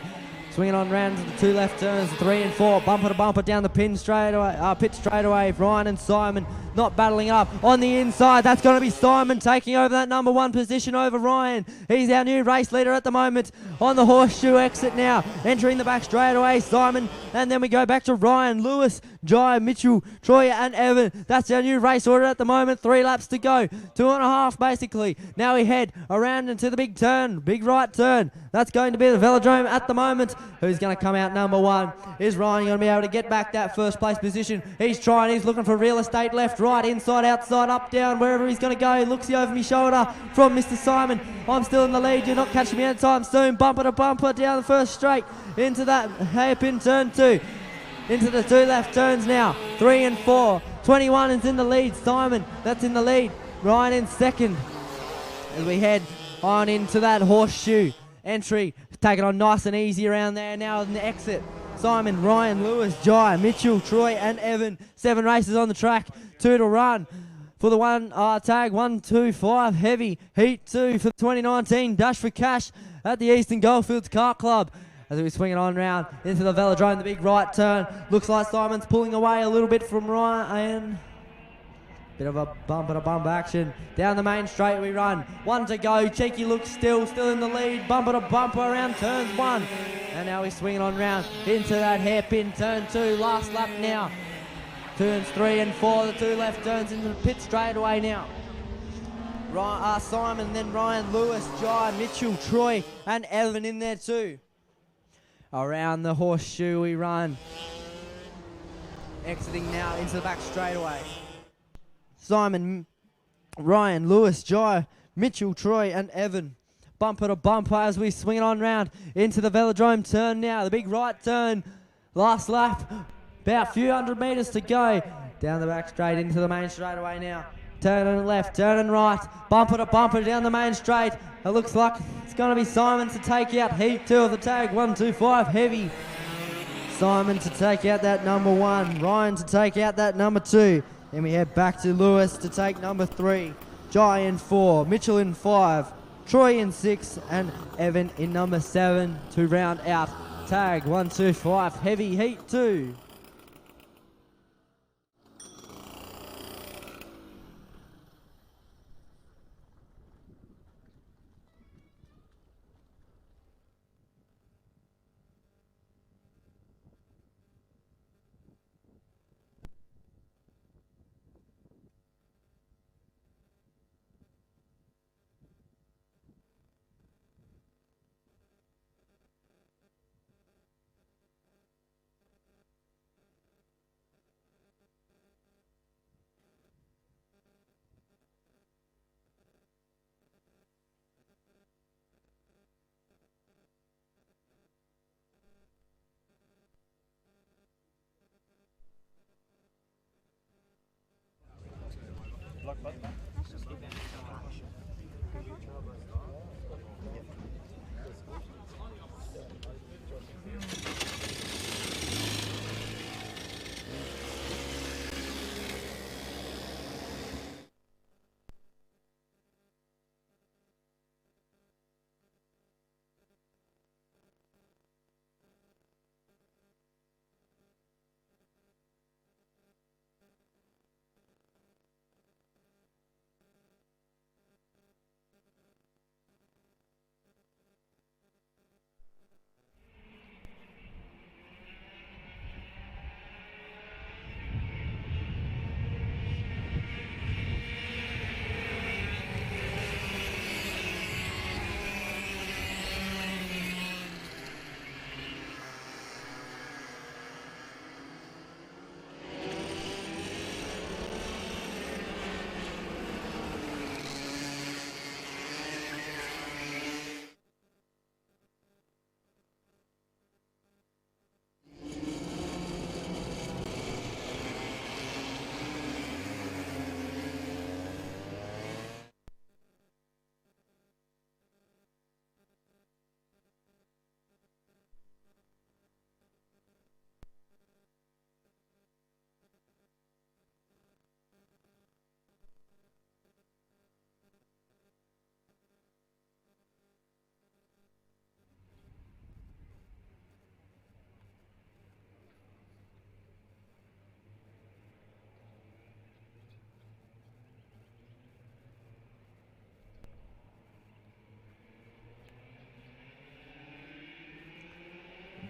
Swinging on round to the 2 left turns, 3 and 4, bumper to bumper down the pit straight away. Ryan and Simon not battling it up on the inside. That's going to be Simon taking over that number 1 position over Ryan. He's our new race leader at the moment on the horseshoe exit now. Entering the back straight away, Simon, and then we go back to Ryan, Lewis, Jai, Mitchell, Troy and Evan. That's our new race order at the moment. 3 laps to go, 2.5 basically. Now we head around into the big turn, big right turn. That's going to be the velodrome at the moment. Who's going to come out number 1? Is Ryan going to be able to get back that first place position? He's trying, he's looking for real estate left, right, inside, outside, up, down, wherever he's going to go. He looks over my shoulder from Mr. Simon. I'm still in the lead, you're not catching me anytime soon. Bumper to bumper down the first straight into that hairpin turn 2. Into the 2 left turns now, 3 and 4. 21 is in the lead, Simon, that's in the lead. Ryan in second. As we head on into that horseshoe entry, take it on nice and easy around there now in the exit. Simon, Ryan, Lewis, Jai, Mitchell, Troy and Evan. 7 races on the track, 2 to run. For the tag 1, 2, 5 heavy heat 2 for the 2019 Dash for Cash at the Eastern Goldfields Kart Club. As we swing it on round into the velodrome, the big right turn. Looks like Simon's pulling away a little bit from Ryan. Bit of a bumper to bump action. Down the main straight we run. 1 to go. Cheeky looks still in the lead. Bumper to bumper around turns 1. And now we're swinging on round into that hairpin turn 2. Last lap now. Turns 3 and 4. The 2 left turns into the pit straight away now. Simon, then Ryan, Lewis, Jai, Mitchell, Troy and Evan in there too. Around the horseshoe we run. Exiting now into the back straightaway. Simon, Ryan, Lewis, Jai, Mitchell, Troy and Evan. Bumper to bumper as we swing it on round into the velodrome turn now. The big right turn. Last lap. About a few hundred metres to go. Down the back straight into the main straightaway now. Turning left, turning right. Bumper to bumper down the main straight. It looks like it's going to be Simon to take out heat 2 of the tag 1, 2, 5 heavy. Simon to take out that number 1. Ryan to take out that number 2. Then we head back to Lewis to take number 3. Jai in 4. Mitchell in 5. Troy in 6. And Evan in number 7 to round out tag 1, 2, 5 heavy heat 2.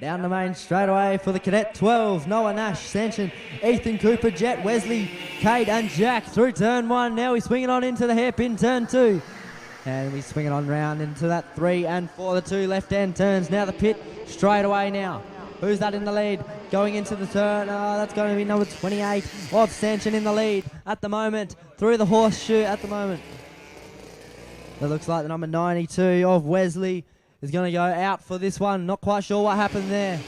Down the main straightaway for the cadet 12. Noah Nash, Sanchin, Ethan Cooper, Jet, Wesley, Cade and Jack through turn 1. Now he's swinging on into the hairpin turn 2. And we swing it on round into that 3 and 4, the 2 left-hand turns. Now the pit straight away now. Who's that in the lead? Going into the turn, that's going to be number 28 of Sanchin in the lead at the moment. Through the horseshoe at the moment. It looks like the number 92 of Wesley is going to go out for this one. Not quite sure what happened there.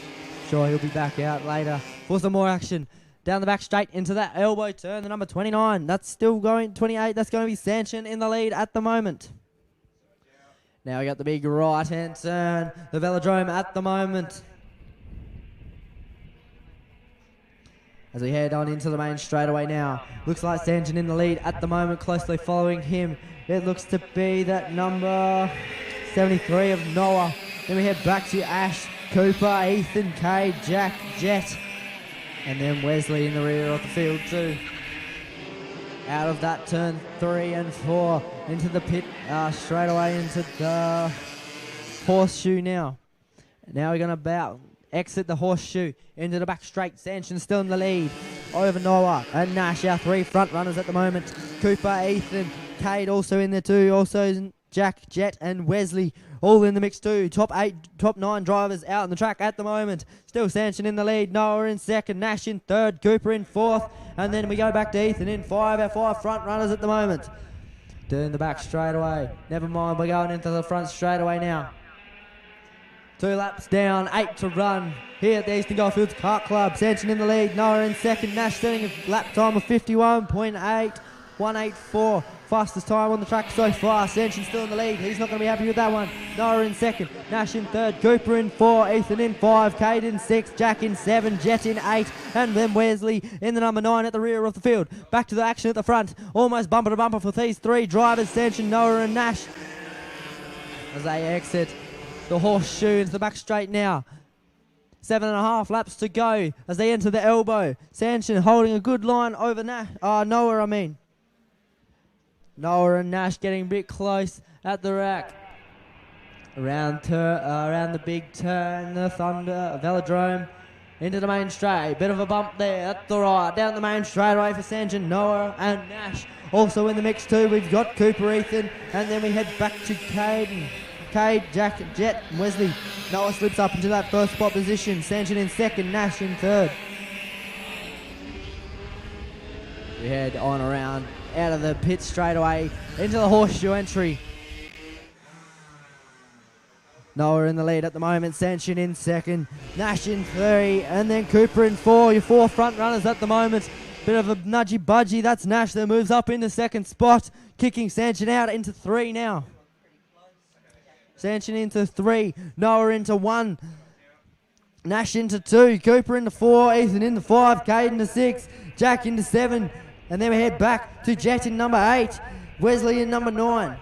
Sure, he'll be back out later for some more action. Down the back straight into that elbow turn, the number 29. That's still going, 28, that's going to be Sanchin in the lead at the moment. Now we got the big right-hand turn, the velodrome at the moment. As we head on into the main straightaway now. Looks like Sanchin in the lead at the moment, closely following him. It looks to be that number 73 of Noah. Then we head back to Ash, Cooper, Ethan, Cade, Jack, Jet. And then Wesley in the rear of the field too. Out of that turn 3 and 4 into the pit, straight away into the horseshoe now. Now we're going to exit the horseshoe into the back straight. Sanchin still in the lead over Noah and Nash, our 3 front runners at the moment. Cooper, Ethan, Cade also in there too. Also Jack, Jet and Wesley all in the mix too. Top 9 drivers out on the track at the moment. Still Sanchin in the lead, Noah in second, Nash in third, Cooper in fourth, and then we go back to Ethan in 5, our 5 front runners at the moment. Doing the back straight away. Never mind, we're going into the front straight away now. 2 laps down, 8 to run here at the Eastern Goldfields Kart Club. Sanchin in the lead, Noah in second, Nash setting a lap time of 51.8184. Fastest time on the track so far. Sanchin still in the lead. He's not going to be happy with that one. Noah in second, Nash in third, Cooper in 4, Ethan in 5, Cade in 6, Jack in 7, Jet in 8, and then Wesley in the number 9 at the rear of the field. Back to the action at the front. Almost bumper to bumper for these 3 drivers, Sanchin, Noah and Nash. As they exit the horseshoe into the back straight now. 7.5 laps to go as they enter the elbow. Sanchin holding a good line over Noah, Noah and Nash getting a bit close at the rack. Around the big turn, the Thunder Velodrome into the main straight. Bit of a bump there at the right. Down the main straightaway for Sanchin, Noah and Nash. Also in the mix too, we've got Cooper, Ethan, and then we head back to Cade, Jack, Jet, and Wesley. Noah slips up into that first spot position. Sanchin in second, Nash in third. We head on around out of the pit straight away into the horseshoe entry. Noah in the lead at the moment, Sanchin in second, Nash in 3, and then Cooper in 4. Your 4 front runners at the moment. Bit of a nudgy budgy, that's Nash that moves up into second spot, kicking Sanchin out into 3 now. Sanchin into 3, Noah into 1, Nash into 2, Cooper into 4, Ethan into 5, Cade into 6, Jack into 7, and then we head back to Jet in number 8, Wesley in number 9.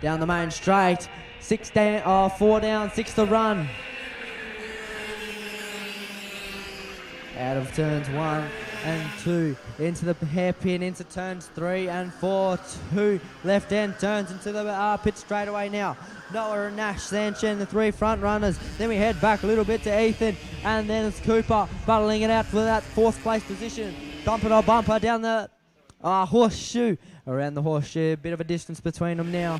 Down the main straight, 4 down, 6 to run. Out of turns 1 and 2 into the hairpin, into turns 3 and 4. 2 left-hand turns into the pit straight away now. Noah and Nash, Sanchin, the 3 front runners. Then we head back a little bit to Ethan, and then it's Cooper battling it out for that 4th place position. Bumper to bumper down the horseshoe. Around the horseshoe, bit of a distance between them now.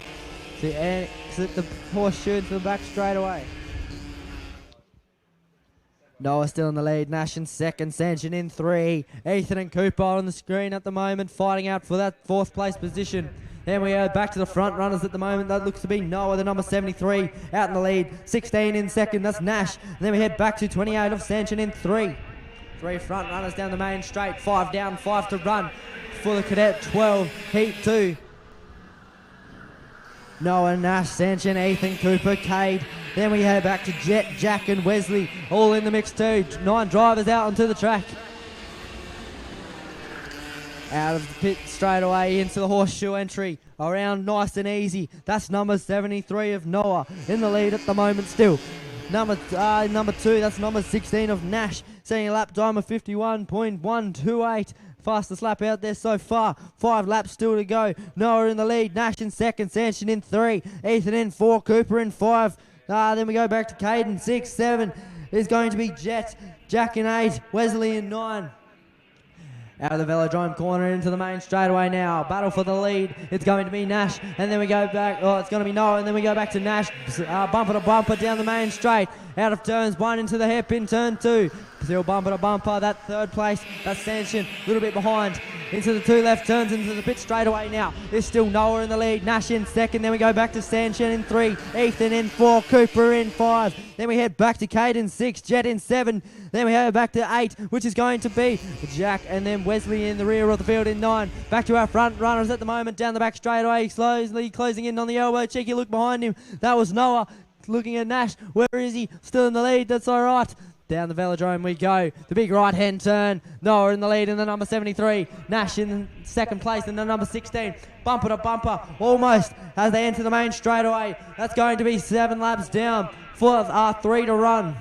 To exit the horseshoe into the back straight away. Noah still in the lead, Nash in second, Sanchin in 3. Ethan and Cooper on the screen at the moment, fighting out for that 4th place position. Then we go back to the front runners at the moment. That looks to be Noah, the number 73, out in the lead. 16 in second, that's Nash. And then we head back to 28 of Sanchin in 3. 3 front runners down the main straight, 5 down, 5 to run for the cadet 12, heat 2. Noah, Nash, Sanchin, Ethan, Cooper, Cade. Then we head back to Jet, Jack and Wesley, all in the mix too. 9 drivers out onto the track. Out of the pit straight away into the horseshoe entry. Around nice and easy. That's number 73 of Noah in the lead at the moment still. Number 2, that's number 16 of Nash, setting a lap time of 51.128. Fastest lap out there so far. 5 laps still to go. Noah in the lead, Nash in second, Sanchin in 3, Ethan in 4, Cooper in 5, Then we go back to Caden, 6, 7 is going to be Jet, Jack in 8, Wesley in 9. Out of the velodrome corner into the main straightaway now. Battle for the lead. It's going to be Nash. And then we go back. Oh, it's going to be Noah. And then we go back to Nash. Bumper to bumper down the main straight. Out of turns 1 into the hairpin turn 2. Still bumper to bumper. That third place. That's Sanction. A little bit behind. Into the 2 left turns into the pit straightaway now. There's still Noah in the lead. Nash in 2nd. Then we go back to Sanction in 3. Ethan in 4. Cooper in 5. Then we head back to Caden 6. Jet in 7. Then we head back to 8, which is going to be Jack, and then Wesley in the rear of the field in 9. Back to our front runners at the moment, down the back straightaway, slowly closing in on the elbow. Cheeky look behind him. That was Noah looking at Nash. Where is he? Still in the lead. That's all right. Down the velodrome we go. The big right-hand turn. Noah in the lead in the number 73. Nash in 2nd place in the number 16. Bumper to bumper, almost as they enter the main straightaway. That's going to be 7 laps down. 3 to run.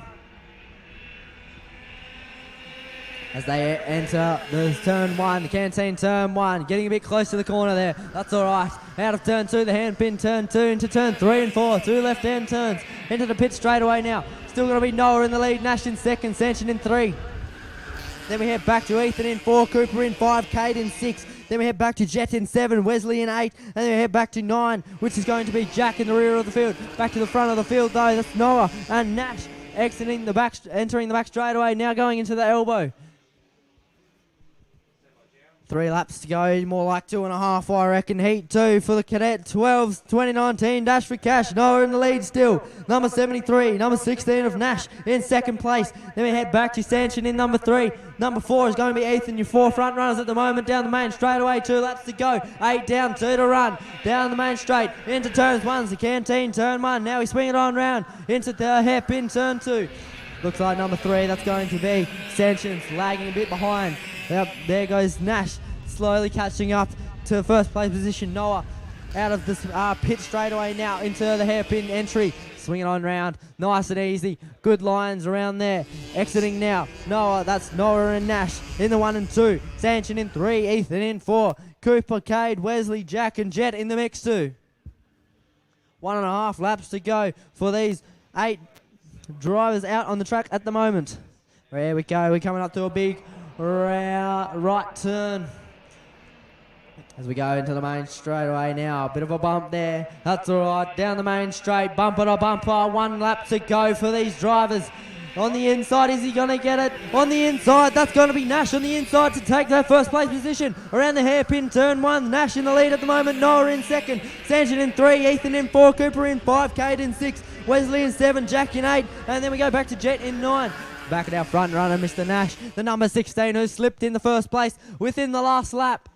As they enter the turn 1, the canteen turn 1, getting a bit close to the corner there. That's all right. Out of turn 2, the handpin turn 2 into turn 3 and 4. 2 left-hand turns into the pit straightaway now. Still going to be Noah in the lead, Nash in 2nd, Sanction in 3. Then we head back to Ethan in 4, Cooper in 5, Cade in 6. Then we head back to Jet in 7, Wesley in 8. And then we head back to 9, which is going to be Jack in the rear of the field. Back to the front of the field though, that's Noah and Nash entering the back straightaway, now going into the elbow. 3 laps to go, more like 2.5, I reckon. Heat 2 for the Cadet 12s 2019 Dash for Cash. Noah in the lead still. Number 73, number 16 of Nash in 2nd place. Then we head back to Sanction in number 3. Number 4 is going to be Ethan, your 4 front runners at the moment down the main straightaway. 2 laps to go, 8 down, 2 to run. Down the main straight, into turns 1, the canteen turn 1. Now we swing it on round into the hairpin turn 2. Looks like number 3, that's going to be Sanctions, lagging a bit behind. Yep, there goes Nash, slowly catching up to 1st place position. Noah out of this pit straightaway now into the hairpin entry. Swing it on round, nice and easy. Good lines around there. Exiting now, Noah, that's Noah and Nash in the 1 and 2. Sanction in 3, Ethan in 4. Cooper, Cade, Wesley, Jack and Jet in the mix too. 1.5 laps to go for these 8 drivers out on the track at the moment. There we go, we're coming up to a big right turn as we go into the main straightaway now. A bit of a bump there, that's all right. Down the main straight, bumper to bumper. 1 lap to go for these drivers. On the inside, is he going to get it? On the inside, that's going to be Nash on the inside to take that 1st place position. Around the hairpin, turn 1, Nash in the lead at the moment. Noah in 2nd, Sanction in 3, Ethan in 4, Cooper in 5, Cade in 6, Wesley in 7, Jack in 8, and then we go back to Jet in 9. Back at our front runner, Mr. Nash, the number 16 who slipped in the 1st place within the last lap.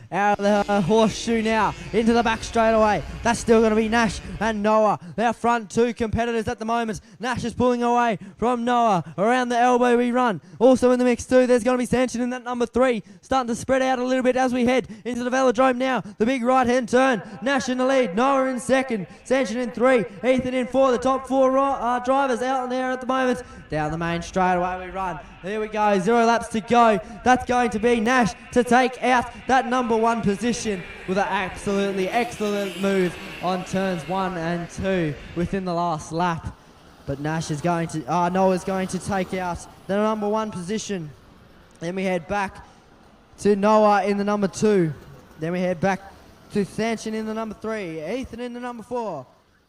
Out of the horseshoe now, into the back straightaway. That's still going to be Nash and Noah. Our front 2 competitors at the moment. Nash is pulling away from Noah. Around the elbow we run. Also in the mix too, there's going to be Sanction in that number 3. Starting to spread out a little bit as we head into the velodrome now. The big right-hand turn. Nash in the lead. Noah in 2nd. Sanction in 3. Ethan in 4. The top 4 drivers out in there at the moment. Down the main straightaway we run. There we go, 0 laps to go. That's going to be Nash to take out that number 1 position with an absolutely excellent move on turns 1 and 2 within the last lap. But Nash is going to, Noah's going to take out the number 1 position. Then we head back to Noah in the number 2. Then we head back to Sanction in the number 3. Ethan in the number 4.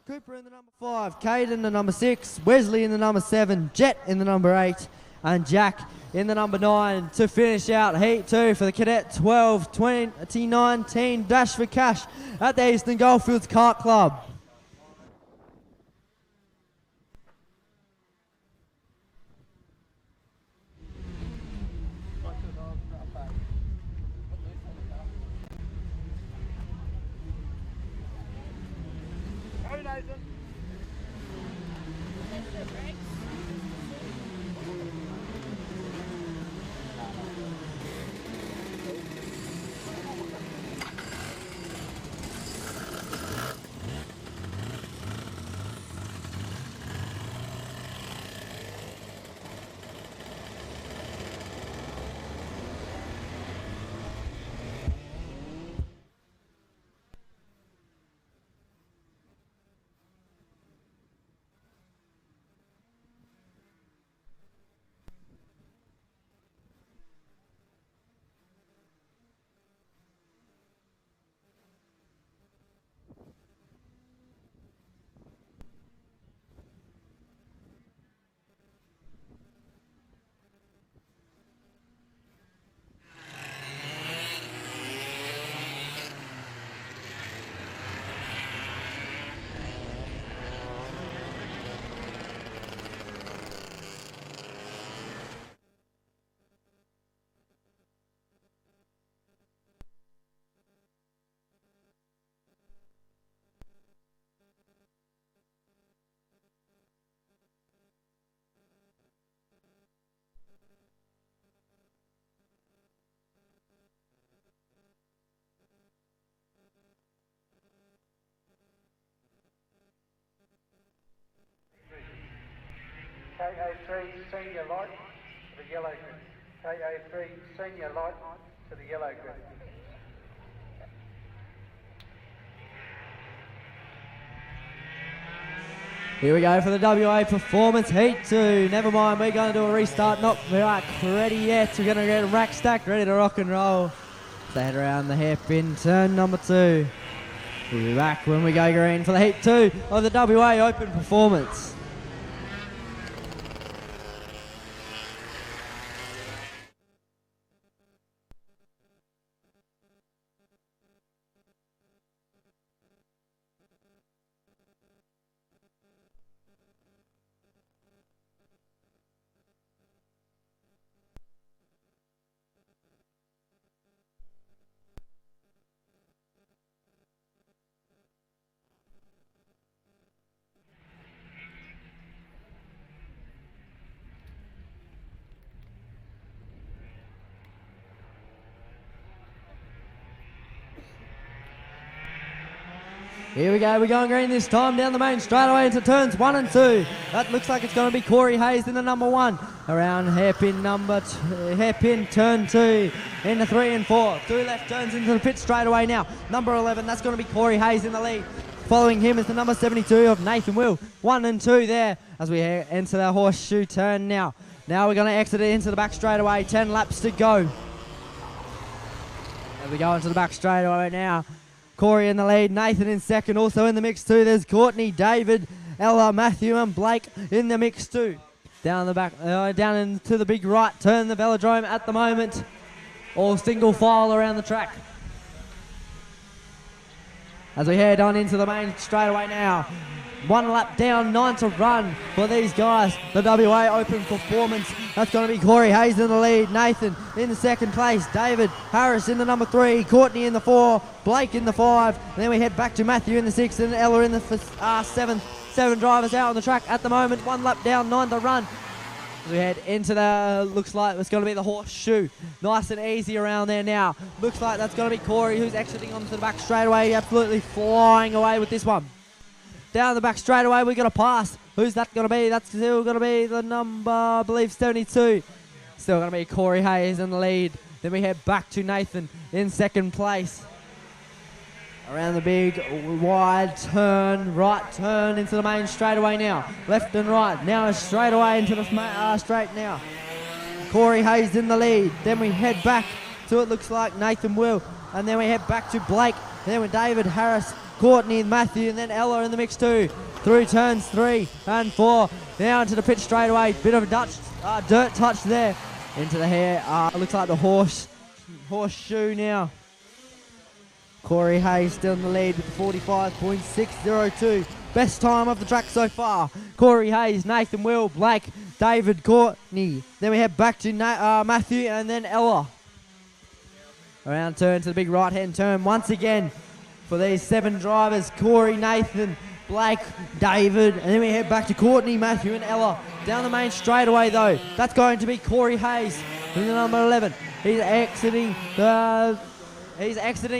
Cooper in the number 5. Cade in the number 6. Wesley in the number 7. Jet in the number 8. And Jack in the number 9 to finish out Heat 2 for the Cadet 12 2019 Dash for Cash at the Eastern Goldfields Kart Club.
Senior Light to the yellow grid. KA3 Senior Light to the yellow grid.
Here we go for the WA Performance Heat 2. Never mind, we're going to do a restart. Not ready yet. We're going to get a rack stack ready to rock and roll. So head around the hairpin, turn number 2. We'll be back when we go green for the Heat 2 of the WA Open Performance. Here we go, we're going green this time, down the main straight away into turns 1 and 2. That looks like it's going to be Corey Hayes in the number 1. Around hairpin hairpin turn 2, into 3 and 4. 2 left turns into the pit straight away now. Number 11, that's going to be Corey Hayes in the lead. Following him is the number 72 of Nathan Will. 1 and 2 there as we enter the horseshoe turn now. Now we're going to exit it into the back straight away, 10 laps to go. There we go into the back straight away now. Corey in the lead, Nathan in second, also in the mix too. There's Courtney, David, Ella, Matthew and Blake in the mix too. Down the back, down into the big right turn, the velodrome at the moment. All single file around the track. As we head on into the main straightaway now. 1 lap down, 9 to run for these guys. The WA Open Performance. That's going to be Corey Hayes in the lead. Nathan in the second place. David Harris in the number 3. Courtney in the 4. Blake in the 5. And then we head back to Matthew in the 6th and Ella in the 7th. 7 drivers out on the track at the moment. 1 lap down, 9 to run. As we head into the, looks like it's going to be the horseshoe. Nice and easy around there now. Looks like that's going to be Corey who's exiting onto the back straightaway. Absolutely flying away with this one. Down the back straightaway, we got a pass. Who's that going to be? That's still going to be the number, I believe, 72. Still going to be Corey Hayes in the lead. Then we head back to Nathan in second place. Around the big wide turn, right turn into the main straightaway now. Left and right. Now a straightaway into the straight now. Corey Hayes in the lead. Then we head back to, it looks like, Nathan Will. And then we head back to Blake. And then with David Harris, Courtney, Matthew, and then Ella in the mix too. Through turns 3 and 4. Now into the pit straightaway. Bit of a dirt touch there. Into the hair. Looks like the horseshoe now. Corey Hayes still in the lead with 45.602. Best time of the track so far. Corey Hayes, Nathan Will, Blake, David, Courtney. Then we head back to Matthew and then Ella. Around turn to the big right-hand turn once again. For these 7 drivers, Corey, Nathan, Blake, David, and then we head back to Courtney, Matthew and Ella. Down the main straightaway though, that's going to be Corey Hayes in the number 11. He's exiting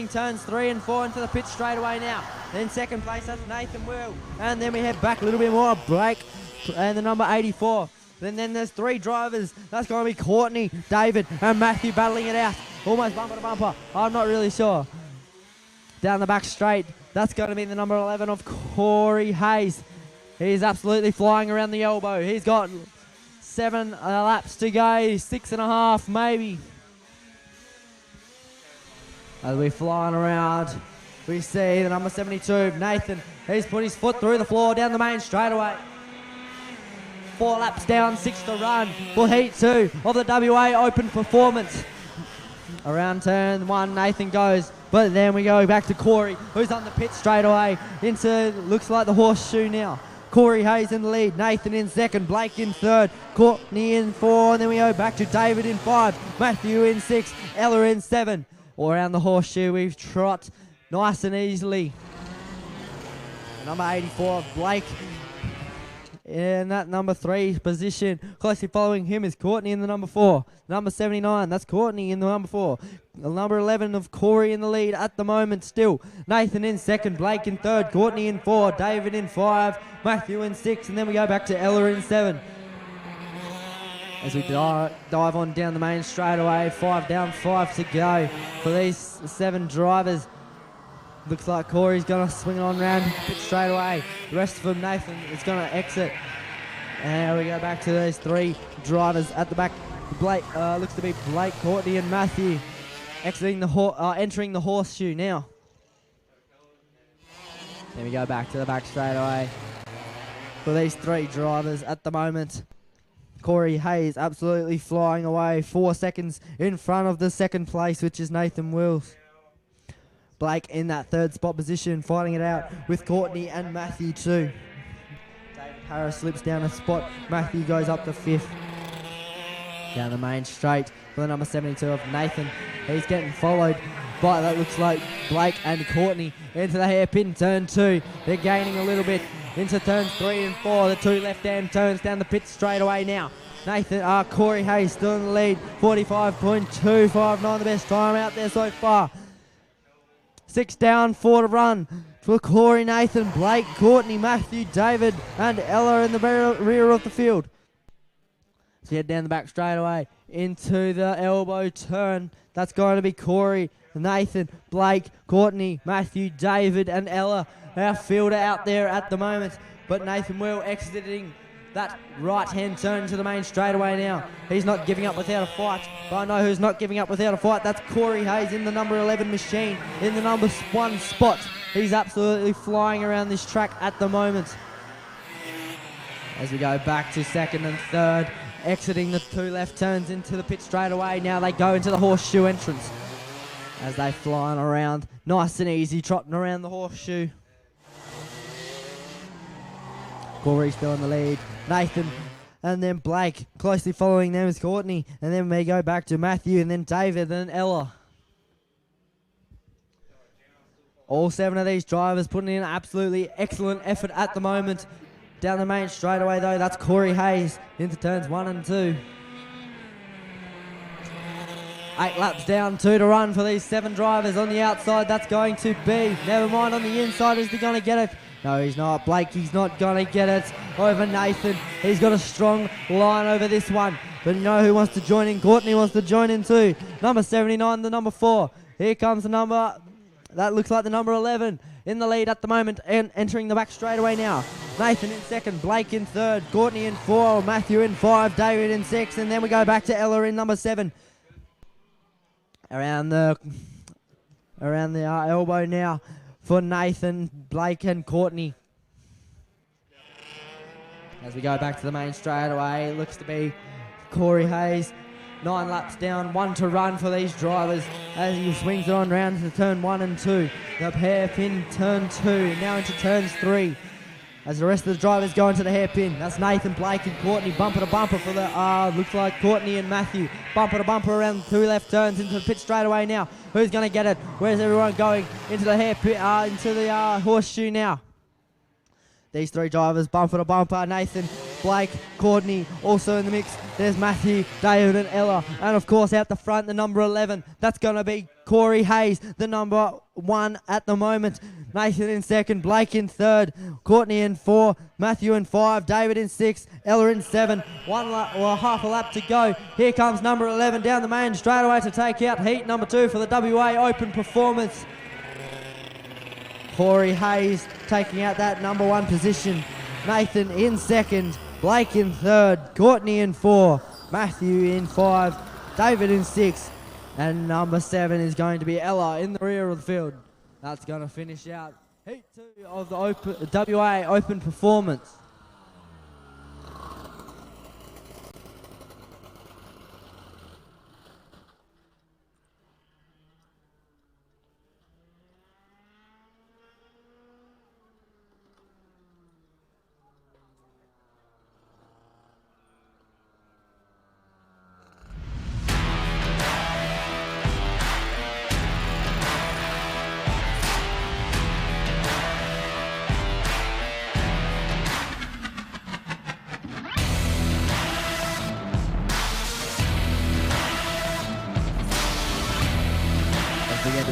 turns 3 and 4 into the pit straightaway now. Then second place, that's Nathan Will. And then we head back a little bit more, Blake and the number 84. Then there's 3 drivers, that's going to be Courtney, David and Matthew battling it out. Almost bumper to bumper, I'm not really sure. Down the back straight, that's going to be the number 11 of Corey Hayes. He's absolutely flying around the elbow. He's got 7 laps to go, 6.5 maybe. As we're flying around, we see the number 72, Nathan. He's put his foot through the floor down the main straightaway. 4 laps down, 6 to run for Heat 2 of the WA Open Performance. Around turn 1, Nathan goes. But then we go back to Corey, who's on the pit straight away into, looks like the horseshoe now. Corey Hayes in the lead, Nathan in second, Blake in third, Courtney in 4, and then we go back to David in 5, Matthew in 6, Ella in 7. All around the horseshoe, we've trot nice and easily. Number 84, Blake in that number 3 position. Closely following him is Courtney in the number 4. Number 79, that's Courtney in the number 4. The number 11 of Corey in the lead at the moment still. Nathan in second, Blake in third, Courtney in 4, David in 5, Matthew in 6, and then we go back to Ella in 7. as we dive on down the main straight away. 5 down, 5 to go for these 7 drivers. Looks like Corey's going to swing it on round pit straight away. The rest of them, Nathan is going to exit. And we go back to these 3 drivers at the back. Blake looks to be Blake, Courtney, and Matthew exiting the entering the horseshoe now. Then we go back to the back straight away for these 3 drivers at the moment. Corey Hayes absolutely flying away, 4 seconds in front of the second place, which is Nathan Wills. Blake in that 3rd spot position, fighting it out with Courtney and Matthew too. David Harris slips down a spot. Matthew goes up to 5th. Down the main straight for the number 72 of Nathan. He's getting followed by, that looks like, Blake and Courtney into the hairpin turn 2. They're gaining a little bit into turns 3 and 4. The 2 left-hand turns down the pit straight away now. Corey Hayes still in the lead. 45.259, the best time out there so far. 6 down, 4 to run for Corey, Nathan, Blake, Courtney, Matthew, David, and Ella in the rear of the field. So head down the back straight away into the elbow turn. That's going to be Corey, Nathan, Blake, Courtney, Matthew, David, and Ella. Our fielder out there at the moment. But Nathan Will exiting that right-hand turn to the main straightaway now. He's not giving up without a fight. But I know who's not giving up without a fight. That's Corey Hayes in the number 11 machine, in the number 1 spot. He's absolutely flying around this track at the moment. As we go back to 2nd and 3rd, exiting the 2 left turns into the pit straight away. Now they go into the horseshoe entrance as they flying around, nice and easy, trotting around the horseshoe. Corey still in the lead. Nathan and then Blake. Closely following them is Courtney. And then we go back to Matthew and then David and Ella. All 7 of these drivers putting in absolutely excellent effort at the moment. Down the main straightaway though, that's Corey Hayes into turns 1 and 2. 8 laps down, 2 to run for these 7 drivers. On the outside, that's going to be, never mind, on the inside, is he going to get it? No, he's not. Blake, he's not going to get it over Nathan. He's got a strong line over this one. But you know who wants to join in? Courtney wants to join in too. Number 79, the number 4. Here comes the number, that looks like the number 11 in the lead at the moment and entering the back straightaway now. Nathan in 2nd, Blake in 3rd, Courtney in 4, Matthew in 5, David in 6, and then we go back to Ella in number 7. Around the elbow now for Nathan, Blake and Courtney. As we go back to the main straightaway, it looks to be Corey Hayes. 9 laps down, 1 to run for these drivers as he swings it on round to turn 1 and 2. The hairpin turn 2, now into turns 3. As the rest of the drivers go into the hairpin. That's Nathan, Blake and Courtney, bumper to bumper for the, looks like Courtney and Matthew. Bumper to bumper around the 2 left turns into the pit straight away now. Who's going to get it? Where's everyone going? Into the hairpin, into the horseshoe now. These 3 drivers, bumper to bumper. Nathan, Blake, Courtney, also in the mix. There's Matthew, David and Ella. And of course out the front, the number 11. That's going to be Corey Hayes, the number 1 at the moment. Nathan in 2nd, Blake in 3rd, Courtney in 4, Matthew in 5, David in 6, Ella in 7. Half a lap to go. Here comes number 11 down the main straightaway to take out heat number 2 for the WA Open Performance. Corey Hayes taking out that number 1 position. Nathan in 2nd, Blake in 3rd, Courtney in 4, Matthew in 5, David in 6, and number 7 is going to be Ella in the rear of the field. That's going to finish out heat 2 of the WA Open Performance.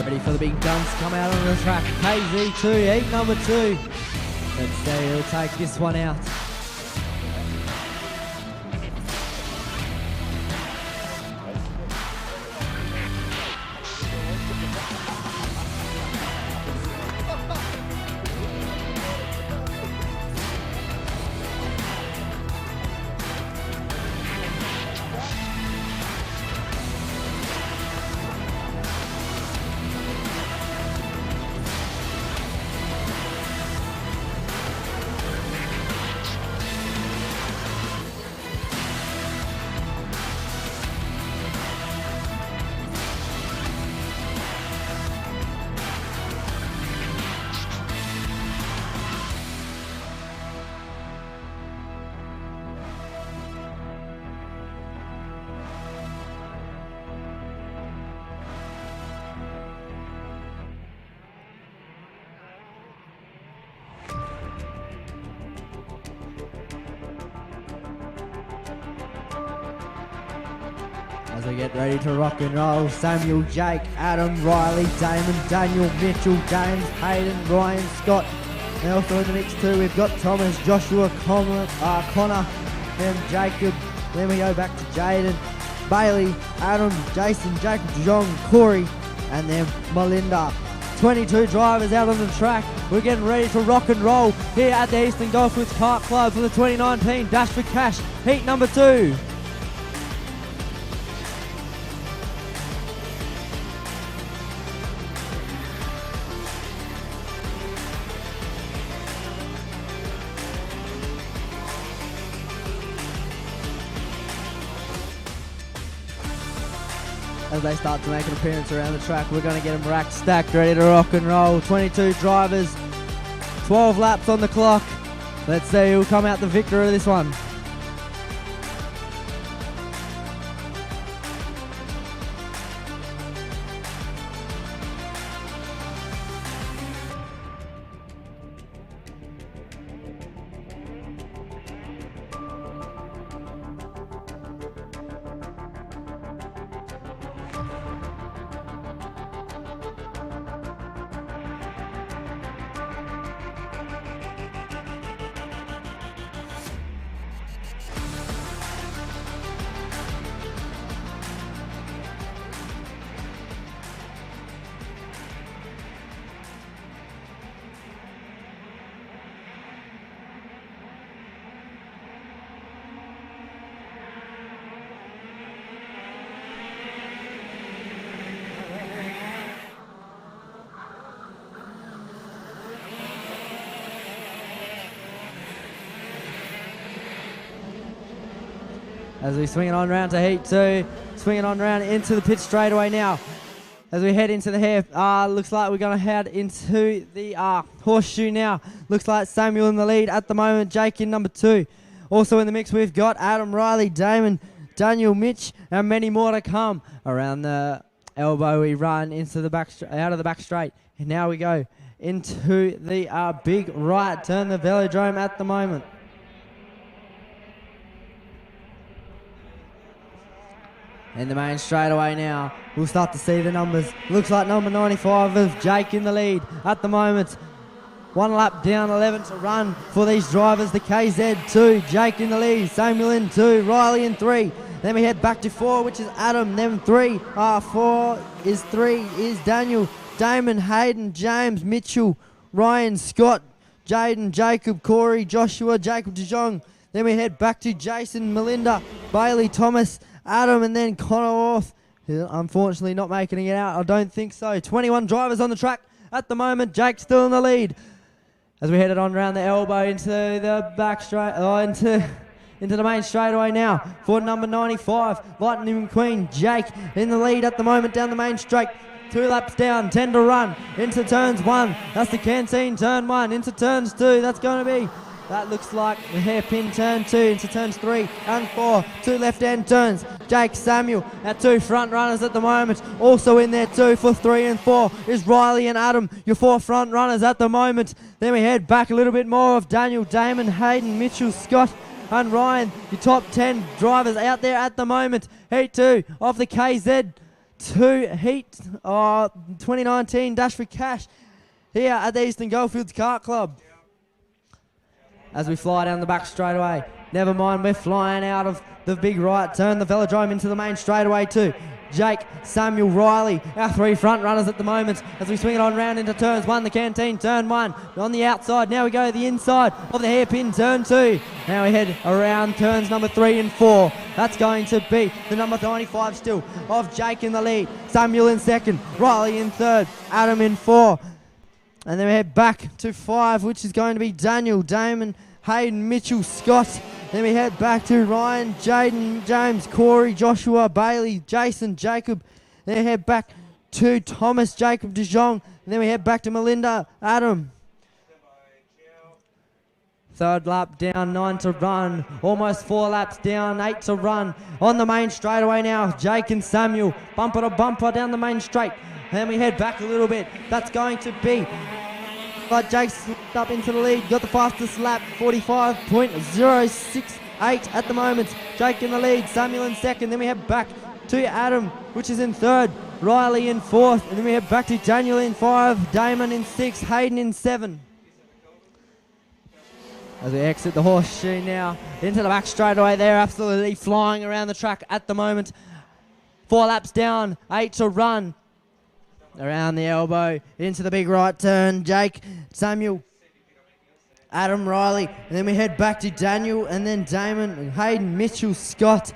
Ready for the big guns to come out on the track. KZ2, heat number 2. Let's see who'll take this one out. As we get ready to rock and roll, Samuel, Jake, Adam, Riley, Damon, Daniel, Mitchell, James, Hayden, Ryan, Scott. And also in the mix too, we've got Thomas, Joshua, Connor, then Jacob. Then we go back to Jaden, Bailey, Adam, Jason, Jacob, John, Corey, and then Melinda. 22 drivers out on the track. We're getting ready to rock and roll here at the Eastern Goldfields Kart Club for the 2019 Dash for Cash Heat number 2. As they start to make an appearance around the track, we're going to get them racked, stacked, ready to rock and roll. 22 drivers, 12 laps on the clock. Let's see who'll come out the victor of this one. As we swing it on round to heat 2, swinging on round into the pit straightaway now. As we head into the hair, looks like we're going to head into the horseshoe now. Looks like Samuel in the lead at the moment, Jake in number 2. Also in the mix we've got Adam, Riley, Damon, Daniel, Mitch, and many more to come. Around the elbow we run into the back, out of the back straight. And now we go into the big right turn, the velodrome at the moment. In the main straightaway now, we'll start to see the numbers. Looks like number 95 of Jake in the lead at the moment. 1 lap down, 11 to run for these drivers. The KZ2, Jake in the lead, Samuel in 2, Riley in 3. Then we head back to 4, which is Adam, then 3. 4 is 3 is Daniel, Damon, Hayden, James, Mitchell, Ryan, Scott, Jaden, Jacob, Corey, Joshua, Jacob DeJong. Then we head back to Jason, Melinda, Bailey, Thomas, Adam, and then Connor Orth. Unfortunately not making it out, I don't think so. 21 drivers on the track at the moment. Jake still in the lead. As we headed on around the elbow into the back straight, into the main straightaway now for number 95, Lightning McQueen. Jake in the lead at the moment down the main straight. 2 laps down, 10 to run. Into turns 1, that's the canteen, turn 1. Into turns 2, that's going to be, that looks like the hairpin turn 2. Into turns 3 and 4, 2 left-hand turns. Jake, Samuel, our 2 front runners at the moment. Also in there too for 3 and 4 is Riley and Adam, your 4 front runners at the moment. Then we head back a little bit more of Daniel, Damon, Hayden, Mitchell, Scott, and Ryan, your top 10 drivers out there at the moment. Heat 2 of the KZ2 Heat 2019 Dash for Cash here at the Eastern Goldfields Kart Club. As we fly down the back straightaway, never mind, we're flying out of the big right turn, the velodrome into the main straightaway too. Jake, Samuel, Riley, our 3 front runners at the moment as we swing it on round into turns 1, the canteen, turn 1, on the outside. Now we go the inside of the hairpin, turn 2. Now we head around turns number 3 and 4. That's going to be the number 95 still of Jake in the lead, Samuel in 2nd, Riley in 3rd, Adam in 4. And then we head back to 5, which is going to be Daniel, Damon, Hayden, Mitchell, Scott. Then we head back to Ryan, Jaden, James, Corey, Joshua, Bailey, Jason, Jacob. Then we head back to Thomas, Jacob DeJong. And then we head back to Melinda, Adam. 3rd lap down, 9 to run. Almost 4 laps down, 8 to run. On the main straightaway now, Jake and Samuel. Bumper to bumper down the main straight. And then we head back a little bit. That's going to be, but Jake slipped up into the lead, got the fastest lap, 45.068 at the moment. Jake in the lead, Samuel in 2nd. Then we head back to Adam, which is in third. Riley in fourth. And then we head back to Daniel in 5. Damon in 6. Hayden in 7. As we exit the horseshoe now, into the back straightaway, they're absolutely flying around the track at the moment. 4 laps down, 8 to run. Around the elbow, into the big right turn, Jake, Samuel, Adam, Riley, and then we head back to Daniel, and then Damon, Hayden, Mitchell, Scott,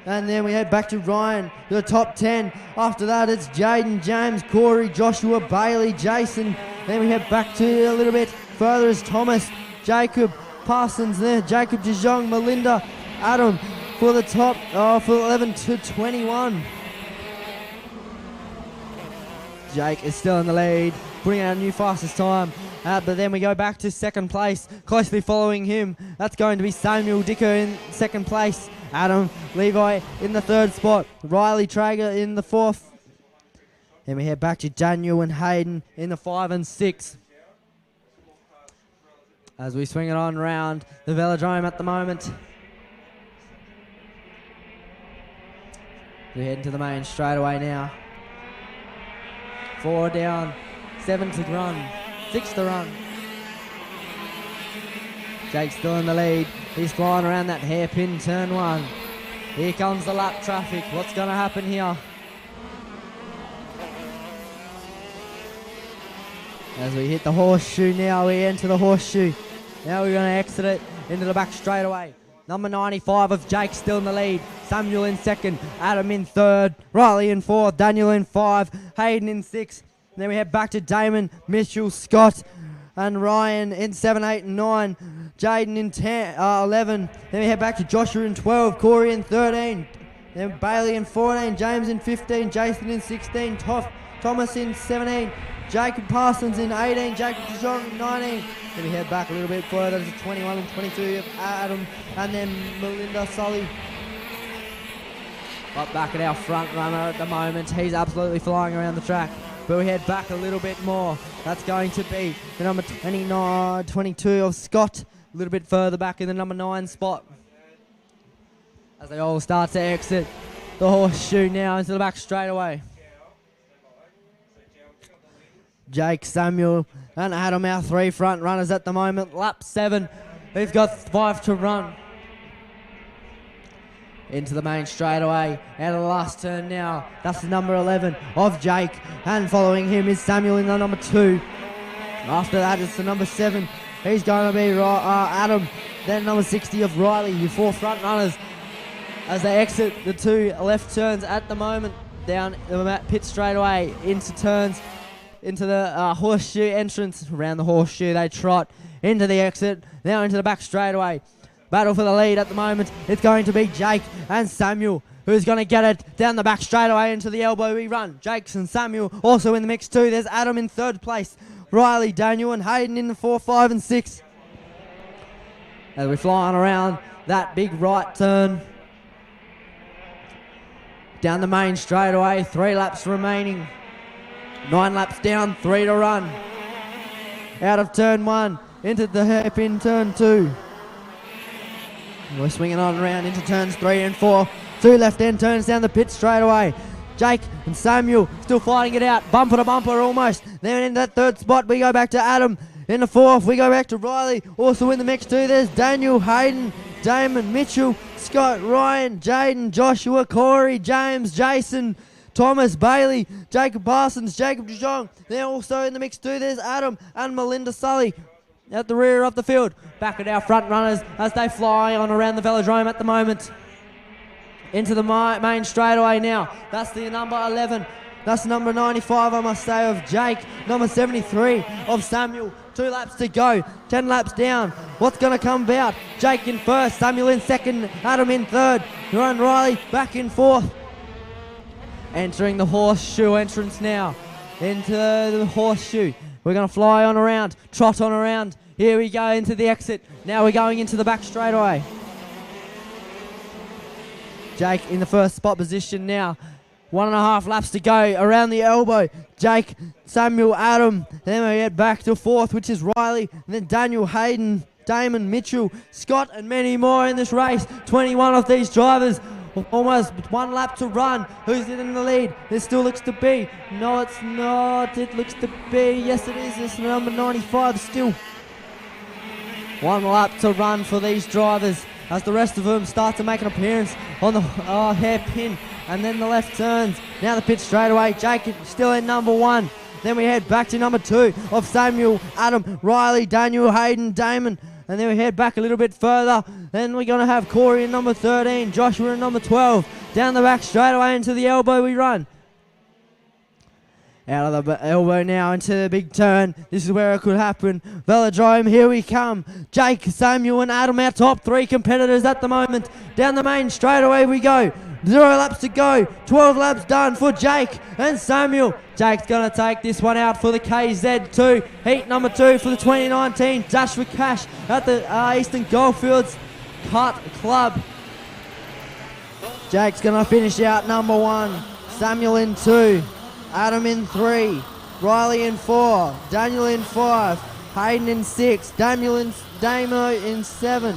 and then we head back to Ryan, the top 10. After that, it's Jaden, James, Corey, Joshua, Bailey, Jason. Then we head back to a little bit further as Thomas, Jacob, Parsons there, Jacob DeJong, Melinda, Adam for the top, for 11 to 21. Jake is still in the lead, bringing out a new fastest time. But then we go back to second place, closely following him. That's going to be Samuel Dicker in second place. Adam Levi in the third spot. Riley Traeger in the fourth. Then we head back to Daniel and Hayden in the 5 and 6. As we swing it on round the velodrome at the moment. We head into the main straightaway now. 4 down, 7 to run, 6 to run. Jake's still in the lead. He's flying around that hairpin turn 1. Here comes the lap traffic. What's going to happen here? As we hit the horseshoe now, we enter the horseshoe. Now we're going to exit it into the back straightaway. Number 95 of Jake still in the lead. Samuel in second. Adam in third. Riley in fourth. Daniel in 5. Hayden in 6. And then we head back to Damon, Mitchell, Scott, and Ryan in 7, 8, and 9. Jaden in 11. Then we head back to Joshua in 12. Corey in 13. Then Bailey in 14. James in 15. Jason in 16. Thomas in 17. Jacob Parsons in 18. Jacob DeJong in 19. Then we head back a little bit further to 21 and 22 of Adam, and then Melinda Sully. Up back at our front runner at the moment. He's absolutely flying around the track. But we head back a little bit more. That's going to be the number 22 of Scott. A little bit further back in the number 9 spot. As they all start to exit the horseshoe now into the back straightaway. Jake, Samuel, and Adam, our 3 front runners at the moment. Lap 7. We've got 5 to run. Into the main straightaway. Out of the last turn now. That's the number 11 of Jake. And following him is Samuel in the number 2. After that, it's the number 7. He's going to be Adam. Then number 60 of Riley. Your 4 front runners as they exit the 2 left turns at the moment. Down the pit straightaway into turns. Into the horseshoe entrance. Around the horseshoe they trot. Into the exit. Now into the back straightaway. Battle for the lead at the moment. It's going to be Jake and Samuel who's going to get it down the back straightaway into the elbow we run. Jake and Samuel also in the mix too. There's Adam in 3rd place. Riley, Daniel and Hayden in the 4, 5 and 6. As we're flying around that big right turn. Down the main straightaway. 3 laps remaining. 9 laps down, 3 to run. Out of turn 1, into the hairpin turn 2. We're swinging on around into turns 3 and 4. 2 left-hand turns down the pit straight away. Jake and Samuel still fighting it out, bumper to bumper almost. Then in that 3rd spot, we go back to Adam. In the 4th, we go back to Riley. Also in the mix too, there's Daniel, Hayden, Damon, Mitchell, Scott, Ryan, Jaden, Joshua, Corey, James, Jason, Thomas, Bailey, Jacob Parsons, Jacob DeJong. They're also in the mix too. There's Adam and Melinda Sully at the rear of the field. Back at our front runners as they fly on around the velodrome at the moment. Into the main straightaway now. That's the number 11. That's number 95, I must say, of Jake. Number 73 of Samuel. 2 laps to go. 10 laps down. What's going to come about? Jake in 1st. Samuel in 2nd. Adam in 3rd. Ryan Riley back in 4th. Entering the horseshoe entrance now. Into the horseshoe. We're going to fly on around. Trot on around. Here we go into the exit. Now we're going into the back straightaway. Jake in the 1st spot position now. 1.5 laps to go around the elbow. Jake, Samuel, Adam. Then we get back to 4th, which is Riley. And then Daniel, Hayden, Damon, Mitchell, Scott, and many more in this race. 21 of these drivers Almost 1 lap to run. Who's in the lead? It still looks to be. No, it's not. It looks to be. Yes, it is. It's number 95 still. 1 lap to run for these drivers as the rest of them start to make an appearance on the hairpin and then the left turns. Now the pit straight away. Jake is still in number 1. Then we head back to number 2 of Samuel, Adam, Riley, Daniel, Hayden, Damon. And then we head back a little bit further. Then we're going to have Corey in number 13, Joshua in number 12. Down the back straight away into the elbow we run. Out of the elbow now into the big turn. This is where it could happen. Velodrome, here we come. Jake, Samuel and Adam, our top 3 competitors at the moment. Down the main straight away we go. 0 laps to go. 12 laps done for Jake and Samuel. Jake's going to take this one out for the KZ2. Heat number 2 for the 2019 Dash for Cash at the Eastern Goldfields Kart Club. Jake's going to finish out number 1. Samuel in 2. Adam in 3. Riley in 4. Daniel in 5. Hayden in 6. Damo in 7.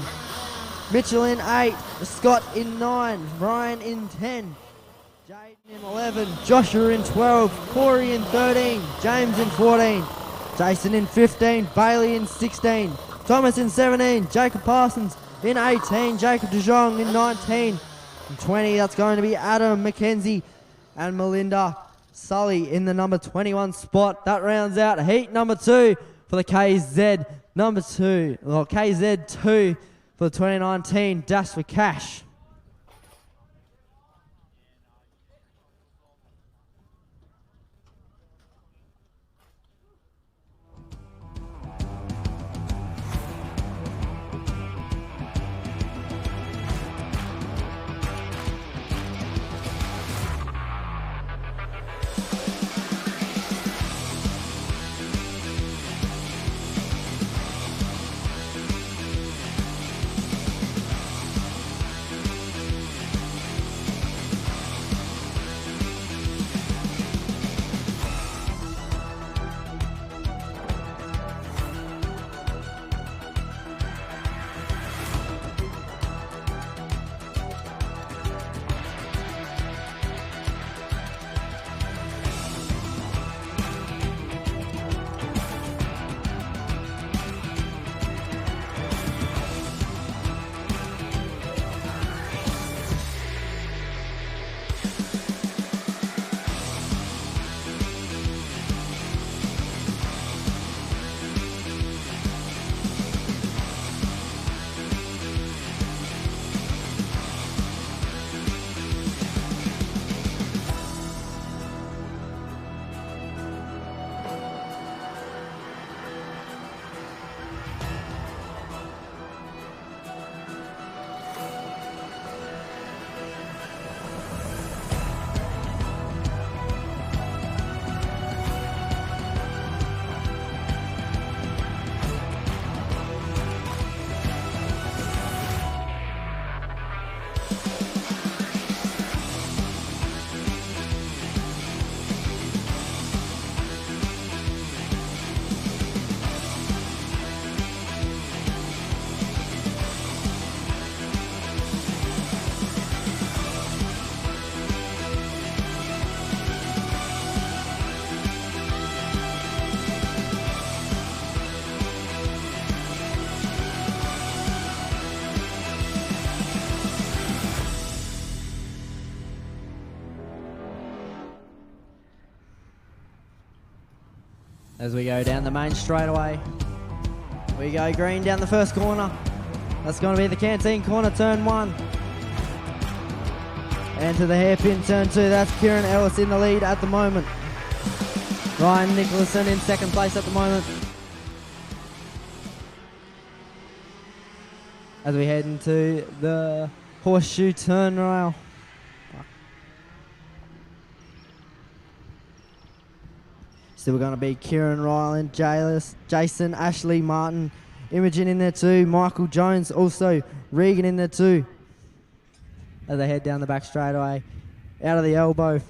Mitchell in 8, Scott in 9, Ryan in 10, Jaden in 11, Joshua in 12, Corey in 13, James in 14, Jason in 15, Bailey in 16, Thomas in 17, Jacob Parsons in 18, Jacob De Jong in 19, and 20, that's going to be Adam McKenzie and Melinda Sully in the number 21 spot. That rounds out heat number 2 for the KZ2, for the 2019 Dash for Cash. As we go down the main straightaway, we go green down the first corner. That's going to be the canteen corner, turn 1. And to the hairpin, turn 2. That's Kieran Ellis in the lead at the moment. Ryan Nicholson in second place at the moment. As we head into the horseshoe turn rail. So we're going to be Kieran Ryland, Jason, Ashley, Martin, Imogen in there too, Michael Jones, also Regan in there too. As they head down the back straightaway, out of the elbow.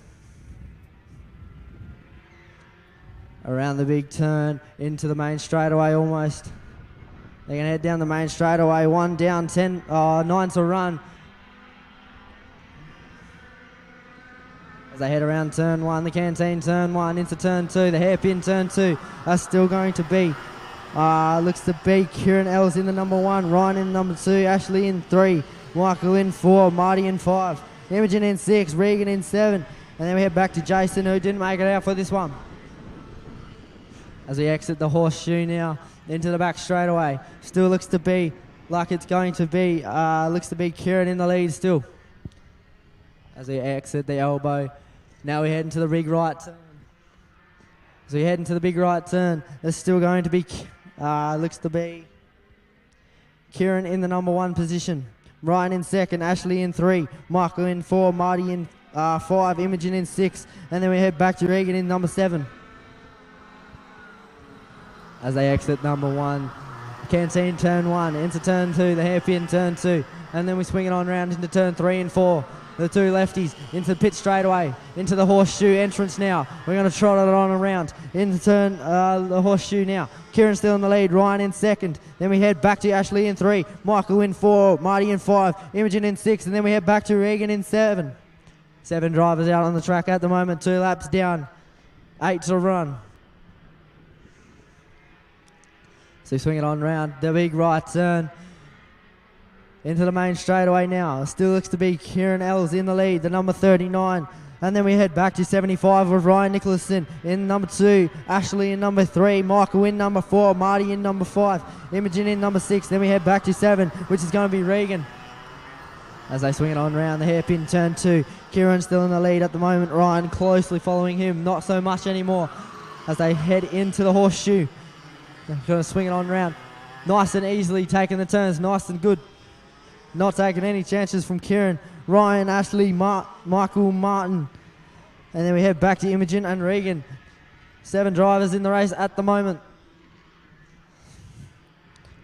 Around the big turn, into the main straightaway almost. They're going to head down the main straightaway, 1 down, 9 to run. As they head around turn 1, the canteen turn 1 into turn 2, the hairpin turn 2 are still going to be, looks to be Kieran Ellis in the number 1, Ryan in number 2, Ashley in 3, Michael in 4, Marty in 5, Imogen in 6, Regan in 7, and then we head back to Jason, who didn't make it out for this one. As we exit the horseshoe now into the back straightaway, still looks to be like it's going to be, looks to be Kieran in the lead still. As we exit the elbow, now we head into the big right turn. As we head into the big right turn, there's still going to be, looks to be Kieran in the number 1 position, Ryan in 2nd, Ashley in 3, Michael in 4, Marty in 5, Imogen in 6, and then we head back to Regan in number 7. As they exit number 1, canteen turn 1, into turn 2, the hairpin turn 2, and then we swing it on round into turn 3 and 4. The 2 lefties into the pit straight away, into the horseshoe entrance now. We're going to trot it on around into turn the horseshoe now. Kieran still in the lead, Ryan in 2nd. Then we head back to Ashley in 3, Michael in 4, Marty in 5, Imogen in 6, and then we head back to Regan in 7. 7 drivers out on the track at the moment, 2 laps down, 8 to run. So swing it on round the big right turn into the main straightaway now. Still looks to be Kieran Ells in the lead, the number 39. And then we head back to 75 with Ryan Nicholson in number 2, Ashley in number 3, Michael in number 4, Marty in number 5, Imogen in number 6. Then we head back to 7, which is going to be Regan. As they swing it on round the hairpin turn 2, Kieran still in the lead at the moment, Ryan closely following him, not so much anymore. As they head into the horseshoe, they're going to swing it on round. Nice and easily taking the turns, nice and good. Not taking any chances from Kieran, Ryan, Ashley, Michael, Martin. And then we head back to Imogen and Regan. 7 drivers in the race at the moment.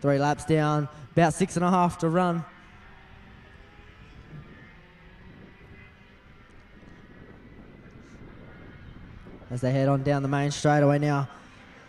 3 laps down, about 6.5 to run. As they head on down the main straightaway now.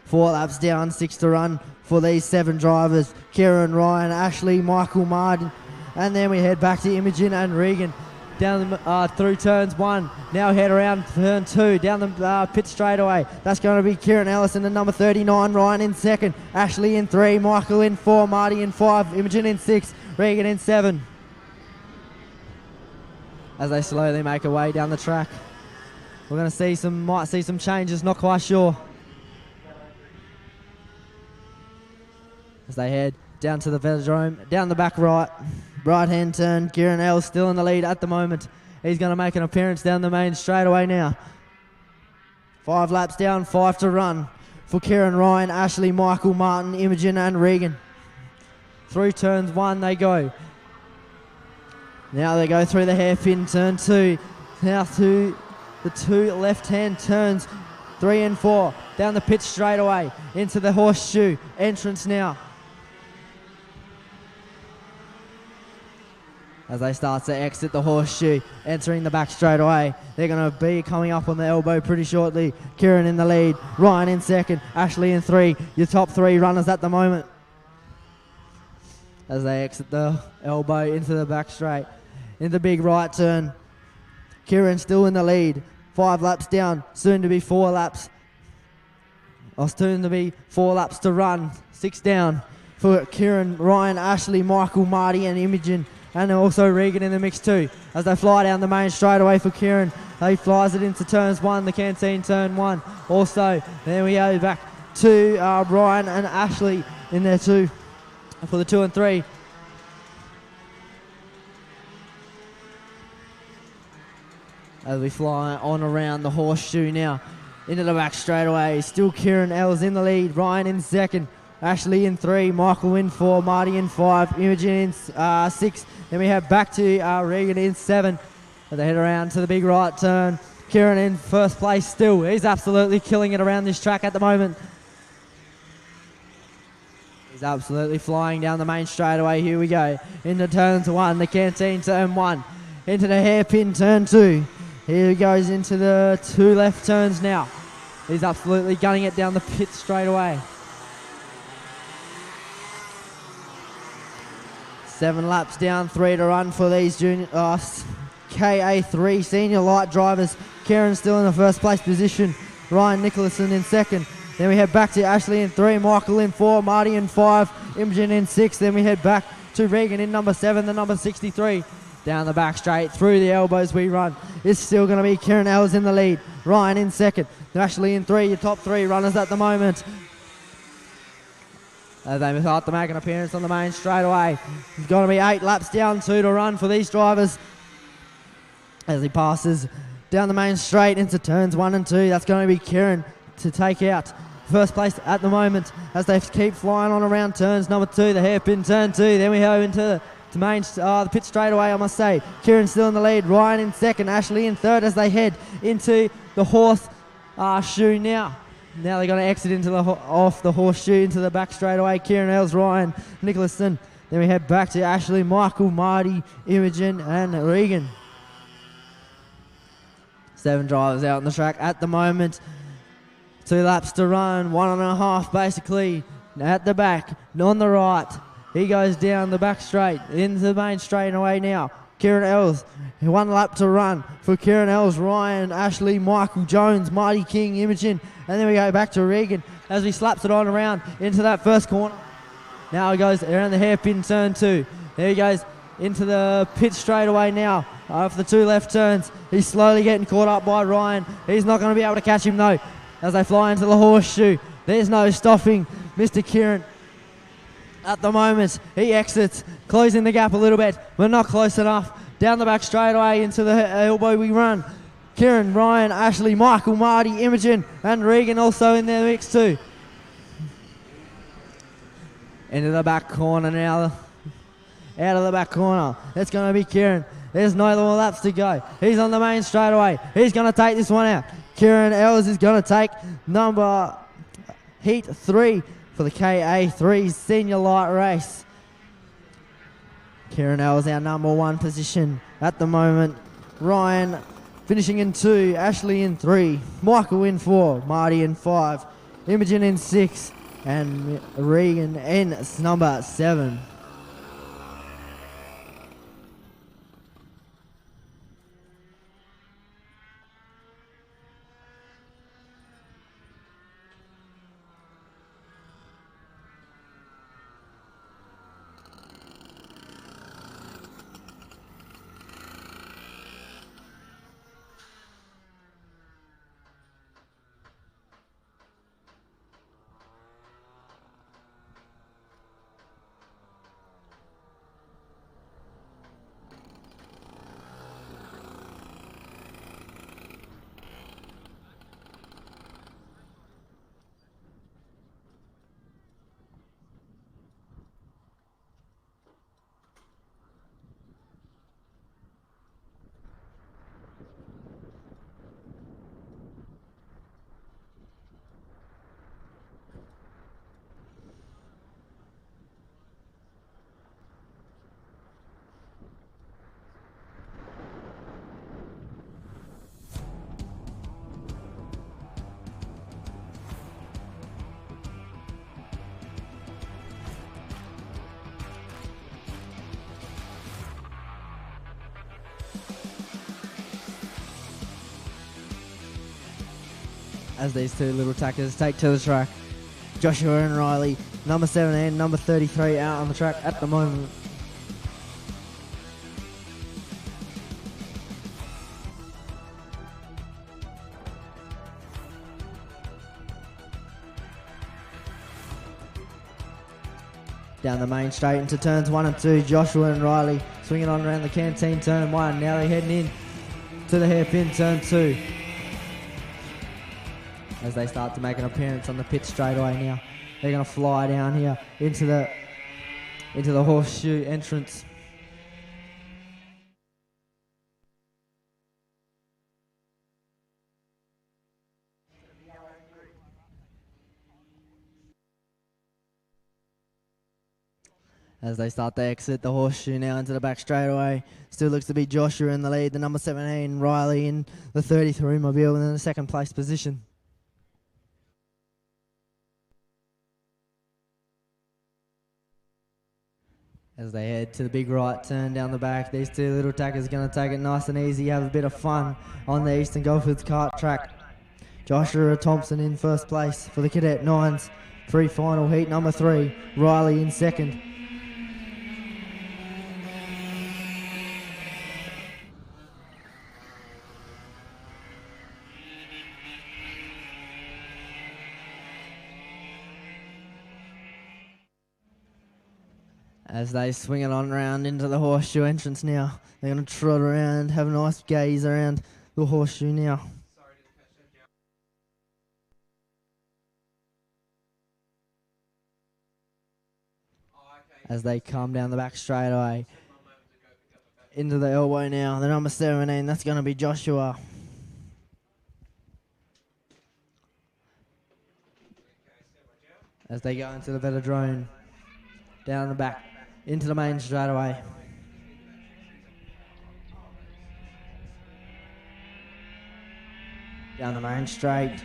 4 laps down, 6 to run for these 7 drivers. Kieran, Ryan, Ashley, Michael, Martin. And then we head back to Imogen and Regan down the, through turns 1. Now head around turn 2, down the pit straightaway. That's going to be Kieran Ellis in the number 39, Ryan in 2nd, Ashley in 3, Michael in 4, Marty in 5, Imogen in 6, Regan in 7. As they slowly make their way down the track. We're going to see some, might see some changes, not quite sure. As they head down to the velodrome, down the back right hand turn, Kieran L still in the lead at the moment. He's going to make an appearance down the main straightaway now. 5 laps down, 5 to run for Kieran, Ryan, Ashley, Michael, Martin, Imogen and Regan. Through turns 1 they go. Now they go through the hairpin turn 2. Now to the 2 left-hand turns 3 and 4. Down the pit straightaway into the horseshoe entrance now. As they start to exit the horseshoe, entering the back straightaway. They're going to be coming up on the elbow pretty shortly. Kieran in the lead, Ryan in 2nd, Ashley in 3. Your top 3 runners at the moment. As they exit the elbow into the back straight. In the big right turn. Kieran still in the lead. 5 laps down, soon to be 4 laps. Or soon to be 4 laps to run. 6 down for Kieran, Ryan, Ashley, Michael, Marty and Imogen. And also Regan in the mix too. As they fly down the main straightaway for Kieran. He flies it into turns 1, the canteen turn 1. Also, then we go back to Ryan and Ashley in there too for the 2 and 3. As we fly on around the horseshoe now. Into the back straightaway. Still Kieran L's in the lead. Ryan in 2nd. Ashley in 3, Michael in 4, Marty in 5, Imogen in 6. Then we head back to Regan in 7. As they head around to the big right turn. Kieran in first place still. He's absolutely killing it around this track at the moment. He's absolutely flying down the main straightaway. Here we go. Into turns 1, the canteen turn 1. Into the hairpin turn 2. Here he goes into the 2 left turns now. He's absolutely gunning it down the pit straight away. 7 laps down, 3 to run for these KA3 senior light drivers. Kieran still in the first place position. Ryan Nicholson in second. Then we head back to Ashley in 3, Michael in 4, Marty in 5, Imogen in 6. Then we head back to Regan in number 7, the number 63. Down the back straight, through the elbows we run. It's still going to be Kieran Ells in the lead. Ryan in second. Ashley in 3, your top 3 runners at the moment. As they start to make an appearance on the main straight away. It's going to be 8 laps down, 2 to run for these drivers. As he passes down the main straight into turns 1 and 2, that's going to be Kieran to take out first place at the moment as they keep flying on around turns number 2, the hairpin turn 2. Then we go into the pit straight away, I must say. Kieran still in the lead, Ryan in second, Ashley in third as they head into the horse shoe now. Now they're going to exit into off the horseshoe into the back straight away. Kieran Ells, Ryan Nicholson. Then we head back to Ashley, Michael, Marty, Imogen and Regan. 7 drivers out on the track at the moment. 2 laps to run, 1.5 basically. At the back, on the right. He goes down the back straight, into the main straight away now. Kieran Ells, 1 lap to run for Kieran Ells, Ryan, Ashley, Michael, Jones, Marty King, Imogen. And then we go back to Regan as he slaps it on around into that first corner. Now he goes around the hairpin turn 2. There he goes into the pit straight away now. For the 2 left turns, he's slowly getting caught up by Ryan. He's not going to be able to catch him though. As they fly into the horseshoe, there's no stopping Mr. Kieran. At the moment, he exits, closing the gap a little bit, but not close enough. Down the back straight away into the elbow we run. Kieran, Ryan, Ashley, Michael, Marty, Imogen, and Regan also in their mix too. Into the back corner now. Out of the back corner. It's going to be Kieran. There's no more laps to go. He's on the main straight away. He's going to take this one out. Kieran Ells is going to take heat 3 for the KA3 senior light race. Kieran Ells our number 1 position at the moment. Ryan finishing in 2, Ashley in 3, Michael in 4, Marty in 5, Imogen in 6, and Regan in number 7. As these 2 little tackers take to the track. Joshua and Riley, number 17, number 33 out on the track at the moment. Down the main straight into turns 1 and 2, Joshua and Riley swinging on around the canteen turn 1. Now they're heading in to the hairpin turn 2. As they start to make an appearance on the pit straight away now. They're going to fly down here into the horseshoe entrance. As they start to exit the horseshoe now into the back straight away. Still looks to be Joshua in the lead, the number 17, Riley in the 33 mobile in the second place position. As they head to the big right turn down the back, these two little tackers are going to take it nice and easy, have a bit of fun on the Eastern Goldfields Kart track. Joshua Thompson in first place for the Cadet Nines. Pre-final heat number 3. Riley in second. As they swing it on round into the horseshoe entrance now. They're going to trot around, have a nice gaze around the horseshoe now. As they come down the back straightaway. Into the elbow now, the number 17, that's going to be Joshua. As they go into the velodrome. Down the back, into the main straightaway. Down the main straight,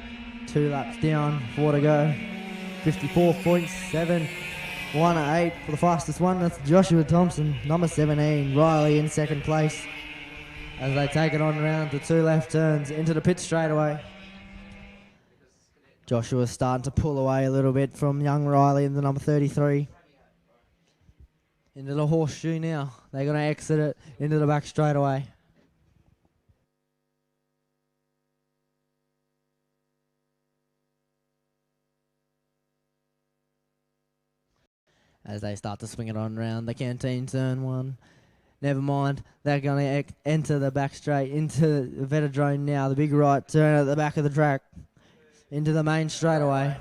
2 laps down, 4 to go. 54.7, 1:08 for the fastest one. That's Joshua Thompson, number 17. Riley in second place. As they take it on around the 2 left turns into the pit straightaway. Joshua's starting to pull away a little bit from young Riley in the number 33. Into the horseshoe now. They're going to exit it into the back straightaway. As they start to swing it on round the canteen turn 1. Never mind. They're going to enter the back straight into the velodrome now. The big right turn at the back of the track. Into the main straightaway.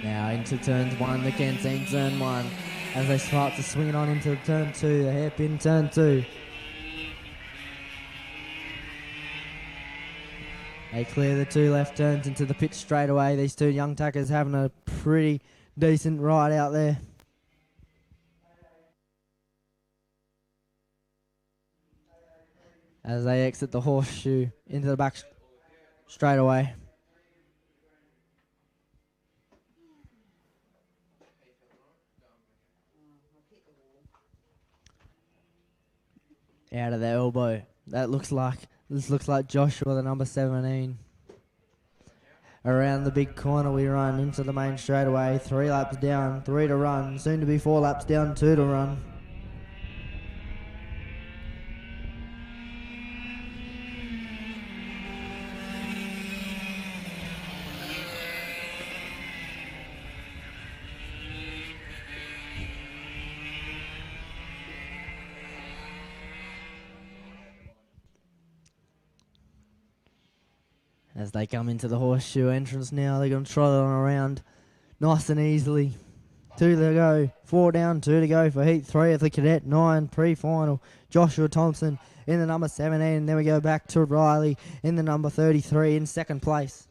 Now into turns 1, the canteen turn 1. As they start to swing it on into turn 2, the hairpin turn 2. They clear the 2 left turns into the pit straight away. These 2 young tackers having a pretty decent ride out there. As they exit the horseshoe into the back straight away. Out of the elbow. This looks like Joshua, the number 17. Around the big corner we run into the main straightaway. 3 laps down, 3 to run. Soon to be 4 laps down, 2 to run. As they come into the horseshoe entrance now, they're going to trot it on around nice and easily. 2 to go, 4 down, 2 to go for heat 3 of the Cadet 9 pre-final. Joshua Thompson in the number 17, and then we go back to Riley in the number 33 in second place.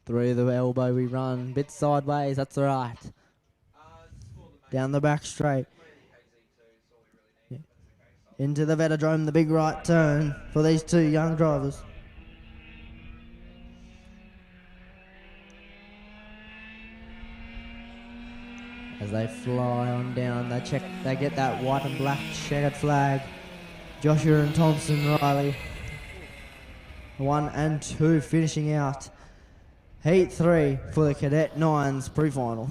Through the elbow we run, bit sideways, that's all right. Down the back straight. Into the velodrome, the big right turn for these 2 young drivers. As they fly on down, they get that white and black checkered flag. Joshua and Thompson, Riley, 1 and 2 finishing out. Heat 3 for the Cadet 9s pre-final.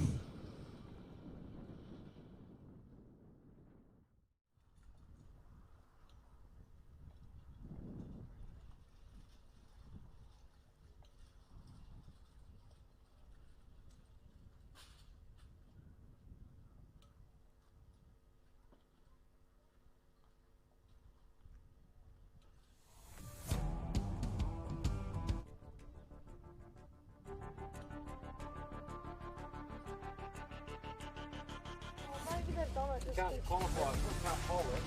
Can't qualify, can't hold it.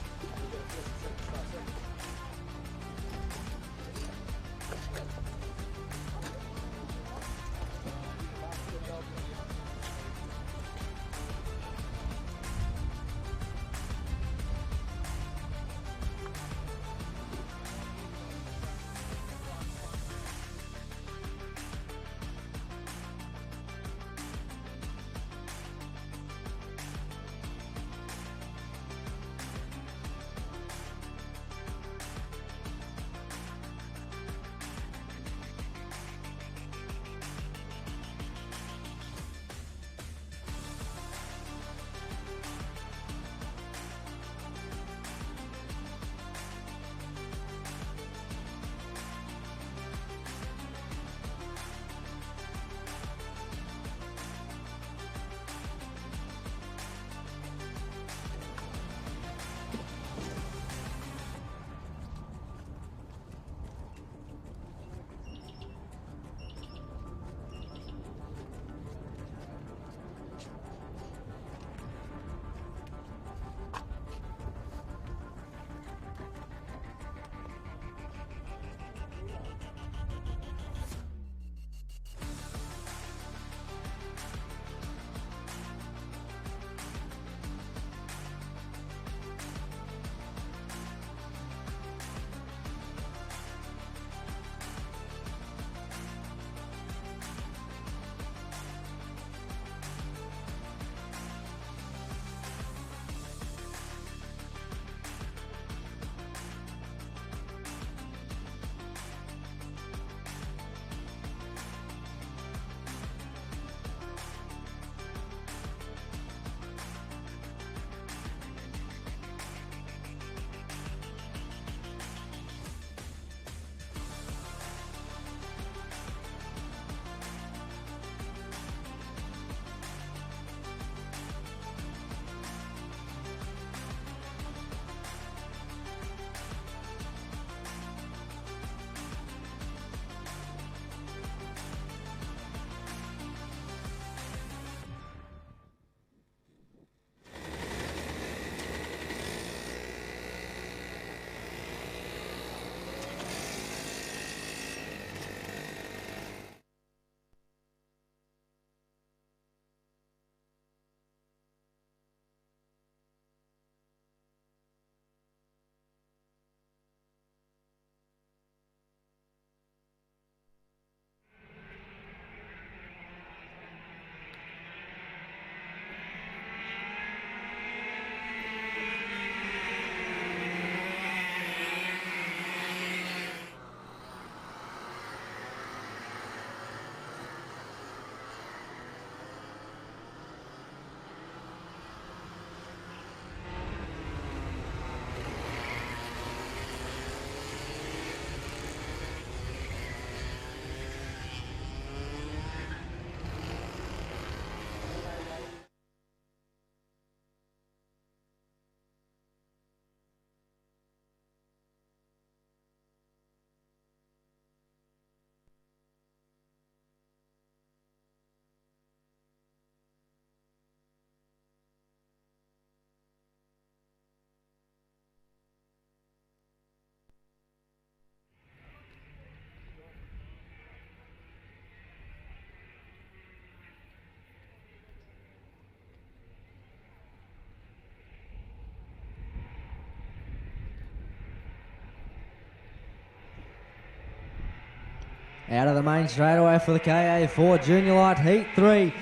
Out of the main straightaway for the KA4 Junior Light Heat 3.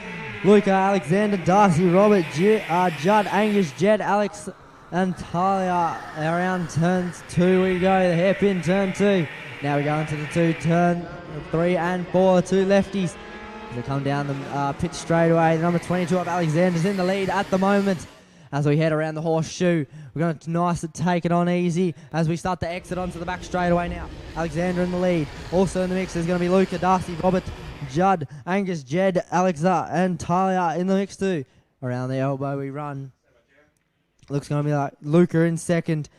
Luca, Alexander, Darcy, Robert, Judd, Angus, Jed, Alex, and Talia. Around turns 2 we go. The hairpin turn 2. Now we go into the 2 turn 3 and 4. 2 lefties. As they come down the pitch straightaway. Number 22 of Alexander's in the lead at the moment. As we head around the horseshoe, we're going to nice and take it on easy as we start to exit onto the back straightaway now. Alexander in the lead. Also in the mix is going to be Luca, Darcy, Robert, Judd, Angus, Jed, Alexa, and Talia in the mix too. Around the elbow we run. Looks going to be like Luca in second.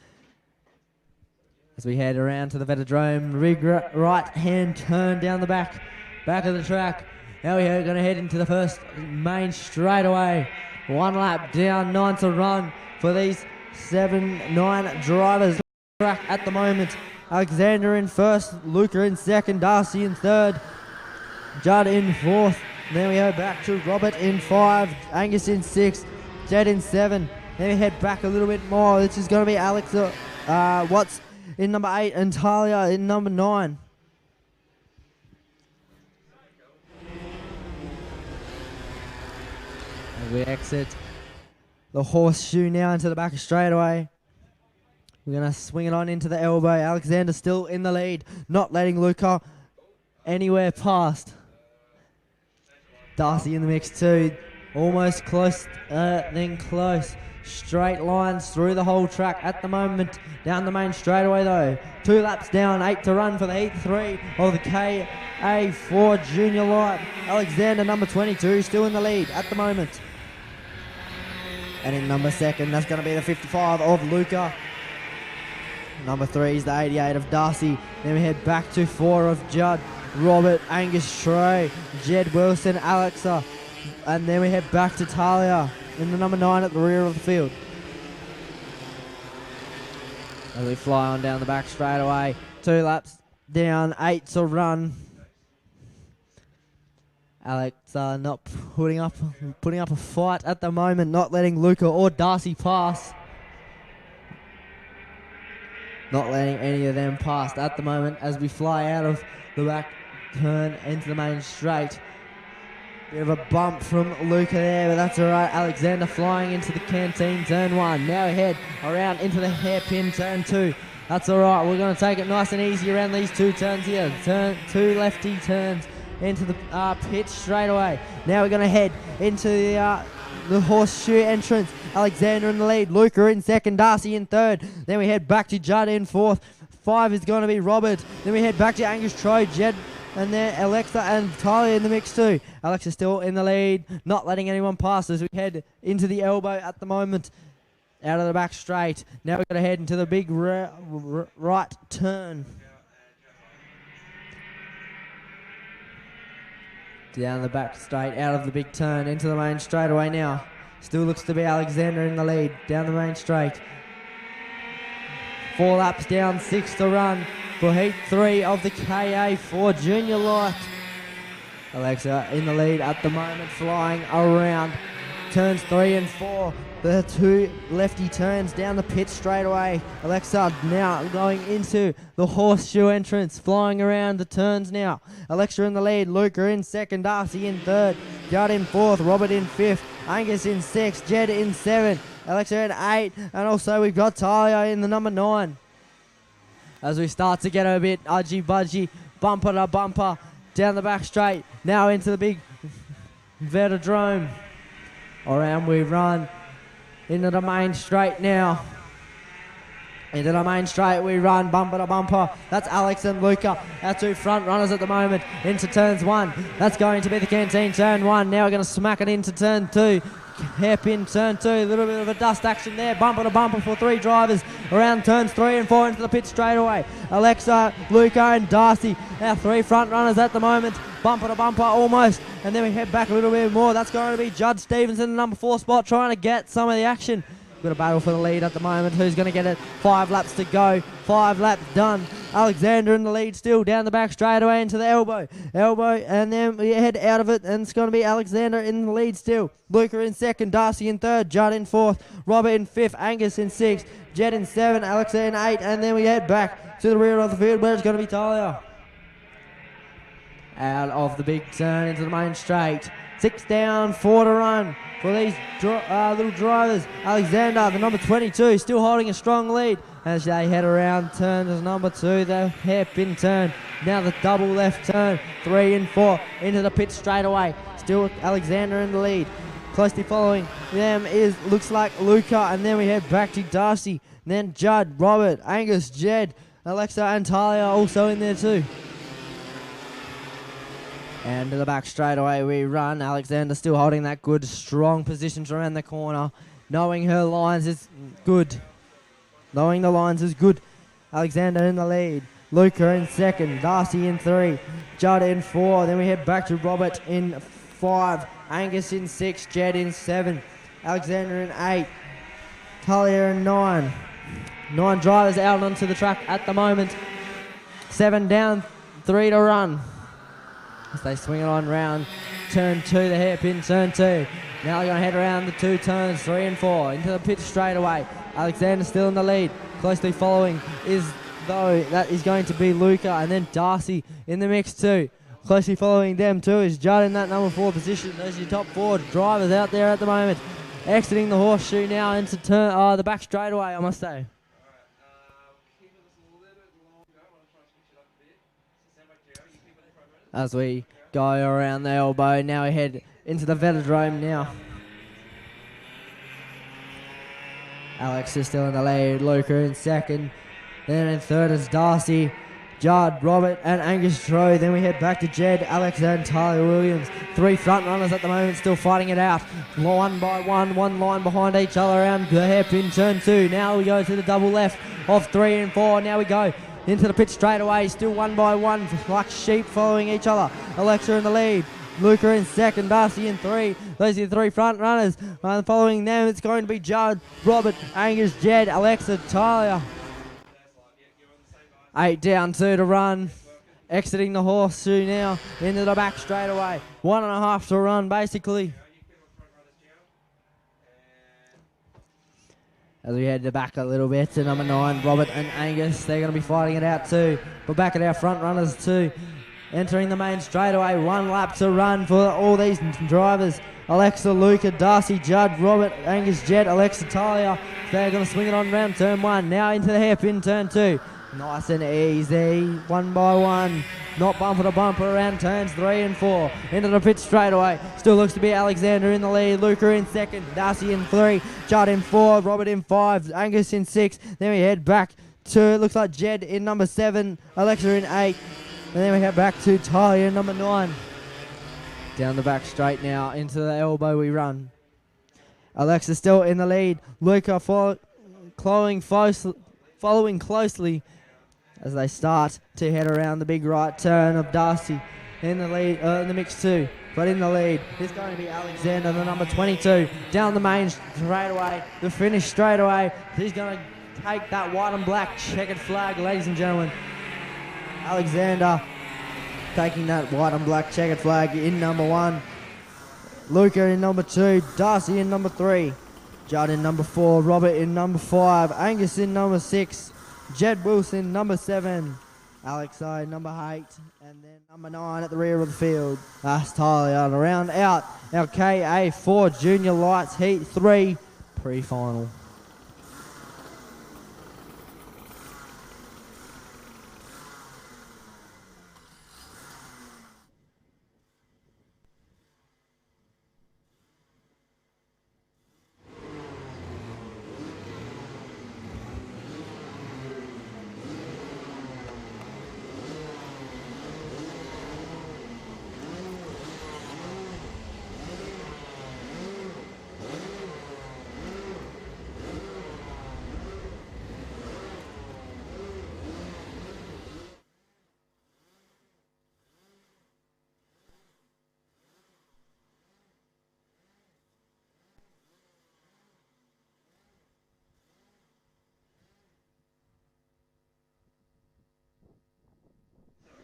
As we head around to the Vetodrome, big right hand turn down the back of the track. Now we're going to head into the first main straightaway. 1 lap down, 9 to run for these 7-9 drivers. Track at the moment. Alexander in first, Luca in second, Darcy in third, Judd in fourth. Then we head back to Robert in 5, Angus in 6, Jed in 7. Then we head back a little bit more. This is going to be Alex Watts in number 8 and Talia in number 9. We exit the horseshoe now into the back straightaway. We're going to swing it on into the elbow. Alexander still in the lead, not letting Luca anywhere past. Darcy in the mix too. Almost close, then close. Straight lines through the whole track at the moment. Down the main straightaway though. 2 laps down, 8 to run for the Heat 3 of the KA4 Junior Light. Alexander, number 22, still in the lead at the moment. And in number 2nd, that's going to be the 55 of Luca. Number 3 is the 88 of Darcy. Then we head back to 4 of Judd, Robert, Angus, Trey, Jed Wilson, Alexa. And then we head back to Talia in the number 9 at the rear of the field. As we fly on down the back straight away. 2 laps down, 8 to run. Alex not putting up a fight at the moment, not letting Luca or Darcy pass. Not letting any of them pass at the moment as we fly out of the back turn into the main straight. Bit of a bump from Luca there, but that's alright. Alexander flying into the canteen turn 1. Now we head around into the hairpin turn 2. That's alright. We're going to take it nice and easy around these 2 turns here. 2 lefty turns into the pitch straight away. Now we're going to head into the horseshoe entrance. Alexander in the lead, Luca in second, Darcy in third. Then we head back to Judd in fourth. 5 is going to be Robert. Then we head back to Angus, Troy, Jed, and then Alexa and Tyler in the mix too. Alexa still in the lead, not letting anyone pass as we head into the elbow at the moment. Out of the back straight. Now we're going to head into the big right turn. Down the back straight, out of the big turn, into the main straightaway now. Still looks to be Alexander in the lead, down the main straight. 4 laps down, 6 to run for Heat 3 of the KA4 Junior Light. Alexa in the lead at the moment, flying around turns 3 and 4. The 2 lefty turns down the pit straight away. Alexa now going into the horseshoe entrance, flying around the turns now. Alexa in the lead, Luca in second, Darcy in third, Judd in fourth, Robert in fifth, Angus in sixth, Jed in 7, Alexa in 8, and also we've got Talia in the number 9. As we start to get a bit udgy-budgy, bumper to bumper, down the back straight, now into the big Vetodrome. Around we run. Into the main straight now. Into the main straight we run, bumper to bumper. That's Alex and Luca, our 2 front runners at the moment. Into turns 1. That's going to be the canteen turn 1. Now we're going to smack it into turn 2. Hairpin turn 2. A little bit of a dust action there. Bumper to bumper for 3 drivers. Around turns 3 and 4 into the pit straight away. Alexa, Luca and Darcy, our 3 front runners at the moment. Bumper to bumper almost. And then we head back a little bit more. That's going to be Judd Stevenson in the number 4 spot, trying to get some of the action. We've got a battle for the lead at the moment. Who's going to get it? 5 laps to go. 5 laps done. Alexander in the lead still, down the back straight away into the elbow. And then we head out of it, and it's going to be Alexander in the lead still. Luca in second, Darcy in third, Judd in fourth, Robert in fifth, Angus in sixth, Jed in 7, Alexa in 8, and then we head back to the rear of the field where it's going to be Talia. out of the big turn into the main straight. 6 down, 4 to run for these little drivers. Alexander, the number 22, still holding a strong lead as they head around turn as number 2, the hairpin turn. Now the double left turn, 3 and 4 into the pit straight away. Still Alexander in the lead. Closely following them looks like Luca, and then we head back to Darcy. Then Judd, Robert, Angus, Jed, Alexa and Talia also in there too. And to the back straight away we run. Alexander still holding that good, strong position around the corner. Knowing her lines is good. Knowing the lines is good. Alexander in the lead. Luca in second. Darcy in 3. Judd in 4. Then we head back to Robert in 5. Angus in 6. Jed in 7. Alexander in 8. Talia in 9. 9 drivers out onto the track at the moment. 7 down, 3 to run. As they swing it on round turn 2, the hairpin turn 2. Now they're going to head around the 2 turns, 3 and 4, into the pit straight away. Alexander still in the lead. Closely following that is going to be Luca, and then Darcy in the mix too. Closely following them too is Judd in that number 4 position. Those are your top 4 drivers out there at the moment. Exiting the horseshoe now into the back straightaway, I must say. As we go around the elbow, now we head into the velodrome now. Alex is still in the lead, Luca in second. Then in third is Darcy, Judd, Robert and Angus Troy. Then we head back to Jed, Alex and Tyler Williams. 3 front runners at the moment still fighting it out. One by one line behind each other around the hairpin turn 2. Now we go to the double left of 3 and 4. Now we go into the pit straight away, still 1 by 1, like sheep following each other. Alexa in the lead, Luca in second, Darcy in 3. Those are the 3 front runners. Following them, it's going to be Judd, Robert, Angus, Jed, Alexa, Talia. 8 down, 2 to run. Exiting the horseshoe now into the back straight away. 1.5 to run, basically. As we head back a little bit to number 9, Robert and Angus, they're going to be fighting it out too. But back at our front runners too. Entering the main straightaway, 1 lap to run for all these drivers. Alexa, Luca, Darcy, Judd, Robert, Angus, Jed, Alexa, Talia. They're going to swing it on round turn 1. Now into the hairpin turn 2. Nice and easy, 1 by 1. Not bumper to bumper around turns 3 and 4. Into the pit straight away. Still looks to be Alexander in the lead. Luca in second. Darcy in 3. Judd in 4. Robert in 5. Angus in 6. Then we head back to, it looks like Jed in number 7. Alexa in 8. And then we head back to Talia in number 9. Down the back straight now. Into the elbow we run. Alexa still in the lead. Luca following closely as they start to head around the big right turn of Darcy in the lead, in the mix too. But in the lead is going to be Alexander, the number 22, down the main straight away, the finish straight away. He's going to take that white and black checkered flag, ladies and gentlemen. Alexander taking that white and black checkered flag in number 1. Luca in number 2, Darcy in number 3, Judd in number 4, Robert in number 5, Angus in number 6, Jed Wilson, number 7. Alex I, number 8. And then number 9 at the rear of the field. That's Tyler. And around out our KA4 Junior Lights Heat 3 pre-final.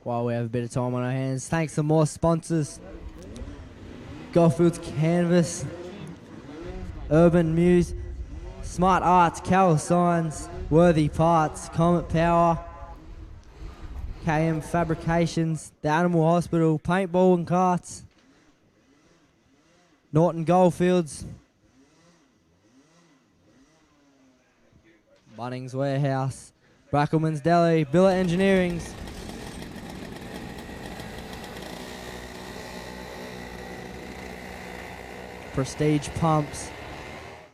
While we have a bit of time on our hands, thanks to more sponsors. Goldfields Canvas, Urban Muse, Smart Arts, Cal Signs, Worthy Parts, Comet Power, KM Fabrications, the Animal Hospital, Paintball and Karts, Norton Goldfields, Bunnings Warehouse, Brackelman's Deli, Billet Engineerings, Prestige Pumps,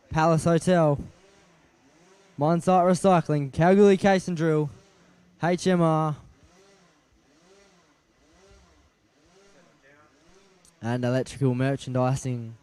Palace Hotel, Minesite Recycling, Kalgoorlie Case and Drill, HMR, and Electrical Merchandising.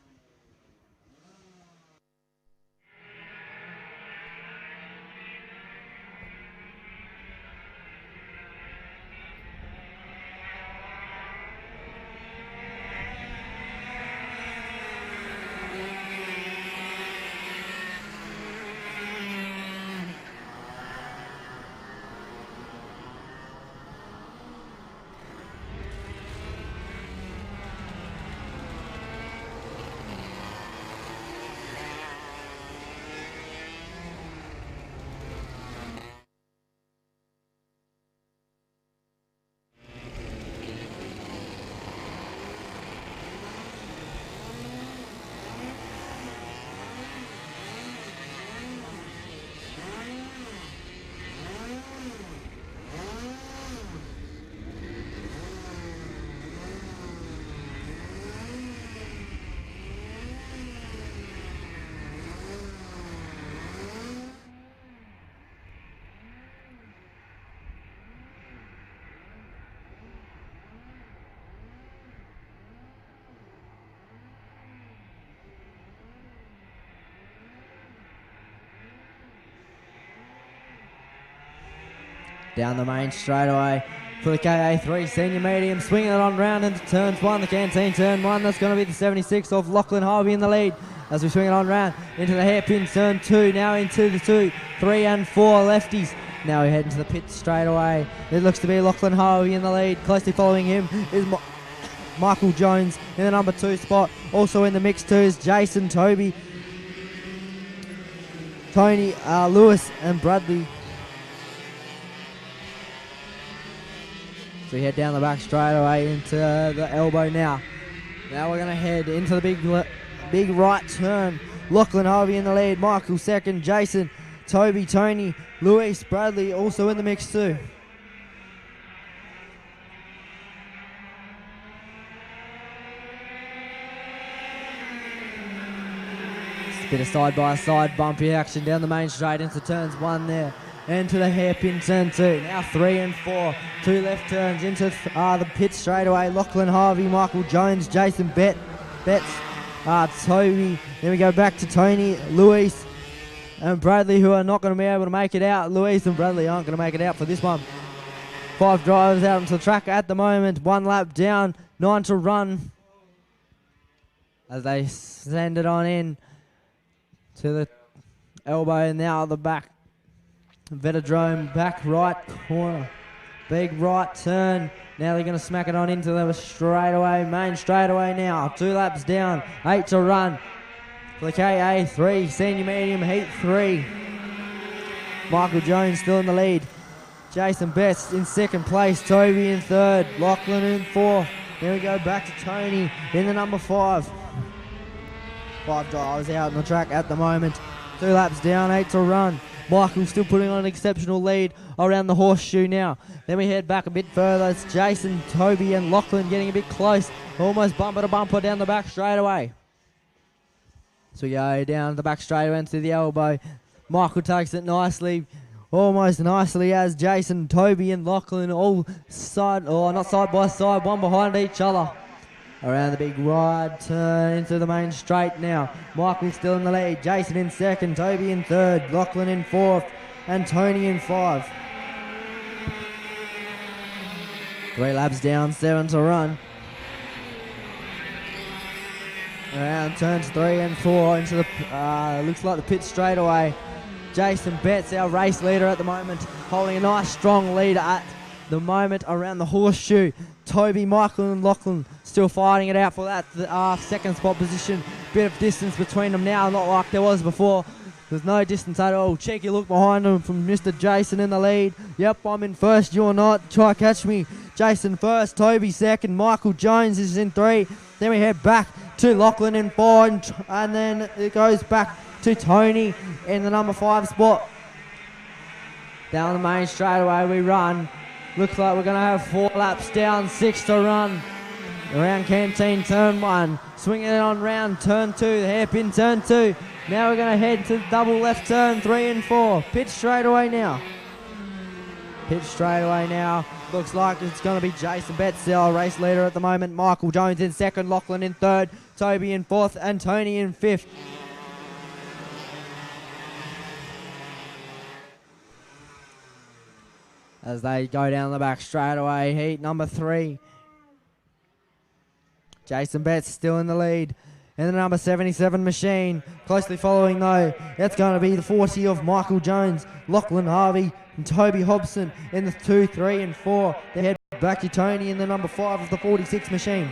Down the main straightaway for the KA3 senior medium, swinging it on round into turns one, the canteen turn one. That's going to be the 76 of Lachlan Harvey in the lead as we swing it on round into the hairpin turn two, now into the 2, 3 and 4 lefties. Now we head into the pit straight away. It looks to be Lachlan Harvey in the lead. Closely following him is Michael Jones in the number 2 spot. Also in the mix too is Jason, Toby, Tony, Lewis and Bradley. So we head down the back straight away into the elbow now. Now we're going to head into the big right turn. Lachlan Harvey in the lead, Michael second, Jason, Toby, Tony, Luis, Bradley also in the mix too. Just a bit of side-by-side bumpy action down the main straight into turns one there. Into the hairpin turn two. Now 3 and 4. 2 left turns into the pit straight away. Lachlan Harvey, Michael Jones, Jason Betts, Toby. Then we go back to Tony, Luis and Bradley, who are not going to be able to make it out. Luis and Bradley aren't going to make it out for this one. 5 drivers out onto the track at the moment. 1 lap down, 9 to run. As they send it on in to the elbow now at the back. Vetodrome back right corner. Big right turn. Now they're going to smack it on into the straightaway. Main straightaway now. 2 laps down. 8 to run. For the KA3 senior medium heat 3. Michael Jones still in the lead. Jason Best in second place. Toby in third. Lachlan in fourth. Then we go back to Tony in the number 5. 5 drivers out on the track at the moment. 2 laps down. 8 to run. Michael still putting on an exceptional lead around the horseshoe now. Then we head back a bit further. It's Jason, Toby and Lachlan getting a bit close. Almost bumper to bumper down the back straightaway. So we go down the back straightaway into the elbow. Michael takes it nicely. Almost nicely as Jason, Toby and Lachlan all not side by side, one behind each other. Around the big wide turn into the main straight now. Michael still in the lead. Jason in second. Toby in third. Lachlan in fourth. And Tony in 5. 3 laps down. 7 to run. Around turns 3 and 4 into the looks like the pit straight away. Jason Betts, our race leader at the moment, holding a nice strong lead at the moment around the horseshoe. Toby, Michael and Lachlan still fighting it out for that second spot position. Bit of distance between them now, not like there was before. There's no distance at all. Cheeky look behind him from Mr. Jason in the lead. Yep, I'm in first, you're not. Try catch me. Jason first, Toby second, Michael Jones is in 3. Then we head back to Lachlan in 4, and then it goes back to Tony in the number 5 spot. Down the main straightaway we run. Looks like we're going to have 4 laps down, 6 to run. Around Canteen turn 1. Swinging it on round turn 2, the hairpin turn 2. Now we're going to head to double left turn 3 and 4. Pitch straight away now. Pitch straight away now. Looks like it's going to be Jason Betts, our race leader at the moment. Michael Jones in 2nd, Lachlan in 3rd, Toby in 4th, and Tony in 5th. As they go down the back straight away, heat number 3. Jason Betts still in the lead. And the number 77 machine, closely following though, that's going to be the 40 of Michael Jones, Lachlan Harvey, and Toby Hobson in the 2, 3 and 4. They head back to Tony in the number 5 of the 46 machine.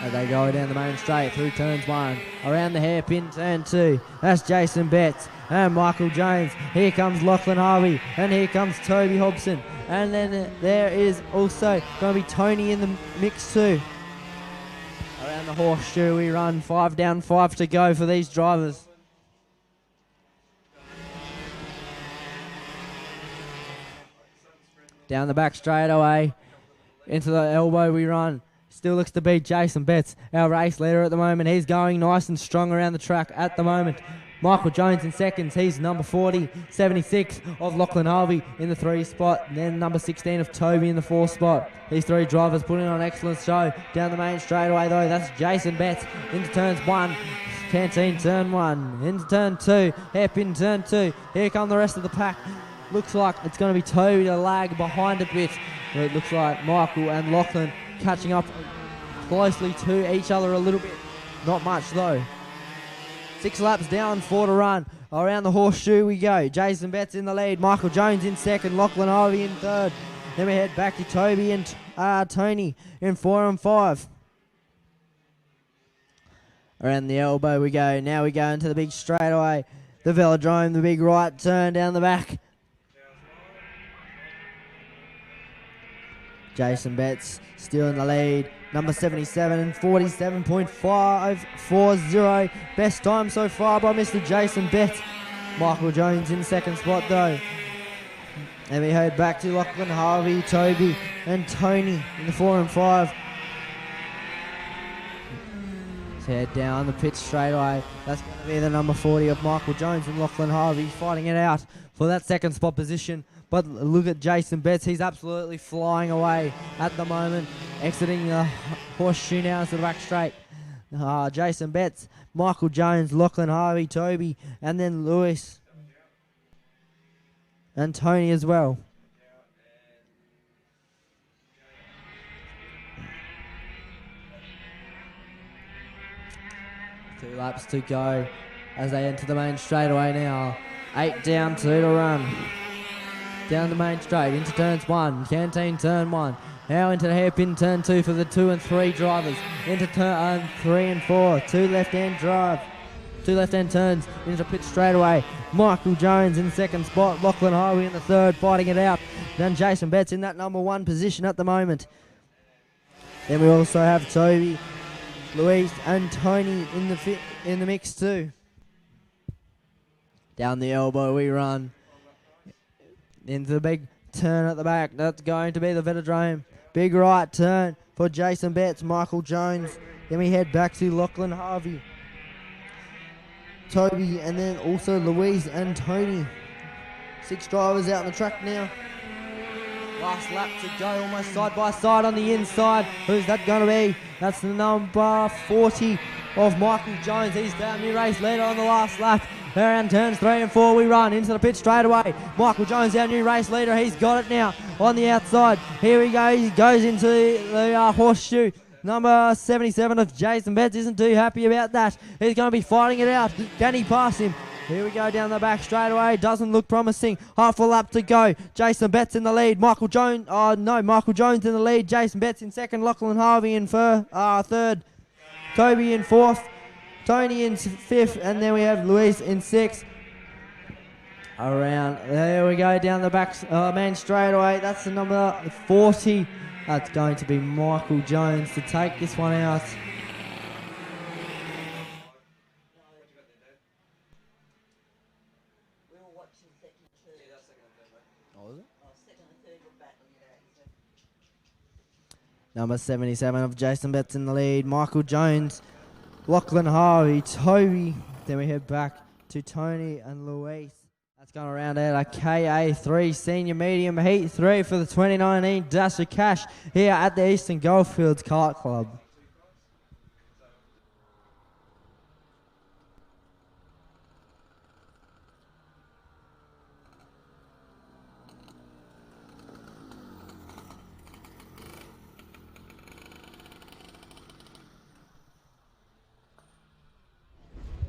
As they go down the main straight through turns 1, around the hairpin turn 2. That's Jason Betts and Michael Jones. Here comes Lachlan Harvey and here comes Toby Hobson. And then there is also going to be Tony in the mix too. Around the horseshoe we run, 5 down, 5 to go for these drivers. Down the back straight away, into the elbow we run. Still looks to be Jason Betts, our race leader at the moment. He's going nice and strong around the track at the moment. Michael Jones in 2nd, he's number 40, 76 of Lachlan Harvey in the 3 spot, and then number 16 of Toby in the 4 spot. These 3 drivers putting on an excellent show. Down the main straightaway though, that's Jason Betts into turns 1, Canteen turn 1, into turn 2, hairpin turn 2. Here come the rest of the pack. Looks like it's going to be Toby to lag behind a bit. But it looks like Michael and Lachlan catching up closely to each other a little bit. Not much though. 6 laps down, 4 to run. Around the horseshoe we go. Jason Betts in the lead. Michael Jones in 2nd. Lachlan Harvey in 3rd. Then we head back to Toby and Tony in 4 and 5. Around the elbow we go. Now we go into the big straightaway. The velodrome, the big right turn down the back. Jason Betts still in the lead. Number 77 and 47.540. Best time so far by Mr. Jason Betts. Michael Jones in 2nd spot though. And we head back to Lachlan Harvey, Toby and Tony in the 4 and 5. Let's head down the pitch straight away. That's going to be the number 40 of Michael Jones and Lachlan Harvey fighting it out for that 2nd spot position. But look at Jason Betts, he's absolutely flying away at the moment. Exiting the horseshoe now into the back straight. Jason Betts, Michael Jones, Lachlan Harvey, Toby, and then Lewis. And Tony as well. Two laps to go as they enter the main straightaway now. 8 down, 2 to run. Down the main straight, into turns 1, Canteen turn 1. Now into the hairpin turn 2 for the 2 and 3 drivers. Into turn 3 and 4, 2 left-hand drive. 2 left-hand turns into pit straight away. Michael Jones in 2nd spot, Lachlan Harvey in the 3rd, fighting it out. Then Jason Betts in that number 1 position at the moment. Then we also have Toby, Louise and Tony in the mix too. Down the elbow we run. Into the big turn at the back. That's going to be the velodrome. Big right turn for Jason Betts, Michael Jones. Then we head back to Lachlan Harvey, Toby, and then also Louise and Tony. 6 drivers out on the track now. Last lap to go, almost side by side on the inside. Who's that going to be? That's the number 40 of Michael Jones. He's down new race leader on the last lap. Around turns 3 and 4 we run into the pit straight away. Michael Jones, our new race leader, he's got it now on the outside. Here we go, he goes into the horseshoe. Number 77 of Jason Betts isn't too happy about that. He's going to be fighting it out. Can he pass him? Here we go down the back straight away. Doesn't look promising. Half a lap to go. Jason Betts in the lead. Michael Jones in the lead. Jason Betts in 2nd. Lachlan Harvey in 3rd. Toby in 4th. Tony in 5th, and then we have Luis in 6th. Around, there we go, down the back, man, straight away. That's the number 40. That's going to be Michael Jones to take this one out. Number 77 of Jason Betts in the lead. Michael Jones, Lachlan Harvey, Toby. Then we head back to Tony and Luis. That's going around at a KA3 Senior Medium Heat 3 for the 2019 Dash for Cash here at the Eastern Goldfields Kart Club.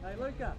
Hey, Luca.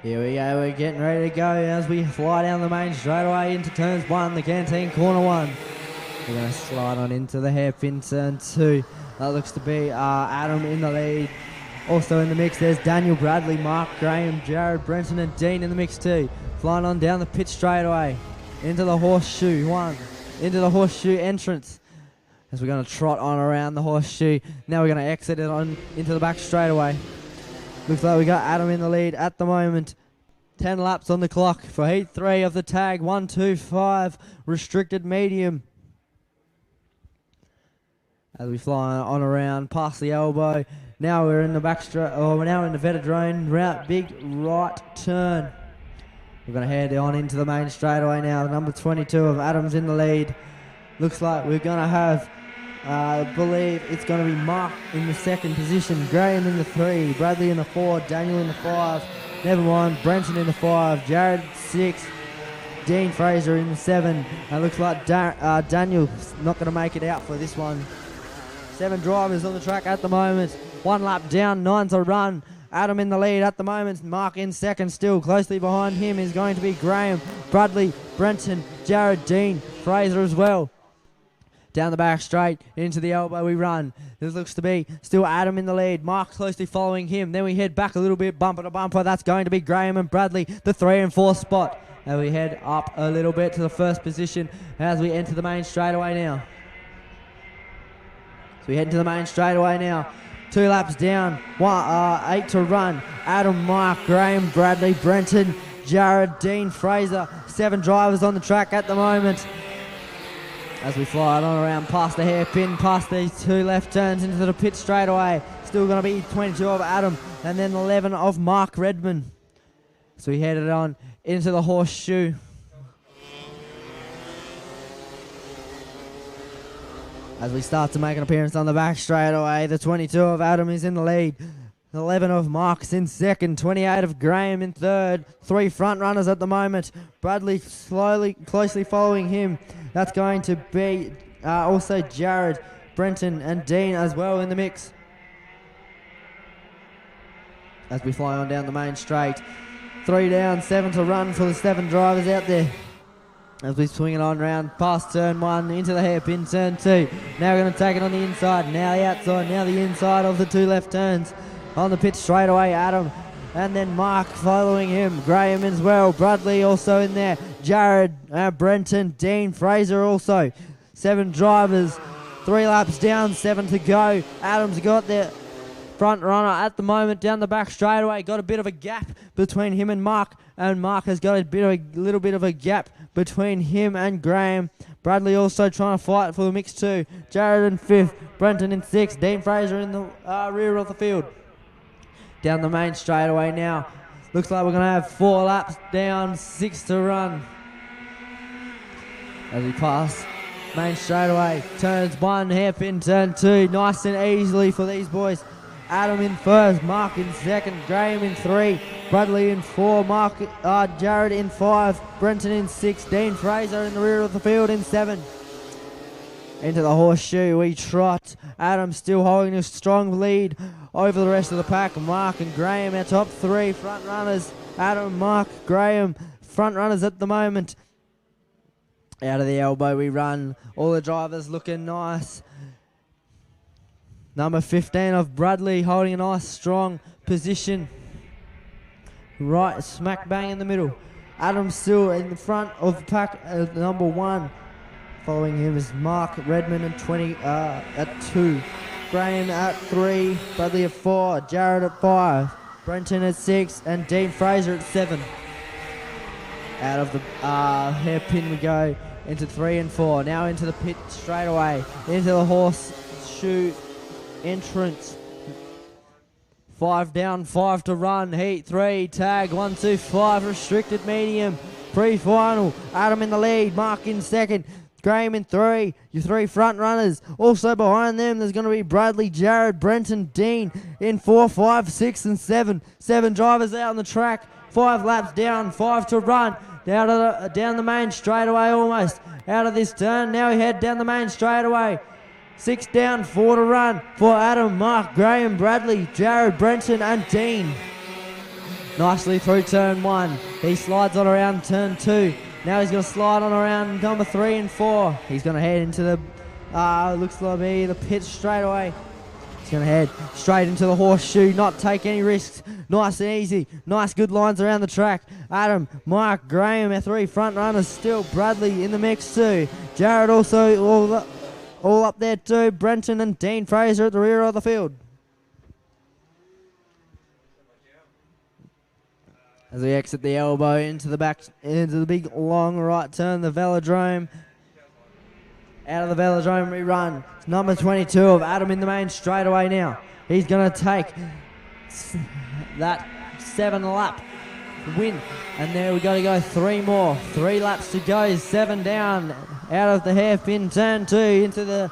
Here we go, we're getting ready to go as we fly down the main straightaway into turns 1, the canteen corner 1. We're going to slide on into the hairpin turn 2. That looks to be Adam in the lead. Also in the mix, there's Daniel Bradley, Mark Graham, Jared Brenton and Dean in the mix too. Flying on down the pit straightaway into the horseshoe 1, into the horseshoe entrance. As we're going to trot on around the horseshoe. Now we're going to exit it on into the back straightaway. Looks like we got Adam in the lead at the moment. 10 laps on the clock for heat 3 of the tag 125 restricted medium. As we fly on around past the elbow. Now we're in the back straight. Oh, we're now in the Vetadrone route. Big right turn. We're going to head on into the main straightaway now. Number 22 of Adam's in the lead. Looks like we're going to have, I believe it's going to be Mark in the second position, Graham in the 3, Bradley in the 4, Daniel in the 5, never mind, Brenton in the 5, Jared 6, Dean Fraser in the 7. And looks like Daniel's not going to make it out for this one. 7 drivers on the track at the moment. 1 lap down, 9 to run. Adam in the lead at the moment. Mark in second still. Closely behind him is going to be Graham, Bradley, Brenton, Jared, Dean, Fraser as well. Down the back straight, into the elbow we run. This looks to be still Adam in the lead. Mark closely following him. Then we head back a little bit, bumper to bumper. That's going to be Graham and Bradley, the 3 and 4 spot. And we head up a little bit to the first position as we enter the main straightaway now. So we head into the main straightaway now. 2 laps down, 8 to run. Adam, Mark, Graham, Bradley, Brenton, Jared, Dean, Fraser. 7 drivers on the track at the moment. As we fly it on around past the hairpin, past these 2 left turns into the pit straightaway. Still going to be 22 of Adam and then 11 of Mark Redmond. So we headed on into the horseshoe. As we start to make an appearance on the back straightaway, the 22 of Adam is in the lead. 11 of Mark's in second, 28 of Graham in third. 3 front runners at the moment. Bradley closely following him. That's going to be also Jared, Brenton and Dean as well in the mix. As we fly on down the main straight. 3 down, 7 to run for the 7 drivers out there. As we swing it on round past turn 1 into the hairpin, turn 2. Now we're going to take it on the inside, now the outside, now the inside of the 2 left turns. On the pit straight away, Adam, and then Mark following him, Graham as well, Bradley also in there, Jared, Brenton, Dean, Fraser also. 7 drivers, 3 laps down, 7 to go. Adam's got the front runner at the moment down the back straightaway, got a bit of a gap between him and Mark has got a little bit of a gap between him and Graham. Bradley also trying to fight for the mix too. Jared in 5th, Brenton in 6th, Dean Fraser in the rear of the field. Down the main straightaway now. Looks like we're going to have 4 laps down, 6 to run. As we pass main straightaway, turns 1, hairpin, turn 2, nice and easily for these boys. Adam in 1st, Mark in 2nd, Graham in 3, Bradley in 4, Jared in 5, Brenton in 6, Dean Fraser in the rear of the field in 7. Into the horseshoe we trot. Adam still holding a strong lead over the rest of the pack. Mark and Graham, our top 3 front runners. Adam, Mark, Graham, front runners at the moment. Out of the elbow we run. All the drivers looking nice. Number 15 of Bradley holding a nice strong position. Right smack bang in the middle. Adam still in the front of the pack at number 1. Following him is Mark Redmond and 20 at 2. Graham at 3, Bradley at 4, Jared at 5, Brenton at 6, and Dean Fraser at 7. Out of the hairpin we go into 3 and 4. Now into the pit straight away. Into the horseshoe entrance. 5 down, 5 to run. Heat 3, tag 1, 2, 5, restricted medium. Pre-final, Adam in the lead, Mark in 2nd. Graham in 3, your 3 front runners. Also behind them, there's going to be Bradley, Jared, Brenton, Dean in 4, 5, 6, and 7. 7 drivers out on the track. 5 laps down, 5 to run. Down the main straightaway almost. Out of this turn, now we head down the main straightaway. 6 down, 4 to run for Adam, Mark, Graham, Bradley, Jared, Brenton, and Dean. Nicely through turn 1. He slides on around turn 2. Now he's going to slide on around number 3 and 4. He's going to head into the, looks like me, the pit straight away. He's going to head straight into the horseshoe, not take any risks. Nice and easy. Nice good lines around the track. Adam, Mark, Graham, our 3 front runners still. Bradley in the mix too. Jared also all up there too. Brenton and Dean Fraser at the rear of the field. As we exit the elbow into the back, into the big long right turn, the velodrome. Out of the velodrome we run. It's number 22 of Adam in the main straight away now. He's going to take that 7 lap win. And there we got to go 3 more. 3 laps to go, 7 down. Out of the hairpin, turn 2 into the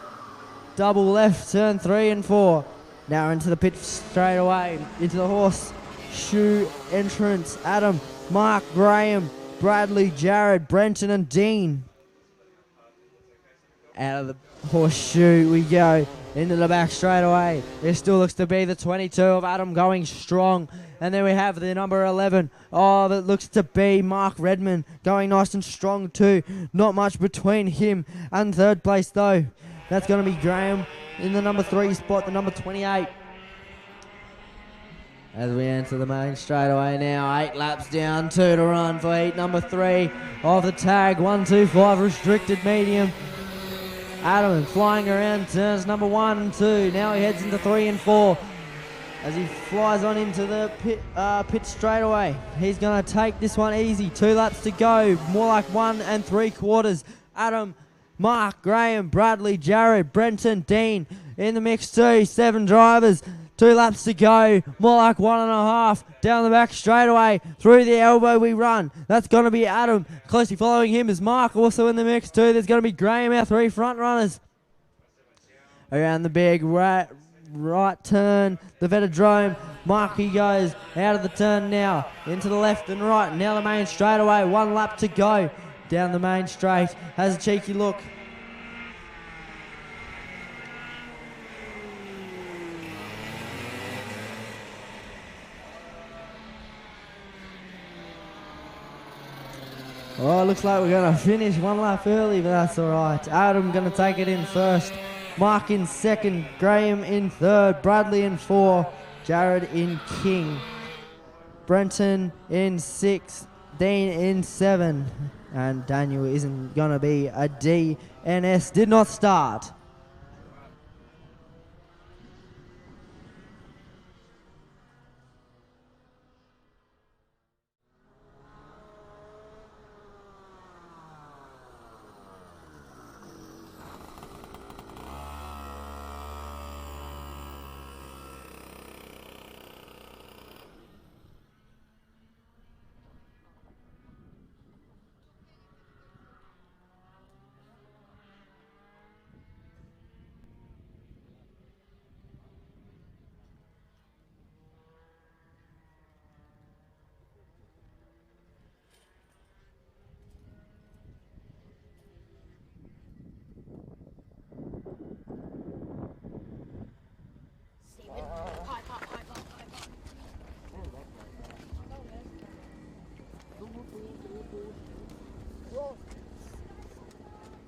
double left, turn 3 and 4. Now into the pit straight away, into the horseshoe entrance. Adam, Mark, Graham, Bradley, Jared, Brenton and Dean. Out of the horseshoe we go into the back straight away. There still looks to be the 22 of Adam going strong. And then we have the number 11 of it looks to be Mark Redmond going nice and strong too. Not much between him and 3rd place though. That's going to be Graham in the number 3 spot, the number 28. As we enter the main straight away now, 8 laps down, 2 to run for heat number 3 of the tag, 1, 2, 5 restricted medium. Adam flying around turns number 1 and 2. Now he heads into 3 and 4. as he flies on into the pit straightaway. He's going to take this one easy. 2 laps to go, more like 1 3/4. Adam, Mark, Graham, Bradley, Jared, Brenton, Dean in the mix too. 7 drivers. 2 laps to go, more like 1.5. Down the back straightaway, through the elbow we run. That's going to be Adam. Closely following him is Mark, also in the mix too. There's going to be Graham, our 3 front runners. Around the big right turn, the Vetodrome. Marky goes out of the turn now, into the left and right. Now the main straightaway, 1 lap to go. Down the main straight, has a cheeky look. Oh, looks like we're going to finish 1 lap early, but that's all right. Adam going to take it in first. Mark in second. Graham in third. Bradley in 4. Jared in king. Brenton in 6. Dean in 7. And Daniel isn't going to be a DNS. Did not start.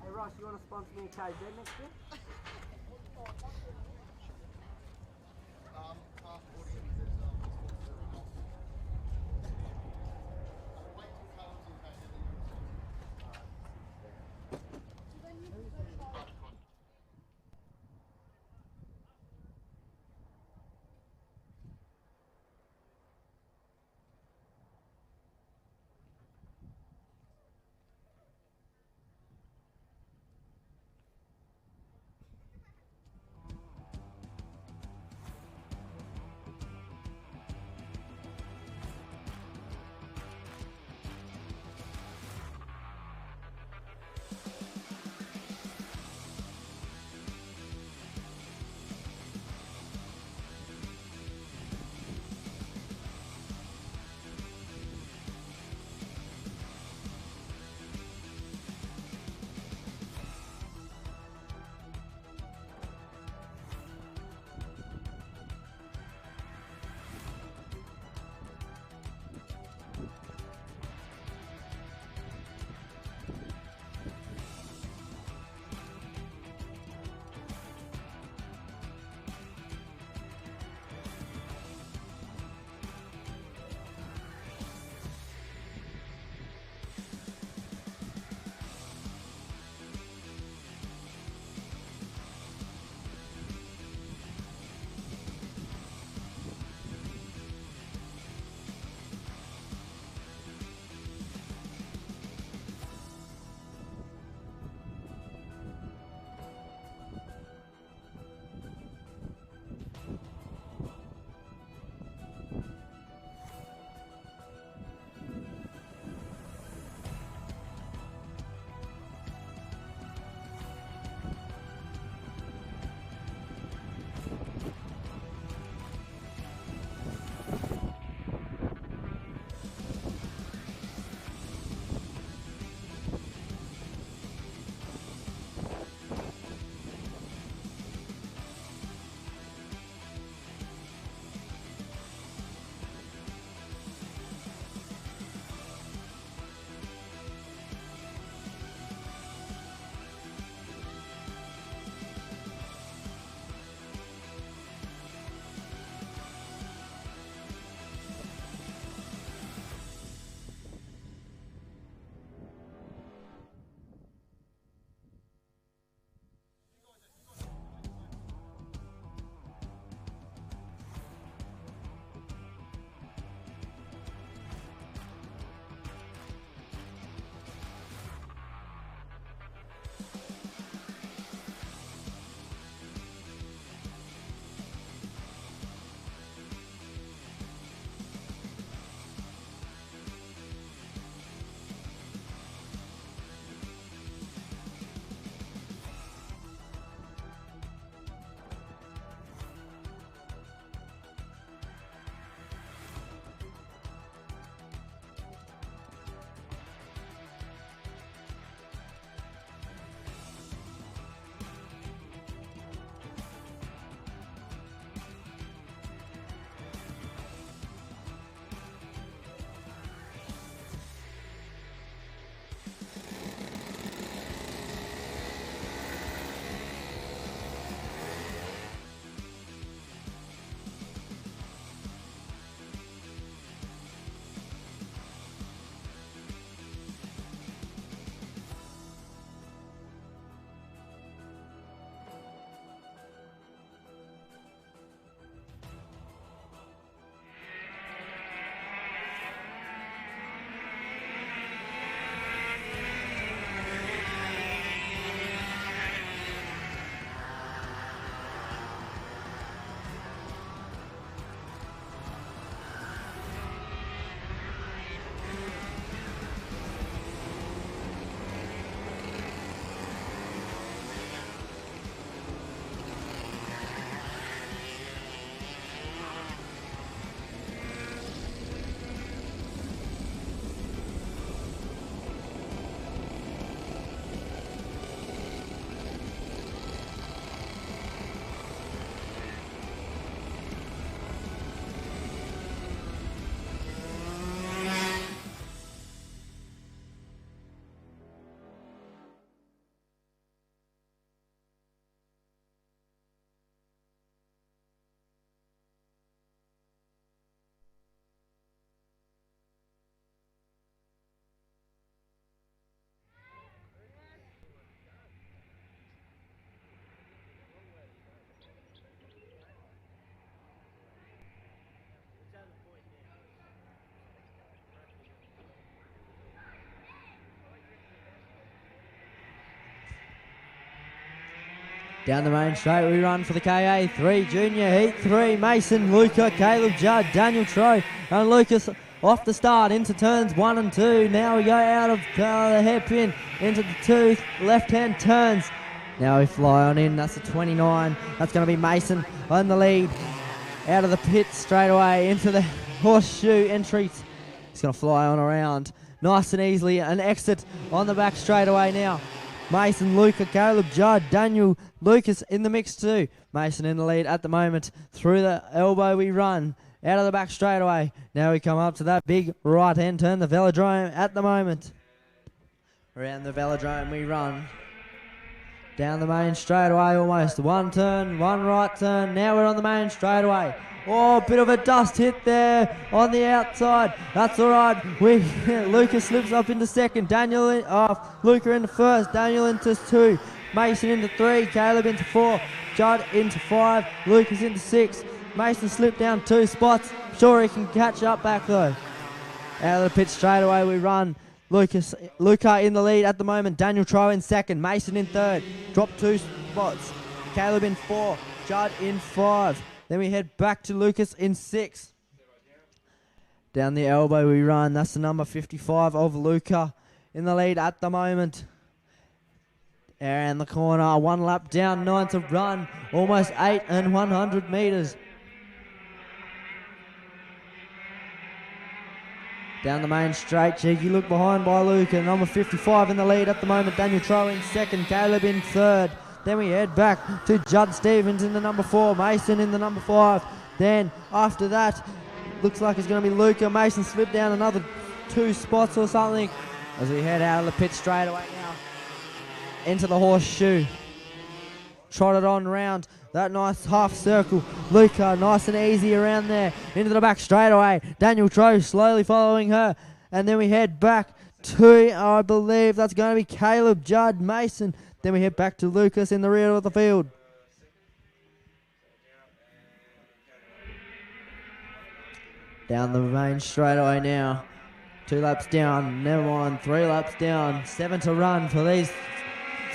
Hey Ross, you want to sponsor me a KZ next year?
Down the main straight we run for the KA3 Junior Heat 3. Mason, Luca, Caleb, Judd, Daniel Troy and Lucas off the start into turns 1 and 2. Now we go out of the hairpin into the 2 left-hand turns. Now we fly on in. That's the 29. That's going to be Mason on the lead. Out of the pit straight away into the horseshoe entry. He's going to fly on around nice and easily. An exit on the back straight away now. Mason, Luca, Caleb, Judd, Daniel, Lucas in the mix too. Mason in the lead at the moment. Through the elbow we run. Out of the back straight away. Now we come up to that big right-hand turn, the velodrome at the moment. Around the velodrome we run. Down the main straightaway almost. One turn, one right turn. Now we're on the main straightaway. Oh, bit of a dust hit there on the outside. That's all right. Lucas slips up into second. Luca into first. Daniel into 2. Mason into 3. Caleb into 4. Judd into 5. Lucas into 6. Mason slipped down 2 spots. Sure he can catch up back though. Out of the pit straight away we run. Luca in the lead at the moment. Daniel Troy in second. Mason in third. Drop 2 spots. Caleb in 4. Judd in 5. Then we head back to Lucas in 6. Down the elbow we run. That's the number 55 of Luca in the lead at the moment. Around the corner. 1 lap down. 9 to run. Almost 8 and 100 metres. Down the main straight, cheeky look behind by Luca. Number 55 in the lead at the moment. Daniel Troy in second, Caleb in third. Then we head back to Judd Stevens in the number 4, Mason in the number 5. Then after that, looks like it's going to be Luca. Mason slipped down another 2 spots or something as we head out of the pit straight away now. Into the horseshoe. Trotted on round that nice half circle. Luca nice and easy around there. Into the back straight away. Daniel Troy slowly following her. And then we head back to, I believe that's going to be Caleb, Judd, Mason. Then we head back to Lucas in the rear of the field. Down the main straightaway now. 2 laps down. Never mind. 3 laps down. 7 to run for these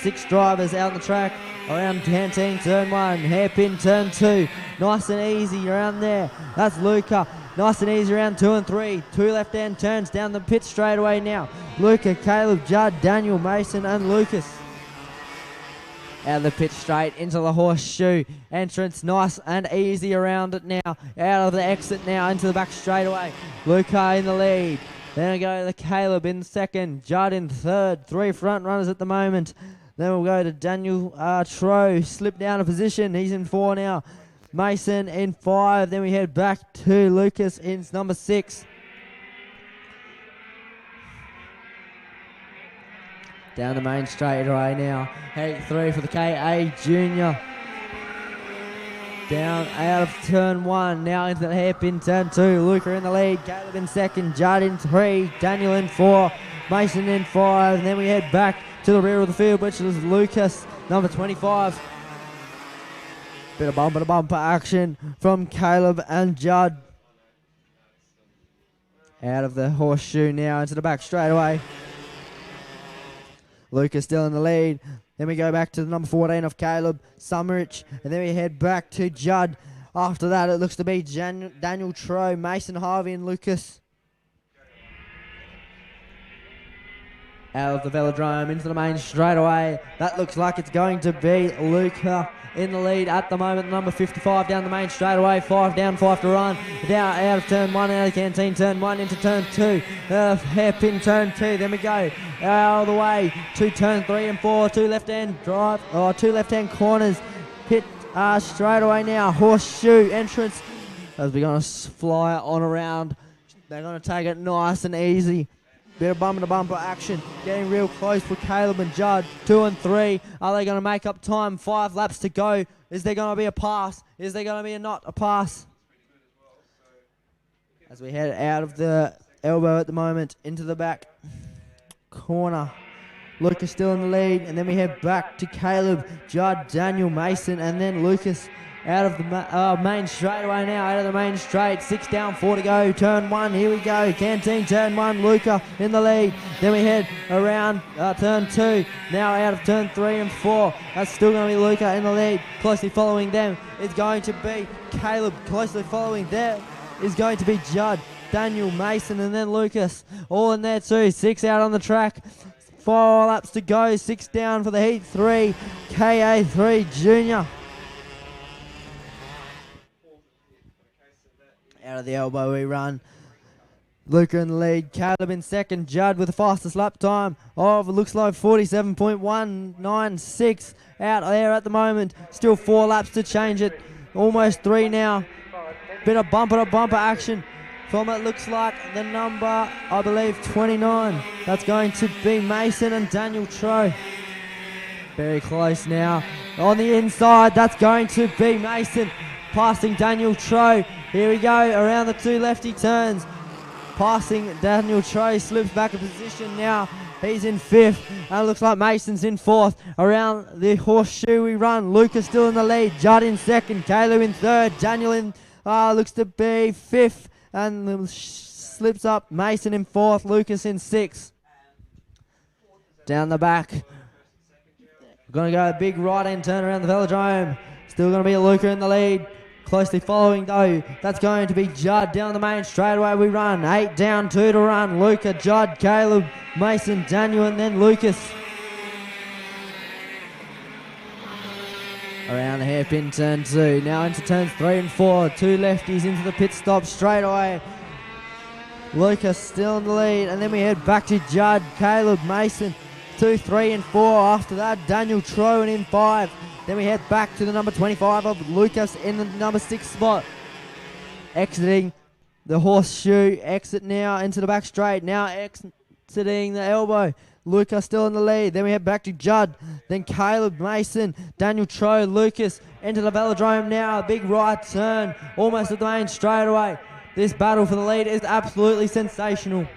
6 drivers out on the track. Around canteen turn 1. Hairpin turn 2. Nice and easy around there. That's Luca. Nice and easy around 2 and 3. 2 left-hand turns down the pit straightaway now. Luca, Caleb, Judd, Daniel, Mason and Lucas. Out of the pit straight into the horseshoe entrance. Nice and easy around it now. Out of the exit now into the back straightaway. Luca in the lead. Then we go to Caleb in second. Judd in third. 3 front runners at the moment. Then we'll go to Daniel Troy. Slipped down a position. He's in 4 now. Mason in 5. Then we head back to Lucas in number 6. Down the main straightaway now. Heat 3 for the KA Junior. Down out of turn 1. Now into the hairpin turn 2. Luca in the lead. Caleb in second. Judd in 3. Daniel in 4. Mason in 5. And then we head back to the rear of the field, which is Lucas, number 25. Bit of bumper-to-bumper action from Caleb and Judd. Out of the horseshoe now into the back straight away. Lucas still in the lead. Then we go back to the number 14 of Caleb, Summerich. And then we head back to Judd. After that, it looks to be Daniel Troy, Mason Harvey and Lucas. Out of the velodrome into the main straight away. That looks like it's going to be Luca in the lead at the moment. Number 55 down the main straight away. 5 down, 5 to run. Down out of turn 1, out of canteen turn 1 into turn 2. Hairpin turn 2. Then we go out of the way to turn 3 and 4. 2 left-hand drive, 2 left-hand corners. Pit straight away now. Horseshoe entrance as we're going to fly on around. They're going to take it nice and easy. Bit of bumper-to-bumper action. Getting real close for Caleb and Judd. 2 and 3. Are they going to make up time? 5 laps to go. Is there going to be a pass? Is there going to be not a pass? As we head out of the elbow at the moment into the back corner. Lucas still in the lead. And then we head back to Caleb, Judd, Daniel, Mason, and then Lucas out of the main straightaway now, out of the main straight. 6 down, 4 to go. Turn 1, here we go. Canteen, turn 1, Luca in the lead. Then we head around turn 2. Now out of turn 3 and 4. That's still going to be Luca in the lead. Closely following them is going to be Caleb. Closely following them is going to be Judd, Daniel, Mason, and then Lucas. All in there too. 6 out on the track. 4 laps to go. 6 down for the heat 3. KA3 Junior. Out of the elbow we run. Luca in the lead, Caleb in second, Judd with the fastest lap time of, it looks like 47.196 out there at the moment. Still 4 laps to change it, almost 3 now. Bit of bumper to bumper action from, it looks like, the number, I believe, 29. That's going to be Mason and Daniel Tro. Very close now. On the inside, that's going to be Mason passing Daniel Tro. Here we go, around the 2 lefty turns. Passing Daniel Tro, slips back a position now. He's in 5th, and it looks like Mason's in 4th. Around the horseshoe we run. Lucas still in the lead. Judd in 2nd, Caleb in 3rd. Daniel in, looks to be 5th, and slips up. Mason in 4th, Lucas in 6th. Down the back. Gonna go a big right-hand turn around the velodrome. Still gonna be Luca in the lead. Closely following though, that's going to be Judd down the main straightaway we run. 8 down, 2 to run. Luca, Judd, Caleb, Mason, Daniel, and then Lucas. Around the hairpin turn 2. Now into turns 3 and 4. 2 lefties into the pit stop straightaway. Lucas still in the lead, and then we head back to Judd, Caleb, Mason. 2, 3, and 4. After that, Daniel Trowan in 5. Then we head back to the number 25 of Lucas in the number 6 spot. Exiting the horseshoe. Exit now into the back straight. Now exiting the elbow. Lucas still in the lead. Then we head back to Judd. Then Caleb, Mason, Daniel Tro, Lucas into the velodrome now. A big right turn. Almost at the main straightaway. This battle for the lead is absolutely sensational.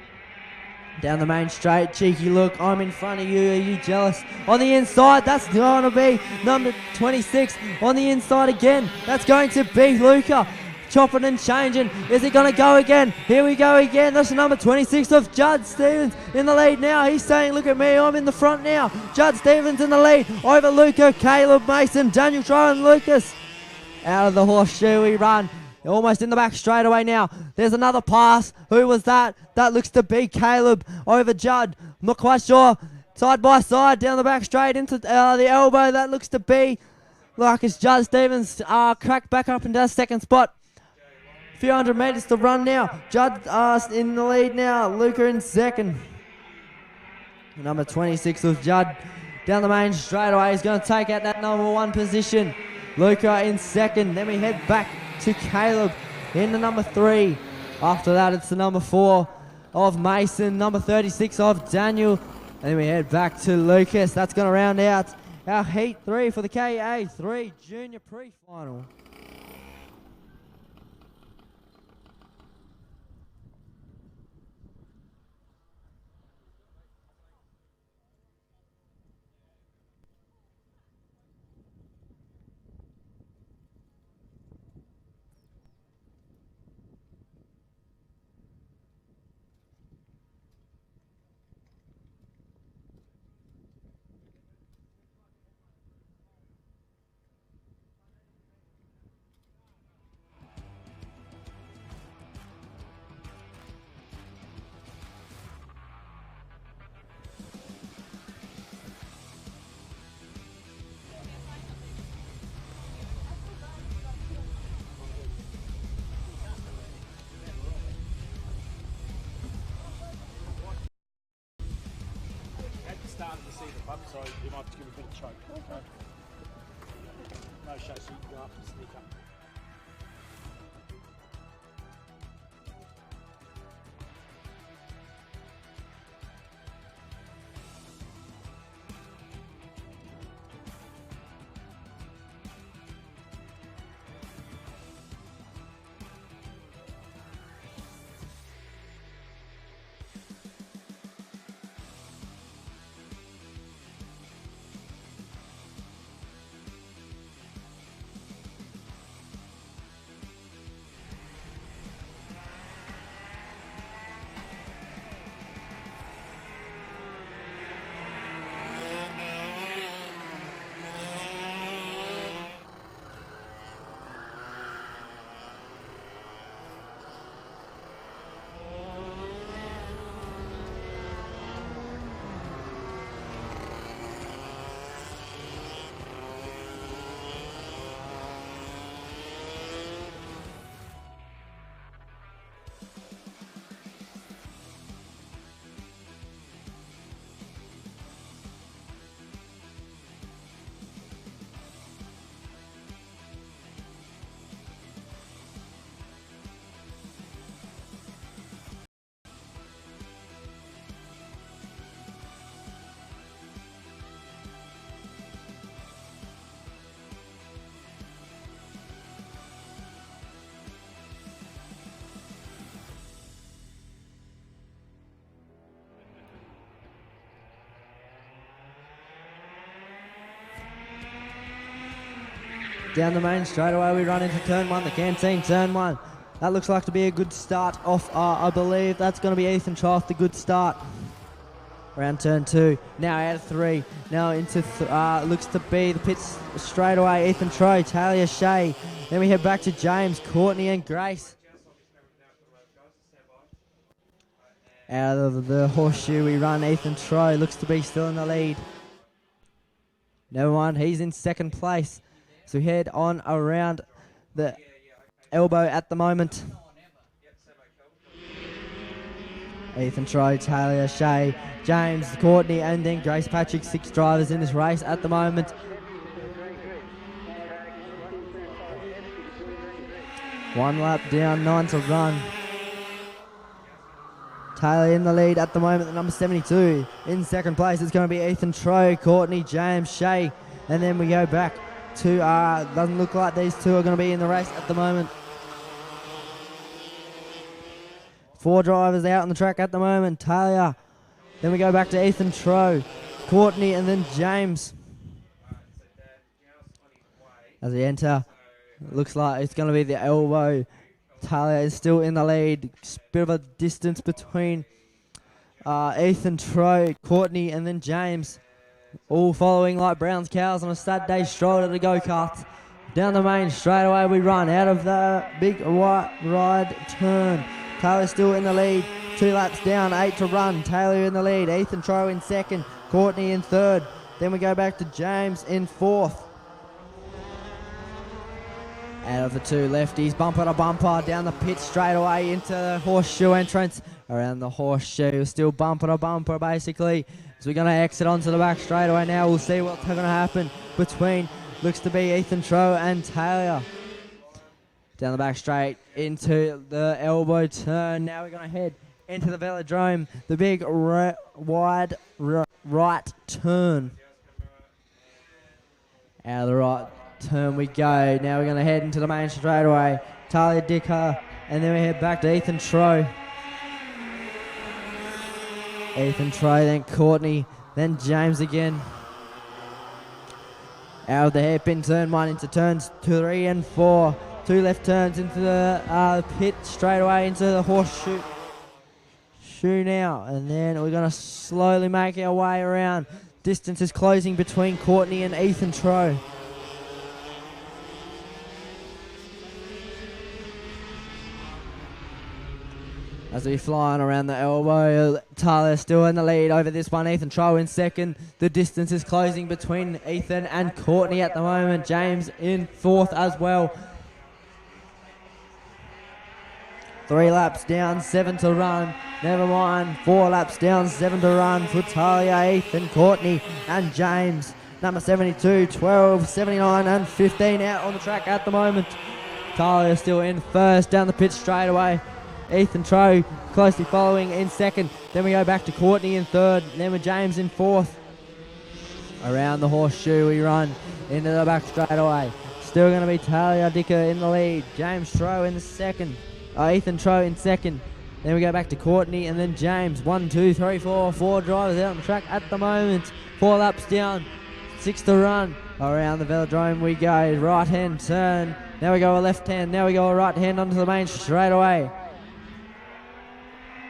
Down the main straight, cheeky look, I'm in front of you, are you jealous? On the inside, that's going to be number 26. On the inside again, that's going to be Luca. Chopping and changing, is it going to go again? Here we go again, that's the number 26 of Judd Stevens in the lead now. He's saying, look at me, I'm in the front now. Judd Stevens in the lead, over Luca, Caleb, Mason, Daniel Troy and Lucas. Out of the horseshoe we run. Almost in the back straight away now. There's another pass. Who was that? That looks to be Caleb over Judd. I'm not quite sure. Side by side down the back straight into the elbow. That looks to be like it's Judd Stevens cracked back up into that 2nd spot. A few hundred metres to run now. Judd in the lead now. Luca in 2nd. Number 26 of Judd down the main straight away. He's going to take out that number 1 position. Luca in 2nd. Then we head back to Caleb in the number 3. After that, it's the number 4 of Mason, number 36 of Daniel. And then we head back to Lucas. That's going to round out our Heat 3 for the KA3 Junior Pre-Final.
Starting to see the bump, so you might have to give a bit of choke. Okay. No shake, so you can go up and sneak up.
Down the main straightaway, we run into turn 1, the canteen, turn 1. That looks like to be a good start off, I believe. That's going to be Ethan Troth, the good start. Around turn 2, now out of 3, now into, looks to be the pits straight away. Ethan Troy, Talia Shea. Then we head back to James, Courtney and Grace. Out of the horseshoe we run, Ethan Troy looks to be still in the lead. Never mind, he's in second place. So we head on around the elbow at the moment. Ethan Troy, Talia Shea, James, Courtney, and then Grace Patrick. 6 drivers in this race at the moment. One lap down, 9 to run. Taylor in the lead at the moment, the number 72. In second place, it's going to be Ethan Troy, Courtney, James, Shea. And then we go back to, doesn't look like these two are going to be in the race at the moment. 4 drivers out on the track at the moment. Talia. Then we go back to Ethan Troy, Courtney, and then James. As we enter, looks like it's going to be the elbow. Talia is still in the lead. Bit of a distance between Ethan Troy, Courtney, and then James. All following like Brown's cows on a Saturday stroll to the go-karts. Down the main straight away we run out of the big white ride turn. Taylor still in the lead. 2 laps down, 8 to run. Taylor in the lead. Ethan Troy in second. Courtney in third. Then we go back to James in fourth. Out of the 2 lefties, bumper to bumper, down the pit straight away into the horseshoe entrance. Around the horseshoe, still bumper to bumper basically. So we're going to exit onto the back straight away now. We'll see what's going to happen between, looks to be Ethan Troy and Taylor. Down the back straight into the elbow turn. Now we're going to head into the velodrome, the big wide right turn. Out of the right turn we go. Now we're going to head into the main straightaway. Talia Dicker, and then we head back to Ethan Troy. Ethan Troy, then Courtney, then James again. Out of the hairpin turn 1 into turns 3 and 4. 2 left turns into the pit straight away into the horseshoe now, and then we're going to slowly make our way around. Distance is closing between Courtney and Ethan Troy. As we fly on around the elbow, Taylor still in the lead over this one. Ethan Troy in second. The distance is closing between Ethan and Courtney at the moment. James in fourth as well. 3 laps down, 7 to run. Never mind. 4 laps down, 7 to run for Talia, Ethan, Courtney, and James. Number 72, 12, 79, and 15 out on the track at the moment. Talia still in first down the pit straight away. Ethan Troy closely following in second. Then we go back to Courtney in third. Then with James in fourth. Around the horseshoe we run into the back straight away. Still going to be Talia Dicker in the lead. James Troy in the second. Ethan Troy in second. Then we go back to Courtney and then James. 1, 2, 3, 4. 4 drivers out on the track at the moment. 4 laps down. 6 to run. Around the velodrome we go. Right hand turn. Now we go a left hand. Now we go a right hand onto the main straight away.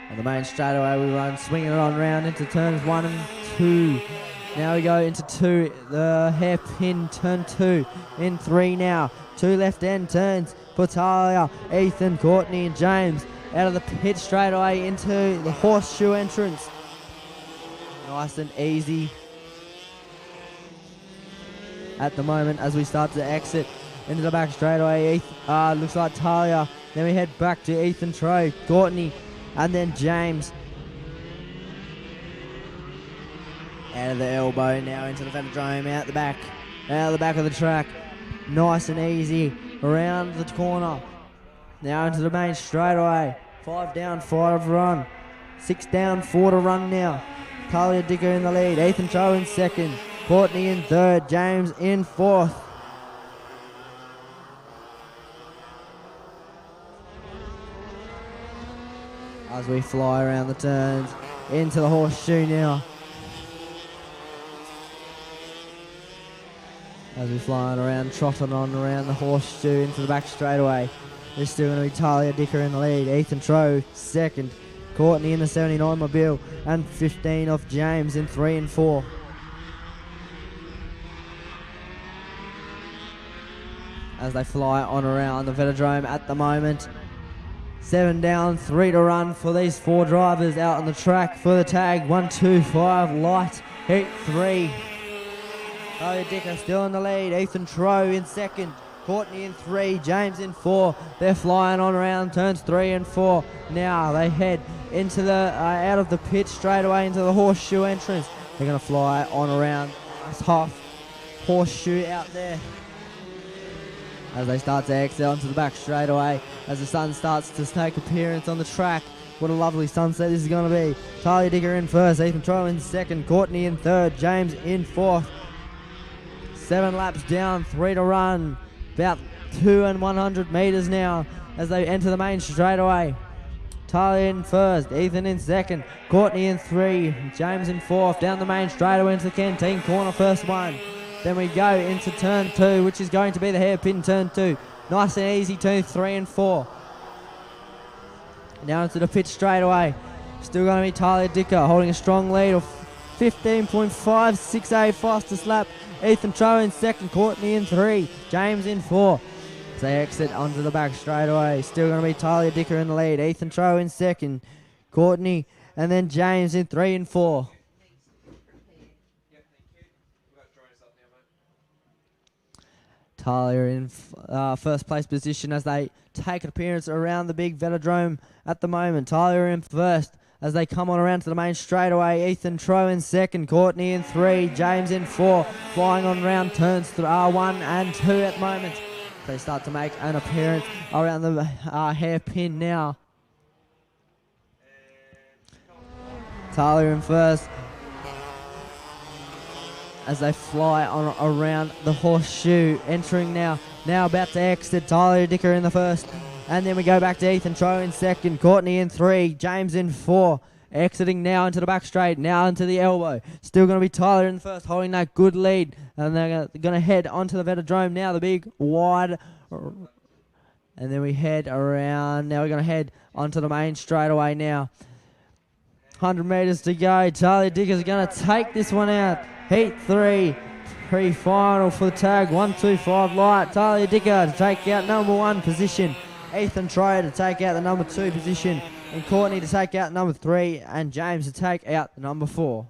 On the main straightaway we run, swinging it on round into turns 1 and 2. Now we go into 2, the hairpin turn 2, in 3 now. 2 left end turns for Talia, Ethan, Courtney and James. Out of the pit straight away into the horseshoe entrance. Nice and easy at the moment as we start to exit into the back straightaway. Looks like Talia. Then we head back to Ethan Troy, Courtney, and then James. Out of the elbow now into the velodrome, out the back of the track. Nice and easy around the corner. Now into the main straightaway. 5 down, 5 to run. 6 down, 4 to run now. Talia Dicker in the lead. Ethan Troy in second. Courtney in third. James in fourth. As we fly around the turns into the horseshoe now. as we're flying around, trotting on around the horseshoe into the back straightaway. There's still going to be Talia Dicker in the lead. Ethan Trow second. Courtney in the 79 Mobile, and 15 off James in 3 and 4. As they fly on around the Velodrome at the moment. 7 down, 3 to run for these 4 drivers out on the track for the tag. 1, 2, 5, light, heat 3. Talia Dicker still in the lead. Ethan Trow in second. Courtney in 3, James in 4. They're flying on around turns 3 and 4. Now they head into the out of the pit straight away into the horseshoe entrance. They're going to fly on around this half horseshoe out there as they start to exit onto the back straight away as the sun starts to take appearance on the track. What a lovely sunset this is going to be. Talia Dicker in first, Ethan Trow in second, Courtney in third, James in fourth. 7 laps down, 3 to run. About 2 and 100 metres now as they enter the main straightaway. Talia in first, Ethan in second, Courtney in 3, James in fourth. Down the main straightaway into the canteen corner, first one. Then we go into turn 2, which is going to be the hairpin turn 2. Nice and easy turn 3 and 4. Now into the pit straightaway. Still going to be Talia Dicker holding a strong lead of 15.568 fastest lap. Ethan Trow in second, Courtney in 3, James in 4. As they exit onto the back straightaway. Still going to be Talia Dicker in the lead. Ethan Trow in second, Courtney, and then James in 3 and 4. Talia in first place position as they take an appearance around the big Velodrome at the moment. Talia in first as they come on around to the main straightaway. Ethan Trow in second, Courtney in 3, James in 4. Flying on round turns 1 and 2 at the moment. They start to make an appearance around the hairpin now. Talia in first as they fly on around the horseshoe. Entering now about to exit. Talia Dicker in the first. And then we go back to Ethan Trow in second, Courtney in 3, James in 4. Exiting now into the back straight, now into the elbow. Still going to be Talia in the first, holding that good lead. And they're going to head onto the Velodrome now, the big wide. And then we head around. Now we're going to head onto the main straightaway now. 100 metres to go. Talia Dicker's going to take this one out. Heat 3. Pre-final for the tag. 1, 2, 5 light. Talia Dicker to take out number 1 position. Ethan Trow to take out the number 2 position, and Courtney to take out number 3, and James to take out the number 4.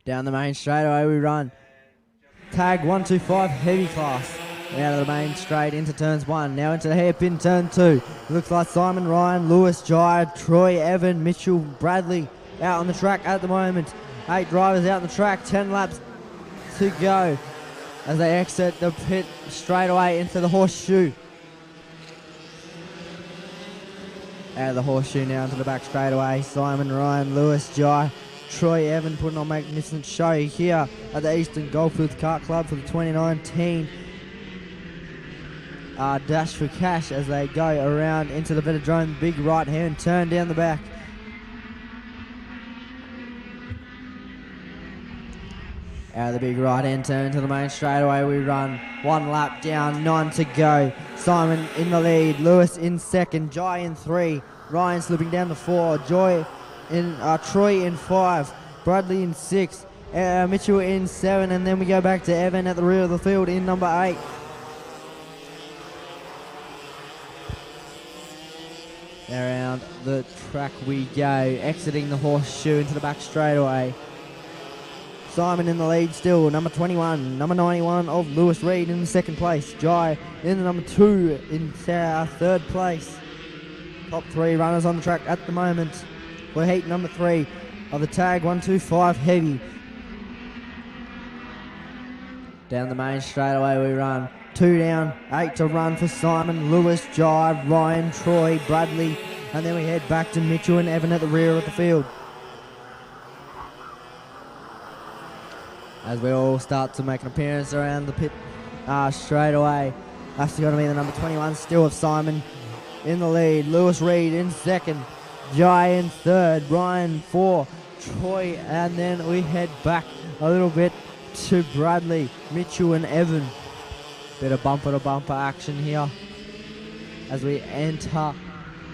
Down the main straightaway we run. Tag 125 heavy class. Out of the main straight into turns 1. Now into the hairpin turn 2. Looks like Simon, Ryan, Lewis, Jai, Troy, Evan, Mitchell, Bradley out on the track at the moment. 8 drivers out on the track. 10 laps to go as they exit the pit straight away into the horseshoe. Out of the horseshoe now into the back straightaway. Simon, Ryan, Lewis, Jai, Troy, Evan putting on a magnificent show here at the Eastern Goldfields Kart Club for the 2019 Dash for Cash as they go around into the Velodrome. Big right hand turn down the back. Out of the big right hand turn to the main straightaway we run. 1 lap down, 9 to go. Simon in the lead, Lewis in second, Jai in 3, Ryan slipping down to 4, Troy in 5, Bradley in 6, Mitchell in 7, and then we go back to Evan at the rear of the field in number 8. Around the track we go, exiting the horseshoe into the back straightaway. Simon in the lead still, number 21, number 91 of Lewis Reed in second place. Jai in the number 2 in third place. Top 3 runners on the track at the moment for heat number 3 of the Tag 125 Heavy. Down the main straightaway we run. 2 down, 8 to run for Simon, Lewis, Jai, Ryan, Troy, Bradley, and then we head back to Mitchell and Evan at the rear of the field. As we all start to make an appearance around the pit straight away. That's going to be the number 21 still of Simon in the lead. Lewis Reed in second. Jai in third. Ryan 4. Troy. And then we head back a little bit to Bradley, Mitchell and Evan. Bit of bumper to bumper action here as we enter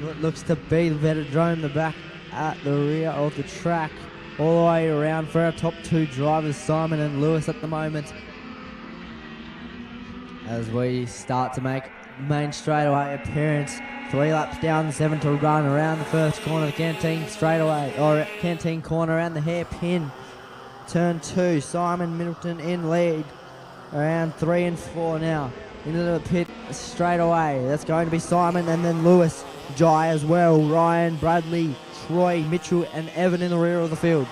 what looks to be the Velodrome, the back at the rear of the track. All the way around for our top 2 drivers, Simon and Lewis at the moment. As we start to make main straightaway appearance. 3 laps down, 7 to run around the first corner of the canteen straightaway, or canteen corner around the hairpin. Turn 2, Simon Middleton in lead. Around 3 and 4 now. Into the pit straight away. That's going to be Simon and then Lewis, Jai as well, Ryan, Bradley, Troy, Mitchell and Evan in the rear of the field.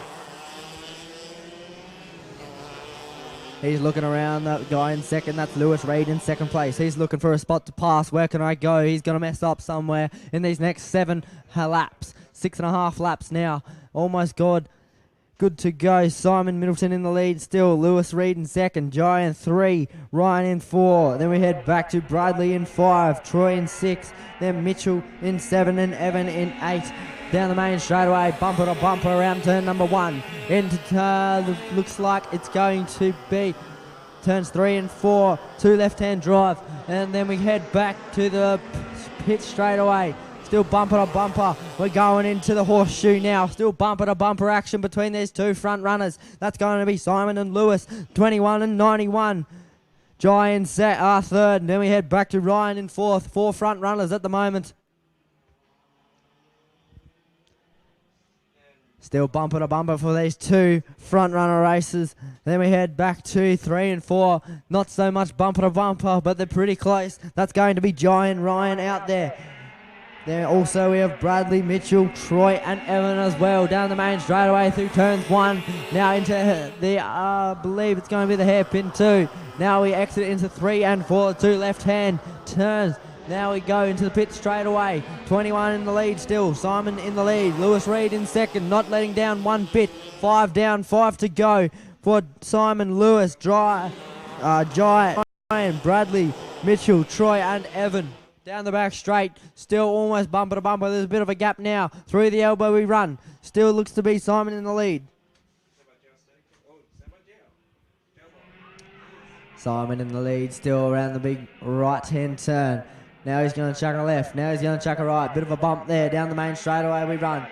He's looking around, that guy in second, that's Lewis Reed in second place. He's looking for a spot to pass. Where can I go? He's going to mess up somewhere in these next 7 laps. 6.5 laps now. Almost good to go. Simon Middleton in the lead still. Lewis Reed in second. Jai in 3. Ryan in 4. Then we head back to Bradley in 5. Troy in 6. Then Mitchell in 7 and Evan in 8. Down the main straightaway, bumper to bumper around turn number 1. Into looks like it's going to be turns 3 and 4. 2 left-hand drive. And then we head back to the pit straightaway. Still bumper to bumper. We're going into the horseshoe now. Still bumper to bumper action between these 2 front runners. That's going to be Simon and Lewis, 21 and 91. Jai in third. And then we head back to Ryan in 4th. 4 front runners at the moment. Still bumper to bumper for these 2 front runner races. Then we head back to 3 and 4. Not so much bumper to bumper, but they're pretty close. That's going to be Jai and Ryan out there. Then also we have Bradley, Mitchell, Troy and Evan as well. Down the main straightaway through turns 1. Now into the, I believe it's going to be the hairpin 2. Now we exit into 3 and 4. 2 left-hand turns. Now we go into the pit straight away. 21 in the lead still. Simon in the lead. Lewis Reed in second. Not letting down one bit. 5 down, 5 to go for Simon, Lewis, Jai, Ryan, Bradley, Mitchell, Troy and Evan. Down the back straight. Still almost bumper to bumper. There's a bit of a gap now. Through the elbow we run. Still looks to be Simon in the lead. Simon in the lead still around the big right-hand turn. Now he's going to chuck a left. Now he's going to chuck a right. Bit of a bump there. Down the main straightaway we run.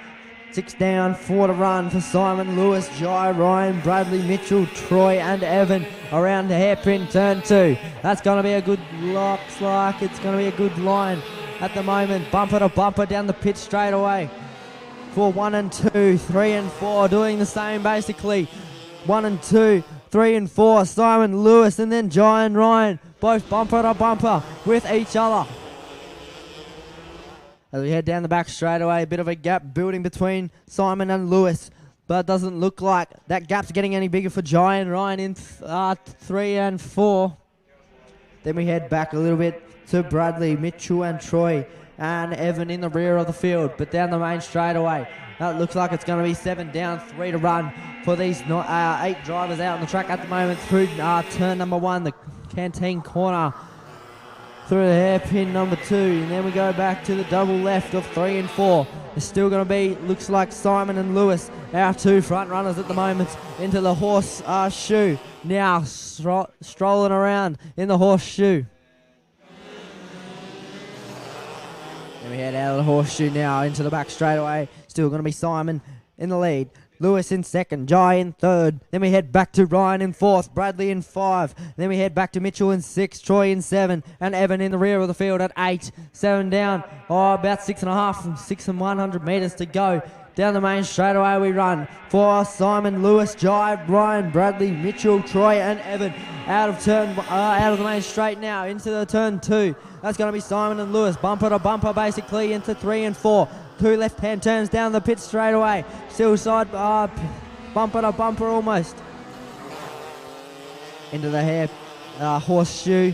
6 down, 4 to run for Simon, Lewis, Jai, Ryan, Bradley, Mitchell, Troy and Evan around the hairpin turn 2. That's going to be a good, looks like it's going to be a good line at the moment. Bumper to bumper down the pit straight away for 1 and 2, 3 and 4 doing the same basically. 1 and 2, 3 and 4, Simon Lewis, and then Jai and Ryan, both bumper to bumper with each other. As we head down the back straightaway, a bit of a gap building between Simon and Lewis, but it doesn't look like that gap's getting any bigger for Jai and Ryan in 3 and 4. Then we head back a little bit to Bradley, Mitchell and Troy and Evan in the rear of the field, but down the main straightaway. That looks like it's going to be 7 down, 3 to run for these 8 drivers out on the track at the moment through turn number 1, the canteen corner, through the hairpin number 2, and then we go back to the double left of 3 and 4. It's still going to be, looks like Simon and Lewis, our 2 front runners at the moment, into the horseshoe. Now strolling around in the horseshoe. Then we head out of the horseshoe now into the back straightaway. Still going to be Simon in the lead. Lewis in second, Jai in third. Then we head back to Ryan in fourth, Bradley in 5. Then we head back to Mitchell in 6, Troy in 7, and Evan in the rear of the field at 8. 7 down, about 6.5, 6 and 100 metres to go. Down the main straightaway we run for Simon, Lewis, Jai, Ryan, Bradley, Mitchell, Troy and Evan. Out of the main straight now into the turn 2. That's going to be Simon and Lewis, bumper to bumper basically into 3 and 4. 2 left-hand turns down the pit straightaway. Still side bumper to bumper almost. Into the horseshoe.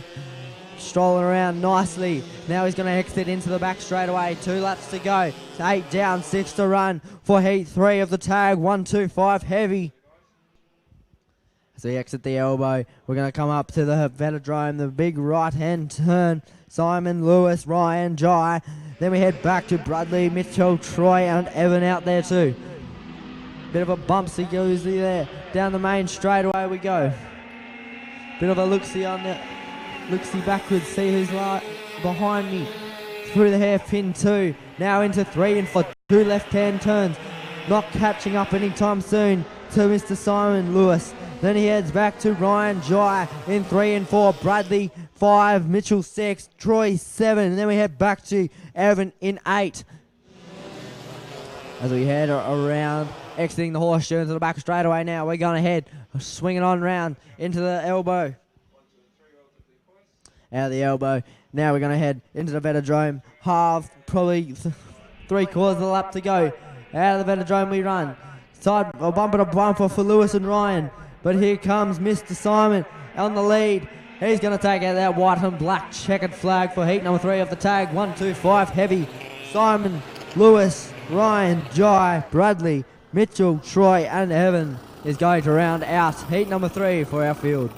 Strolling around nicely. Now he's going to exit into the back straightaway. 2 laps to go. 8 down, 6 to run for heat 3 of the tag. 1, 2, 5 heavy. As we exit the elbow, we're going to come up to the velodrome, the big right-hand turn. Simon, Lewis, Ryan, Jai. Then we head back to Bradley, Mitchell, Troy and Evan out there too. Bit of a bumpsy-goosey there. Down the main straightaway we go. Bit of a look-see on the... Look-see backwards, see who's right behind me. Through the hairpin 2, now into 3 and 4. 2 left-hand turns. Not catching up anytime soon to Mr. Simon Lewis. Then he heads back to Ryan Jai in 3 and 4. Bradley 5, Mitchell 6, Troy 7. And then we head back to Evan in 8. As we head around, exiting the horseshoe into the back straightaway now. We're going to head, swinging on round into the elbow. Out of the elbow. Now we're going to head into the velodrome. Half, probably 3/4 of the lap to go. Out of the velodrome we run. Side bumper to bumper for Lewis and Ryan. But here comes Mr. Simon on the lead. He's going to take out that white and black checkered flag for heat number 3 of the tag. 1, 2, 5 heavy. Simon, Lewis, Ryan, Jai, Bradley, Mitchell, Troy and Evan is going to round out heat number 3 for our field.